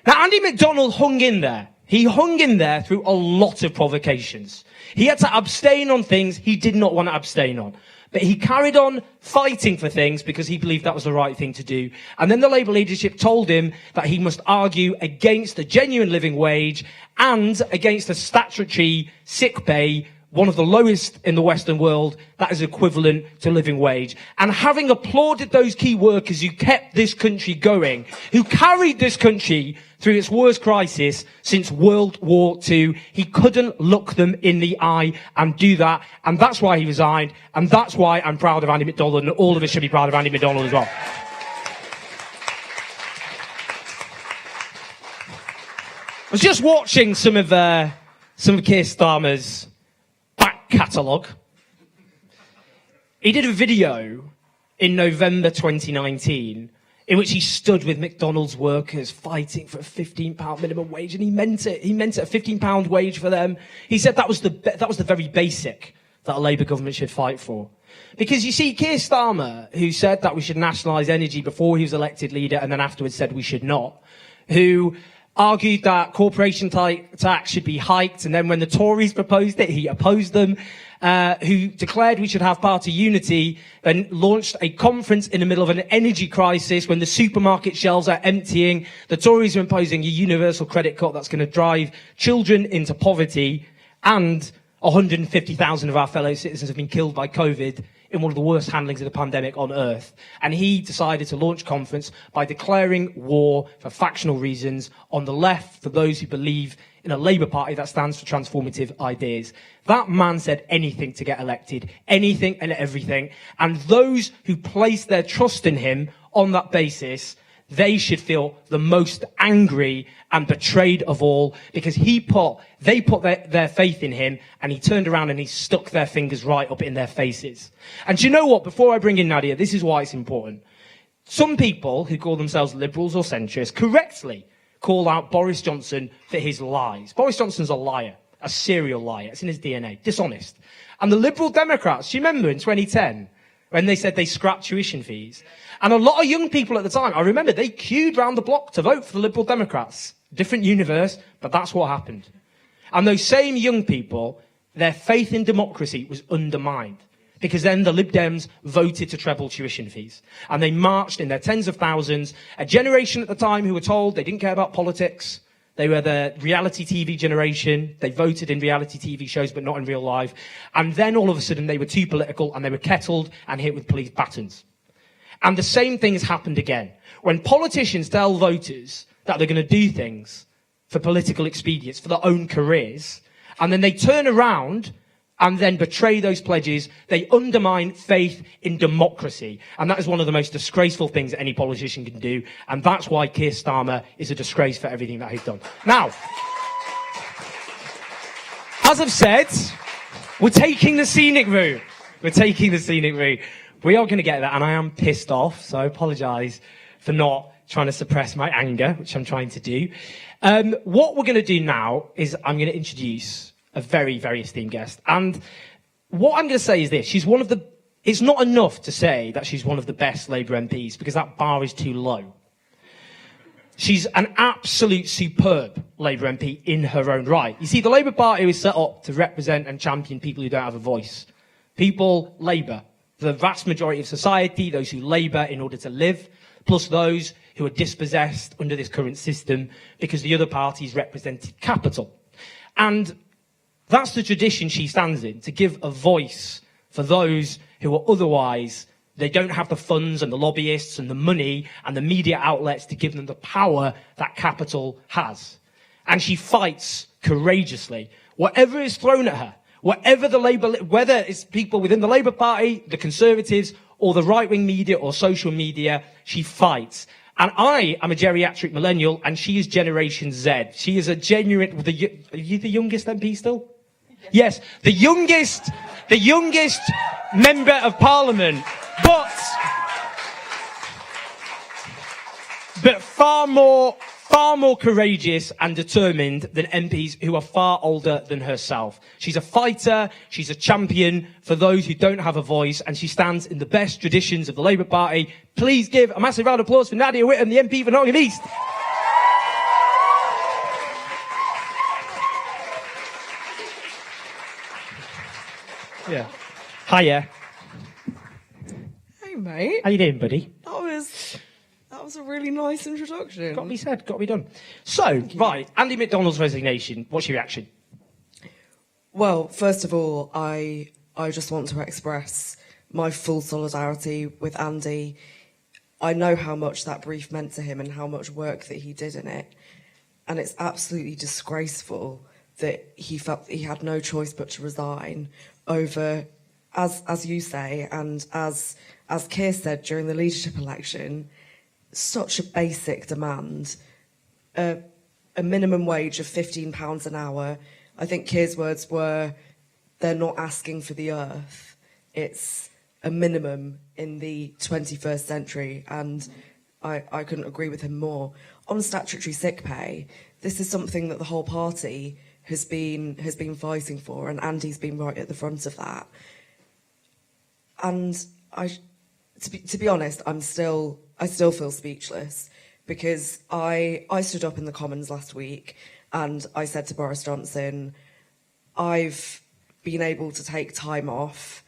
Now, Andy MacDonald hung in there. He hung in there through a lot of provocations. He had to abstain on things he did not want to abstain on. But he carried on fighting for things because he believed that was the right thing to do. And then the Labour leadership told him that he must argue against a genuine living wage and against a statutory sick pay, one of the lowest in the Western world, that is equivalent to living wage. And having applauded those key workers who kept this country going, who carried this country through its worst crisis since World War II, he couldn't look them in the eye and do that. And that's why he resigned. And that's why I'm proud of Andy MacDonald, and all of us should be proud of Andy MacDonald as well. I was just watching some of Keir Starmer's back catalogue. He did a video in November 2019 in which he stood with McDonald's workers fighting for a £15 minimum wage, and he meant it. He meant it, a £15 wage for them. He said that was the very basic that a Labour government should fight for. Because you see, Keir Starmer, who said that we should nationalise energy before he was elected leader and then afterwards said we should not, who argued that corporation tax should be hiked, and then when the Tories proposed it, he opposed them, who declared we should have party unity, and launched a conference in the middle of an energy crisis when the supermarket shelves are emptying. The Tories are imposing a universal credit cut that's going to drive children into poverty, and 150,000 of our fellow citizens have been killed by COVID in one of the worst handlings of the pandemic on earth. And he decided to launch a conference by declaring war for factional reasons on the left, for those who believe in a Labour Party that stands for transformative ideas. That man said anything to get elected, anything and everything. And those who place their trust in him on that basis, they should feel the most angry and betrayed of all, because they put their faith in him, and he turned around and he stuck their fingers right up in their faces. And do you know what? Before I bring in Nadia, this is why it's important. Some people who call themselves liberals or centrists correctly call out Boris Johnson for his lies. Boris Johnson's a liar, a serial liar. It's in his DNA, dishonest. And the Liberal Democrats, do you remember in 2010 when they said they scrapped tuition fees? And a lot of young people at the time, I remember, they queued round the block to vote for the Liberal Democrats. Different universe, but that's what happened. And those same young people, their faith in democracy was undermined, because then the Lib Dems voted to treble tuition fees. And they marched in their tens of thousands, a generation at the time who were told they didn't care about politics. They were the reality TV generation. They voted in reality TV shows, but not in real life. And then all of a sudden they were too political, and they were kettled and hit with police batons. And the same thing has happened again. When politicians tell voters that they're going to do things for political expedience, for their own careers, and then they turn around and then betray those pledges, they undermine faith in democracy. And that is one of the most disgraceful things that any politician can do. And that's why Keir Starmer is a disgrace for everything that he's done. Now, as I've said, we're taking the scenic route. We're taking the scenic route. We are going to get that, and I am pissed off, so I apologise for not trying to suppress my anger, which I'm trying to do. What we're going to do now is I'm going to introduce a very, very esteemed guest. And what I'm going to say is this. It's not enough to say that she's one of the best Labour MPs, because that bar is too low. She's an absolute superb Labour MP in her own right. You see, the Labour Party was set up to represent and champion people who don't have a voice. People, Labour, the vast majority of society, those who labour in order to live, plus those who are dispossessed under this current system because the other parties represented capital. And that's the tradition she stands in, to give a voice for those who are otherwise, they don't have the funds and the lobbyists and the money and the media outlets to give them the power that capital has. And she fights courageously. Whatever is thrown at her, whether it's people within the Labour Party, the Conservatives, or the right-wing media or social media, she fights. And I am a geriatric millennial, and she is Generation Z. She is a genuine... Are you the youngest MP still? Yes, the youngest member of Parliament, but far more courageous and determined than MPs who are far older than herself. She's a fighter, she's a champion for those who don't have a voice, and she stands in the best traditions of the Labour Party. Please give a massive round of applause for Nadia Whittome, the MP for Nottingham East. Yeah. Hiya. Hey, mate. How you doing, buddy? That was a really nice introduction. Got to be said, got to be done. So, right, Andy McDonald's resignation. What's your reaction? Well, first of all, I just want to express my full solidarity with Andy. I know how much that brief meant to him and how much work that he did in it. And it's absolutely disgraceful that he felt that he had no choice but to resign over, as you say, and as Keir said during the leadership election, such a basic demand, a minimum wage of £15 an hour. I think Keir's words were, they're not asking for the earth. It's a minimum in the 21st century, and I couldn't agree with him more. On statutory sick pay, this is something that the whole party has been fighting for, and Andy's been right at the front of that. And to be honest, I still feel speechless, because I stood up in the Commons last week and I said to Boris Johnson, I've been able to take time off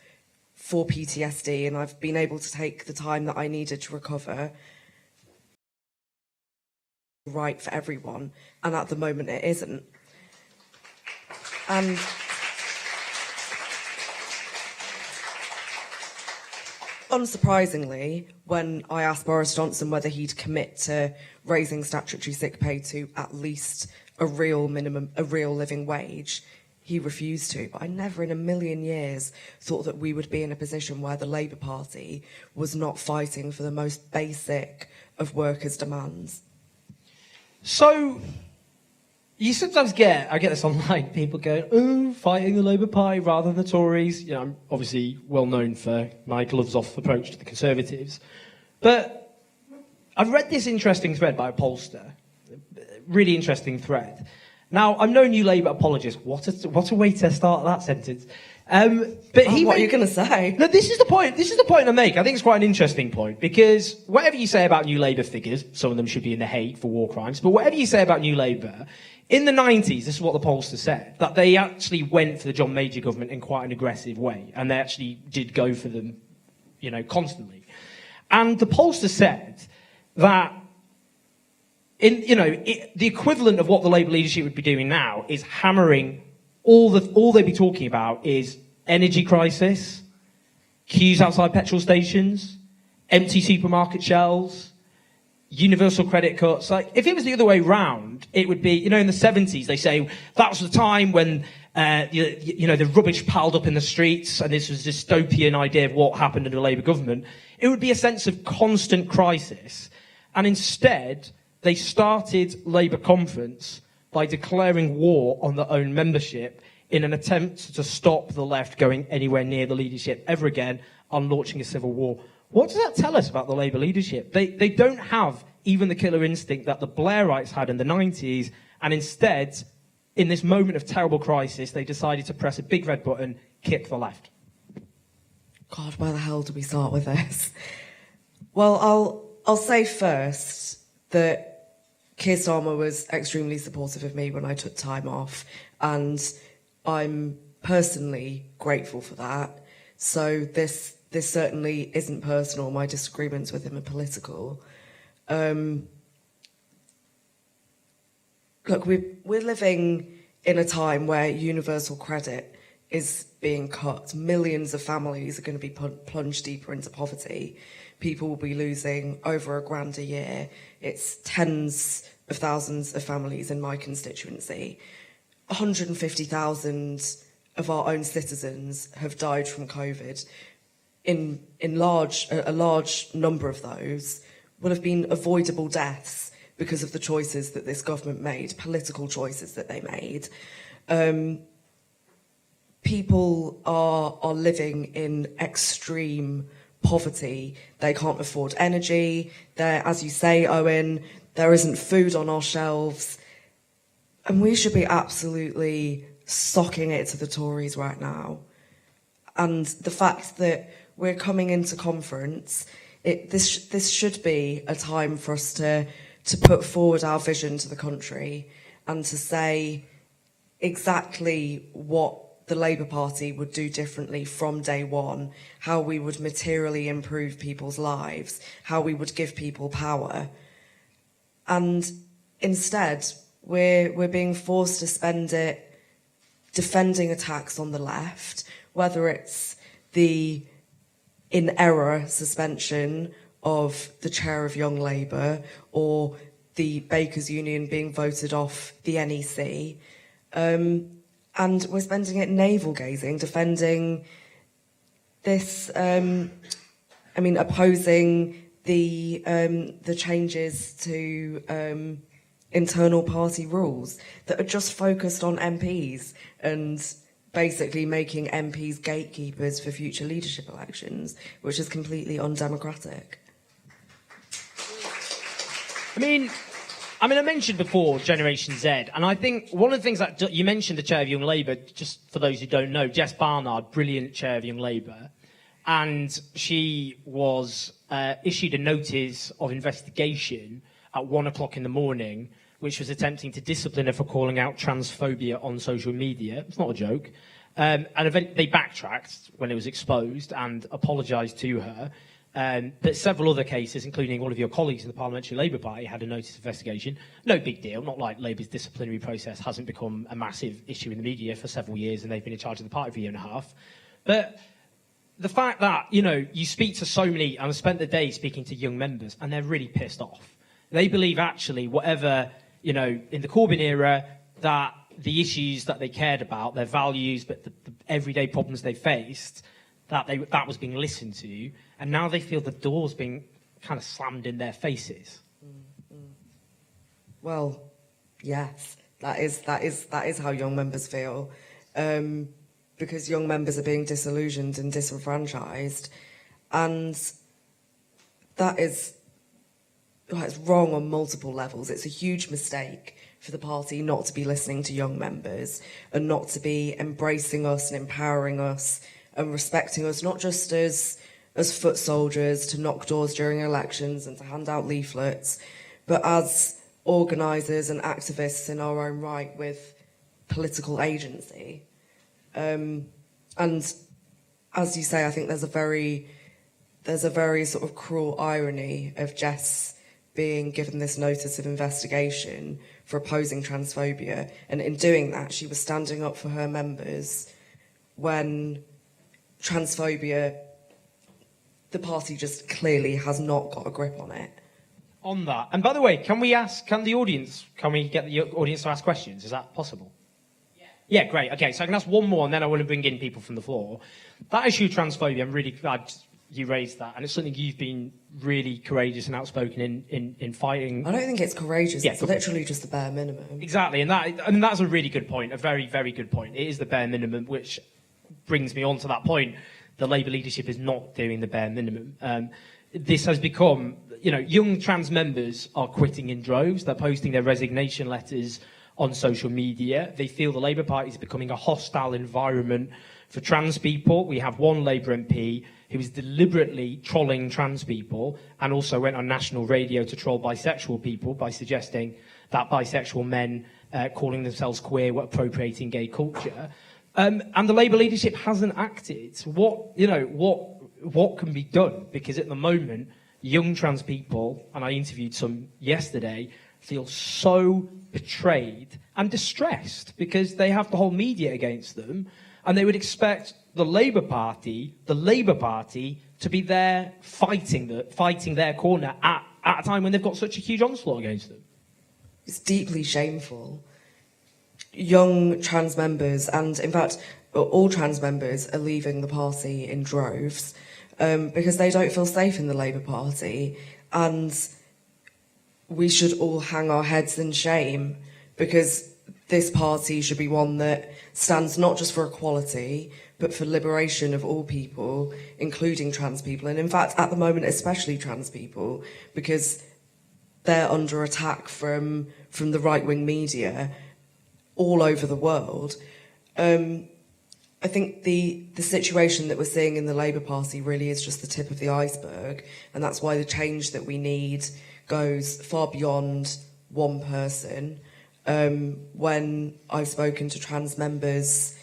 for PTSD, and I've been able to take the time that I needed to recover. Right for everyone, and at the moment it isn't. And unsurprisingly, when I asked Boris Johnson whether he'd commit to raising statutory sick pay to at least a real living wage, he refused to. But I never in a million years thought that we would be in a position where the Labour Party was not fighting for the most basic of workers' demands. So, you sometimes I get this online, people going, oh, fighting the Labour Party rather than the Tories. You know, I'm obviously well known for my gloves-off approach to the Conservatives. But I've read this interesting thread by a pollster, really interesting thread. Now, I'm no new Labour apologist. What a way to start that sentence. But what are you going to say? No, this is the point. This is the point I make. I think it's quite an interesting point, because whatever you say about New Labour figures, some of them should be in the hate for war crimes, but whatever you say about New Labour, in the 90s, this is what the pollster said, that they actually went for the John Major government in quite an aggressive way, and they actually did go for them, you know, constantly. And the pollster said that the equivalent of what the Labour leadership would be doing now is hammering all they'd be talking about is energy crisis, queues outside petrol stations, empty supermarket shelves, universal credit cuts. Like, if it was the other way round, it would be, in the 70s, they say that was the time when, the rubbish piled up in the streets, and this was a dystopian idea of what happened under the Labour government. It would be a sense of constant crisis. And instead, they started Labour conference by declaring war on their own membership in an attempt to stop the left going anywhere near the leadership ever again and launching a civil war. What does that tell us about the Labour leadership? They don't have even the killer instinct that the Blairites had in the 90s, and instead, in this moment of terrible crisis, they decided to press a big red button, kick the left. God, where the hell do we start with this? Well, I'll say first that Keir Starmer was extremely supportive of me when I took time off, and I'm personally grateful for that. So this certainly isn't personal. My disagreements with him are political. Look, we're living in a time where universal credit is being cut. Millions of families are going to be plunged deeper into poverty. People will be losing over £1,000 a year. It's tens of thousands of families in my constituency. 150,000 of our own citizens have died from COVID. A large number of those will have been avoidable deaths because of the choices that this government made, political choices that they made. People are living in extreme poverty. They can't afford energy. As you say, Owen, there isn't food on our shelves. And we should be absolutely socking it to the Tories right now. And the fact that we're coming into conference, this should be a time for us to put forward our vision to the country and to say exactly what the Labour Party would do differently from day one, how we would materially improve people's lives, how we would give people power. And instead, we're being forced to spend it defending attacks on the left, whether it's the in-error suspension of the chair of Young Labour or the Bakers Union being voted off the NEC. And we're spending it navel-gazing, defending this, opposing the changes to internal party rules that are just focused on MPs and basically making MPs gatekeepers for future leadership elections, which is completely undemocratic. I mentioned before Generation Z, and I think one of the things that you mentioned, the chair of Young Labour, just for those who don't know, Jess Barnard, brilliant chair of Young Labour. and she was issued a notice of investigation at 1 o'clock in the morning, which was attempting to discipline her for calling out transphobia on social media. It's not a joke. And they backtracked when it was exposed and apologised to her. But several other cases, including all of your colleagues in the Parliamentary Labour Party, had a notice of investigation. No big deal, not like Labour's disciplinary process hasn't become a massive issue in the media for several years and they've been in charge of the party for a year and a half. But the fact that, you know, you speak to so many, and I've spent the day speaking to young members, and they're really pissed off. They believe actually whatever, you know, in the Corbyn era, that the issues that they cared about, their values, but the everyday problems they faced, that was being listened to, and now they feel the door's being kind of slammed in their faces. Well, yes, that is how young members feel, because young members are being disillusioned and disenfranchised, and it's wrong on multiple levels. It's a huge mistake for the party not to be listening to young members and not to be embracing us and empowering us and respecting us, not just as foot soldiers to knock doors during elections and to hand out leaflets, but as organisers and activists in our own right with political agency. And as you say, I think there's a very sort of cruel irony of Jess being given this notice of investigation for opposing transphobia, and in doing that she was standing up for her members when transphobia, the party just clearly has not got a grip on it. On that, and by the way, can we get the audience to ask questions? Is that possible? Yeah, great. Okay, so I can ask one more, and then I want to bring in people from the floor. That issue of transphobia, I'm really glad you raised that, and it's something you've been really courageous and outspoken in fighting. I don't think it's courageous. Yeah, it's literally just the bare minimum. Exactly, and that's a really good point, a very, very good point. It is the bare minimum, which brings me on to that point. The Labour leadership is not doing the bare minimum. This has become, you know, young trans members are quitting in droves. They're posting their resignation letters on social media. They feel the Labour Party is becoming a hostile environment for trans people. We have one Labour MP who is deliberately trolling trans people and also went on national radio to troll bisexual people by suggesting that bisexual men calling themselves queer were appropriating gay culture. And the Labour leadership hasn't acted. What can be done? Because at the moment, young trans people, and I interviewed some yesterday, feel so betrayed and distressed because they have the whole media against them, and they would expect the Labour Party to be there fighting their corner at a time when they've got such a huge onslaught against them. It's deeply shameful. Young trans members, and in fact all trans members, are leaving the party in droves because they don't feel safe in the Labour Party, and we should all hang our heads in shame because this party should be one that stands not just for equality but for liberation of all people, including trans people, and in fact at the moment especially trans people, because they're under attack from the right-wing media all over the world. I think the situation that we're seeing in the Labour Party really is just the tip of the iceberg, and that's why the change that we need goes far beyond one person. When I've spoken to trans members,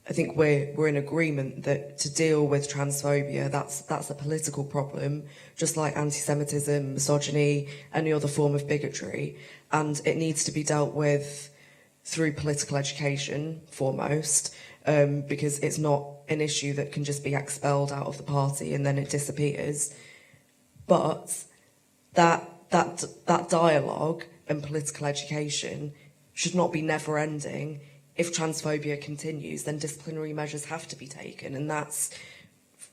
I think we're in agreement that to deal with transphobia, that's a political problem, just like anti-Semitism, misogyny, any other form of bigotry, and it needs to be dealt with through political education foremost, because it's not an issue that can just be expelled out of the party and then it disappears. But that dialogue and political education should not be never-ending. If transphobia continues, then disciplinary measures have to be taken, and that's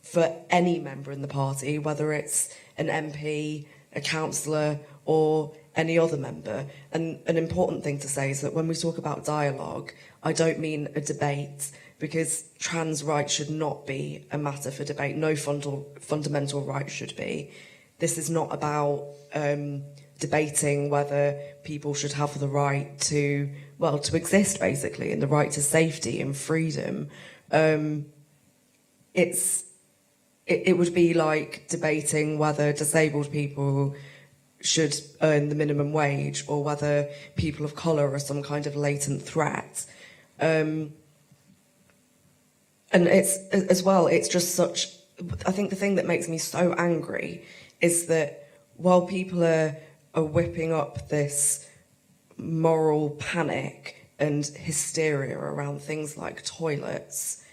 for any member in the party, whether it's an MP, a councillor, or any other member. And an important thing to say is that when we talk about dialogue, I don't mean a debate, because trans rights should not be a matter for debate. No fundamental right should be. This is not about debating whether people should have the right to exist, basically, and the right to safety and freedom. It's it would be like debating whether disabled people should earn the minimum wage or whether people of colour are some kind of latent threat. And it's, as well, it's just such... I think the thing that makes me so angry is that while people are whipping up this moral panic and hysteria around things like toilets,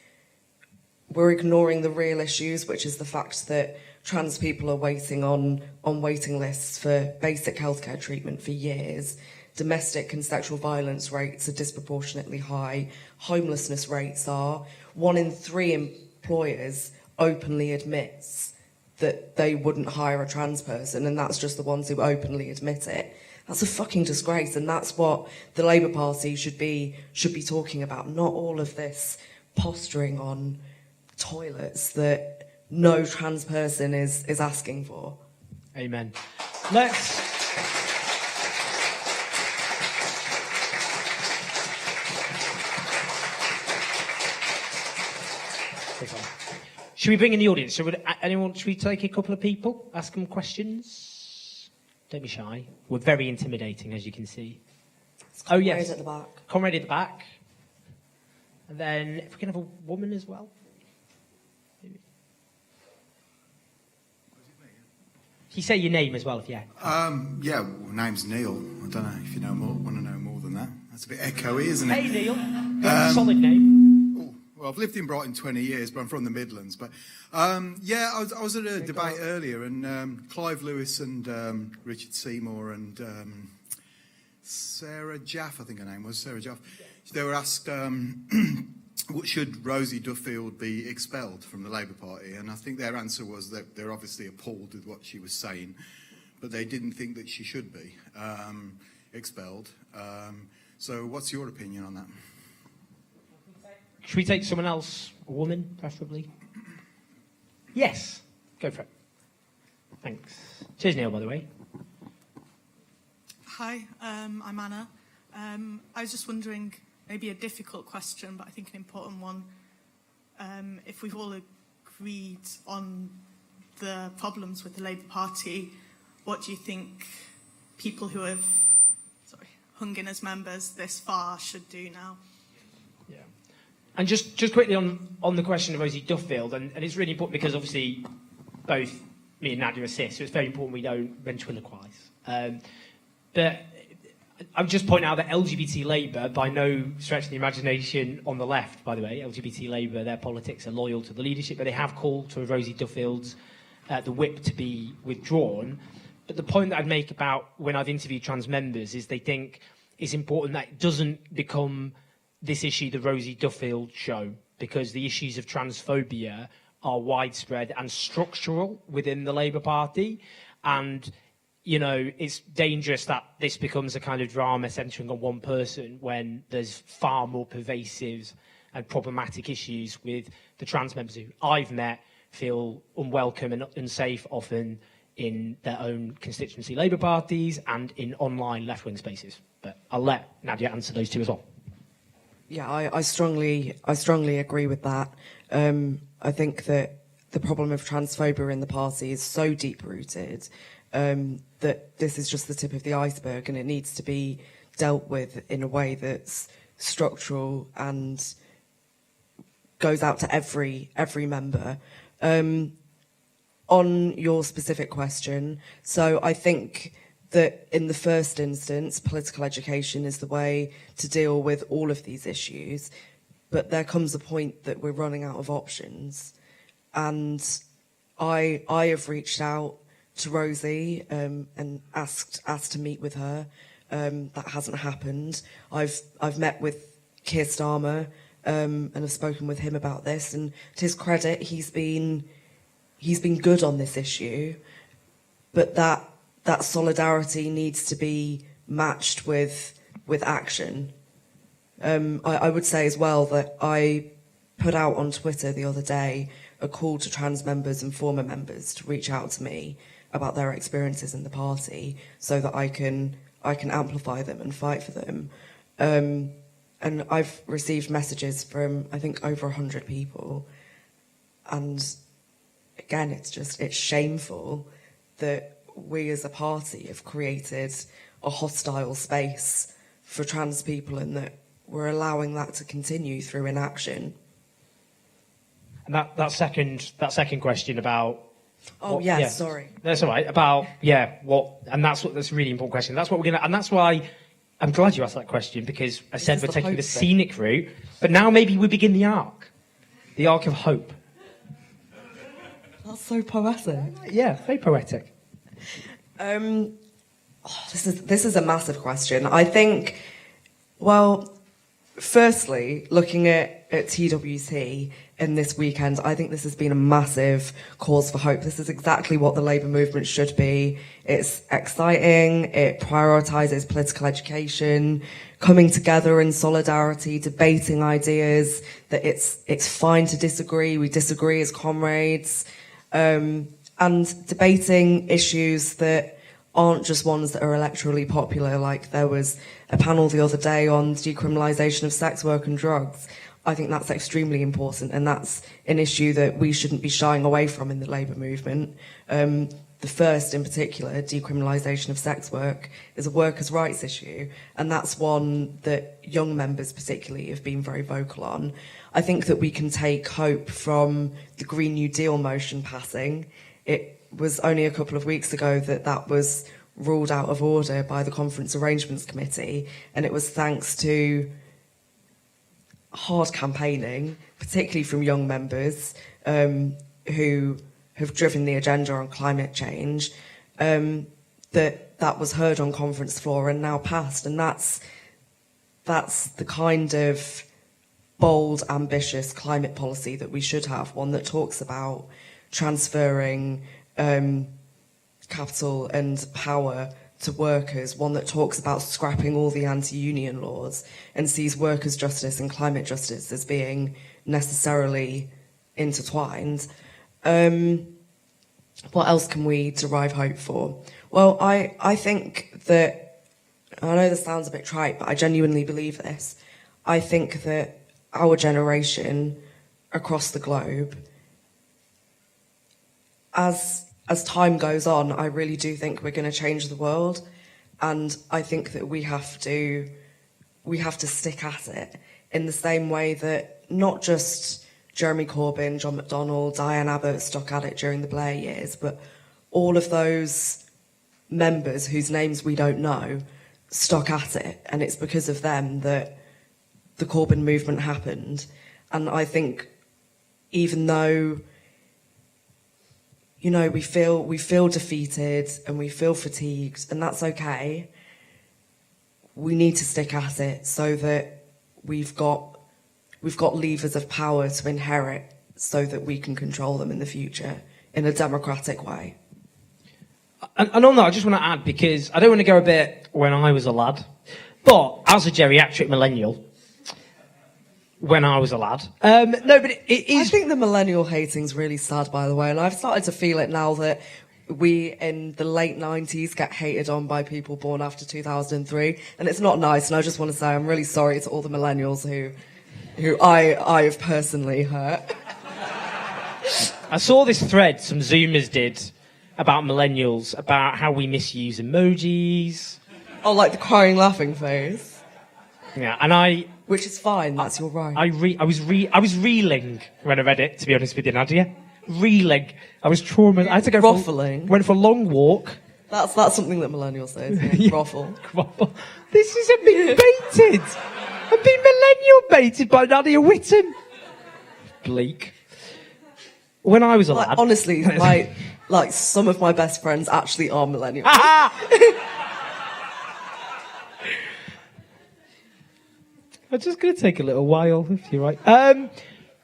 we're ignoring the real issues, which is the fact that trans people are waiting on waiting lists for basic healthcare treatment for years. Domestic and sexual violence rates are disproportionately high. Homelessness rates are. 1 in 3 employers openly admits that they wouldn't hire a trans person, and that's just the ones who openly admit it. That's a fucking disgrace, and that's what the Labour Party should be talking about, not all of this posturing on toilets that no trans person is asking for. Amen. Should we bring in the audience? Should we take a couple of people, ask them questions? Don't be shy. We're very intimidating, as you can see. Oh, yes. Comrade at the back. Comrade at the back. And then, if we can have a woman as well. Can you say your name as well, if Yeah, well, name's Neil. I don't know if you want to know more than that. That's a bit echoey, isn't it? Hey, Neil. Solid name. Well, I've lived in Brighton 20 years, but I'm from the Midlands. But yeah, I was at a debate earlier, and Clive Lewis and Richard Seymour and Sarah Jaff, I think her name was, Sarah Jaff, they were asked, should Rosie Duffield be expelled from the Labour Party? And I think their answer was that they're obviously appalled with what she was saying, but they didn't think that she should be expelled. So what's your opinion on that? Should we take someone else? A woman, preferably? Yes. Go for it. Thanks. Cheers, Neil, by the way. Hi, I'm Anna. I was just wondering, maybe a difficult question, but I think an important one. If we've all agreed on the problems with the Labour Party, what do you think people who have hung in as members this far should do now? Yeah. And just quickly on the question of Rosie Duffield, and it's really important because obviously both me and Nadia are cis, so it's very important we don't ventriloquise. But I'm just pointing out that LGBT Labour, by no stretch of the imagination on the left, by the way, LGBT Labour, their politics are loyal to the leadership, but they have called to Rosie Duffield's the whip to be withdrawn. But the point that I'd make about when I've interviewed trans members is they think it's important that it doesn't become this issue the Rosie Duffield show, because the issues of transphobia are widespread and structural within the Labour Party. And, you know, it's dangerous that this becomes a kind of drama centering on one person when there's far more pervasive and problematic issues with the trans members who I've met feel unwelcome and unsafe often in their own constituency Labour parties and in online left-wing spaces. But I'll let Nadia answer those two as well. Yeah, I strongly agree with that. I think that the problem of transphobia in the party is so deep-rooted that this is just the tip of the iceberg, and it needs to be dealt with in a way that's structural and goes out to every member. On your specific question, so I think that in the first instance, political education is the way to deal with all of these issues, but there comes a point that we're running out of options. And I have reached out to Rosie and asked to meet with her. That hasn't happened. I've met with Keir Starmer and have spoken with him about this, and to his credit, he's been good on this issue, but that solidarity needs to be matched with action. I would say as well that I put out on Twitter the other day a call to trans members and former members to reach out to me about their experiences in the party so that I can amplify them and fight for them. And I've received messages from, I think, over 100 people, and again, it's shameful that we as a party have created a hostile space for trans people and that we're allowing that to continue through inaction. And that second question about... Oh, sorry. That's all right. About, and that's a really important question. That's what we're going to... And that's why I'm glad you asked that question, because I said we're taking the scenic route, but now maybe we begin the arc of hope. That's so poetic. Yeah, very poetic. This is a massive question. I think, well, firstly, looking at TWT in this weekend, I think this has been a massive cause for hope. This is exactly what the Labour movement should be. It's exciting, it prioritises political education, coming together in solidarity, debating ideas, that it's fine to disagree, we disagree as comrades, and debating issues that aren't just ones that are electorally popular. Like there was a panel the other day on decriminalisation of sex work and drugs. I think that's extremely important, and that's an issue that we shouldn't be shying away from in the Labour movement. The first, in particular, decriminalisation of sex work, is a workers' rights issue, and that's one that young members particularly have been very vocal on. I think that we can take hope from the Green New Deal motion passing. It was only a couple of weeks ago that was ruled out of order by the Conference Arrangements Committee, and it was thanks to hard campaigning, particularly from young members who have driven the agenda on climate change, that was heard on conference floor and now passed. And that's the kind of bold, ambitious climate policy that we should have, one that talks about transferring capital and power to workers, one that talks about scrapping all the anti-union laws and sees workers' justice and climate justice as being necessarily intertwined. What else can we derive hope for? Well, I think that, I know this sounds a bit trite, but I genuinely believe this. I think that our generation across the globe, as time goes on, I really do think we're going to change the world, and I think that we have to stick at it in the same way that not just Jeremy Corbyn, John McDonnell, Diane Abbott stuck at it during the Blair years, but all of those members whose names we don't know stuck at it, and it's because of them that the Corbyn movement happened. And I think even though, you know, we feel defeated and we feel fatigued, and that's okay, we need to stick at it so that we've got levers of power to inherit so that we can control them in the future in a democratic way. And on that, I just want to add, because I don't want to go a bit when I was a lad, but as a geriatric millennial, when I was a lad. No, but it is... I think the millennial hating's really sad, by the way, and I've started to feel it now that we, in the late 90s, get hated on by people born after 2003, and it's not nice, and I just want to say I'm really sorry to all the millennials who I have personally hurt. I saw this thread some Zoomers did about millennials, about how we misuse emojis. Oh, like the crying laughing face. Yeah, and which is fine, that's your right. I was reeling when I read it, to be honest with you, Nadia. Reeling. I was traumatized. I had to go went for a long walk. That's something that millennials say, isn't it? Grovel. This is a bit baited. I've been millennial baited by Nadia Whitten. Bleak. When I was a lad... Honestly, some of my best friends actually are millennials. It's just going to take a little while, if you're right.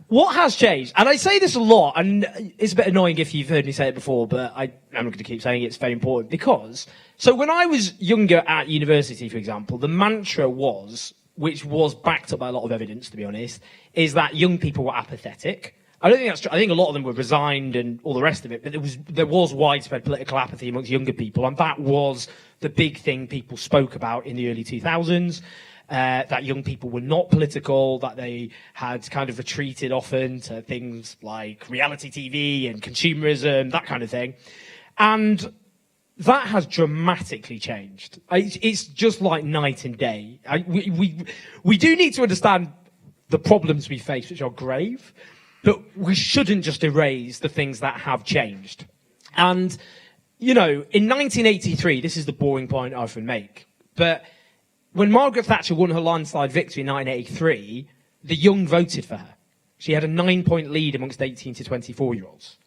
What has changed? And I say this a lot, and it's a bit annoying if you've heard me say it before, but I'm going to keep saying it's very important, because... So when I was younger at university, for example, the mantra was, which was backed up by a lot of evidence, to be honest, is that young people were apathetic. I don't think that's true. I think a lot of them were resigned and all the rest of it, but there was widespread political apathy amongst younger people, and that was the big thing people spoke about in the early 2000s. that young people were not political, that they had kind of retreated often to things like reality TV and consumerism, that kind of thing. And that has dramatically changed. It's just like night and day. We do need to understand the problems we face, which are grave, but we shouldn't just erase the things that have changed. And, you know, in 1983, this is the boring point I often make, but when Margaret Thatcher won her landslide victory in 1983, the young voted for her. She had a 9-point lead amongst 18 to 24-year-olds.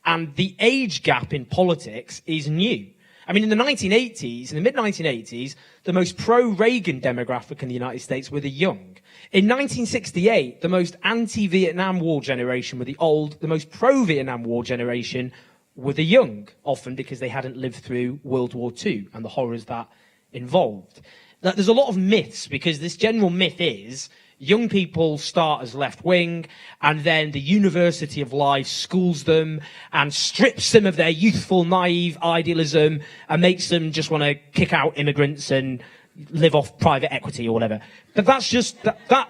And the age gap in politics is new. I mean, in the 1980s, in the mid-1980s, the most pro-Reagan demographic in the United States were the young. In 1968, the most anti-Vietnam War generation were the old. The most pro-Vietnam War generation were the young, often because they hadn't lived through World War II and the horrors that involved. Now, there's a lot of myths, because this general myth is young people start as left-wing, and then the University of Life schools them and strips them of their youthful, naive idealism and makes them just want to kick out immigrants and live off private equity or whatever. But that's just, that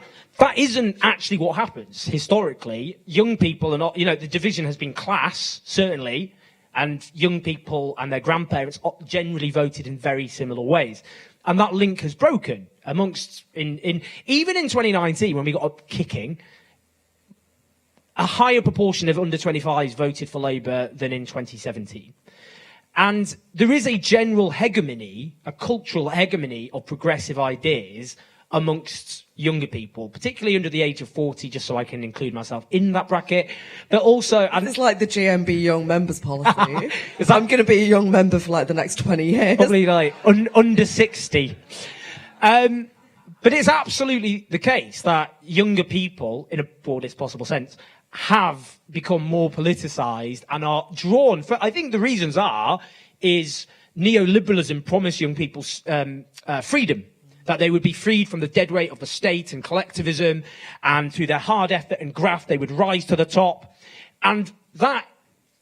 isn't actually what happens. Historically, young people are not, you know, the division has been class, certainly, and young people and their grandparents generally voted in very similar ways. And that link has broken amongst, even in 2019, when we got a kicking, a higher proportion of under 25s voted for Labour than in 2017. And there is a general hegemony, a cultural hegemony of progressive ideas amongst younger people, particularly under the age of 40, just so I can include myself in that bracket. But also... And it's like the GMB young members policy. I'm going to be a young member for like the next 20 years. Probably like under 60. But it's absolutely the case that younger people, in a broadest possible sense, have become more politicised and are drawn... I think the reasons is neoliberalism promised young people freedom, that they would be freed from the dead weight of the state and collectivism, and through their hard effort and graft, they would rise to the top. And that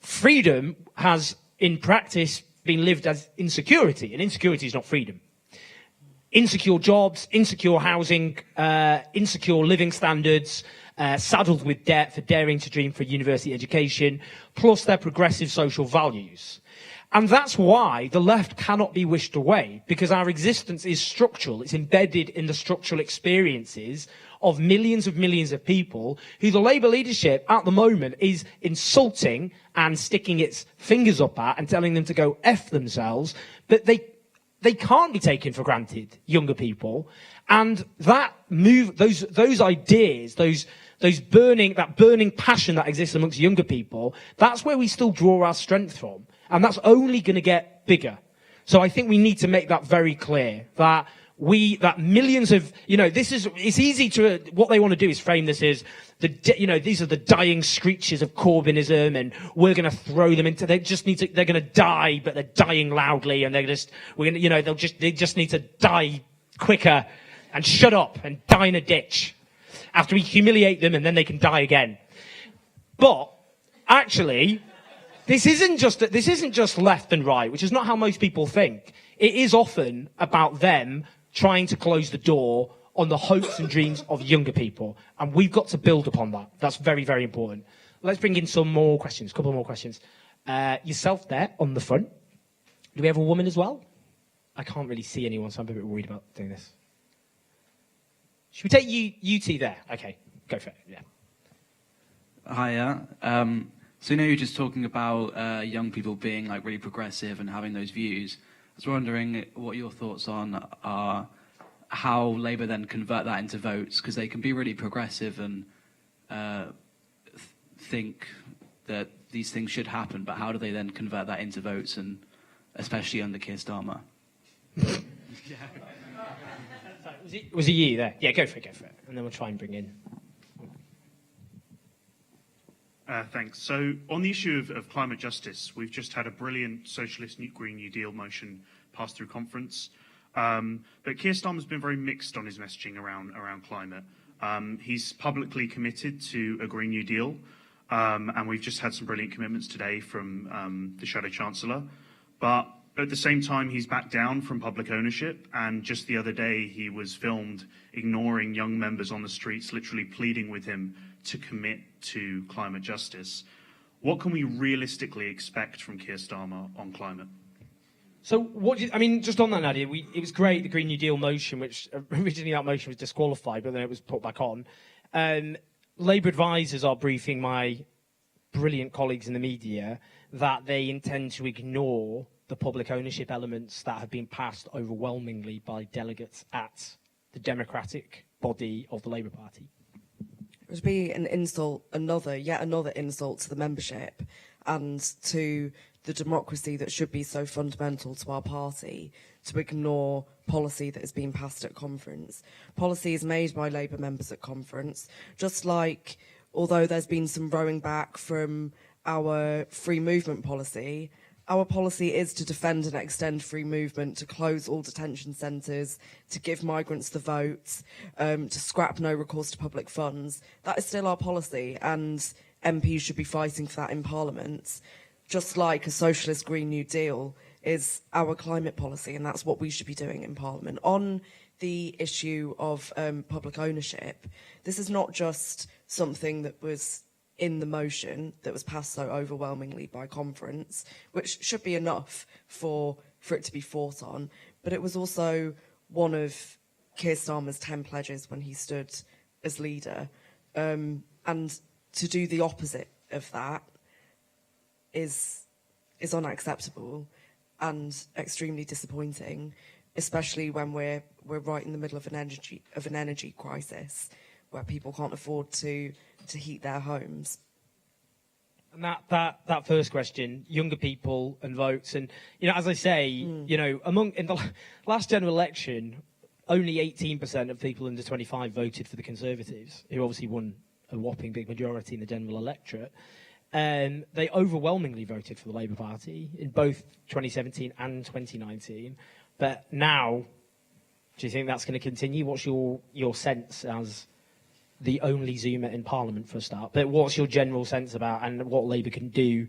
freedom has, in practice, been lived as insecurity, and insecurity is not freedom. Insecure jobs, insecure housing, insecure living standards, saddled with debt for daring to dream for a university education, plus their progressive social values. And that's why the left cannot be wished away, because our existence is structural. It's embedded in the structural experiences of millions of people who the Labour leadership at the moment is insulting and sticking its fingers up at and telling them to go F themselves. But they can't be taken for granted, younger people. And that those ideas, that burning passion that exists amongst younger people, that's where we still draw our strength from. And that's only going to get bigger. So I think we need to make that very clear, that millions of, it's easy to, what they want to do is frame this as these are the dying screeches of Corbynism, and we're going to throw them into, they're going to die, but they're dying loudly, and they just need to die quicker and shut up and die in a ditch after we humiliate them, and then they can die again. But actually, this isn't just left and right, which is not how most people think. It is often about them trying to close the door on the hopes and dreams of younger people. And we've got to build upon that. That's very, very important. Let's bring in some more questions, a couple more questions. Yourself there on the front. Do we have a woman as well? I can't really see anyone, so I'm a bit worried about doing this. Should we take you two there? Okay, go for it, yeah. Hiya. So you're just talking about young people being like really progressive and having those views. I was wondering what your thoughts on are how Labour then convert that into votes, because they can be really progressive and think that these things should happen, but how do they then convert that into votes, and especially under Keir Starmer? Was it you there? Yeah, go for it. And then we'll try and bring in... Thanks. So on the issue of climate justice, we've just had a brilliant socialist Green New Deal motion pass through conference. But Keir Starmer's been very mixed on his messaging around climate. He's publicly committed to a Green New Deal, and we've just had some brilliant commitments today from the Shadow Chancellor. But At the same time, he's backed down from public ownership, and just the other day he was filmed ignoring young members on the streets, literally pleading with him to commit to climate justice. What can we realistically expect from Keir Starmer on climate? So, just on that, Nadia, it was great, the Green New Deal motion, which originally that motion was disqualified, but then it was put back on. Labour advisors are briefing my brilliant colleagues in the media that they intend to ignore the public ownership elements that have been passed overwhelmingly by delegates at the democratic body of the Labour Party. It would be an insult, yet another insult to the membership and to the democracy that should be so fundamental to our party, to ignore policy that has been passed at conference. Policy is made by Labour members at conference, just like, although there's been some rowing back from our free movement policy, our policy is to defend and extend free movement, to close all detention centres, to give migrants the vote, to scrap no recourse to public funds. That is still our policy, and MPs should be fighting for that in Parliament, just like a socialist Green New Deal is our climate policy, and that's what we should be doing in Parliament. On the issue of public ownership, this is not just something that was in the motion that was passed so overwhelmingly by conference, which should be enough for it to be fought on, but it was also one of Keir Starmer's 10 pledges when he stood as leader. And to do the opposite of that is unacceptable and extremely disappointing, especially when we're right in the middle of an energy crisis where people can't afford to heat their homes. And that first question, younger people and votes, and as I say, in the last general election, only 18% of people under 25 voted for the Conservatives, who obviously won a whopping big majority in the general electorate. They overwhelmingly voted for the Labour Party in both 2017 and 2019. But now, do you think that's going to continue? What's your sense as the only Zoomer in Parliament for a start? But what's your general sense about and what Labour can do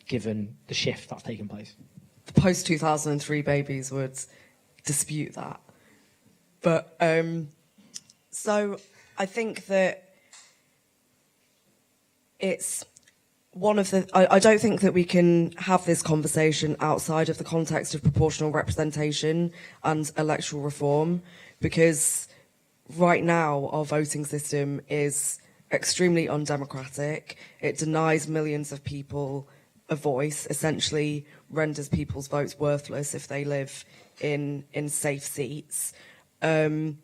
given the shift that's taken place? The post-2003 babies would dispute that. But, so I think that it's one of the... I don't think that we can have this conversation outside of the context of proportional representation and electoral reform, because right now our voting system is extremely undemocratic. It denies millions of people a voice, essentially renders people's votes worthless if they live in safe seats. And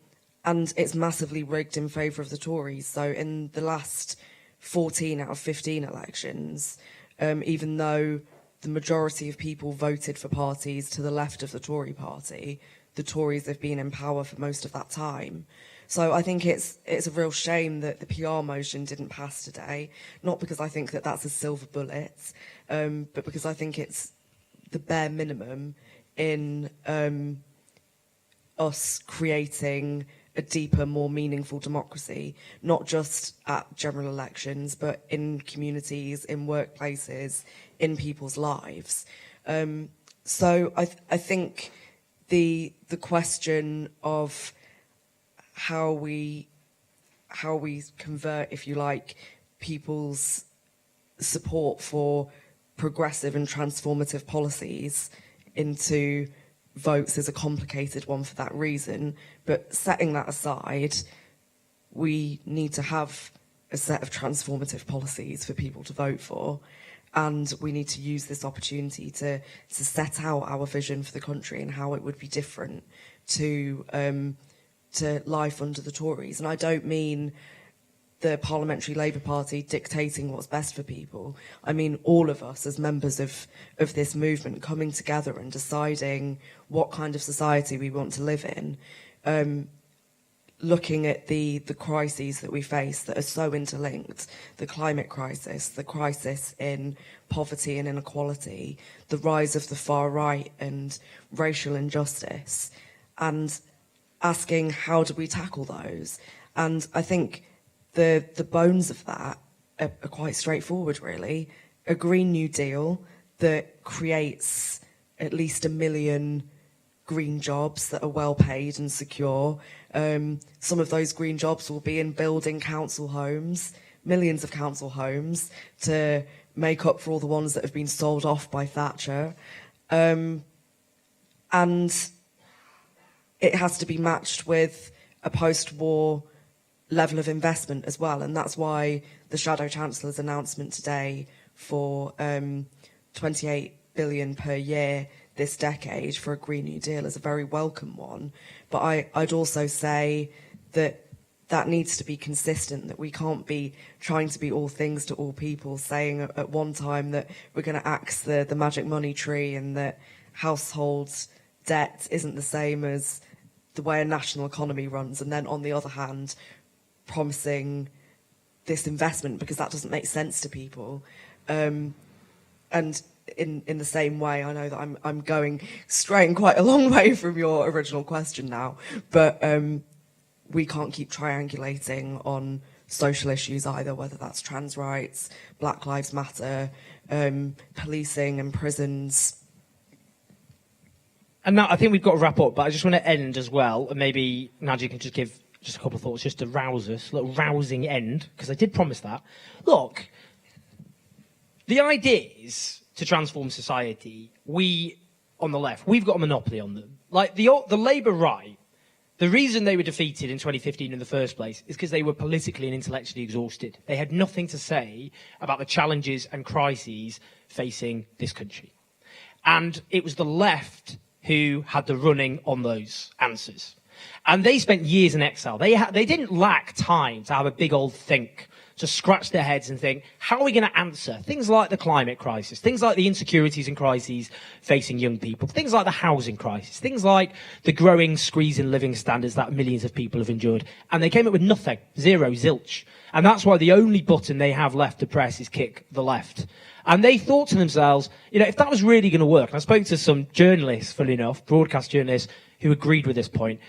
it's massively rigged in favour of the Tories. So in the last 14 out of 15 elections, even though the majority of people voted for parties to the left of the Tory party, the Tories have been in power for most of that time. So I think it's a real shame that the PR motion didn't pass today, not because I think that that's a silver bullet, but because I think it's the bare minimum in us creating a deeper, more meaningful democracy, not just at general elections, but in communities, in workplaces, in people's lives. So I think the question of how we convert, if you like, people's support for progressive and transformative policies into votes is a complicated one for that reason. But setting that aside, we need to have a set of transformative policies for people to vote for, and we need to use this opportunity to set out our vision for the country and how it would be different to life under the Tories. And I don't mean the Parliamentary Labour Party dictating what's best for people. I mean all of us as members of this movement coming together and deciding what kind of society we want to live in, looking at the crises that we face that are so interlinked, the climate crisis, the crisis in poverty and inequality, the rise of the far right and racial injustice, and asking how do we tackle those. And I think the bones of that are quite straightforward, really. A Green New Deal that creates at least 1 million green jobs that are well paid and secure. Some of those green jobs will be in building council homes, millions of council homes, to make up for all the ones that have been sold off by Thatcher. And it has to be matched with a post-war level of investment as well. And that's why the Shadow Chancellor's announcement today for 28 billion per year this decade for a Green New Deal is a very welcome one. But I'd also say that that needs to be consistent, that we can't be trying to be all things to all people, saying at one time that we're going to axe the magic money tree and that household debt isn't the same as the way a national economy runs, and then on the other hand promising this investment, because that doesn't make sense to people. And in the same way, I know that I'm straying quite a long way from your original question now, but we can't keep triangulating on social issues either, whether that's trans rights, Black Lives Matter, policing and prisons. And now I think we've got to wrap up, but I just want to end as well, and maybe Nadia can just give just a couple of thoughts just to rouse us, a little rousing end, because I did promise that. Look, the ideas to transform society, we, on the left, we've got a monopoly on them. Like the Labour right, the reason they were defeated in 2015 in the first place is because they were politically and intellectually exhausted. They had nothing to say about the challenges and crises facing this country. And it was the left who had the running on those answers. And they spent years in exile. They didn't lack time to have a big old think, to scratch their heads and think, how are we going to answer things like the climate crisis, things like the insecurities and crises facing young people, things like the housing crisis, things like the growing squeeze in living standards that millions of people have endured. And they came up with nothing, zero, zilch. And that's why the only button they have left to press is kick the left. And they thought to themselves, you know, if that was really going to work, and I spoke to some journalists, funnily enough, broadcast journalists, who agreed with this point,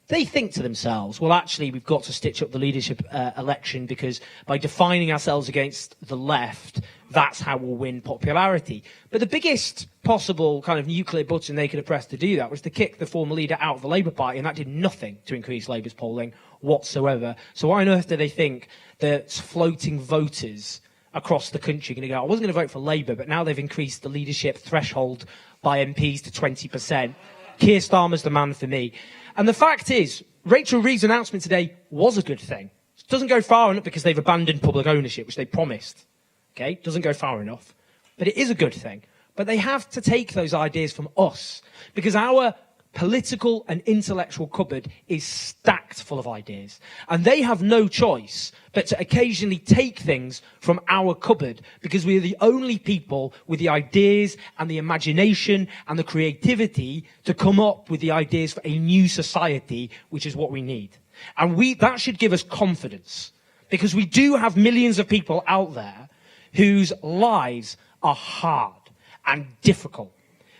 they think to themselves, well, actually, we've got to stitch up the leadership election because by defining ourselves against the left, that's how we'll win popularity. But the biggest possible kind of nuclear button they could have pressed to do that was to kick the former leader out of the Labour Party, and that did nothing to increase Labour's polling whatsoever. So why on earth do they think that floating voters across the country are going to go, I wasn't going to vote for Labour, but now they've increased the leadership threshold by MPs to 20%. Keir Starmer's the man for me. And the fact is, Rachel Reeves' announcement today was a good thing. It doesn't go far enough because they've abandoned public ownership, which they promised. Okay? It doesn't go far enough. But it is a good thing. But they have to take those ideas from us, because our political and intellectual cupboard is stacked full of ideas. And they have no choice but to occasionally take things from our cupboard, because we are the only people with the ideas and the imagination and the creativity to come up with the ideas for a new society, which is what we need. And that should give us confidence, because we do have millions of people out there whose lives are hard and difficult,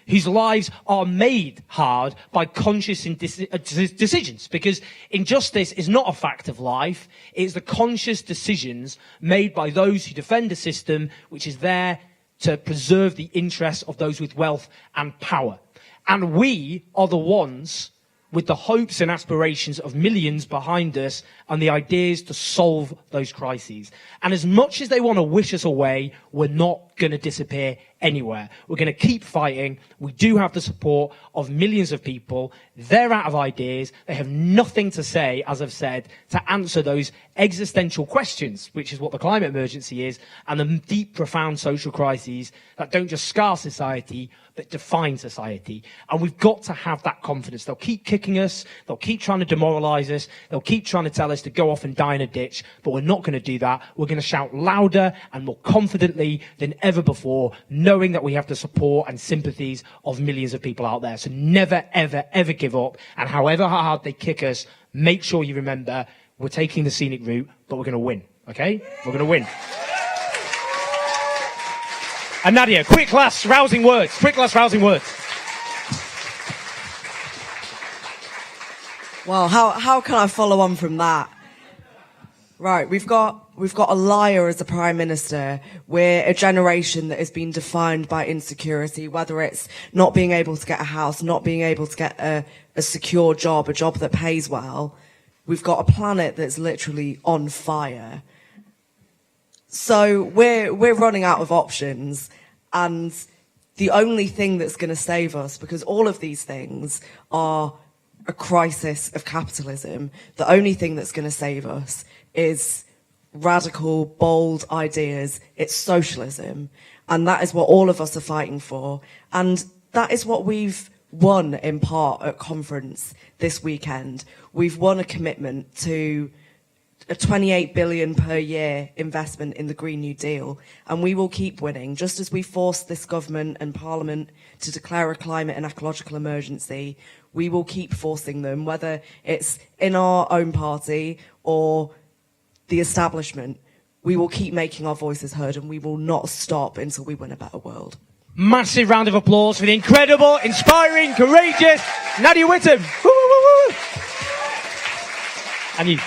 whose lives are made hard by conscious decisions, because injustice is not a fact of life. It's the conscious decisions made by those who defend a system which is there to preserve the interests of those with wealth and power. And we are the ones with the hopes and aspirations of millions behind us and the ideas to solve those crises. And as much as they want to wish us away, we're not going to disappear anywhere. We're going to keep fighting. We do have the support of millions of people. They're out of ideas. They have nothing to say, as I've said, to answer those existential questions, which is what the climate emergency is, and the deep, profound social crises that don't just scar society, but define society. And we've got to have that confidence. They'll keep kicking us. They'll keep trying to demoralize us. They'll keep trying to tell us to go off and die in a ditch, but we're not going to do that. We're going to shout louder and more confidently than ever before, knowing that we have the support and sympathies of millions of people out there. So never, ever, ever give up. And however hard they kick us, make sure you remember we're taking the scenic route, but we're going to win. Okay? We're going to win. And Nadia, quick last rousing words. Quick last rousing words. Well, how can I follow on from that? Right, we've got a liar as the Prime Minister. We're a generation that has been defined by insecurity, whether it's not being able to get a house, not being able to get a secure job, a job that pays well. We've got a planet that's literally on fire. So we're running out of options, and the only thing that's going to save us, because all of these things are a crisis of capitalism, the only thing that's going to save us is radical, bold ideas. It's socialism. And that is what all of us are fighting for. And that is what we've won in part at conference this weekend. We've won a commitment to a 28 billion per year investment in the Green New Deal. And we will keep winning, just as we forced this government and parliament to declare a climate and ecological emergency. We will keep forcing them, whether it's in our own party or the establishment. We will keep making our voices heard, and we will not stop until we win a better world. Massive round of applause for the incredible, inspiring, courageous Nadia Whittam. Woo, woo, woo. And you.